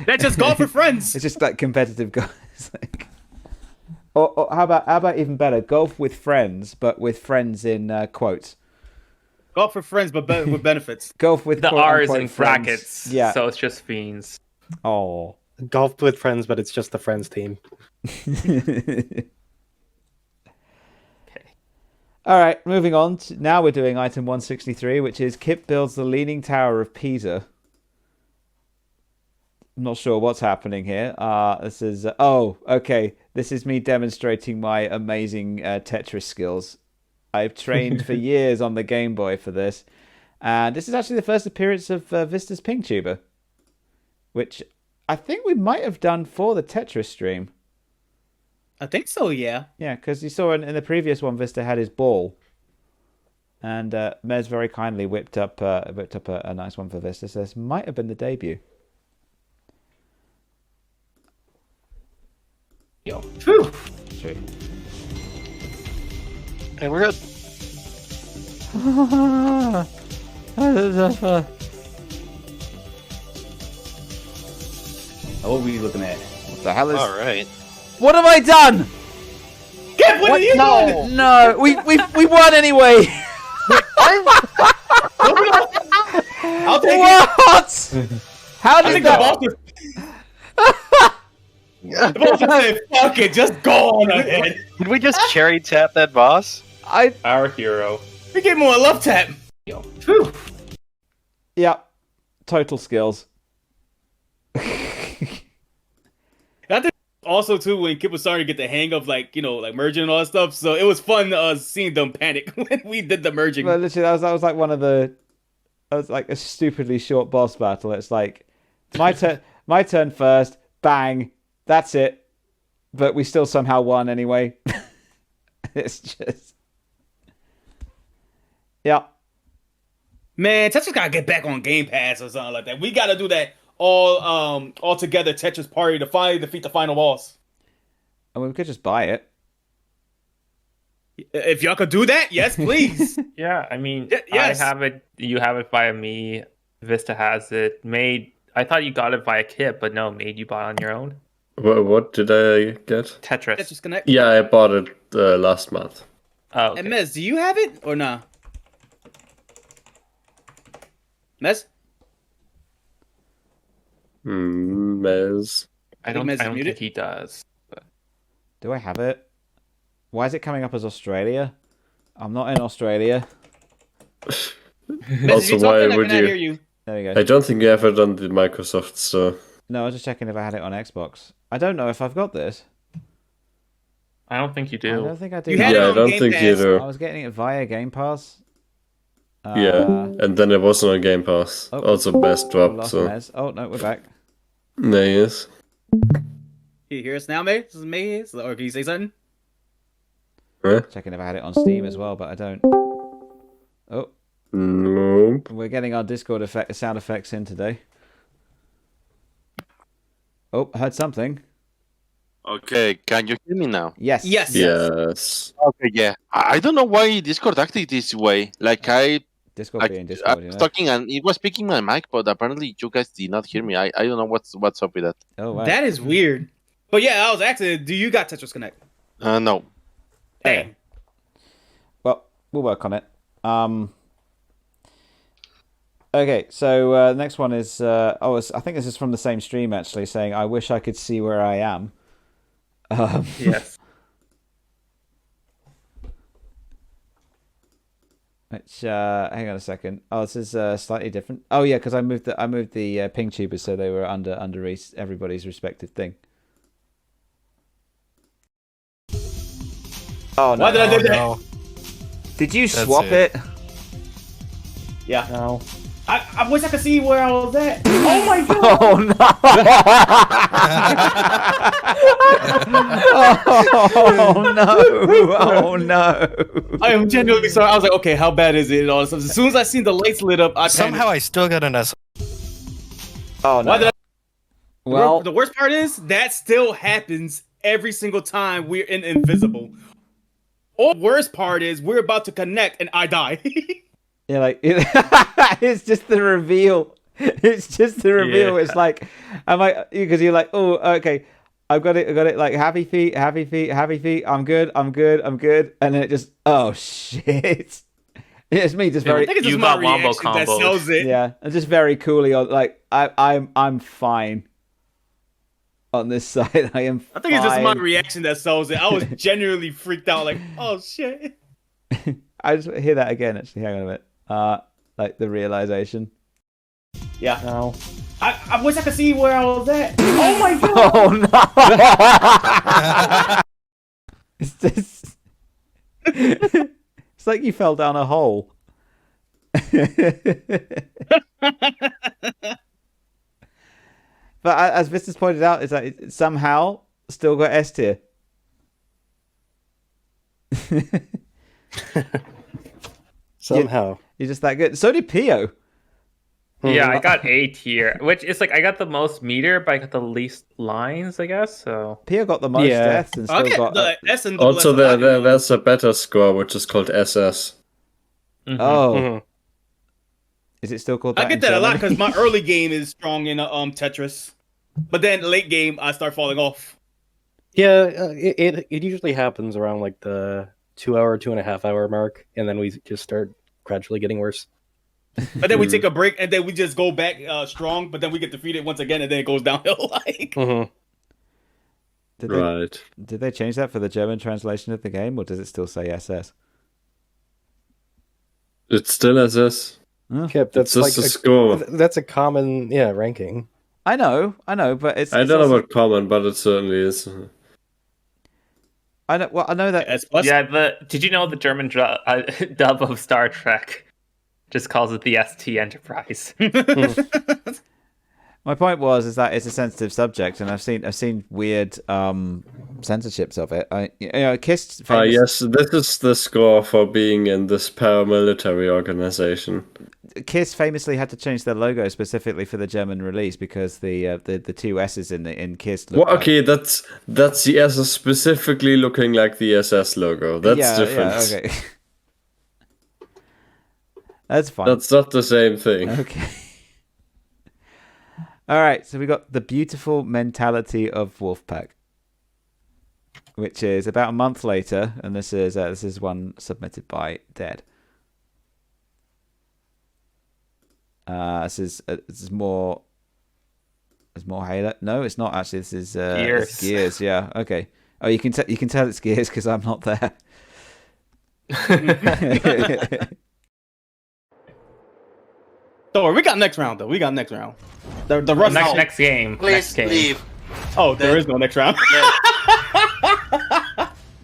That's just Golf with Friends. It's just like competitive guys. Like... Or how about even better? Golf with friends, but with friends in quotes. Golf with friends, but with benefits. Golf with the R's in friends. brackets. Yeah. So it's just fiends. Oh. Golf with friends, but it's just the friends team. Okay. All right, moving on. Now we're doing item 163, which is Kip builds the Leaning Tower of Pisa. I'm not sure what's happening here. This is... okay. This is me demonstrating my amazing Tetris skills. I've trained for years on the Game Boy for this. And this is actually the first appearance of Vista's Ping Tuber, which I think we might have done for the Tetris stream. I think so, yeah. Yeah, because you saw in the previous one, Vista had his ball. And Mez very kindly whipped up a nice one for Vista. So this might have been the debut. Yo. Whew. True. Hey, we're good. What are we looking at? What the hell is? All right. What have I done? Get what are you doing? No, we won anyway. I'll take what? How did that? The boss said, "Fuck it, just go on ahead." Did we just cherry tap that boss? Our hero. We gave him a love tap. Whew. Yeah, total skills. I think also too when Kip was starting to get the hang of like merging and all that stuff, so it was fun seeing them panic when we did the merging. Well, literally, that was like one of the. That was like a stupidly short boss battle. It's like my turn first. Bang, that's it. But we still somehow won anyway. It's just, yeah. Man, Tetris gotta get back on Game Pass or something like that. We gotta do that all together Tetris party to finally defeat the final boss. And we could just buy it. If y'all could do that, yes, please. Yeah, I mean, yes. I have it. You have it via me. Vista has it. Made. I thought you got it via Kip, but no, Made you bought on your own. What did I get? Tetris. Tetris Connect. Yeah, I bought it last month. Oh, okay. And Mez, do you have it or nah? Mez? Mez. I don't think he does. But... Do I have it? Why is it coming up as Australia? I'm not in Australia. Also, why would you? There we go. I don't think you have it on the Microsoft Store. No, I was just checking if I had it on Xbox. I don't know if I've got this. I don't think you do. I don't think I do. I don't think you do. I was getting it via Game Pass. Yeah, and then it wasn't on Game Pass. Also, best dropped. So. Mez. Oh no, we're back. There he is. Can you hear us now, mate? This is me. Or can you say something? Huh? Checking if I had it on Steam as well, but I don't. Oh. Nope. We're getting our Discord sound effects in today. Oh, I heard something. Okay, can you hear me now? Yes. Yes. Okay, yeah. I don't know why Discord acted this way. Like Discord being Discord, I was talking and it was speaking my mic, but apparently you guys did not hear me. I don't know what's up with that. Oh, wow. That is weird. But yeah, I was asking, do you got Tetris Connect? No. Hey. Well, we'll work on it. Okay, so the next one is I think this is from the same stream actually, saying I wish I could see where I am. Yes. Which hang on a second. Oh, this is slightly different. Oh yeah, because I moved the ping tubers so they were under everybody's respective thing. Oh no! Why did I do that? Did you swap it? Yeah. No. I wish I could see where I was at. Oh my god! Oh no! Oh no! Oh no! I am genuinely sorry. I was like, okay, how bad is it? And all this stuff. As soon as I seen the lights lit up, Somehow I still got an S. Oh no! Why did I... Well, the worst part is that still happens every single time we're in Invisible. Or the worst part is we're about to connect and I die. Yeah, like it's just the reveal. It's just the reveal. Yeah. It's like, because you're like, oh, okay, I got it. Like happy feet. I'm good. And then it just, oh shit. It's me, just very. I think it's just my reaction that sells it. Yeah, and just very coolly, like I'm fine. On this side, I am. I think it's just my reaction that sells it. I was genuinely freaked out, like, oh shit. I just hear that again. Actually, hang on a minute. Like the realization. Yeah. No. I wish I could see where I was at. Oh my god. Oh no. It's just. It's like you fell down a hole. But as Vista's pointed out, is that it somehow still got S tier. Somehow. You're just that good. So did Pio. Yeah, I got A tier, which is like I got the most meter, but I got the least lines, I guess. So Pio got the most deaths and still got the S and also there's a better score which is called SS. Mm-hmm. Oh. Mm-hmm. Is it still called that? I get that a lot because my early game is strong in Tetris. But then late game, I start falling off. Yeah, it usually happens around like the 2.5 hour mark, and then we just start gradually getting worse. But then we take a break, and then we just go back strong. But then we get defeated once again, and then it goes downhill. Did they change that for the German translation of the game, or does it still say SS? It's still SS. Kip, that's just like a score. That's a common ranking. I know, but it's. I don't know about common, but it certainly is. I know. Well, I know that. Yeah, did you know the German dub of Star Trek just calls it the ST Enterprise? My point is that it's a sensitive subject, and I've seen weird censorships of it. KISS. Yes, this is the score for being in this paramilitary organization. KISS famously had to change their logo specifically for the German release because the two S's in KISS. Okay, that's the SS specifically looking like the SS logo. That's different. Yeah, okay. That's fine. That's not the same thing. Okay. All right, so we got The Beautiful Mentality of Wolfpack, which is about a month later, and this is one submitted by Dead. This is more. There's more Halo. No, it's not actually. This is Gears. It's Gears. Yeah. Okay. Oh, you can tell it's Gears because I'm not there. Don't worry, we got next round though. The rust next game. Please next game. leave. Oh, there is no next round.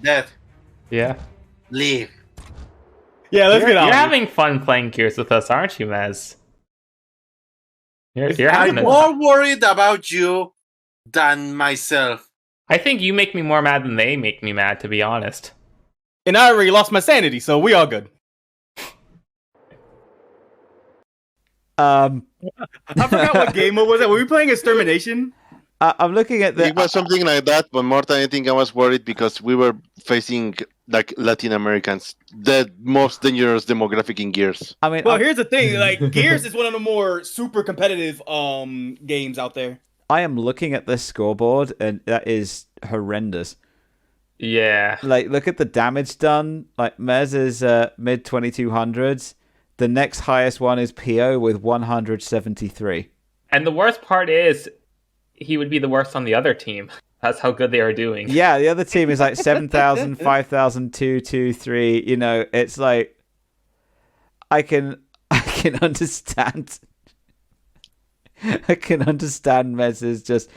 Death. Yeah. Leave. Yeah, let's get on. You're having fun playing Gears with us, aren't you, Mez? You're I'm having more worried about you than myself. I think you make me more mad than they make me mad, to be honest. And I already lost my sanity, so we all good. I forgot what game it was. Were we playing Extermination? I'm looking at the. It was something like that, but more than anything, I was worried because we were facing like Latin Americans, the most dangerous demographic in Gears. I mean, well, here's the thing: like Gears is one of the more super competitive games out there. I am looking at this scoreboard, and that is horrendous. Yeah. Like, look at the damage done. Like, Mez is mid 2200s. The next highest one is PO with 173. And the worst part is, he would be the worst on the other team. That's how good they are doing. Yeah, the other team is like 7,000, 5,000, 2, 2, 3. You know, it's like I can understand. I can understand Mez's just.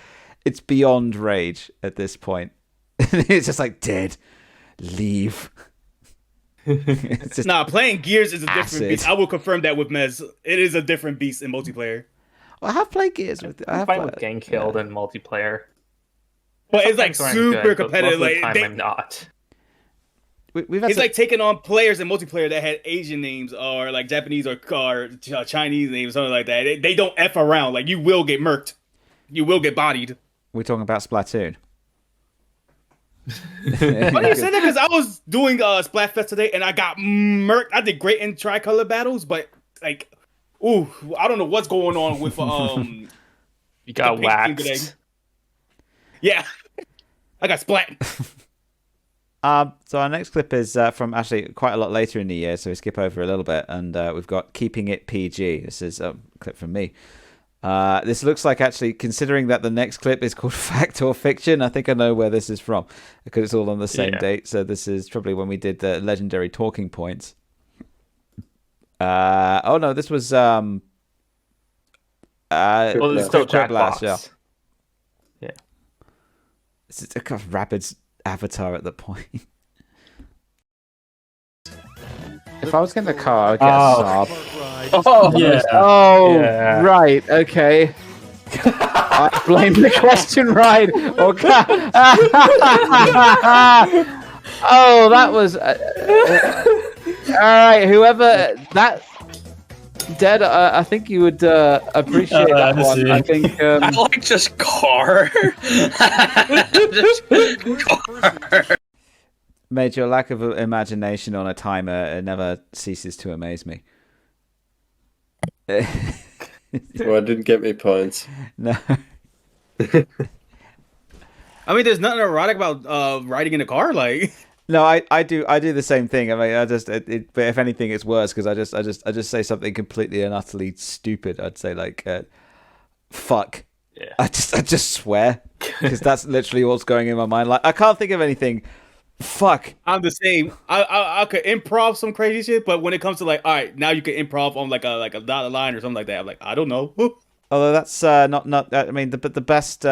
It's beyond rage at this point. It's just like dead. Leave. Playing Gears is a different acid. beast. I will confirm that with Mez. It is a different beast in multiplayer. Well, I have played Gears with. I'm fine with getting killed in multiplayer. But it's like super competitive. Most of the time, I'm not. It's like taking on players in multiplayer that had Asian names or like Japanese or Chinese names, something like that. They don't F around. Like, you will get murked. You will get bodied. We're talking about Splatoon. Funny you said that because I was doing Splatfest today and I got murked. I did great in tricolor battles, but like, I don't know what's going on with you got waxed. Yeah, I got splat. So our next clip is from actually quite a lot later in the year, so we skip over a little bit, and we've got Keeping It PG. This is a clip from me. This looks like, actually, considering that the next clip is called Fact or Fiction, I think I know where this is from, because it's all on the same date. So this is probably when we did the legendary talking points. Oh no, this was well, it's still Blast, Jackbox. Yeah. It's a kind of rapid avatar at the point. If I was getting a car, I would get a Saab. Oh, yeah. Oh, yeah. Right. Okay. I blame the question right. Okay. Oh, that was. All right. Whoever that. Dead, I think you would appreciate that one. I think. I like just car. Just car. Made your lack of imagination on a timer never ceases to amaze me. Well, I didn't get me points. No. I mean, there's nothing erotic about riding in a car, like. No, I do the same thing. I mean, but if anything, it's worse because I just say something completely and utterly stupid. I'd say like, fuck. Yeah. I just swear because that's literally what's going in my mind. Like, I can't think of anything. Fuck. I'm the same. I could improv some crazy shit, but when it comes to like, all right, now you can improv on like a dotted line or something like that. I'm like, I don't know. Although that's not. I mean, the best.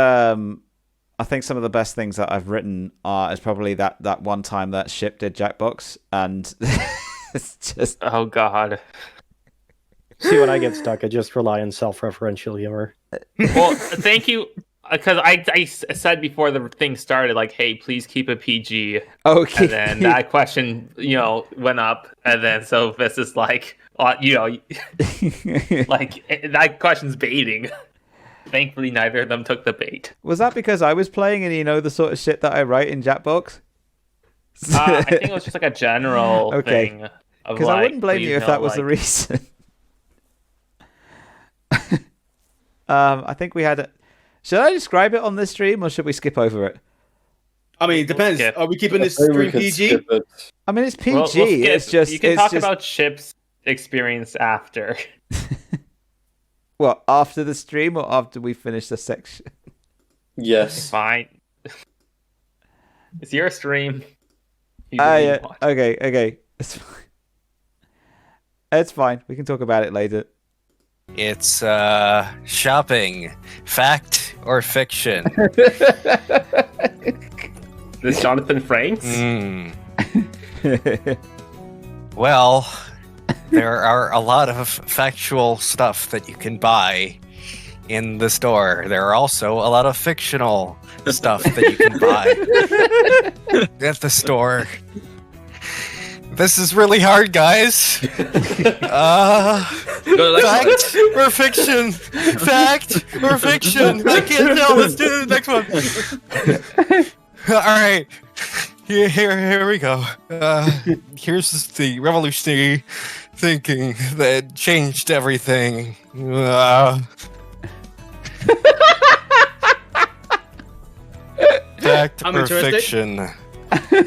I think some of the best things that I've written is probably that one time that ship did Jackbox, and it's just oh god. See, when I get stuck, I just rely on self-referential humor. Well, thank you, because I said before the thing started, like, hey, please keep it PG. Okay. And then that question, went up, and then so this is like, like that question's baiting. Thankfully, neither of them took the bait. Was that because I was playing and you know the sort of shit that I write in Jackbox? I think it was just like a general thing. Because I wouldn't blame you if that was the reason. I think we had. Should I describe it on this stream or should we skip over it? I mean, it depends. Are we keeping this stream PG? I mean, it's PG. We'll it's just you can talk about Chip's experience after. What, after the stream or after we finish the section? Yes. Fine. It's your stream. Yeah. Okay. It's fine. It's fine. We can talk about it later. It's shopping. Fact or fiction? This Jonathan Franks? Well, there are a lot of factual stuff that you can buy in the store. There are also a lot of fictional stuff that you can buy at the store. This is really hard, guys. Fact or fiction? Fact or fiction? I can't tell. Let's do the next one. All right. Here we go. Here's the revolutionary thinking that changed everything. Fact or fiction?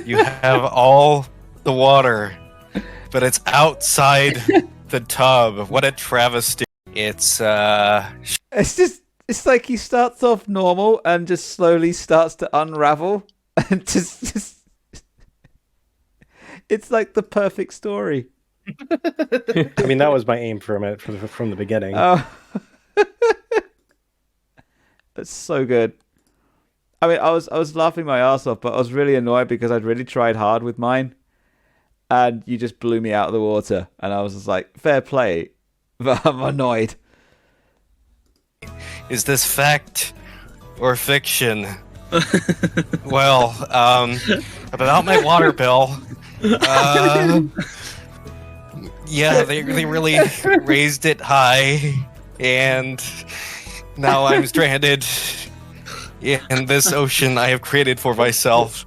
You have all the water, but it's outside the tub. What a travesty. It's like he starts off normal and just slowly starts to unravel and just it's like the perfect story. I mean, that was my aim from the beginning. Oh. That's so good. I mean, I was laughing my ass off, but I was really annoyed because I'd really tried hard with mine, and you just blew me out of the water, and I was just like, fair play, but I'm annoyed. Is this fact or fiction? Well, about my water bill. Yeah, they really raised it high, and now I'm stranded in this ocean I have created for myself,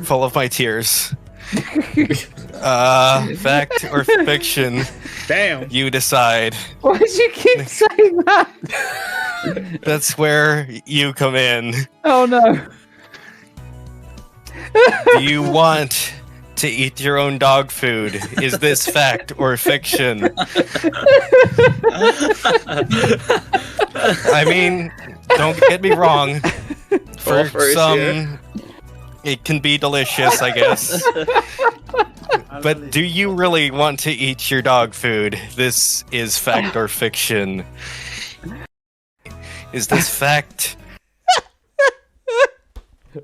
full of my tears. Fact or fiction? Damn. You decide. Why did you keep saying that? That's where you come in. Oh no. Do you want to eat your own dog food? Is this fact or fiction? I mean, don't get me wrong. For some, it can be delicious, I guess. But do you really want to eat your dog food? This is fact or fiction. Is this fact?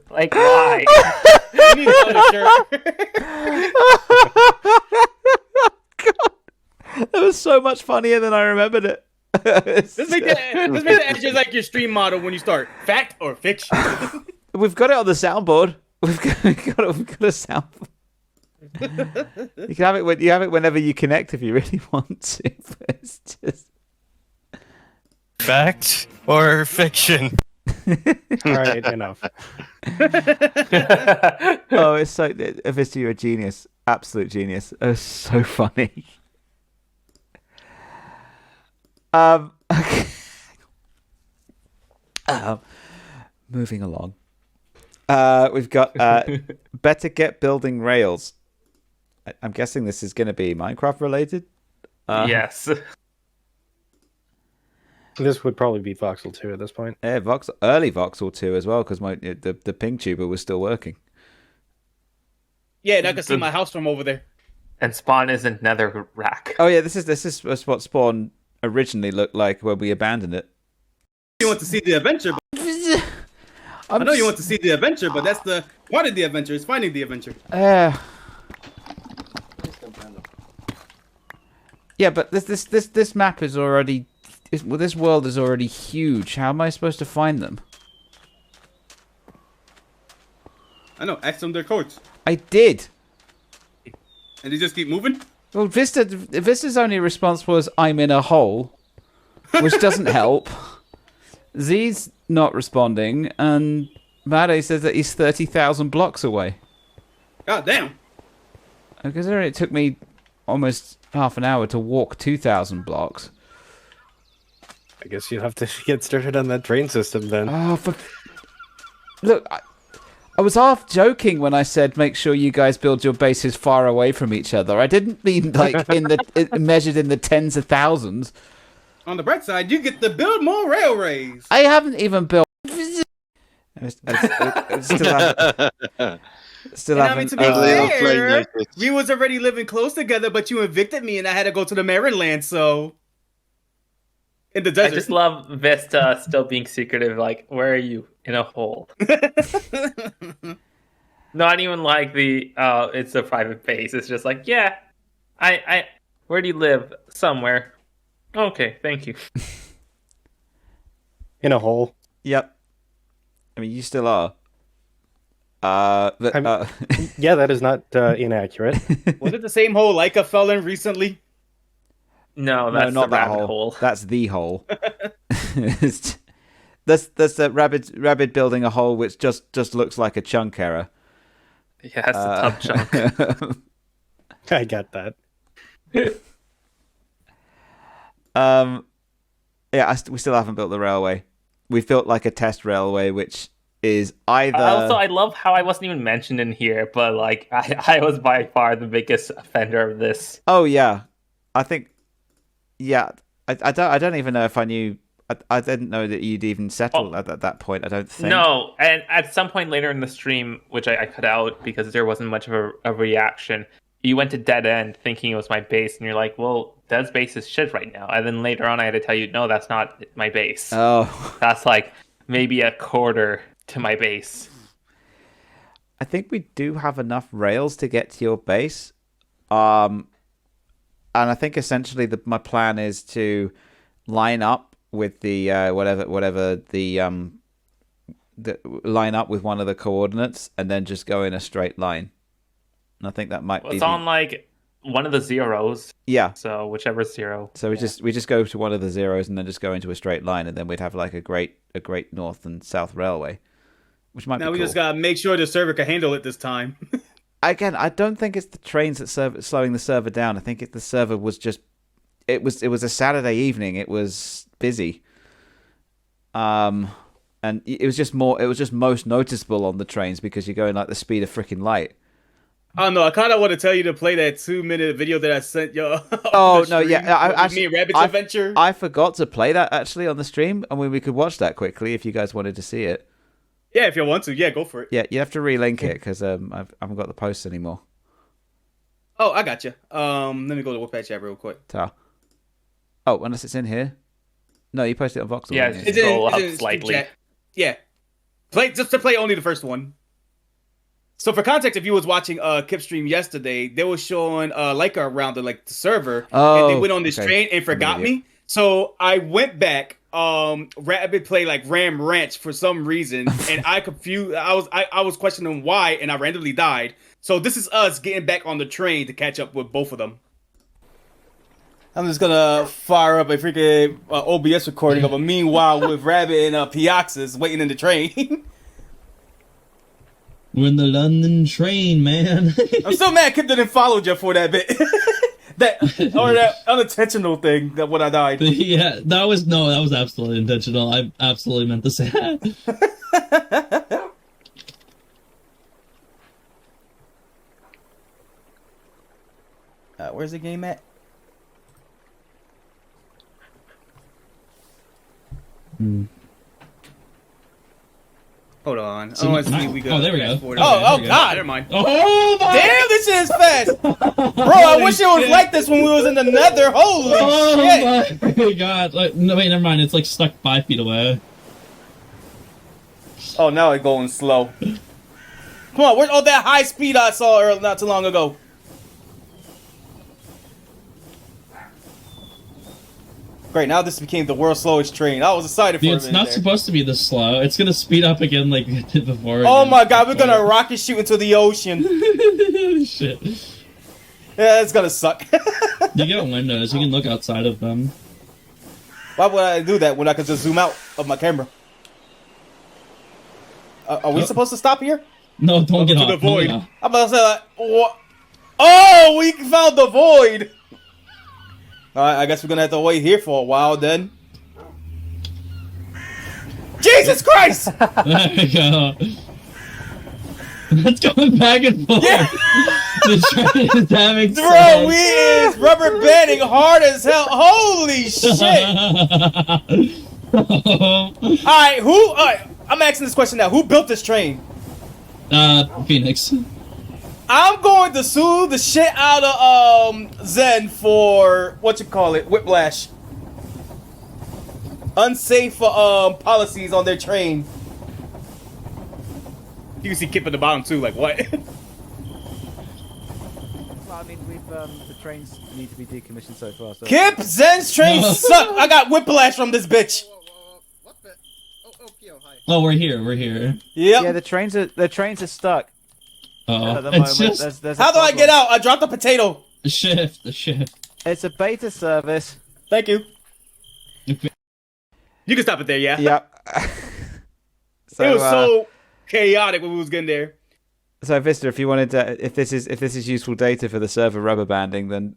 Like, why? You need another shirt. God. That was so much funnier than I remembered it. Let's make the edges like your stream model when you start. Fact or fiction? We've got it on the soundboard. We've got a soundboard. You can have it whenever you connect if you really want to. But it's just fact or fiction. All right, enough. Oh, it's so. Vista, you're a genius, absolute genius. It's so funny. Okay. Moving along. We've got better get building rails. I'm guessing this is going to be Minecraft related. Yes. This would probably be Voxel 2 at this point. Yeah, early Voxel 2 as well, because the ping tuber was still working. Yeah, and I can see my house from over there. And Spawn isn't nether rack. Oh yeah, this is what Spawn originally looked like when we abandoned it. You want to see the adventure? I know you want to see the adventure, but that's the part of the adventure is finding the adventure. Yeah, but this map is already. This world is already huge. How am I supposed to find them? I know. Ask them their codes. I did. And they just keep moving? Well, Vista's only response was, I'm in a hole. Which doesn't help. Z's not responding. And Made says that he's 30,000 blocks away. God damn. Because it took me almost half an hour to walk 2,000 blocks. I guess you'd have to get started on that train system then. Oh, look, I was half joking when I said make sure you guys build your bases far away from each other. I didn't mean like measured in the tens of thousands. On the bright side, you get to build more railways. I haven't even built. Still I haven't. mean, to be fair, we was already living close together, but you evicted me, and I had to go to the Maryland. So in the desert. I just love Vista still being secretive. Like, where are you? In a hole. Not even like the it's a private base. It's just like, yeah, I where do you live? Somewhere. Okay, thank you. In a hole. Yep. I mean, you still are. Yeah, that is not inaccurate. Was it the same hole Leica fell in recently? No, that's not the that rabbit hole. That's the hole. That's a rabbit building a hole which just looks like a chunk error. Yeah, it's a tough chunk. I get that. Yeah, we still haven't built the railway. We've built like a test railway, which is either. Also, I love how I wasn't even mentioned in here, but like I was by far the biggest offender of this. Oh yeah, I think. Yeah, I don't even know if I knew. I didn't know that you'd even settled at that point. I don't think. No, and at some point later in the stream, which I cut out because there wasn't much of a reaction, you went to dead end thinking it was my base, and you're like, well, Dead's base is shit right now. And then later on, I had to tell you, no, that's not my base. Oh. That's like maybe a quarter to my base. I think we do have enough rails to get to your base. And I think essentially my plan is to line up with the whatever the line up with one of the coordinates and then just go in a straight line. And I think that might be. It's on like one of the zeros. Yeah. So whichever zero. So we just go to one of the zeros and then just go into a straight line, and then we'd have like a great north and south railway, which might. Now be we cool. just gotta make sure the server can handle it this time. Again, I don't think it's the trains that slowing the server down. I think the server was just. It was a Saturday evening. It was busy. And it was just most noticeable on the trains because you're going like the speed of freaking light. Oh no! I kind of want to tell you to play that 2-minute video that I sent you. Oh no! Yeah, me and Rabbit's adventure. I forgot to play that actually on the stream, and we could watch that quickly if you guys wanted to see it. Yeah, if you want to, yeah, go for it. Yeah, you have to relink it because I haven't got the posts anymore. Oh, I got you. Let me go to the Wattpad chat real quick. Oh, unless it's in here. No, you posted it on Voxel. Yeah, didn't you? Scroll up slightly. Yeah, just to play only the first one. So for context, if you was watching Kip stream yesterday, they were showing Leica around the server, and they went on this train and forgot me. So I went back. Rabbit played like Ram Ranch for some reason, and I confused. I was questioning why, and I randomly died. So this is us getting back on the train to catch up with both of them. I'm just gonna fire up a freaking OBS recording of a meanwhile with Rabbit and Piaxis waiting in the train. We're in the London train, man. I'm so mad Kip didn't follow you for that bit. that unintentional thing that when I died. Yeah, that was absolutely intentional. I absolutely meant to say that. Where's the game at? Hold on. So let's see. We go. Oh, there we go. Oh, Okay, God. Never mind. Oh, my. Damn, this shit is fast. Bro, I wish it was like this when we was in the nether. Holy shit. Oh, my God. No, wait, never mind. It's like stuck 5 feet away. Oh, now it's going slow. Come on. Where's all that high speed I saw not too long ago? Great, now this became the world's slowest train. I was excited for it. It's not supposed to be this slow. It's gonna speed up again like it did before. Oh my God, we're gonna rocket shoot into the ocean. Shit. Yeah, it's gonna suck. You get windows. You can look outside of them. Why would I do that when I could just zoom out of my camera? Are we supposed to stop here? No, don't get to off. the void. Don't get off. I'm about to say like, what? Oh, we found the void. All right, I guess we're gonna have to wait here for a while then. Jesus Christ! There we go. It's going back and forth. Yeah. The train is having Bro, we is rubber banding hard as hell. Holy shit! Alright, I'm asking this question now. Who built this train? Phoenix. I'm going to sue the shit out of Zen for whiplash. Unsafe policies on their train. You can see Kip at the bottom too, like what? Well, I mean, the trains need to be decommissioned so far. So. Kip, Zen's trains suck. I got whiplash from this bitch. Oh, we're here. Yep. Yeah, the trains are stuck. Oh, At the it's moment, just there's how do I get out? I dropped the potato. the shift. It's a beta service. Thank you. You can stop it there, yeah. Yep. It was so chaotic when we was getting there. So Vista, if you wanted to, if this is useful data for the server rubber banding, then.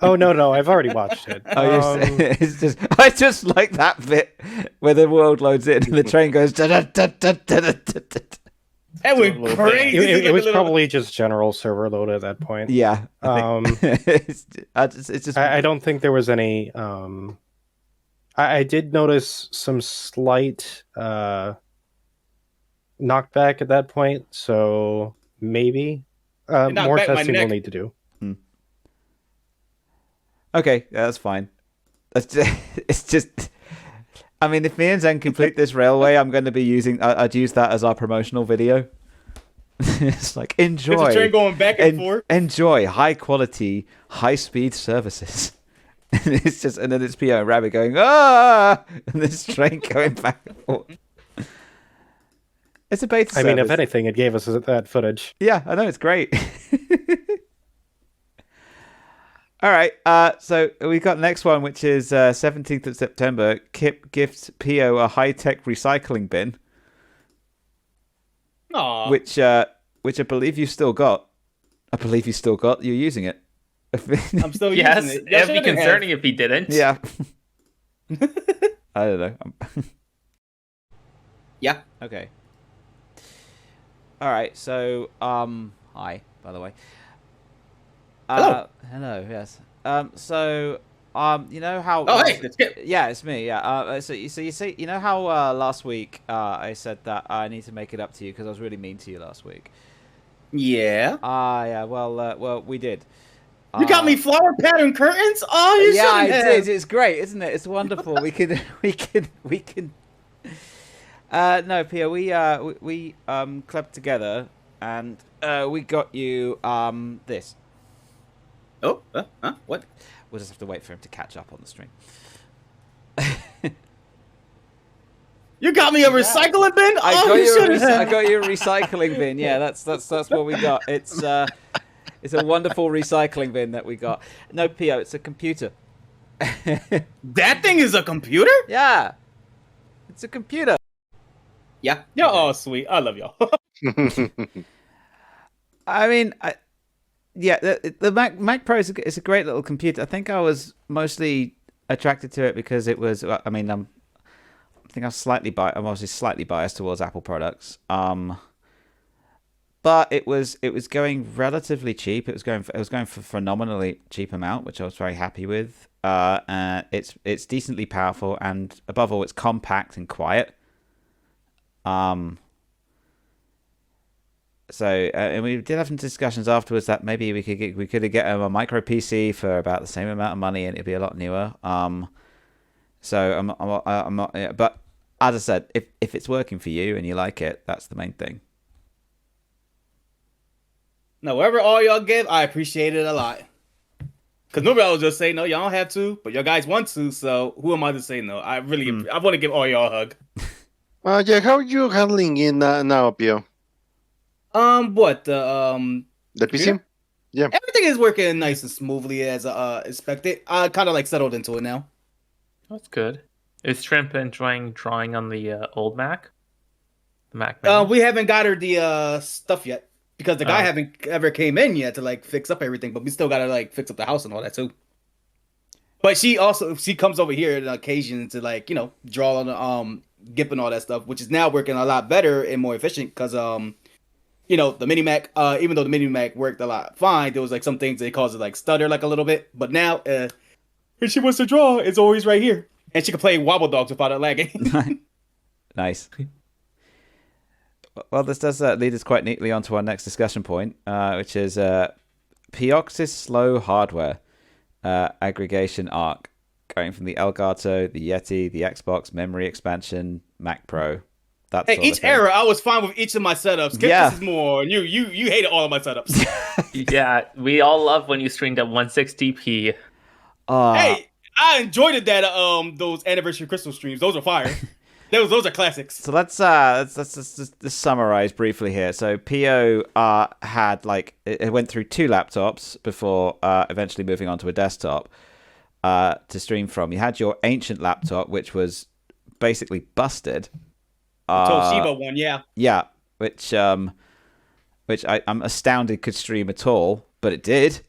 Oh no! I've already watched it. I just like that bit where the world loads in and the train goes. That went crazy. It was probably just general server load at that point. Yeah. It's just. I don't think there was any. I did notice some slight knockback at that point, so maybe more testing we'll need to do. Okay, yeah, that's fine. It's just. I mean, if me and Zen complete this railway, I'm going to be using. I'd use that as our promotional video. It's like enjoy. There's a train going back and forth. Enjoy high quality, high speed services. And it's just, and then it's P.O. and Rabbit going and this train going back and forth. It's a beta service. I mean, if anything, it gave us that footage. Yeah, I know, it's great. All right, so we got the next one, which is 17th of September. Kip gifts P.O. a high-tech recycling bin. Aww. Which I believe you still got. You're using it. I'm still yes, using it. it'd be concerning if he didn't. Yeah. I don't know. Yeah. Okay. All right. So, hi, by the way. Hello. Hello. Yes. So, you know how? Oh, hey, it's Kip. Yeah, it's me. Yeah. So you see, you know how last week I said that I need to make it up to you because I was really mean to you last week. Yeah. Yeah. Well, we did. You got me flower pattern curtains? Oh, you yeah, I have. did. It's great, isn't it? It's wonderful. we can. No, Pia, we clubbed together and we got you this. Oh, what? We'll just have to wait for him to catch up on the stream. You got me a recycling bin? I got you a recycling bin. Yeah, that's what we got. It's a wonderful recycling bin that we got. No, Pio, it's a computer. That thing is a computer? Yeah, it's a computer. Yeah. You're all sweet. I love y'all. I mean, Yeah, the Mac Pro is a great little computer. I think I was mostly attracted to it because it was. I mean, I think I'm obviously slightly biased towards Apple products. But it was going relatively cheap. It was going for phenomenally cheap amount, which I was very happy with. It's decently powerful, and above all, it's compact and quiet. So and we did have some discussions afterwards that maybe we could get a micro PC for about the same amount of money, and it'd be a lot newer. So I'm not. But as I said, if it's working for you and you like it, that's the main thing. No, whatever all y'all give, I appreciate it a lot. Because nobody else just say no, y'all don't have to, but your guys want to. So who am I to say no? I want to give all y'all a hug. Yeah, how are you handling it now, Pio? What the PC? Yeah, everything is working nice and smoothly as expected. I kind of like settled into it now. That's good. Is Shrimp enjoying drawing on the old Mac? The Mac. We haven't got her the stuff yet because the guy haven't ever came in yet to like fix up everything. But we still gotta like fix up the house and all that too. But she comes over here on occasion to like draw on the GIF and all that stuff, which is now working a lot better and more efficient because the mini Mac, even though the mini Mac worked a lot fine, there was like some things that caused it like stutter like a little bit. But now, if she wants to draw, it's always right here, and she can play Wobble Dogs without it lagging. Nice. Well, this does lead us quite neatly onto our next discussion point, which is Piox's slow hardware aggregation arc, going from the Elgato, the Yeti, the Xbox memory expansion, Mac Pro. Hey, each era, I was fine with each of my setups. This is more. You hated all of my setups. Yeah, we all love when you streamed at 160p. Hey, I enjoyed it that those anniversary crystal streams. Those are fire. those are classics. So let's just summarize briefly here. So Pio had it went through 2 laptops before eventually moving on to a desktop to stream from. You had your ancient laptop, which was basically busted. Toshiba one, yeah. Yeah, which I'm astounded could stream at all, but it did.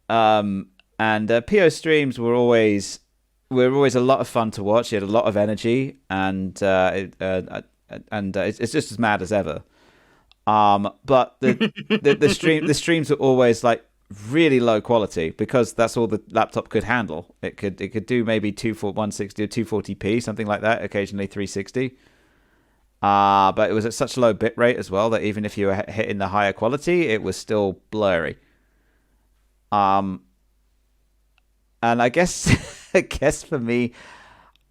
And PO streams were always a lot of fun to watch. He had a lot of energy, and it's just as mad as ever. But the streams were always like really low quality because that's all the laptop could handle. It could do maybe 160 or 240p, something like that. Occasionally 360. But it was at such a low bit rate as well that even if you were hitting the higher quality, it was still blurry. And I guess for me,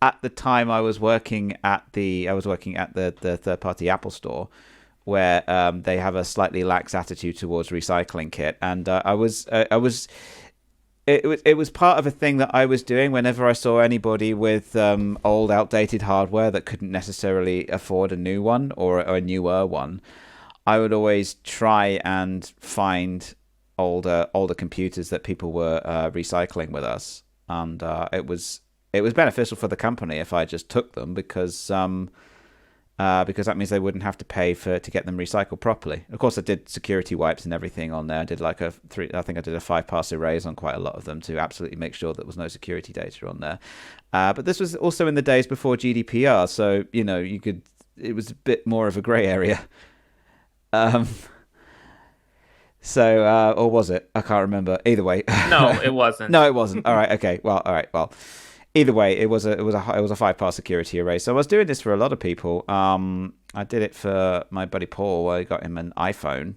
at the time I was working at the third party Apple store, where they have a slightly lax attitude towards recycling kit, and It was part of a thing that I was doing whenever I saw anybody with old, outdated hardware that couldn't necessarily afford a new one or a newer one. I would always try and find older computers that people were recycling with us, and it was beneficial for the company if I just took them because that means they wouldn't have to pay to get them recycled properly. Of course, I did security wipes and everything on there. I did I think I did a 5-pass erase on quite a lot of them to absolutely make sure there was no security data on there. But this was also in the days before GDPR, so it was a bit more of a grey area. So, or was it? I can't remember. Either way. No, it wasn't. No, it wasn't. All right. Okay. Well. All right. Well. Either way, it was a 5-pass security erase. So I was doing this for a lot of people. I did it for my buddy Paul. I got him an iPhone.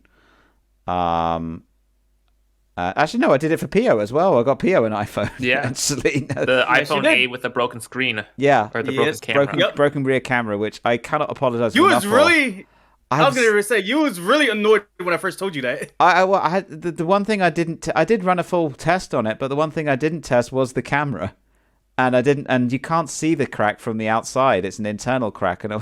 Actually, no, I did it for Pio as well. I got Pio an iPhone. Yeah, actually, the iPhone 8 with the broken screen. Yeah, or the broken camera. Broken rear camera, which I cannot apologize. You was really. I was gonna say you was really annoyed when I first told you that. I had the one thing I didn't. I did run a full test on it, but the one thing I didn't test was the camera. And I didn't, and you can't see the crack from the outside. It's an internal crack, and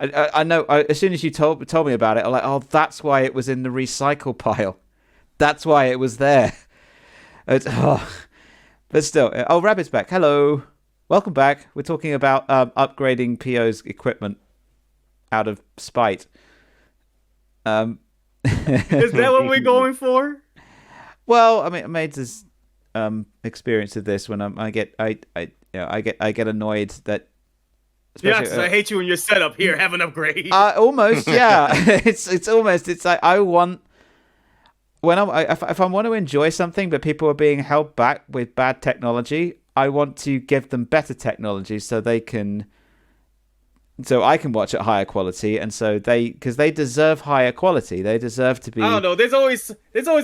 I know. As soon as you told me about it, I'm like, oh, that's why it was in the recycle pile. That's why it was there. But still, Rabbit's back. Hello, welcome back. We're talking about upgrading PO's equipment out of spite. Is that what we're going for? Well, I mean, I made this experience of this when I get annoyed that. Yeah, I hate you in your setup. Here, have an upgrade. Almost, yeah. It's almost. It's like I want if I want to enjoy something, but people are being held back with bad technology. I want to give them better technology so I can watch at higher quality, and because they deserve higher quality. They deserve to be. I don't know. There's always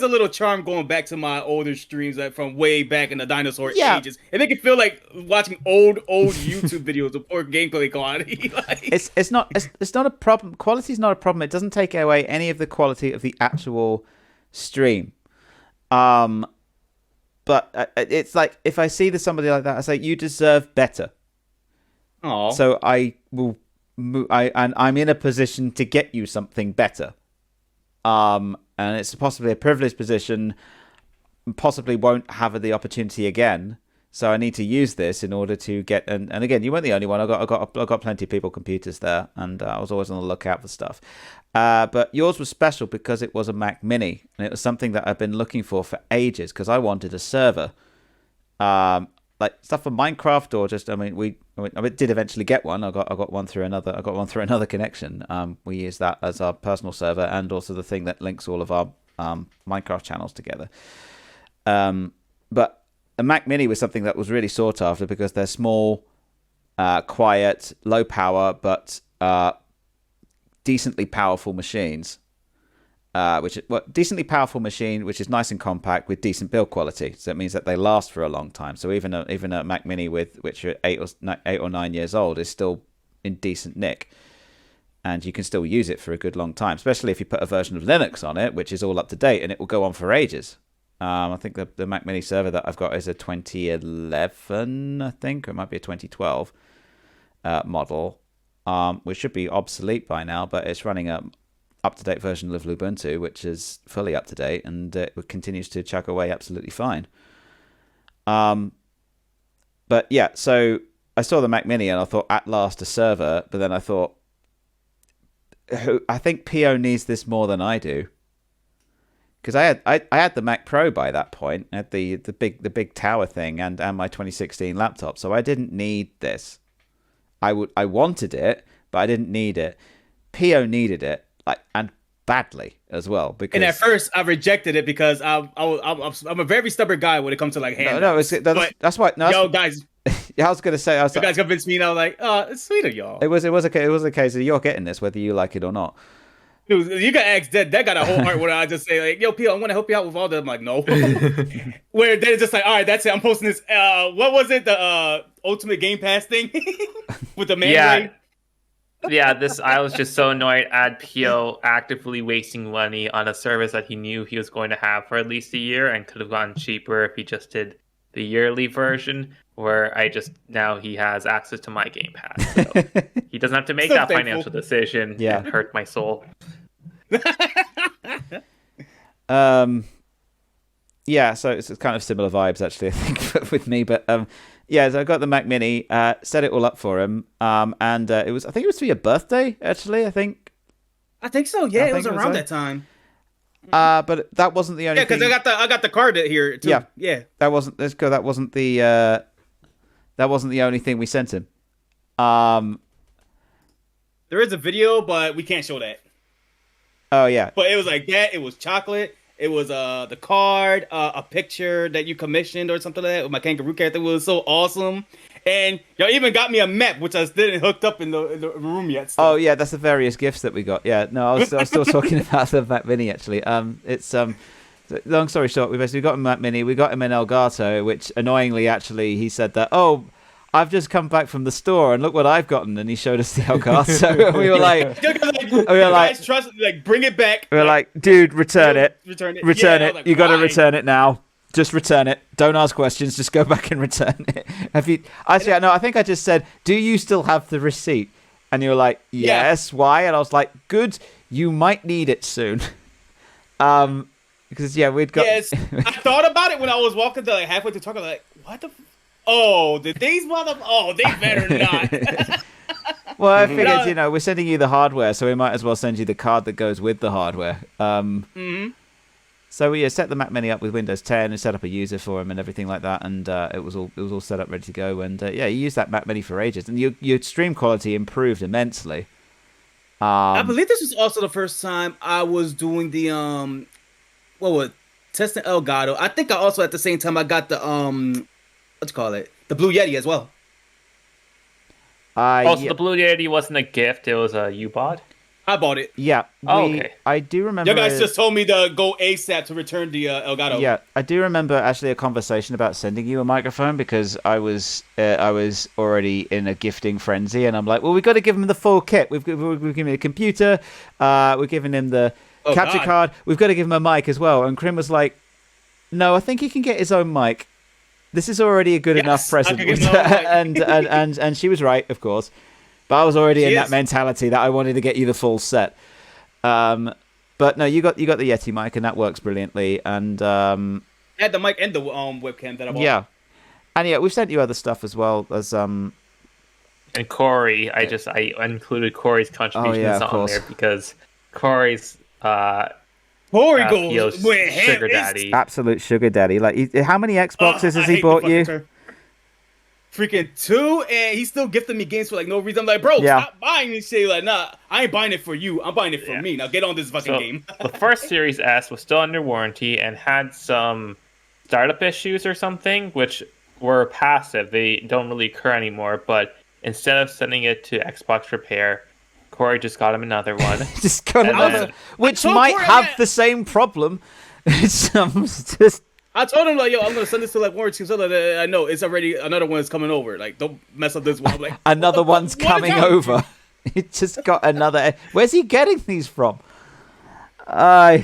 a little charm going back to my older streams from way back in the dinosaur ages. It make it feel like watching old YouTube videos of poor gameplay quality. It's not a problem. Quality's not a problem. It doesn't take away any of the quality of the actual stream. But it's like if I see somebody like that, I say you deserve better. Aww. So I will. I'm in a position to get you something better. And it's possibly a privileged position. Possibly won't have the opportunity again. So I need to use this in order to get. And again, you weren't the only one. I got plenty of people computers there, and I was always on the lookout for stuff. But yours was special because it was a Mac Mini, and it was something that I've been looking for ages because I wanted a server. Like stuff for Minecraft, or just I did eventually get one. I got one through another connection. We use that as our personal server and also the thing that links all of our Minecraft channels together. But a Mac Mini was something that was really sought after because they're small, quiet, low power, but decently powerful machines. Decently powerful machine, which is nice and compact with decent build quality. So it means that they last for a long time. So even a Mac Mini which are 8 or 9 years old is still in decent nick, and you can still use it for a good long time. Especially if you put a version of Linux on it, which is all up to date, and it will go on for ages. I think the Mac Mini server that I've got is a 2011, I think, or it might be a 2012 model, which should be obsolete by now, but it's running a up-to-date version of Ubuntu, which is fully up-to-date, and it continues to chuck away absolutely fine. But yeah, so I saw the Mac Mini and I thought, at last, a server, but then I thought, I think PO needs this more than I do. Because I had the Mac Pro by that point, I had the big tower thing and my 2016 laptop, so I didn't need this. I wanted it, but I didn't need it. PO needed it. And badly as well, because and at first I rejected it because I'm a very stubborn guy when it comes to handhelds. That's why. No, guys. Yeah, I was gonna say. You guys convinced me, and I was like, "Oh, it's sweet of y'all." It was a case of you're getting this whether you like it or not. Dude, you can ask that got a whole heart where I just say like, "Yo, P, I want to help you out with all that." I'm like, "No." Where then it's just like, "All right, that's it. I'm posting this." What was it? The Ultimate Game Pass thing with the man. Ray? Yeah, I was just so annoyed at PO actively wasting money on a service that he knew he was going to have for at least a year and could have gone cheaper if he just did the yearly version, where now he has access to my Game Pass. So he doesn't have to make that financial decision and hurt my soul. Yeah, so it's kind of similar vibes actually, I think, with me, but yeah, so I got the Mac Mini, set it all up for him, and I think it was for your birthday, actually, I think. I think so, yeah, it was around that time. But that wasn't the only thing. Yeah, because I got the card here, too. Yeah. That wasn't the only thing we sent him. There is a video, but we can't show that. Oh, yeah. But it was like that, it was chocolate. It was the card, a picture that you commissioned or something like that with my kangaroo character. It was so awesome. And y'all even got me a map, which I didn't hooked up in the room yet. So. Oh, yeah, that's the various gifts that we got. Yeah, no, I was still talking about the Mac Mini, actually. It's long story short, we basically got a Mac Mini. We got him an Elgato, which annoyingly, actually, he said that, oh, I've just come back from the store and look what I've gotten, and he showed us the Elgato. we were like, bring it back. We were like, dude, return it. Return it. Like, you got to return it now. Just return it. Don't ask questions. Just go back and return it. Have you? Actually, no. I think I just said, do you still have the receipt? And you were like, yes. Yeah. Why? And I was like, good. You might need it soon. Because we'd got. Yes, I thought about it when I was walking to halfway through talking. Like, what the. Oh, did these Oh, they better not. Well, I figured, we're sending you the hardware, so we might as well send you the card that goes with the hardware. So we set the Mac Mini up with Windows 10 and set up a user for him and everything like that, and it was all set up ready to go. And you used that Mac Mini for ages, and your stream quality improved immensely. I believe this was also the first time I was doing the testing Elgato. I think I also at the same time I got the the Blue Yeti as well. So the Blue Yeti wasn't a gift; it was a you bought. I bought it. Yeah. Okay. I do remember. You guys just told me to go ASAP to return the Elgato. Yeah, I do remember actually a conversation about sending you a microphone because I was already in a gifting frenzy, and I'm like, well, we've got to give him the full kit. We've given him a computer. We're giving him the capture card. We've got to give him a mic as well. And Krim was like, no, I think he can get his own mic. This is already a good enough present. and she was right, of course. But I was already in that mentality that I wanted to get you the full set. But no, you got the Yeti mic, and that works brilliantly. And I had the mic and the webcam that I bought. Yeah, and we've sent you other stuff as well as And Corey, I included Corey's contributions on there because Corey's Corey goes sugar daddy, absolute sugar daddy. Like, how many Xboxes has he bought you? Freaking 2, and he still gifted me games for like no reason. I'm like, bro, stop buying this shit. Like, nah, I ain't buying it for you. I'm buying it for me. Now get on this fucking game. The first Series S was still under warranty and had some startup issues or something, which were passive. They don't really occur anymore. But instead of sending it to Xbox Repair, Corey just got him another one. Which might have the same problem. It's just. I told him, like, yo, I'm going to send this to, like, warranty so that I know it's already another one is coming over. Like, don't mess up this one. I'm like, another one's coming over. He just got another. Where's he getting these from? He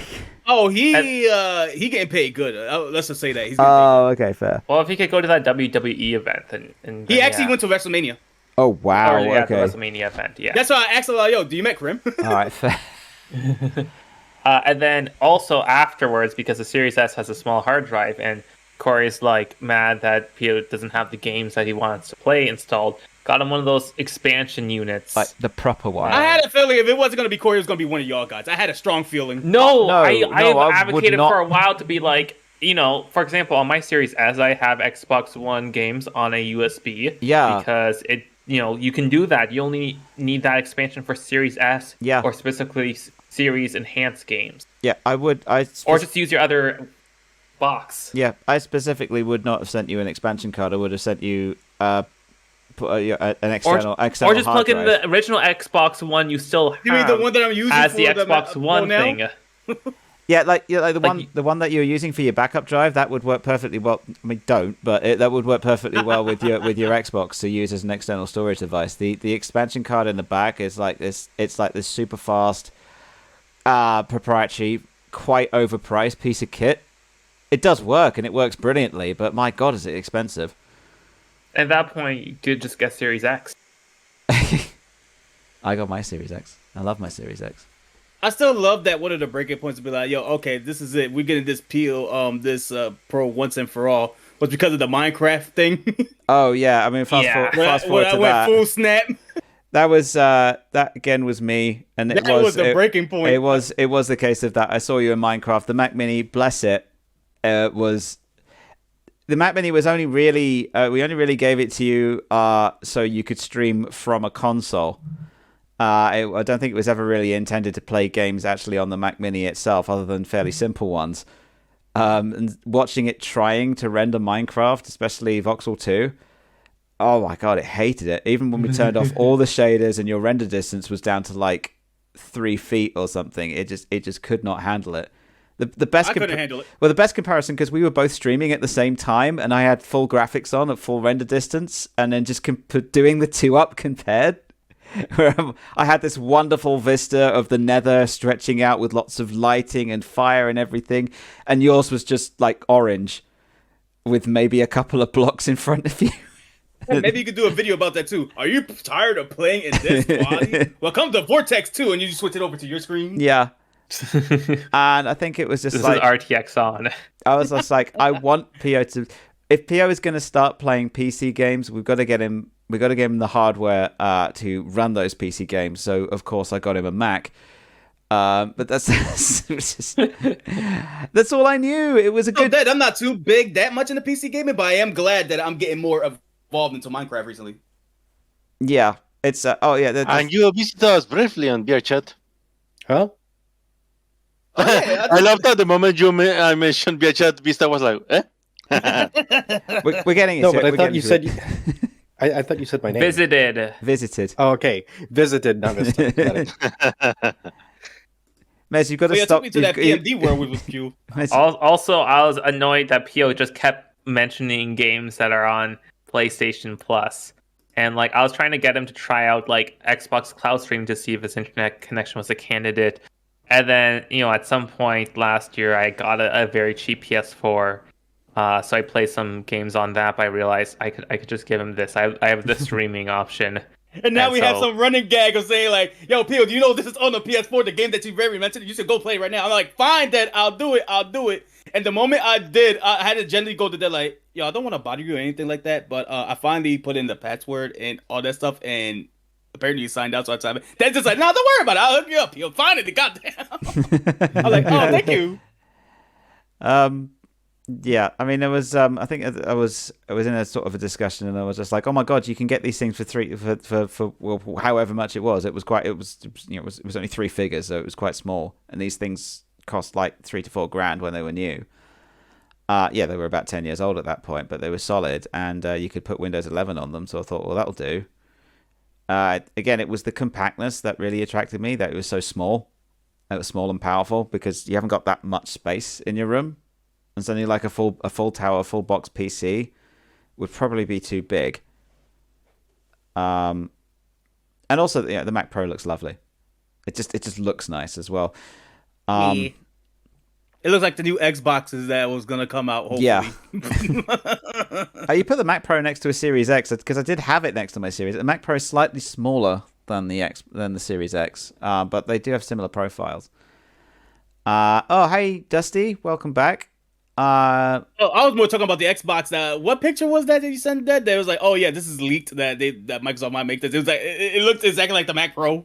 getting paid good. Let's just say that. He's okay, fair. Well, if he could go to that WWE event. And he actually went to WrestleMania. Oh, wow. Okay. The Okay. WrestleMania event, yeah. That's why I asked him, like, yo, do you met Krim? All right, fair. And then also afterwards, because the Series S has a small hard drive, and Corey's like mad that Pio doesn't have the games that he wants to play installed, got him one of those expansion units, like the proper one. I had a feeling if it wasn't gonna be Corey, it was gonna be one of y'all guys. I had a strong feeling. I advocated for a while to be like, for example, on my Series S, I have Xbox One games on a USB. Yeah, because it, you can do that. You only need that expansion for Series S. Yeah, or specifically Series enhanced games. Yeah, I would. Or just use your other box. Yeah, I specifically would not have sent you an expansion card. I would have sent you an external or just plug in drive. the original Xbox One. You still have. You mean the one that I'm using as for the Xbox One thing? The one that you're using for your backup drive, that would work perfectly well. I mean, don't, but that would work perfectly well with your Xbox to use as an external storage device. The expansion card in the back is like this. It's like this super fast, proprietary, quite overpriced piece of kit. It does work and it works brilliantly, but my god, is it expensive. At that point, you could just get Series X. I got my Series X. I love my Series X. I still love that one of the breaking points to be like, yo, okay, this is it. We're getting this Pro once and for all. Was because of the Minecraft thing. Oh yeah, I mean, fast forward to I went full snap. That was that again was me, and it was the breaking point. It was the case of that. I saw you in Minecraft. The Mac Mini, bless it, was the Mac Mini was only really we only really gave it to you so you could stream from a console. I don't think it was ever really intended to play games actually on the Mac Mini itself, other than fairly simple ones. And watching it trying to render Minecraft, especially Voxel 2. Oh my god, it hated it. Even when we turned off all the shaders and your render distance was down to like 3 feet or something, it just could not handle it. The best I couldn't handle it. Well, the best comparison, because we were both streaming at the same time, and I had full graphics on at full render distance, and then just doing the two up compared, where I had this wonderful vista of the nether stretching out with lots of lighting and fire and everything, and yours was just like orange with maybe a couple of blocks in front of you. Maybe you could do a video about that too. Are you tired of playing in this quality? Well, come to Vortex 2 and you just switch it over to your screen. Yeah. And I think it was just this like is RTX on. I was just like, I want Pio to. If Pio is going to start playing PC games, we've got to get him. We've got to give him the hardware to run those PC games. So of course I got him a Mac. But that's that's all I knew. It was a good. I'm not too big that much in the PC gaming, but I am glad that I'm getting more involved into Minecraft recently. Yeah, it's and you visited us briefly on Beer Chat. Huh? Oh, yeah, I love that the moment I mentioned Beer Chat, Vista was like, eh? We're getting it. No, but I thought you said. I thought you said my name. Visited. Oh, okay. Visited, not Vista. Got it. Mez, you've got to stop. Took me to that PMD world with Q. Also, I was annoyed that Pio just kept mentioning games that are on PlayStation Plus. And like I was trying to get him to try out like Xbox Cloud Stream to see if his internet connection was a candidate. And then, at some point last year, I got a very cheap PS4. So I played some games on that, but I realized I could just give him this. I have the streaming option. And now we have some running gag of saying like, yo, Pio, do you know this is on the PS4, the game that you very mentioned? You should go play right now. I'm like, fine, Dad, I'll do it. And the moment I did, I had to gently go to Dad like, yo, I don't want to bother you or anything like that, but I finally put in the password and all that stuff, and apparently you signed out, so I tried it. Dad's just like, no, don't worry about it. I'll hook you up, Pio. Finally, goddamn. I'm like, oh, thank you. Yeah, I mean, there was. I think I was in a sort of a discussion, and I was just like, "Oh my god, you can get these things for however much it was. It was only 3 figures, so it was quite small, and these things cost like $3,000 to $4,000 when they were new. Yeah, they were about 10 years old at that point, but they were solid, and you could put Windows 11 on them. So I thought, well, that'll do. Again, it was the compactness that really attracted me. That it was so small. It was small and powerful because you haven't got that much space in your room. And suddenly, like a full tower, full box PC would probably be too big. And also, the Mac Pro looks lovely. It just looks nice as well. It looks like the new Xboxes that was gonna come out. Hopefully. Yeah. You put the Mac Pro next to a Series X because I did have it next to my Series. The Mac Pro is slightly smaller than the Series X, but they do have similar profiles. Hey Dusty, welcome back. I was more talking about the Xbox. What picture was that you sent? That was like, oh yeah, this is leaked. That Microsoft might make this. It was like it looked exactly like the Mac Pro.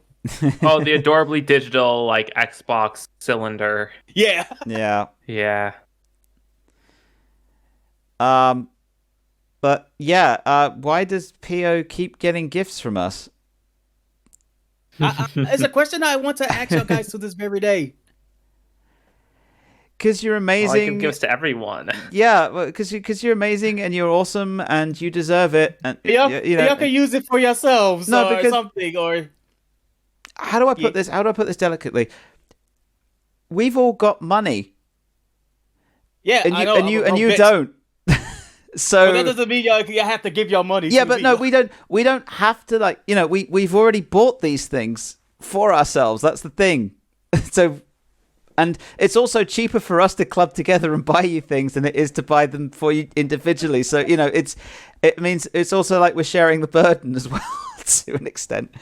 Oh, the adorably digital like Xbox cylinder. Yeah. Yeah. But yeah, why does Pio keep getting gifts from us? It's a question I want to ask you guys to this very day. Because you're amazing. I give gifts to everyone. Yeah, because you're amazing and you're awesome and you deserve it. And y'all can use it for yourselves or something. Or how do I put this? How do I put this delicately? We've all got money. Yeah, and I know. And you don't. So but that doesn't mean you have to give your money. Yeah, but no, we don't. We don't have to we've already bought these things for ourselves. That's the thing. So. And it's also cheaper for us to club together and buy you things than it is to buy them for you individually. So, it means it's also like we're sharing the burden as well to an extent.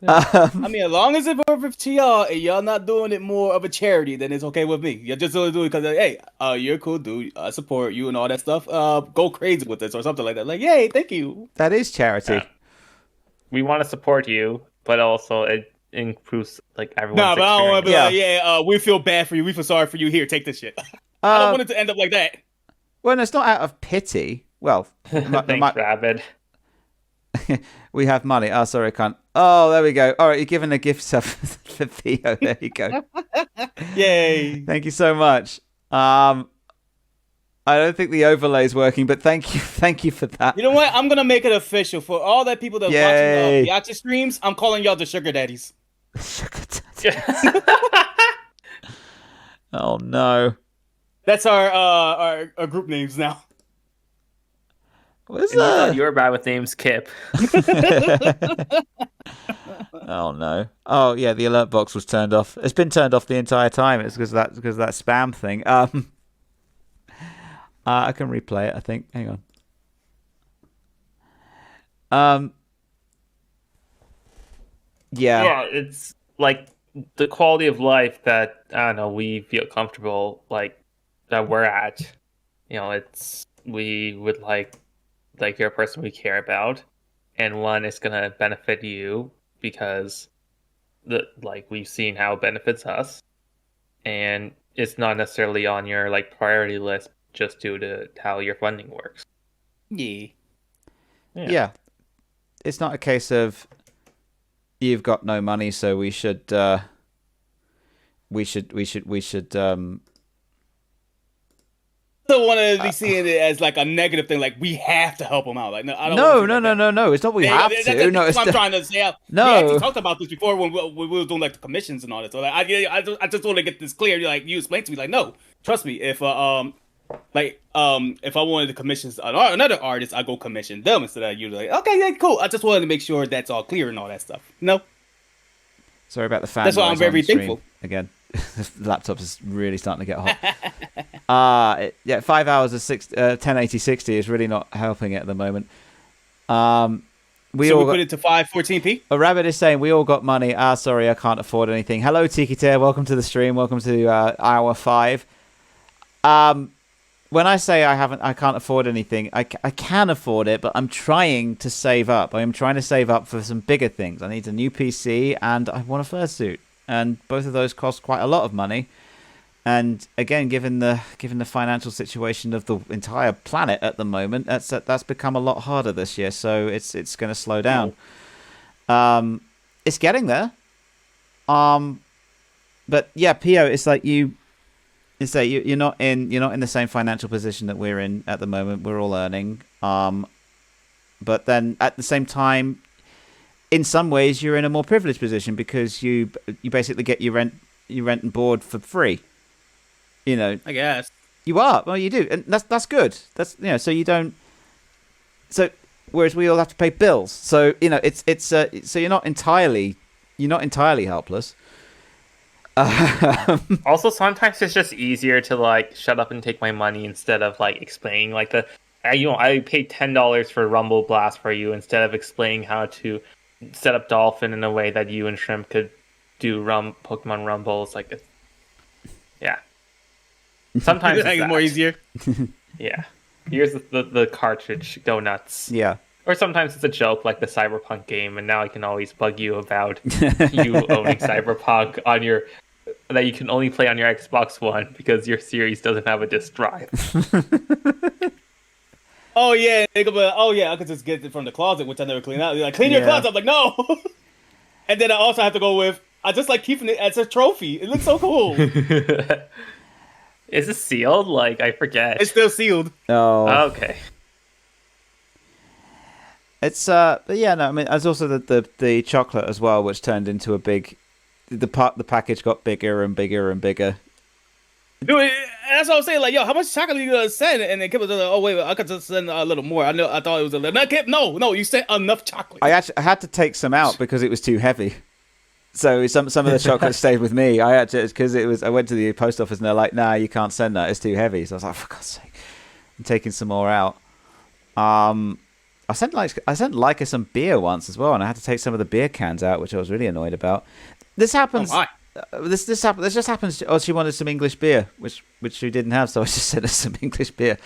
I mean, as long as it's worth to y'all and y'all not doing it more of a charity, then it's okay with me. You're just doing it because, hey, you're a cool dude. I support you and all that stuff. Go crazy with this or something like that. Like, yay, thank you. That is charity. Yeah. We want to support you, but also it improves like everyone's but I don't want to be like, we feel bad for you. We feel sorry for you. Here, take this shit. I don't want it to end up like that. Well, no, it's not out of pity. Well, thanks, Rabid. We have money. Oh, sorry, I can't. Oh, there we go. All right, you're giving a gift stuff for Theo. There you go. Yay. Thank you so much. I don't think the overlay is working, but thank you for that. You know what? I'm gonna make it official for all that people that watching Yacha streams. I'm calling y'all the sugar daddies. Sugar daddies. Oh no. That's our group names now. What is that? You were bad with names, Kip. Oh no. Oh yeah, the alert box was turned off. It's been turned off the entire time. It's because of that spam thing. I can replay it, I think. Hang on. Yeah, it's like the quality of life that I don't know, we feel comfortable like that we're at. It's we would like you're a person we care about, and one is gonna benefit you because we've seen how it benefits us, and it's not necessarily on your like priority list just due to how your funding works. Yeah. It's not a case of you've got no money, so we should don't want to be seeing it as like a negative thing. Like we have to help them out. Like no, I don't. No. It's not we have to. That's No, what I'm trying to say. No, we actually talked about this before when we were doing like the commissions and all that. So like, I just want to get this clear. Like you explained to me, like no, trust me. If if I wanted to commission another artist, I go commission them instead of you. Like okay, yeah, cool. I just wanted to make sure that's all clear and all that stuff. No. Sorry about the fan. That's why I'm very thankful. Again, the laptop is really starting to get hot. 5 hours of 1080-60 is really not helping it at the moment. We put it to 514p. A rabbit is saying we all got money. Sorry, I can't afford anything. Hello, Tiki Tear. Welcome to the stream. Welcome to hour 5. When I say I can't afford anything, I can afford it, but I'm trying to save up. I am trying to save up for some bigger things. I need a new PC and I want a fursuit, and both of those cost quite a lot of money. And again, given the financial situation of the entire planet at the moment, that's become a lot harder this year. So it's going to slow down. It's getting there. But yeah, Pio, it's like you're not in the same financial position that we're in at the moment. We're all earning, but then at the same time, in some ways, you're in a more privileged position because you basically get your rent and board for free. I guess you are. Well, you do, and that's good. That's so you don't. So whereas we all have to pay bills, so it's so you're not entirely helpless. Also, sometimes it's just easier to like shut up and take my money instead of like explaining like I paid $10 for Rumble Blast for you instead of explaining how to set up Dolphin in a way that you and Shrimp could do Pokemon Rumbles. Like, yeah. Sometimes it's more easier. Yeah. Here's the cartridge. Go nuts. Yeah. Or sometimes it's a joke like the Cyberpunk game, and now I can always bug you about you owning Cyberpunk on that you can only play on your Xbox One because your series doesn't have a disc drive. Oh yeah, I could just get it from the closet, which I never clean out. They're like, clean your closet. I'm like, no. And then I also have to go with, I just like keeping it as a trophy. It looks so cool. Is it sealed? Like, I forget. It's still sealed. Oh. Okay. It's but yeah, no, I mean, there's also the chocolate as well, which turned into a big. The package got bigger and bigger and bigger. Dude, that's what I was saying. Like, yo, how much chocolate are you gonna send? And then Kip was like, oh wait, I could just send a little more. I thought it was a little. No, you sent enough chocolate. I had to take some out because it was too heavy. So some of the chocolate stayed with me. I had to because it was. I went to the post office and they're like, "Nah, you can't send that. It's too heavy." So I was like, "For God's sake, I'm taking some more out." I sent Leica some beer once as well, and I had to take some of the beer cans out, which I was really annoyed about. This happens. This just happens. Oh, she wanted some English beer, which she didn't have, so I just sent her some English beer.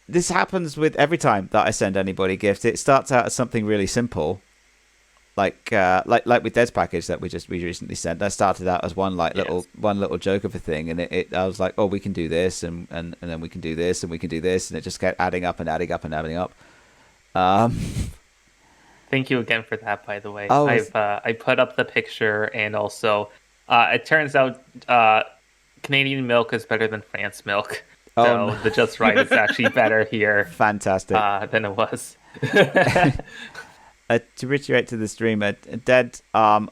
This happens with every time that I send anybody a gift. It starts out as something really simple, like with Dead's package that we recently sent. That started out as one little joke of a thing, and I was like, oh, we can do this, and then we can do this, and we can do this, and it just kept adding up and adding up and adding up. Thank you again for that, by the way. Oh, I put up the picture, and also it turns out Canadian milk is better than France milk. So the Just Right is actually better here. Fantastic. Than it was. To reiterate to the stream, Dead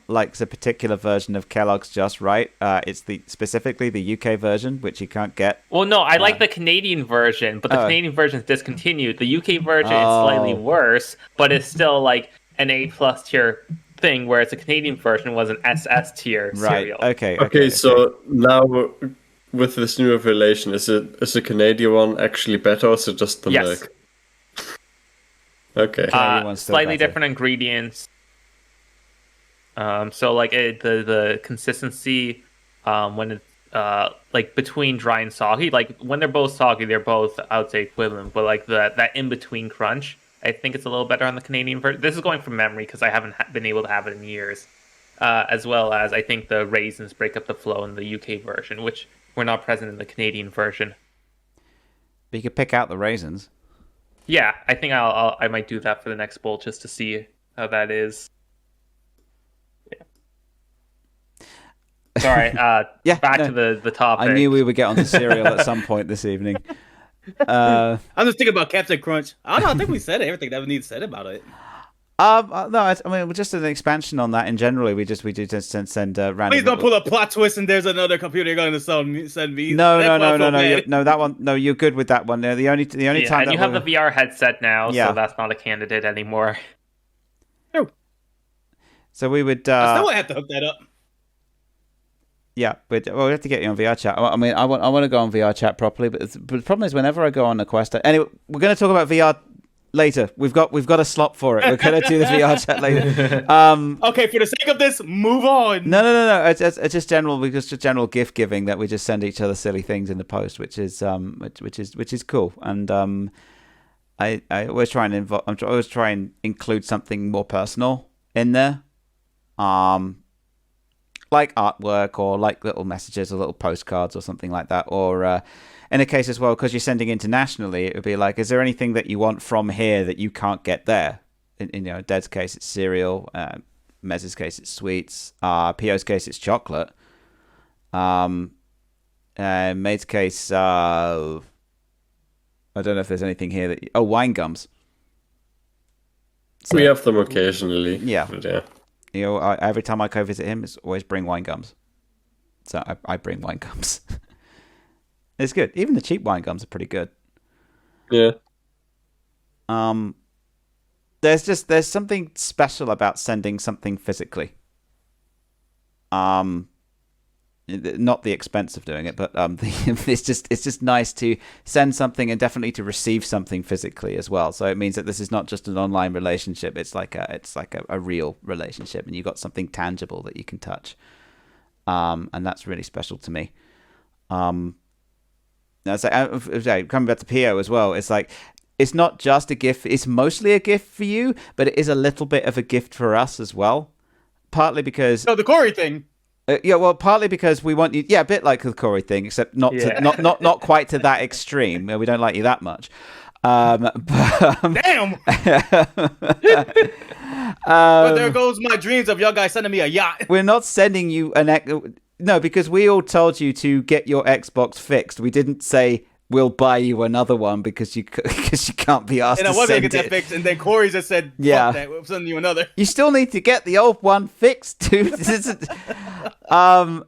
likes a particular version of Kellogg's Just Right. It's specifically the UK version, which you can't get. Well, no, I like the Canadian version, but the Canadian version is discontinued. The UK version is slightly worse, but it's still like an A+ tier thing, whereas the Canadian version was an SS tier cereal. Okay. So now with this new revelation, is the Canadian one actually better, or is it just the milk? Okay. Slightly different ingredients. So like the consistency when it's like between dry and soggy, like when they're both soggy, they're both, I would say, equivalent. But like that in between crunch I think it's a little better on the Canadian version. This is going from memory because I haven't been able to have it in years. As well as I think the raisins break up the flow in the UK version, which were not present in the Canadian version. But you could pick out the raisins. Yeah, I think I might do that for the next bowl just to see how that is. Sorry. Back to the topic. I knew we would get onto cereal at some point this evening. I'm just thinking about Captain Crunch. I don't know. I think we said everything that we need to say about it. No, I mean, just an expansion on that. In general, we do just send random. Please don't pull a plot twist and there's another computer you're going to send me. No. That one. No, you're good with that one. The only time. And you have the VR headset now, so that's not a candidate anymore. So we would. I still have to hook that up. Yeah, but we have to get you on VR chat. I mean, I want to go on VR chat properly, but the problem is whenever I go on a quest. Anyway, we're going to talk about VR later. We've got a slot for it. We're going to do the VR chat later. Okay, for the sake of this, move on. No. It's just general. Because just general gift giving that we just send each other silly things in the post, which is cool. And I always try and include something more personal in there. Like artwork or like little messages or little postcards or something like that. Or in a case as well, because you're sending internationally, it would be like, is there anything that you want from here that you can't get there? In Dead's case, it's cereal. Mez's case, it's sweets. Po's case, it's chocolate. Maid's case, I don't know if there's anything here that... wine gums. So, we have them occasionally. Yeah. But yeah. Every time I go visit him, it's always bring wine gums. So I bring wine gums. It's good. Even the cheap wine gums are pretty good. Yeah. There's something special about sending something physically. Not the expense of doing it, but it's just nice to send something and definitely to receive something physically as well. So it means that this is not just an online relationship; it's like a real relationship, and you've got something tangible that you can touch, and that's really special to me. Coming back to PO as well, it's like it's not just a gift; it's mostly a gift for you, but it is a little bit of a gift for us as well. Partly because the Corey thing. Partly because we want you. Yeah, a bit like the Corey thing, except not quite to that extreme. We don't like you that much. Damn. But there goes my dreams of y'all guys sending me a yacht. We're not sending you no, because we all told you to get your Xbox fixed. We didn't say we'll buy you another one because you can't be asked. And I to was send gonna get that fixed, and then Corey just said, "Fuck that, we're sending you another." You still need to get the old one fixed, dude. But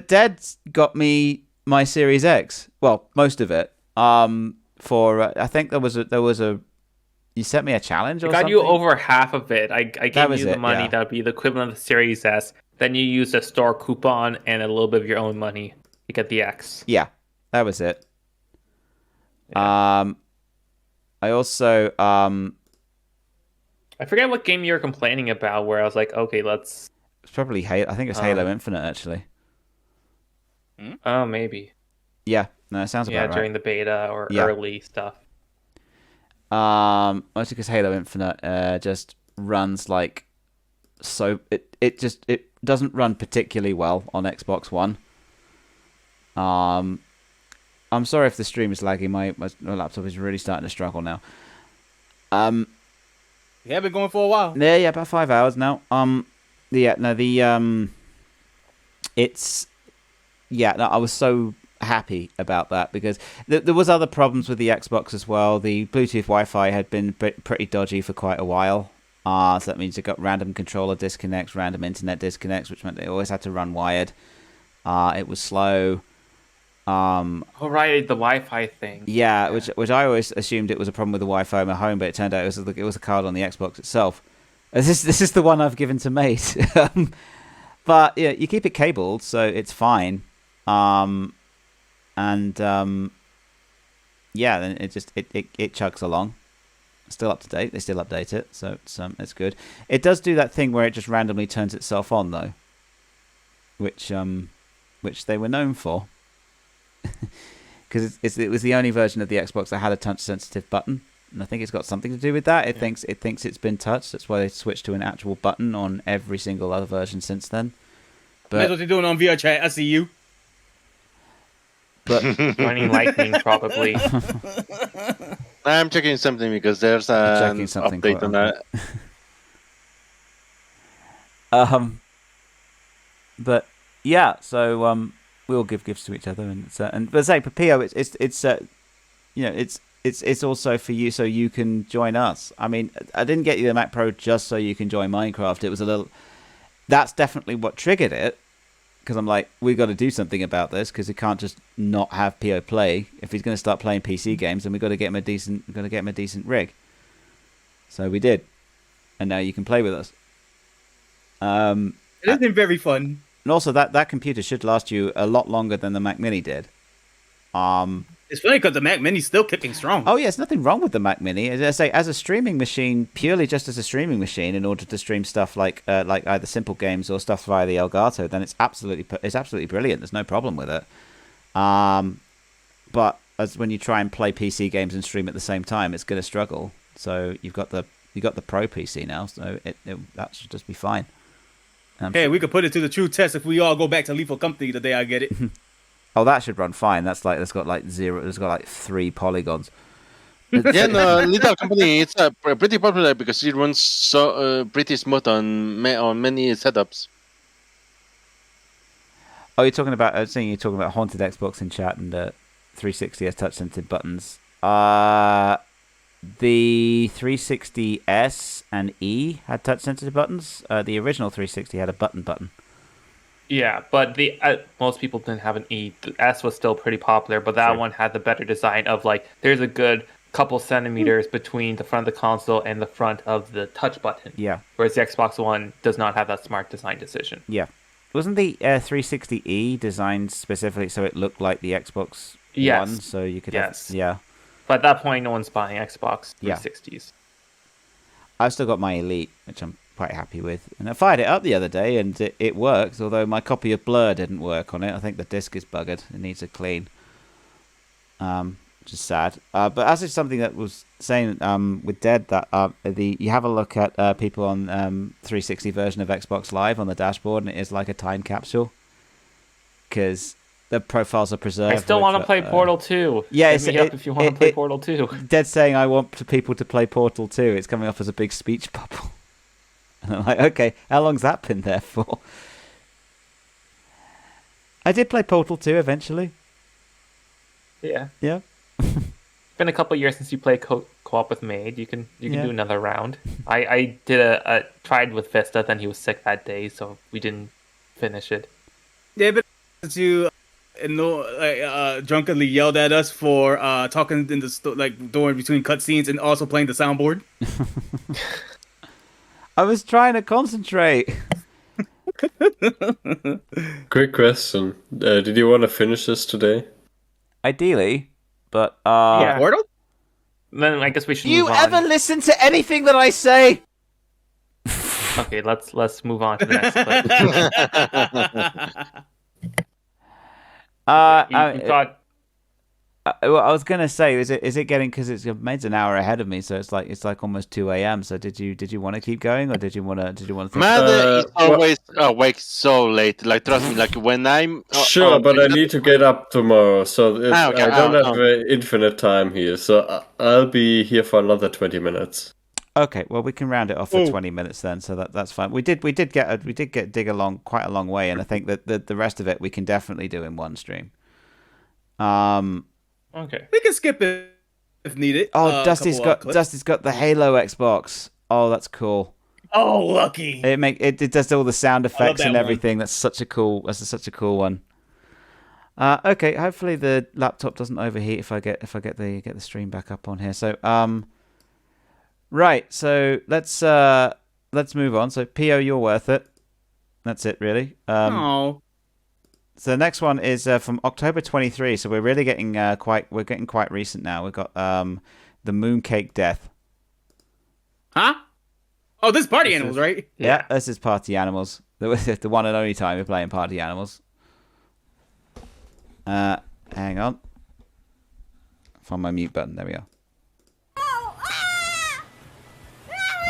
Dad's got me my Series X. Well, most of it. For I think there was a. You sent me a challenge. I got you over half of it. I gave you the money that would be the equivalent of the Series S. Then you used a store coupon and a little bit of your own money to get the X. Yeah. That was it. Yeah. I also I forget what game you were complaining about. Where I was like, okay, let's. It's probably Halo. I think it's Halo Infinite actually. Oh, maybe. Yeah, no, it sounds about right. During the beta or early stuff. Mostly because Halo Infinite just runs like so. It doesn't run particularly well on Xbox One. I'm sorry if the stream is lagging. My laptop is really starting to struggle now. You have been going for a while. Yeah, about 5 hours now. I was so happy about that because there was other problems with the Xbox as well. The Bluetooth Wi-Fi had been pretty dodgy for quite a while. So that means it got random controller disconnects, random internet disconnects, which meant they always had to run wired. It was slow. The Wi-Fi thing. Yeah, which I always assumed it was a problem with the Wi-Fi in my home, but it turned out it was a card on the Xbox itself. This is the one I've given to Mate. But yeah, you keep it cabled, so it's fine. Then it chugs along. Still up to date. They still update it, so it's good. It does do that thing where it just randomly turns itself on though, which they were known for. Because it was the only version of the Xbox that had a touch-sensitive button, and I think it's got something to do with that. It thinks it's been touched. That's why they switched to an actual button on every single other version since then. But that's what they're doing on VR chat. I see you. But joining Lightning probably. I'm checking something because there's an update on that. But yeah, so we all give gifts to each other, but say for Pio, it's also for you, so you can join us. I mean, I didn't get you the Mac Pro just so you can join Minecraft. It was a little. That's definitely what triggered it, because I'm like, we got to do something about this, because he can't just not have Pio play. If he's going to start playing PC games, then we got to get him a decent rig. So we did, and now you can play with us. It has been very fun. And also, that computer should last you a lot longer than the Mac Mini did. It's funny because the Mac Mini's still kicking strong. Oh, yeah, there's nothing wrong with the Mac Mini. As I say, as a streaming machine, purely just as a streaming machine, in order to stream stuff like either simple games or stuff via the Elgato, then it's absolutely brilliant. There's no problem with it. But as when you try and play PC games and stream at the same time, it's going to struggle. So you've got the Pro PC now, so that should just be fine. Hey, we could put it to the true test if we all go back to Lethal Company the day I get it. Oh, that should run fine. It's got like 3 polygons. Yeah, no, Lethal Company, it's pretty popular because it runs so pretty smooth on many setups. Oh, you're talking about Haunted Xbox in chat and 360 has touch-sensitive buttons. The 360S and E had touch-sensitive buttons. The original 360 had a button. Yeah, but the most people didn't have an E. The S was still pretty popular, but that one had the better design of there's a good couple centimeters between the front of the console and the front of the touch button. Yeah. Whereas the Xbox One does not have that smart design decision. Yeah. Wasn't the 360E designed specifically so it looked like the Xbox One? So you could yeah. But at that point, no one's buying Xbox 360s. Yeah. I've still got my Elite, which I'm quite happy with. And I fired it up the other day, and it works, although my copy of Blur didn't work on it. I think the disc is buggered. It needs a clean. Which is sad. But as is something that was saying with Dead, that you have a look at people on 360 version of Xbox Live on the dashboard, and it is like a time capsule. Because the profiles are preserved. I still want to play Portal 2. Yeah, Hit me up if you want to play Portal 2. Dead saying I want people to play Portal 2. It's coming off as a big speech bubble. And I'm like, okay, how long's that been there for? I did play Portal 2 eventually. Yeah. Yeah. Been a couple years since you played co-op with Maid. You can do another round. I did tried with Vista, then he was sick that day, so we didn't finish it. Yeah, but you drunkenly yelled at us for talking in the during between cutscenes and also playing the soundboard. I was trying to concentrate. Quick question: did you want to finish this today? Ideally, but Portal. Then I guess we should. Do you move ever on. listen to anything that I say? Okay, let's move on to the next clip. Well, I was gonna say, is it getting, because Maid's an hour ahead of me, so it's like almost 2 a.m. So did you want to keep going, or did you want to think? Mother is always awake so late. Like, trust me, like when I'm sure, but I need to get up tomorrow, so I don't have infinite time here. So I'll be here for another 20 minutes. Okay, well, we can round it off for 20 minutes then, so that's fine. We did dig along quite a long way, and I think that the rest of it we can definitely do in one stream. Okay, we can skip it if needed. Oh, Dusty's got the Halo Xbox. Oh, that's cool. Oh, lucky! It does all the sound effects and everything. That's such a cool one. Okay, hopefully the laptop doesn't overheat if I get the stream back up on here. So right. So let's move on. So Pio, you're worth it. That's it, really. Oh. So the next one is from October 23. So we're really getting quite recent now. We've got the Mooncake Death. Huh? Oh, this is Party Animals, right? Yeah, this is Party Animals. The one and only time we're playing Party Animals. Hang on. Find my mute button. There we are.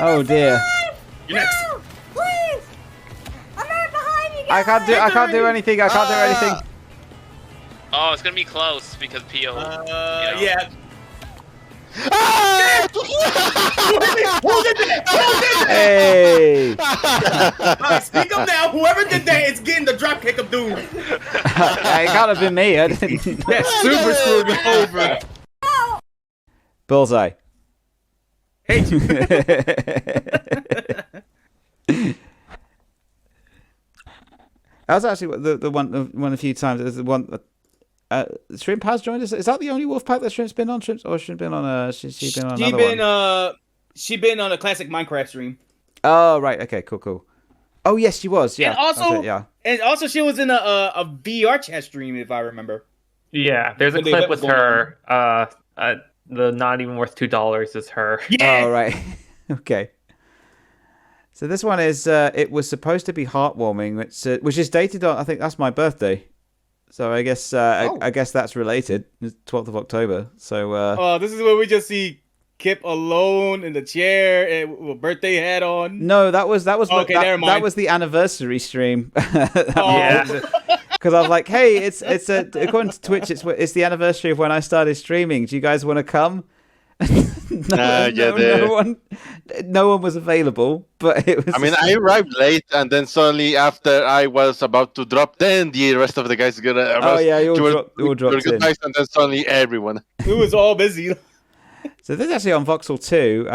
Oh dear. You're next. Please! I'm right behind you guys! I can't do anything. I can't do anything. Oh, it's gonna be close because Pio. Yeah. Hey! Alright, speak up now. Whoever did that is getting the drop kick of doom. It can't have been me. I didn't. That super screwed over. Bullseye. Hey. That was actually the one a few times. It was the one. Shrimp has joined us. Is that the only wolf pack that Shrimp's been on? Shrimp's been on she's been on another one. She been on a classic Minecraft stream. Oh right, okay, cool. Oh yes, she was. Yeah, and also she was in a VR chat stream, if I remember. Yeah, there's a clip with her. The not even worth $2 is her. Yeah. Oh right, okay. So this one is. It was supposed to be heartwarming, which is dated on. I think that's my birthday. So I guess I guess that's related. It's 12th of October. So this is where we just see Kip alone in the chair with a birthday hat on. No, that was okay, never mind. That was the anniversary stream. Yeah. Because I was like, hey, it's according to Twitch, it's the anniversary of when I started streaming. Do you guys want to come? No one was available, but it was. I mean, I arrived late, and then suddenly after I was about to drop, then the rest of the guys got. You all dropped in, and then suddenly everyone. It was all busy. So this is actually on Voxel 2.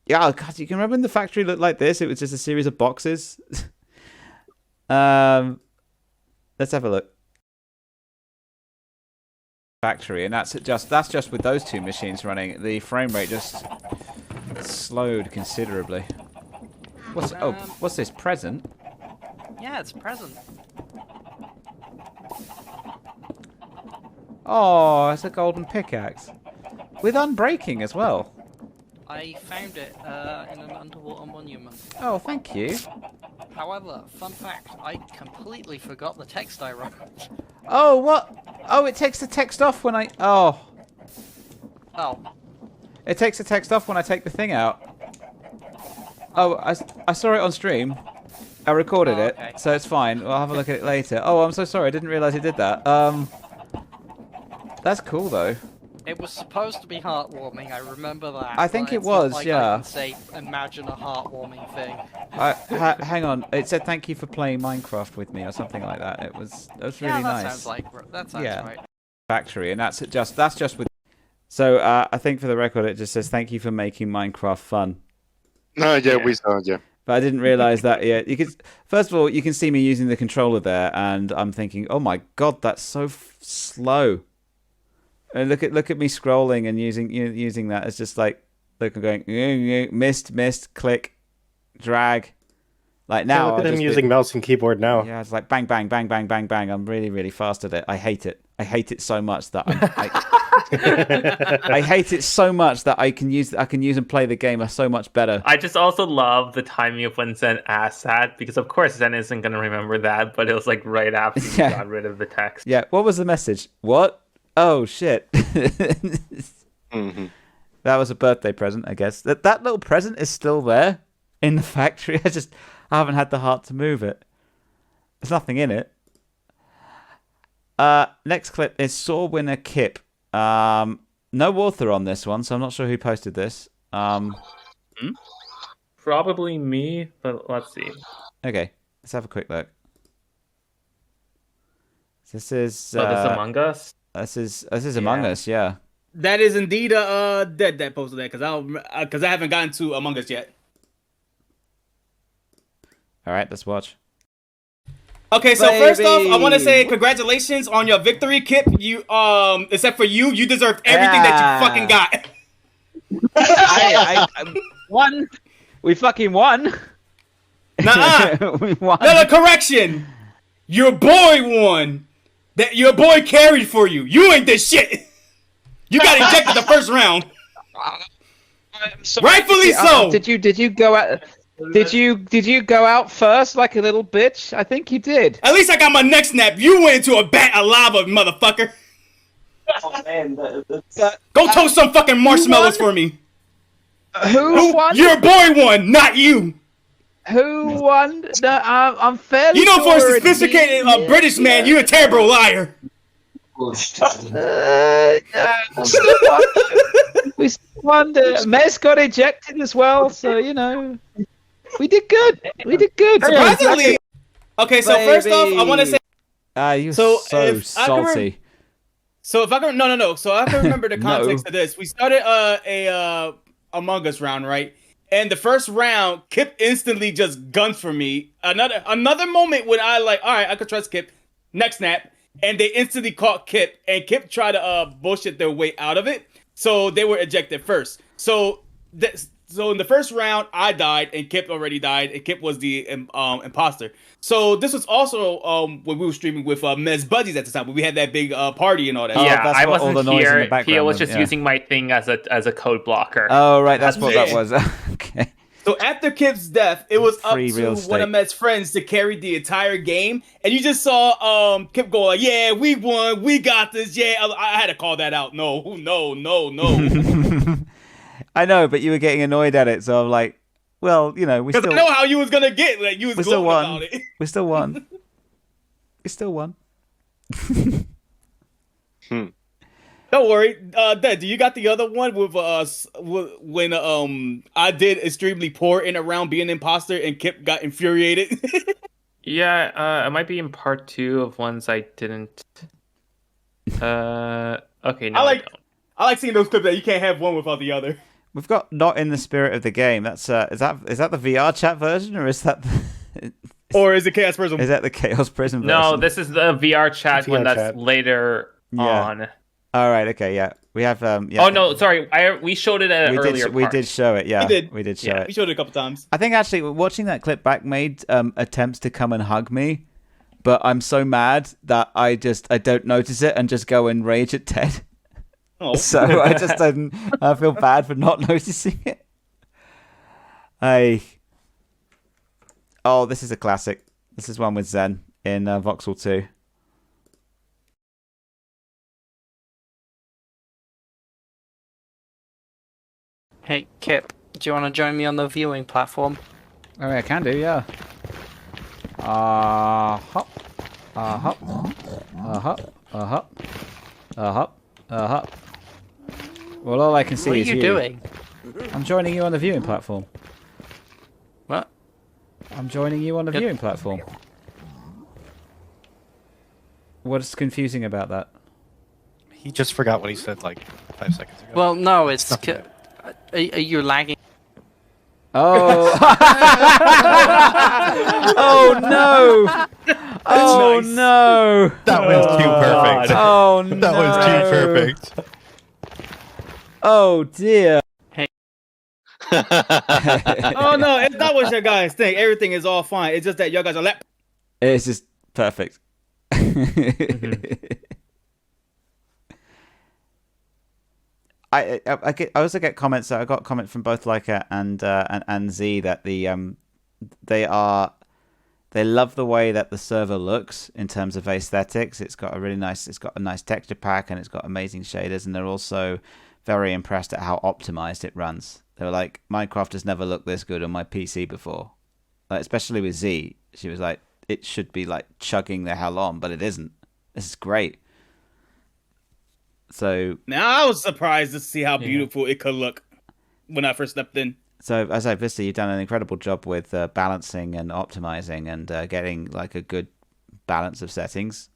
Yeah, God, you can remember when the factory looked like this? It was just a series of boxes. Let's have a look. Factory, and that's just with those two machines running. The frame rate just slowed considerably. What's this present? Yeah, it's a present. Oh, it's a golden pickaxe with unbreaking as well. I found it in an underwater monument. Oh, thank you. However, fun fact, I completely forgot the text I wrote. Oh, what? Oh, it takes the text off when I... Oh. It takes the text off when I take the thing out. Oh, I saw it on stream. I recorded it, so it's fine. I'll have a look at it later. Oh, I'm so sorry. I didn't realise it did that. That's cool, though. It was supposed to be heartwarming, I remember that. I think it was, like yeah. I can say, imagine a heartwarming thing. Hang on, it said thank you for playing Minecraft with me or something like that. That was really nice. That sounds right. Factory, and that's just with. So I think for the record, it just says thank you for making Minecraft fun. No, yeah, we saw, yeah. But I didn't realize that yet. You could, first of all, you can see me using the controller there, and I'm thinking, oh my god, that's so slow. And look at me scrolling and using that. It's just like, look, I'm going missed, click, drag. Like now, look at him using mouse and keyboard now. Yeah, it's like bang, bang, bang, bang, bang, bang. I'm really, really fast at it. I hate it. I hate it so much that I hate it so much that I can use and play the game so much better. I just also love the timing of when Zen asked that, because of course Zen isn't going to remember that, but it was like right after you got rid of the text. Yeah, what was the message? What? Oh shit. Mm-hmm. That was a birthday present, I guess. That little present is still there in the factory. I haven't had the heart to move it. There's nothing in it. Next clip is Saw Winner Kip. No author on this one, so I'm not sure who posted this. Probably me, but let's see. Okay, let's have a quick look. This is this Among Us? This is Among Us, yeah. That is indeed Dead that posted that, because I haven't gotten to Among Us yet. All right, let's watch. Okay, so first off, I want to say congratulations on your victory, Kip. You except for you deserved everything that you fucking got. I won. We fucking won. Nuh-uh. We won. No, correction. Your boy won. That your boy carried for you. You ain't this shit. You got ejected the first round. Rightfully so. Did you go out? Did you go out first like a little bitch? I think you did. At least I got my neck snapped. You went into a bat of lava, motherfucker. Oh man, go toast some fucking marshmallows for me. Who won? Your boy won, not you. Who won? No, I'm fairly You know, for a sure sophisticated British man, you're a terrible liar. We still won. Mez got ejected as well, so you know, we did good. We did good. Surprisingly. Okay, so first off, I want to say. You're so salty. So if I can, no. So I can remember the context of this. We started a Among Us round, right? And the first round, Kip instantly just guns for me. Another moment when I like, all right, I could trust Kip. Next snap, and they instantly caught Kip, and Kip tried to bullshit their way out of it. So they were ejected first. So in the first round, I died, and Kip already died, and Kip was the imposter. So this was also when we were streaming with Mez Buddies at the time, when we had that big party and all that. Yeah, that's I what all wasn't the noise in here. the background Pia was just yeah. using my thing as a code blocker. Oh, right, that's what that was. Okay. So after Kip's death, it was up Free to real one of Mez's friends to carry the entire game, and you just saw Kip go like, "Yeah, we won, we got this." Yeah, I had to call that out. No. I know, but you were getting annoyed at it, so I'm like, well, you know, because I know how you was gonna get. Like you was still won. About it. We still won. We still won. Don't worry, Dad. Do you got the other one with when I did extremely poor in a round being an imposter and Kip got infuriated? Yeah, it might be in part 2 of ones I didn't. Okay, no, I like seeing those clips that you can't have one without the other. We've got not in the spirit of the game. That's is that the VR chat version or is that? Or is it Chaos Prism? Is that the Chaos Prism version? No, this is the VR chat one that's chat. later on. All right. Okay. Yeah. We have. Yeah. Oh no, sorry. We showed it at an earlier part. We did show it. Yeah. We did show it. We showed it a couple times. I think actually watching that clip back made attempts to come and hug me, but I'm so mad that I don't notice it and just go and rage at Ted. Oh. So I just don't. I feel bad for not noticing it. Oh, this is a classic. This is one with Zen in Voxel 2. Hey, Kip, do you want to join me on the viewing platform? Oh, yeah, I can do, yeah. Hop. Hop. Hop. Hop. Hop. Well, all I can see What are is you doing? I'm joining you on the viewing platform. What? I'm joining you on the viewing platform. What's confusing about that? He just forgot what he said like 5 seconds ago. Well, no, it's... Are you lagging? Oh! Oh no! Oh no! That was too perfect. Oh no! That was too perfect. Oh dear! Hey. Oh no, it's not what you guys think. Everything is all fine. It's just that y'all guys are It's just perfect. I also get comments. I got a comment from both Leica and Z that they love the way that the server looks in terms of aesthetics. It's got a nice texture pack and it's got amazing shaders, and they're also very impressed at how optimized it runs. They were like, Minecraft has never looked this good on my PC before, like, especially with Z. She was like, it should be like chugging the hell on, but it isn't. This is great. So now I was surprised to see how beautiful it could look when I first stepped in. So as I Vista, you've done an incredible job with balancing and optimizing and getting like a good balance of settings.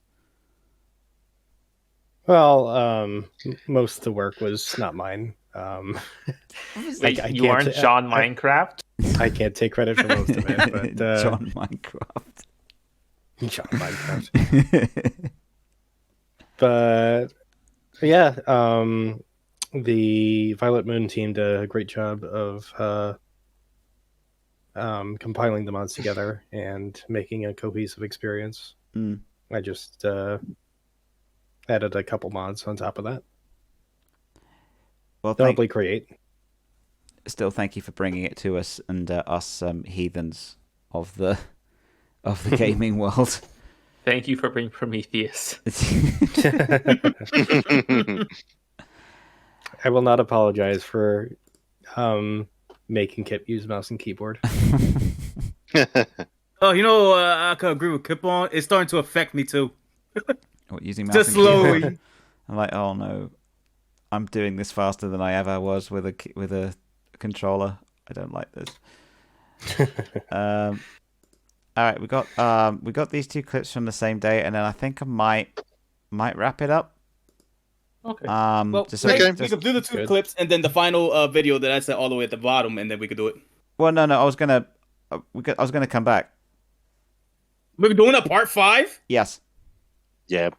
Well, most of the work was not mine. You aren't John Minecraft? I can't take credit for most of it. But, John Minecraft. John Minecraft. But yeah, the Violet Moon team did a great job of compiling the mods together and making a cohesive experience. I just added a couple mods on top of that. Well, notably create. Still, thank you for bringing it to us and us heathens of the gaming world. Thank you for bringing Prometheus. I will not apologize for Making Kip use mouse and keyboard. Oh, you know, I could agree with Kip on. It's starting to affect me too. What, using mouse Just and keyboard? slowly. I'm like, oh no, I'm doing this faster than I ever was with a controller. I don't like this. All right, we got these 2 clips from the same day, and then I think I might wrap it up. Okay. Well, we could do the 2 clips and then the final video that I said all the way at the bottom, and then we could do it. Well, no, I was gonna come back. We're doing a part 5? Yes. Yeah.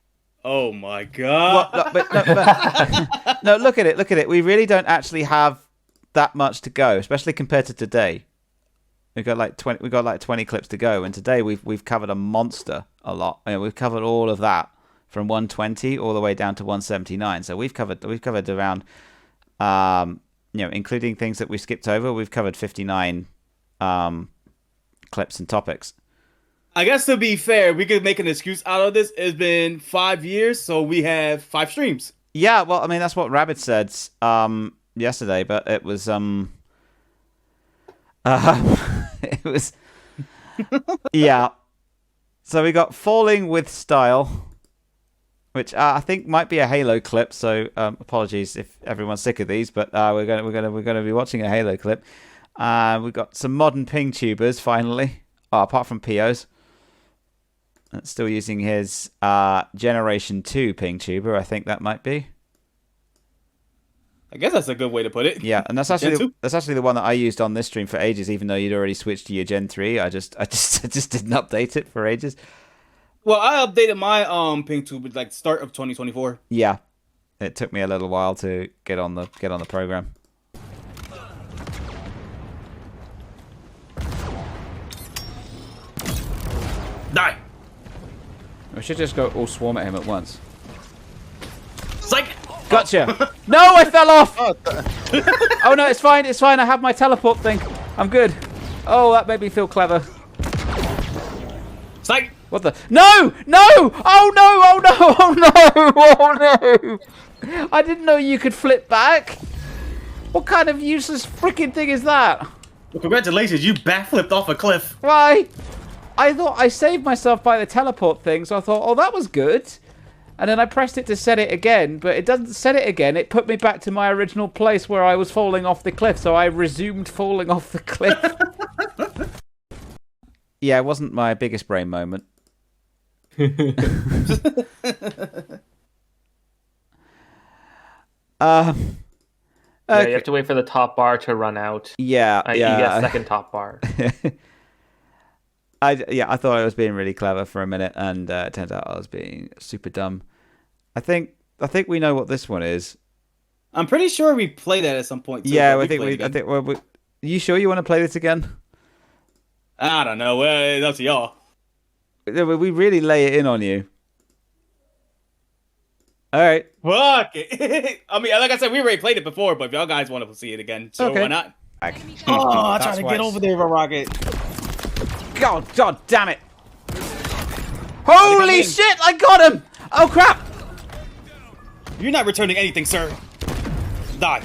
Oh my god. Well, no, look at it. We really don't actually have that much to go, especially compared to today. We got like 20 clips to go, and today we've covered a lot. We've covered all of that from 120 all the way down to 179. So we've covered around, including things that we skipped over. We've covered 59 clips and topics. I guess to be fair, we could make an excuse out of this. It's been 5 years, so we have 5 streams. Yeah, well, I mean that's what Rabbit said yesterday, but it was it was yeah. So we got Falling with Style, which I think might be a Halo clip. So apologies if everyone's sick of these, but we're gonna be watching a Halo clip. We got some modern ping tubers finally. Apart from PO's. Still using his Generation 2 ping tuber, I think that might be. I guess that's a good way to put it. Yeah, and that's actually the one that I used on this stream for ages, even though you'd already switched to your Gen 3. I just didn't update it for ages. Well, I updated my ping tuber like start of 2024. Yeah, it took me a little while to get on the program. Die. We should just go all swarm at him at once. Psych! Gotcha! No, I fell off! Oh no, it's fine, I have my teleport thing. I'm good. Oh, that made me feel clever. Psych! What the? No! No! Oh no! Oh no! Oh no! Oh no! I didn't know you could flip back. What kind of useless freaking thing is that? Well, congratulations, you backflipped off a cliff. Why? I thought I saved myself by the teleport thing, so I thought, oh, that was good. And then I pressed it to set it again, but it doesn't set it again. It put me back to my original place where I was falling off the cliff, so I resumed falling off the cliff. Yeah, it wasn't my biggest brain moment. Yeah, you have to wait for the top bar to run out. Yeah, You get second top bar. I thought I was being really clever for a minute, and it turns out I was being super dumb. I think we know what this one is. I'm pretty sure we played that at some point. Too, yeah, I think. Well, you sure you want to play this again? I don't know. Well, that's y'all. We really lay it in on you. All right. Fuck it. I mean, like I said, we already played it before, but if y'all guys want to see it again, so why not? Oh, I tried to get over there, Rocket. God damn it! Holy shit! I got him! Oh crap! You're not returning anything, sir. Die.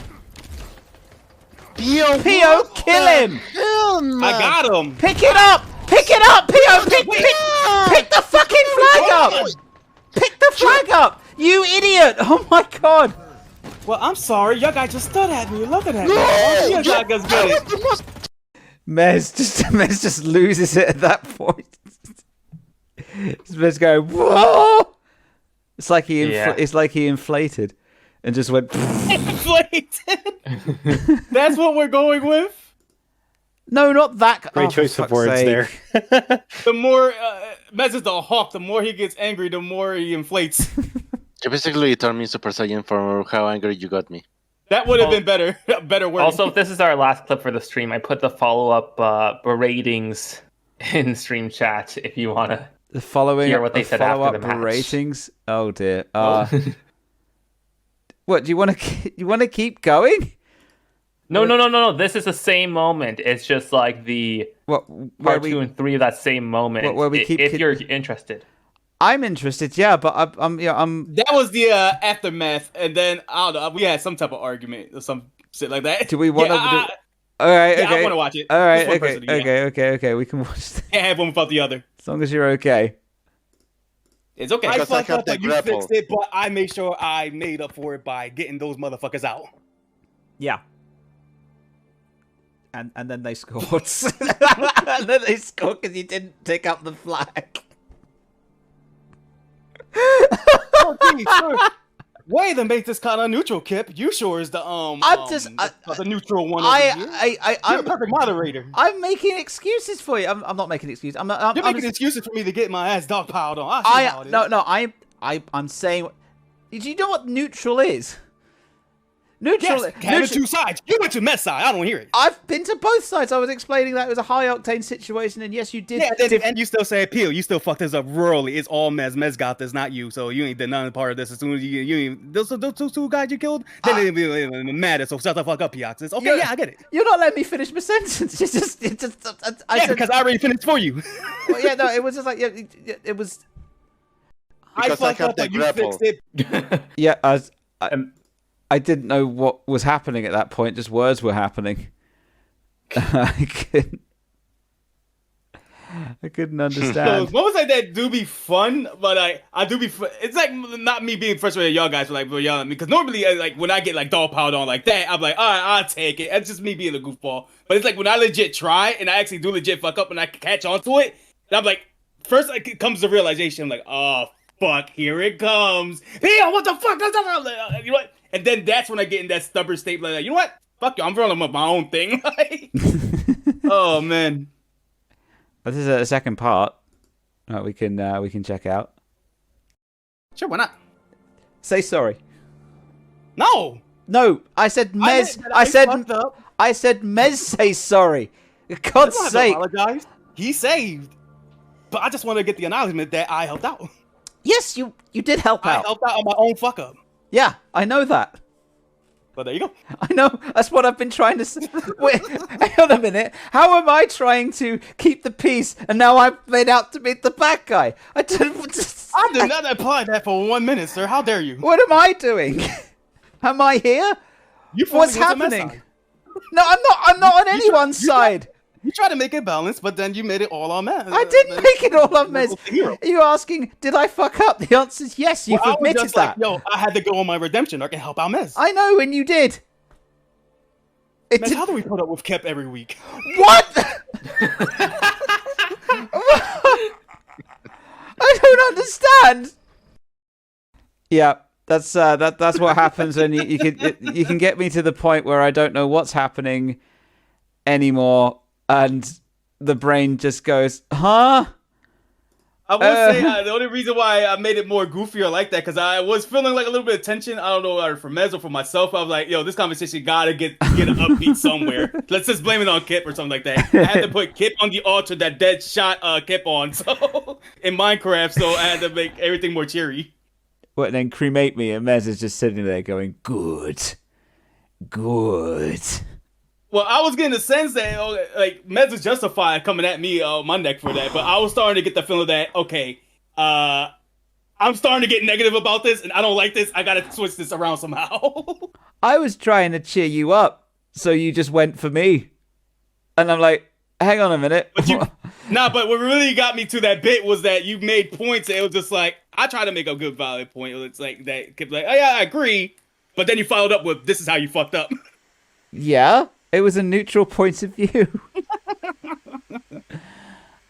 Pio, kill him! I got him. Pick it up! Pick it up, Pio! Pick the fucking flag up! Pick the flag up! You idiot! Oh my god! Well, I'm sorry. Y'all guys just stood at me. Look at that. You guys get it. Mez just loses it at that point. Mez going, whoa! It's like he inflated and just went. Inflated. That's what we're going with. No, not that. Great choice of words there. The more Mez is the hawk, the more he gets angry, the more he inflates. You basically turned me Super Saiyan for how angry you got me. That would have been better. Better word. Also, if this is our last clip for the stream, I put the follow-up ratings in stream chat if you want to hear what they said after the match. Ratings? Oh dear. What do you want to keep going? No. This is the same moment. It's just like the part 2 and 3 of that same moment. Where we keep if you're interested. I'm interested, yeah, but I'm. That was the aftermath, and then I don't know. We had some type of argument or some shit like that. Do we want to? Yeah, All right. yeah, Okay. I want to watch it. All right. Just one Okay. person, yeah. Okay. We can watch. Can't have one without the other. As long as you're okay. It's okay. Because I I fucked have up, the but you grapple. fixed it. But I made sure I made up for it by getting those motherfuckers out. Yeah. And then they scored. And then they scored because you didn't take up the flag. Oh, geez, sure. Way to make this kind of neutral, Kip. You sure is the the neutral one. I'm You're a perfect moderator. I'm making excuses for you. I'm not making excuses. You're making excuses for me to get my ass dogpiled on. I'm saying. Do you know what neutral is? Neutral. Yes, having two sides. You went to Mets side. I don't hear it. I've been to both sides. I was explaining that it was a high octane situation, and yes, you did. Yeah, and you still say appeal. You still fucked this up royally. It's all Mez. Mez got this, not you. So you ain't done none part of this. As soon as those two guys you killed, then they be mad. So shut the fuck up, Piox. It's okay. Yeah, I get it. You're not letting me finish my sentence. It's just. I said, because I already finished for you. Well, yeah, no, it was just like it was. Because I fucked up, you fixed it. Yeah, I didn't know what was happening at that point. Just words were happening. I couldn't understand. So moments like that do be fun, but I do be. It's like not me being frustrated at y'all guys for like yelling at me, because normally like when I get like dog piled on like that, I'm like, all right, I'll take it. That's just me being a goofball. But it's like when I legit try and I actually do legit fuck up and I catch onto it, and I'm like, first like it comes the realization, I'm like, oh fuck, here it comes. Hey, what the fuck? You know what? And then that's when I get in that stubborn state, like, you know what? Fuck you, I'm rolling with my own thing. Oh man. This is a second part. We can check out. Sure, why not? Say sorry. No. I said Mez. I said Mez. Say sorry. For God's sake. Apologize. He saved. But I just want to get the acknowledgement that I helped out. Yes, you did help out. I helped out on my own fuck up. Yeah, I know that. But there you go. I know. That's what I've been trying to say. Wait, hang on a minute. How am I trying to keep the peace and now I've made out to be the bad guy? I did not apply that for 1 minute, sir. How dare you? What am I doing? Am I here? What's happening? No, I'm not on anyone's side. You tried to make it balanced, but then you made it all on Mez. I didn't make it all on Mez. Are you asking, did I fuck up? The answer is yes, you've admitted just that. Like, I had to go on my redemption arc and help out Mez. I know, and you did. Mez, how do we put up with Kep every week? What? I don't understand. Yeah, that's what happens when you can get me to the point where I don't know what's happening anymore. And the brain just goes, huh? I will say the only reason why I made it more goofier like that, because I was feeling like a little bit of tension. I don't know, either for Mez or for myself. I was like, yo, this conversation gotta get an upbeat somewhere. Let's just blame it on Kip or something like that. I had to put Kip on the altar that dead shot Kip on. So in Minecraft, so I had to make everything more cheery. Well, and then cremate me, and Mez is just sitting there going, good. Well, I was getting the sense that like Mez is justified coming at me on my neck for that, but I was starting to get the feeling that okay, I'm starting to get negative about this, and I don't like this. I gotta switch this around somehow. I was trying to cheer you up, so you just went for me, and I'm like, hang on a minute. But what really got me to that bit was that you made points. And it was just like I tried to make a good valid point. It's like that kept like, oh yeah, I agree, but then you followed up with this is how you fucked up. Yeah. It was a neutral point of view.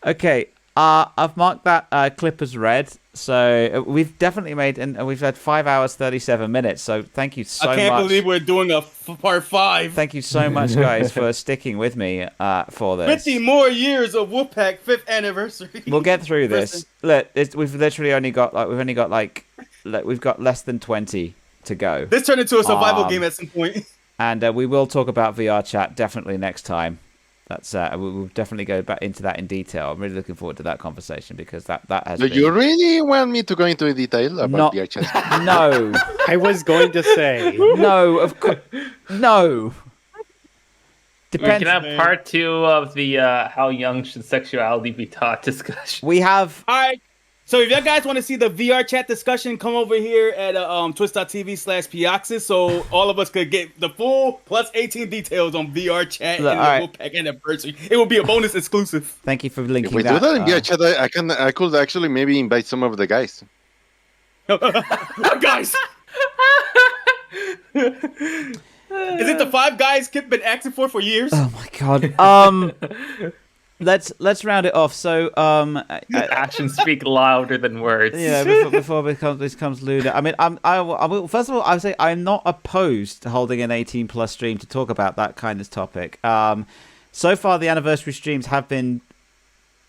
Okay, I've marked that clip as read. So we've definitely made, and we've had 5 hours 37 minutes. So thank you so much. I can't believe we're doing a part 5. Thank you so much, guys, for sticking with me for this. 50 more years of Wolfpack 5th anniversary. We'll get through this. Look, we've literally only got we've got less than 20 to go. This turned into a survival game at some point. And we will talk about VR chat definitely next time. That's we'll definitely go back into that in detail. I'm really looking forward to that conversation because that has. Do you really want me to go into detail about VR chat? No, I was going to say no. Of course, no. Depends. We can have part 2 of the how young should sexuality be taught discussion. We have. All right. So if you guys want to see the VR chat discussion, come over here at twitch.tv/Pioxis so all of us could get the full plus 18 details on VR chat Look, and the Wolfpack anniversary. It will be a bonus exclusive. Thank you for linking If we that. do that in VR chat, I could actually maybe invite some of the guys. Guys! Is it the 5 guys Kip been asking for years? Oh my god. Let's round it off. So actions speak louder than words. Yeah, before this becomes lewd. I mean, I will. First of all, I would say I'm not opposed to holding an 18+ stream to talk about that kind of topic. So far, the anniversary streams have been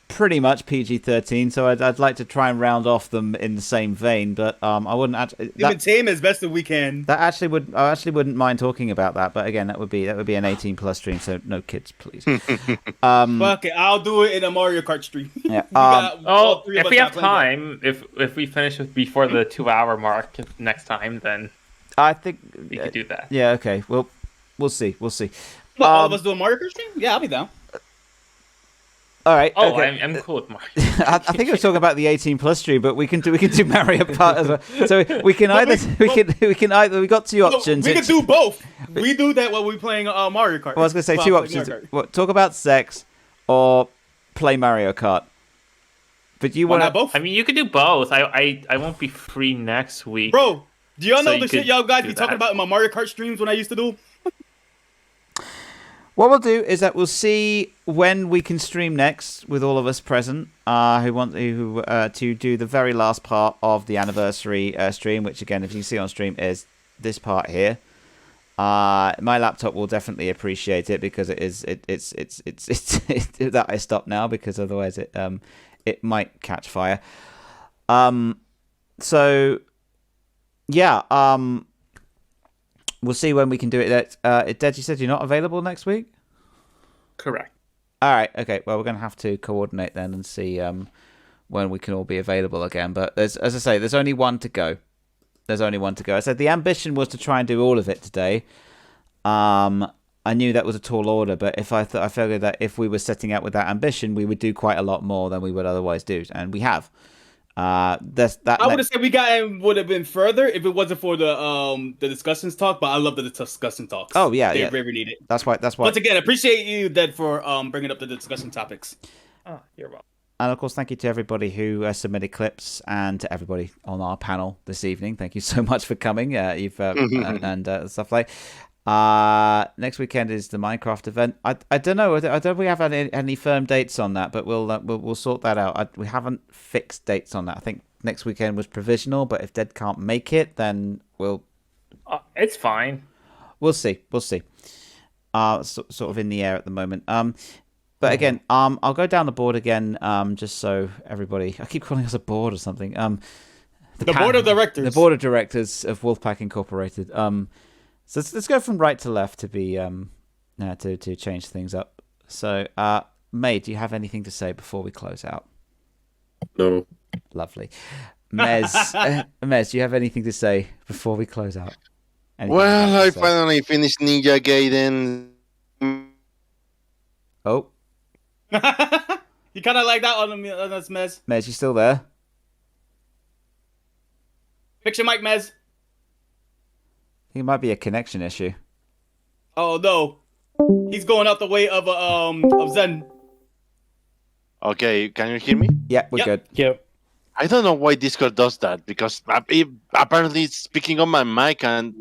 pretty much PG-13, so I'd like to try and round off them in the same vein. But I wouldn't actually. Even tame as best as we can. I actually wouldn't mind talking about that. But again, that would be an 18+ stream, so no kids, please. Fuck it, I'll do it in a Mario Kart stream. Yeah. If we have time, if we finish before the 2-hour mark next time, then I think we could do that. Yeah. Okay. Well, we'll see. We'll see. What, all of us do a Mario Kart stream? Yeah, I'll be down. All right. Oh, okay. I'm cool with Mario. I think I was talking about the 18+ stream, but we can do Mario Kart as well. So we can either we got two options. We can do both. We do that while we're playing Mario Kart. Well, I was going to say two options. What, talk about sex or play Mario Kart. But you want both? I mean, you could do both. I won't be free next week. Bro, do y'all know you the shit y'all guys be talking about in my Mario Kart streams when I used to do? What we'll do is that we'll see when we can stream next with all of us present, who want to do the very last part of the anniversary stream, which again, if you see on stream, is this part here. My laptop will definitely appreciate it because it's that I stop now because otherwise it might catch fire. So yeah. We'll see when we can do it. Dej, you said you're not available next week? Correct. All right. Okay. Well, we're going to have to coordinate then and see when we can all be available again. But as I say, there's only one to go. I said the ambition was to try and do all of it today. I knew that was a tall order, but I figured that if we were setting out with that ambition, we would do quite a lot more than we would otherwise do, and we have. I would have said would have been further if it wasn't for the discussions talk, but I love the discussion talks. Oh yeah, they really need it. That's why. Once again, appreciate you, Ded, for bringing up the discussion topics. Oh, you're welcome. And of course, thank you to everybody who submitted clips, and to everybody on our panel this evening. Thank you so much for coming. You've and stuff like. Next weekend is the Minecraft event. I don't know. I don't know if we have any firm dates on that, but we'll sort that out. We haven't fixed dates on that. I think next weekend was provisional, but if Ded can't make it, then we'll. It's fine. We'll see. Sort of in the air at the moment. But again, I'll go down the board again. Just so everybody, I keep calling us a board or something. The board of directors. The board of directors of Wolfpack Incorporated. So let's go from right to left to be to change things up. So, May, do you have anything to say before we close out? No. Lovely. Mez, do you have anything to say before we close out? Well, I finally finished Ninja Gaiden. Oh. You kind of like that on us, Mez. Mez, you still there? Fix your mic, Mez. It might be a connection issue. Oh no, he's going out the way of Zen. Okay, can you hear me? Yeah, we're good. Yep. I don't know why Discord does that because apparently it's speaking on my mic and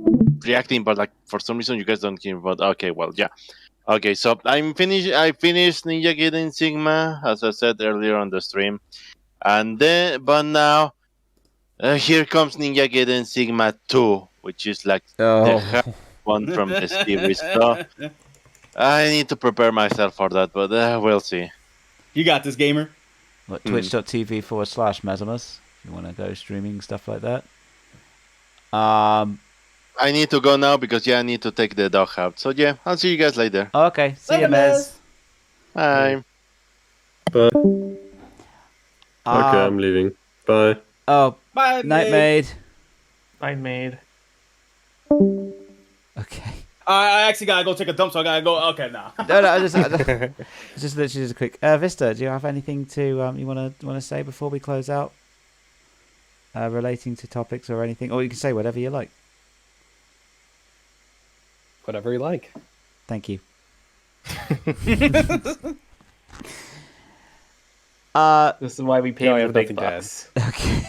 reacting, but like for some reason you guys don't hear. But okay, well, yeah. Okay, so I finished Ninja Gaiden Sigma as I said earlier on the stream, but now here comes Ninja Gaiden Sigma 2. Which is like the hard one from the series. So I need to prepare myself for that, but we'll see. You got this, gamer. What, twitch.tv/Mesimus. You want to go streaming, stuff like that. I need to go now because I need to take the dog out. So yeah, I'll see you guys later. Okay, see you, Mez. Bye. Bye. Okay, I'm leaving. Bye. Oh, bye, night, maid. Night, maid. Okay. I actually gotta go take a dump, so I gotta go. Okay, now. No, just literally just a quick. Vista, do you have anything to you wanna say before we close out? relating to topics or anything, or you can say whatever you like. Whatever you like. Thank you. This is why we pay the big bucks. Okay.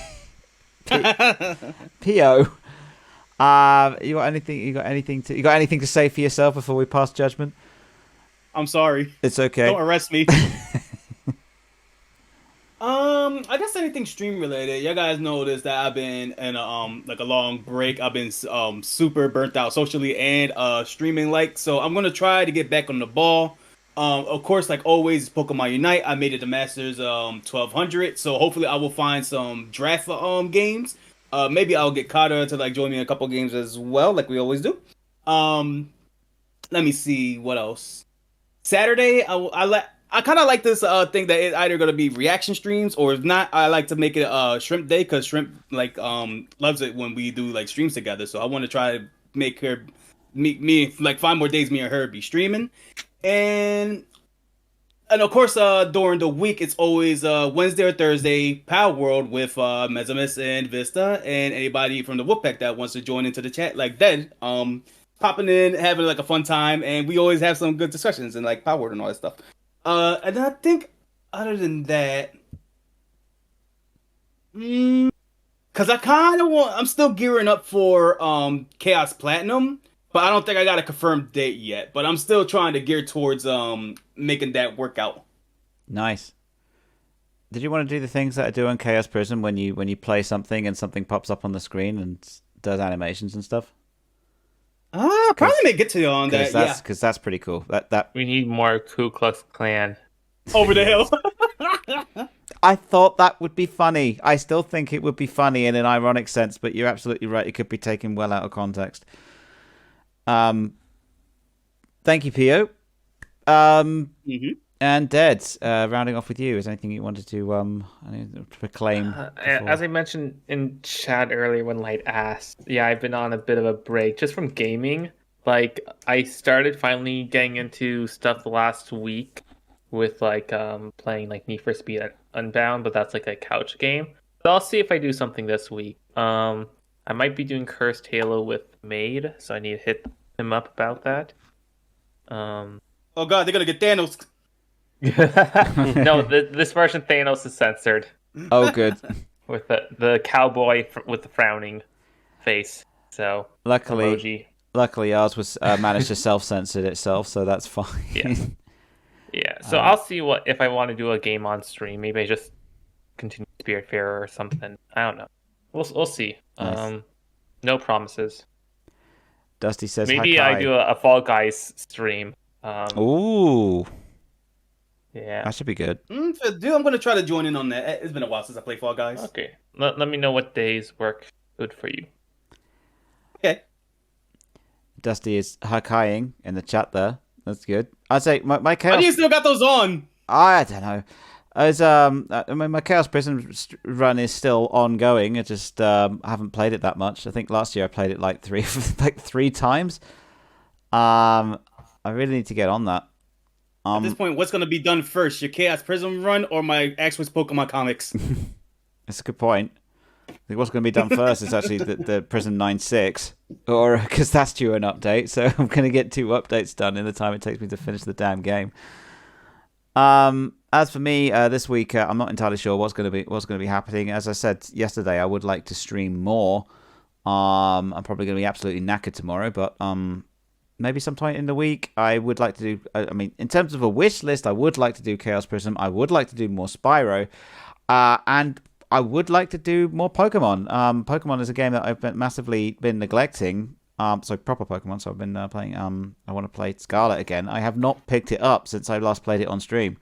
P.O. You got anything to say for yourself before we pass judgment? I'm sorry. It's okay. Don't arrest me. I guess anything stream related. You guys noticed that I've been in a like a long break. I've been super burnt out socially and streaming so I'm gonna try to get back on the ball. Of course, like always, Pokemon Unite. I made it to Masters 1200, so hopefully I will find some draft games. Maybe I'll get Kata to join me in a couple games as well, like we always do. Let me see what else. Saturday, I kind of like this thing that it's either gonna be reaction streams or if not, I like to make it Shrimp Day because Shrimp loves it when we do streams together. So I want to try to make her meet me 5 more days. Me and her be streaming, and of course during the week it's always Wednesday or Thursday Power World with Mezimus and Vista and anybody from the Wolfpack that wants to join into the chat popping in, having a fun time, and we always have some good discussions and Power World and all that stuff. And then I think other than that, because I'm still gearing up for Chaos Platinum, but I don't think I got a confirmed date yet. But I'm still trying to gear towards making that work out. Nice. Did you want to do the things that I do on Chaos Prism when you play something and something pops up on the screen and does animations and stuff? Probably may get to you on that. Yeah, because that's pretty cool. That we need more Ku Klux Klan over the hill. I thought that would be funny. I still think it would be funny in an ironic sense, but you're absolutely right. It could be taken well out of context. Thank you, Pio. And Dead, rounding off with you, is there anything you wanted to proclaim? As I mentioned in chat earlier when Light asked, I've been on a bit of a break just from gaming. I started finally getting into stuff the last week with playing Need for Speed Unbound, but that's a couch game. But I'll see if I do something this week. I might be doing Cursed Halo with Maid, so I need to hit him up about that. Oh god, they're gonna get Thanos. No, this version Thanos is censored. Oh, good. With the cowboy with the frowning face. So luckily ours was managed to self-censor itself, so that's fine. Yeah. So I'll see if I want to do a game on stream. Maybe I just continue Spiritfarer or something. I don't know. We'll see. Nice. No promises. Dusty says maybe Hakai. I do a Fall Guys stream. Ooh. Yeah. That should be good. Dude, I'm going to try to join in on that. It's been a while since I played Fall Guys. Okay. Let me know what days work good for you. Okay. Dusty is Hakaiing in the chat there. That's good. I'd say my Chaos... Why do you still got those on? I don't know. As my Chaos Prism run is still ongoing. I just haven't played it that much. I think last year I played it three times. I really need to get on that. At this point, what's going to be done first? Your Chaos Prism run or my actual Pokemon comics? That's a good point. I think what's going to be done first is actually the Prism 9.6, or because that's due an update. So I'm going to get 2 updates done in the time it takes me to finish the damn game. As for me, this week I'm not entirely sure what's going to be happening. As I said yesterday, I would like to stream more. I'm probably going to be absolutely knackered tomorrow, but maybe sometime in the week I would like to do. I mean, in terms of a wish list, I would like to do Chaos Prism. I would like to do more Spyro, and I would like to do more Pokemon. Pokemon is a game that I've massively been neglecting. So proper Pokemon. So I've been playing. I want to play Scarlet again. I have not picked it up since I last played it on stream.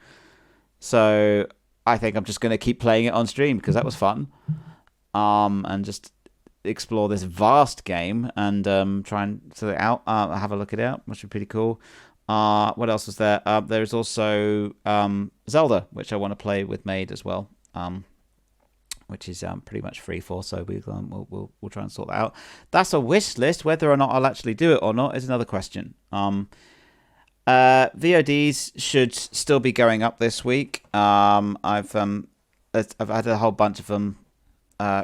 So I think I'm just going to keep playing it on stream because that was fun. And just explore this vast game and try and sort it out. Have a look at it out, which would be pretty cool. What else was there? There's also Zelda, which I want to play with Maid as well. Which is pretty much free for, so we'll try and sort that out. That's a wish list. Whether or not I'll actually do it or not is another question. VODs should still be going up this week. I've had a whole bunch of them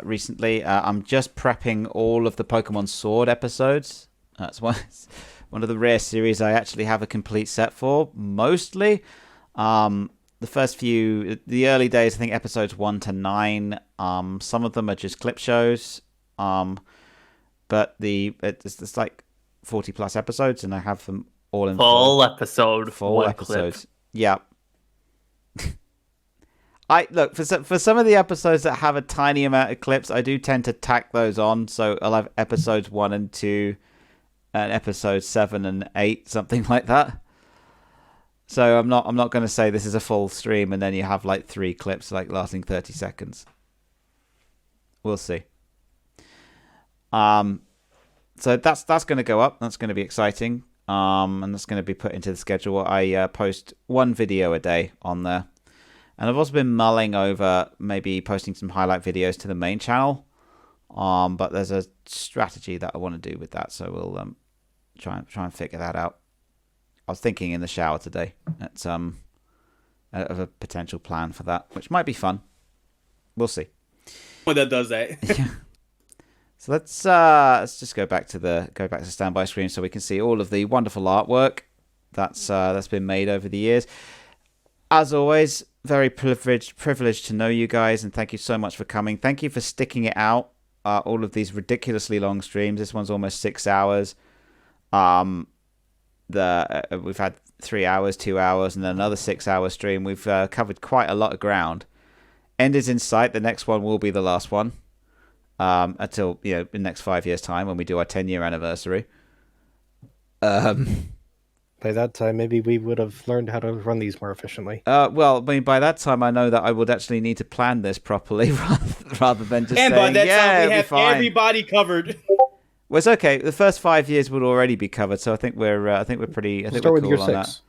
recently. I'm just prepping all of the Pokemon Sword episodes. That's one of the rare series I actually have a complete set for. Mostly, the first few, the early days, I think episodes 1 to 9. Some of them are just clip shows. But it's like 40 plus episodes, and I have them all in full episode, full one episodes. clip. Yeah. I look for some of the episodes that have a tiny amount of clips. I do tend to tack those on, so I'll have episodes 1 and 2, and episodes 7 and 8, something like that. So I'm not going to say this is a full stream and then you have like 3 clips like lasting 30 seconds. We'll see. So that's going to go up. That's going to be exciting. And that's going to be put into the schedule. I post 1 video a day on there. And I've also been mulling over maybe posting some highlight videos to the main channel. But there's a strategy that I want to do with that, so we'll try and figure that out. I was thinking in the shower today of a potential plan for that, which might be fun. We'll see. Well, that does that. Yeah. So let's just go back to standby screen so we can see all of the wonderful artwork that's been made over the years. As always, very privileged to know you guys, and thank you so much for coming. Thank you for sticking it out. All of these ridiculously long streams. This one's almost 6 hours. We've had 3 hours, 2 hours, and then another 6-hour stream. We've covered quite a lot of ground. End is in sight. The next one will be the last one. Until in the next 5 years' time when we do our 10-year anniversary. By that time, maybe we would have learned how to run these more efficiently. Well, I mean, by that time, I know that I would actually need to plan this properly rather than just saying, by that time, we it'll have be fine. everybody covered. Well, it's okay. The first 5 years would already be covered, so I think we're pretty. I think start we're with year cool on 6.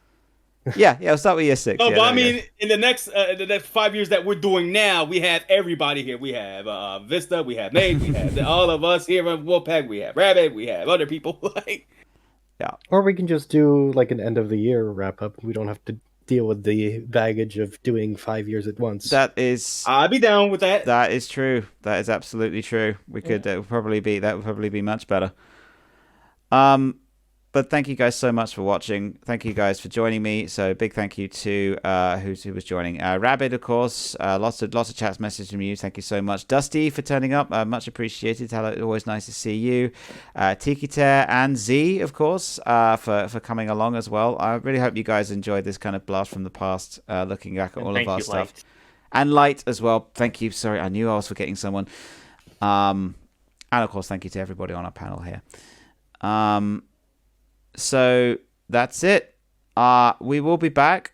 that. Yeah, I'll start with year 6. No, yeah, but I mean, in the next 5 years that we're doing now, we have everybody here. We have Vista, we have Nate, we have all of us here at Wolfpack, we have Rabbit, we have other people. Yeah. Or we can just do like an end of the year wrap up. We don't have to deal with the baggage of doing 5 years at once. That is. I'd be down with that. That is true. That is absolutely true. We could that would probably be much better. But thank you guys so much for watching. Thank you guys for joining me. So big thank you to who was joining. Rabbit, of course. Lots of chats, messages from you. Thank you so much. Dusty for turning up. Much appreciated. Always nice to see you. Tikiter and Z, of course, for coming along as well. I really hope you guys enjoyed this kind of blast from the past, looking back at all of our stuff. Light. And Light as well. Thank you. Sorry, I knew I was forgetting someone. And of course, thank you to everybody on our panel here. So that's it. We will be back.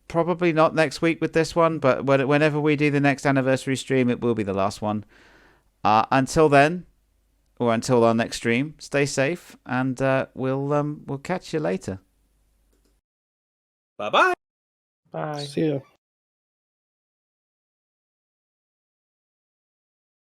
Probably not next week with this one, but whenever we do the next anniversary stream, it will be the last one. Until then, or until our next stream, stay safe, and we'll catch you later. Bye-bye. Bye. See ya.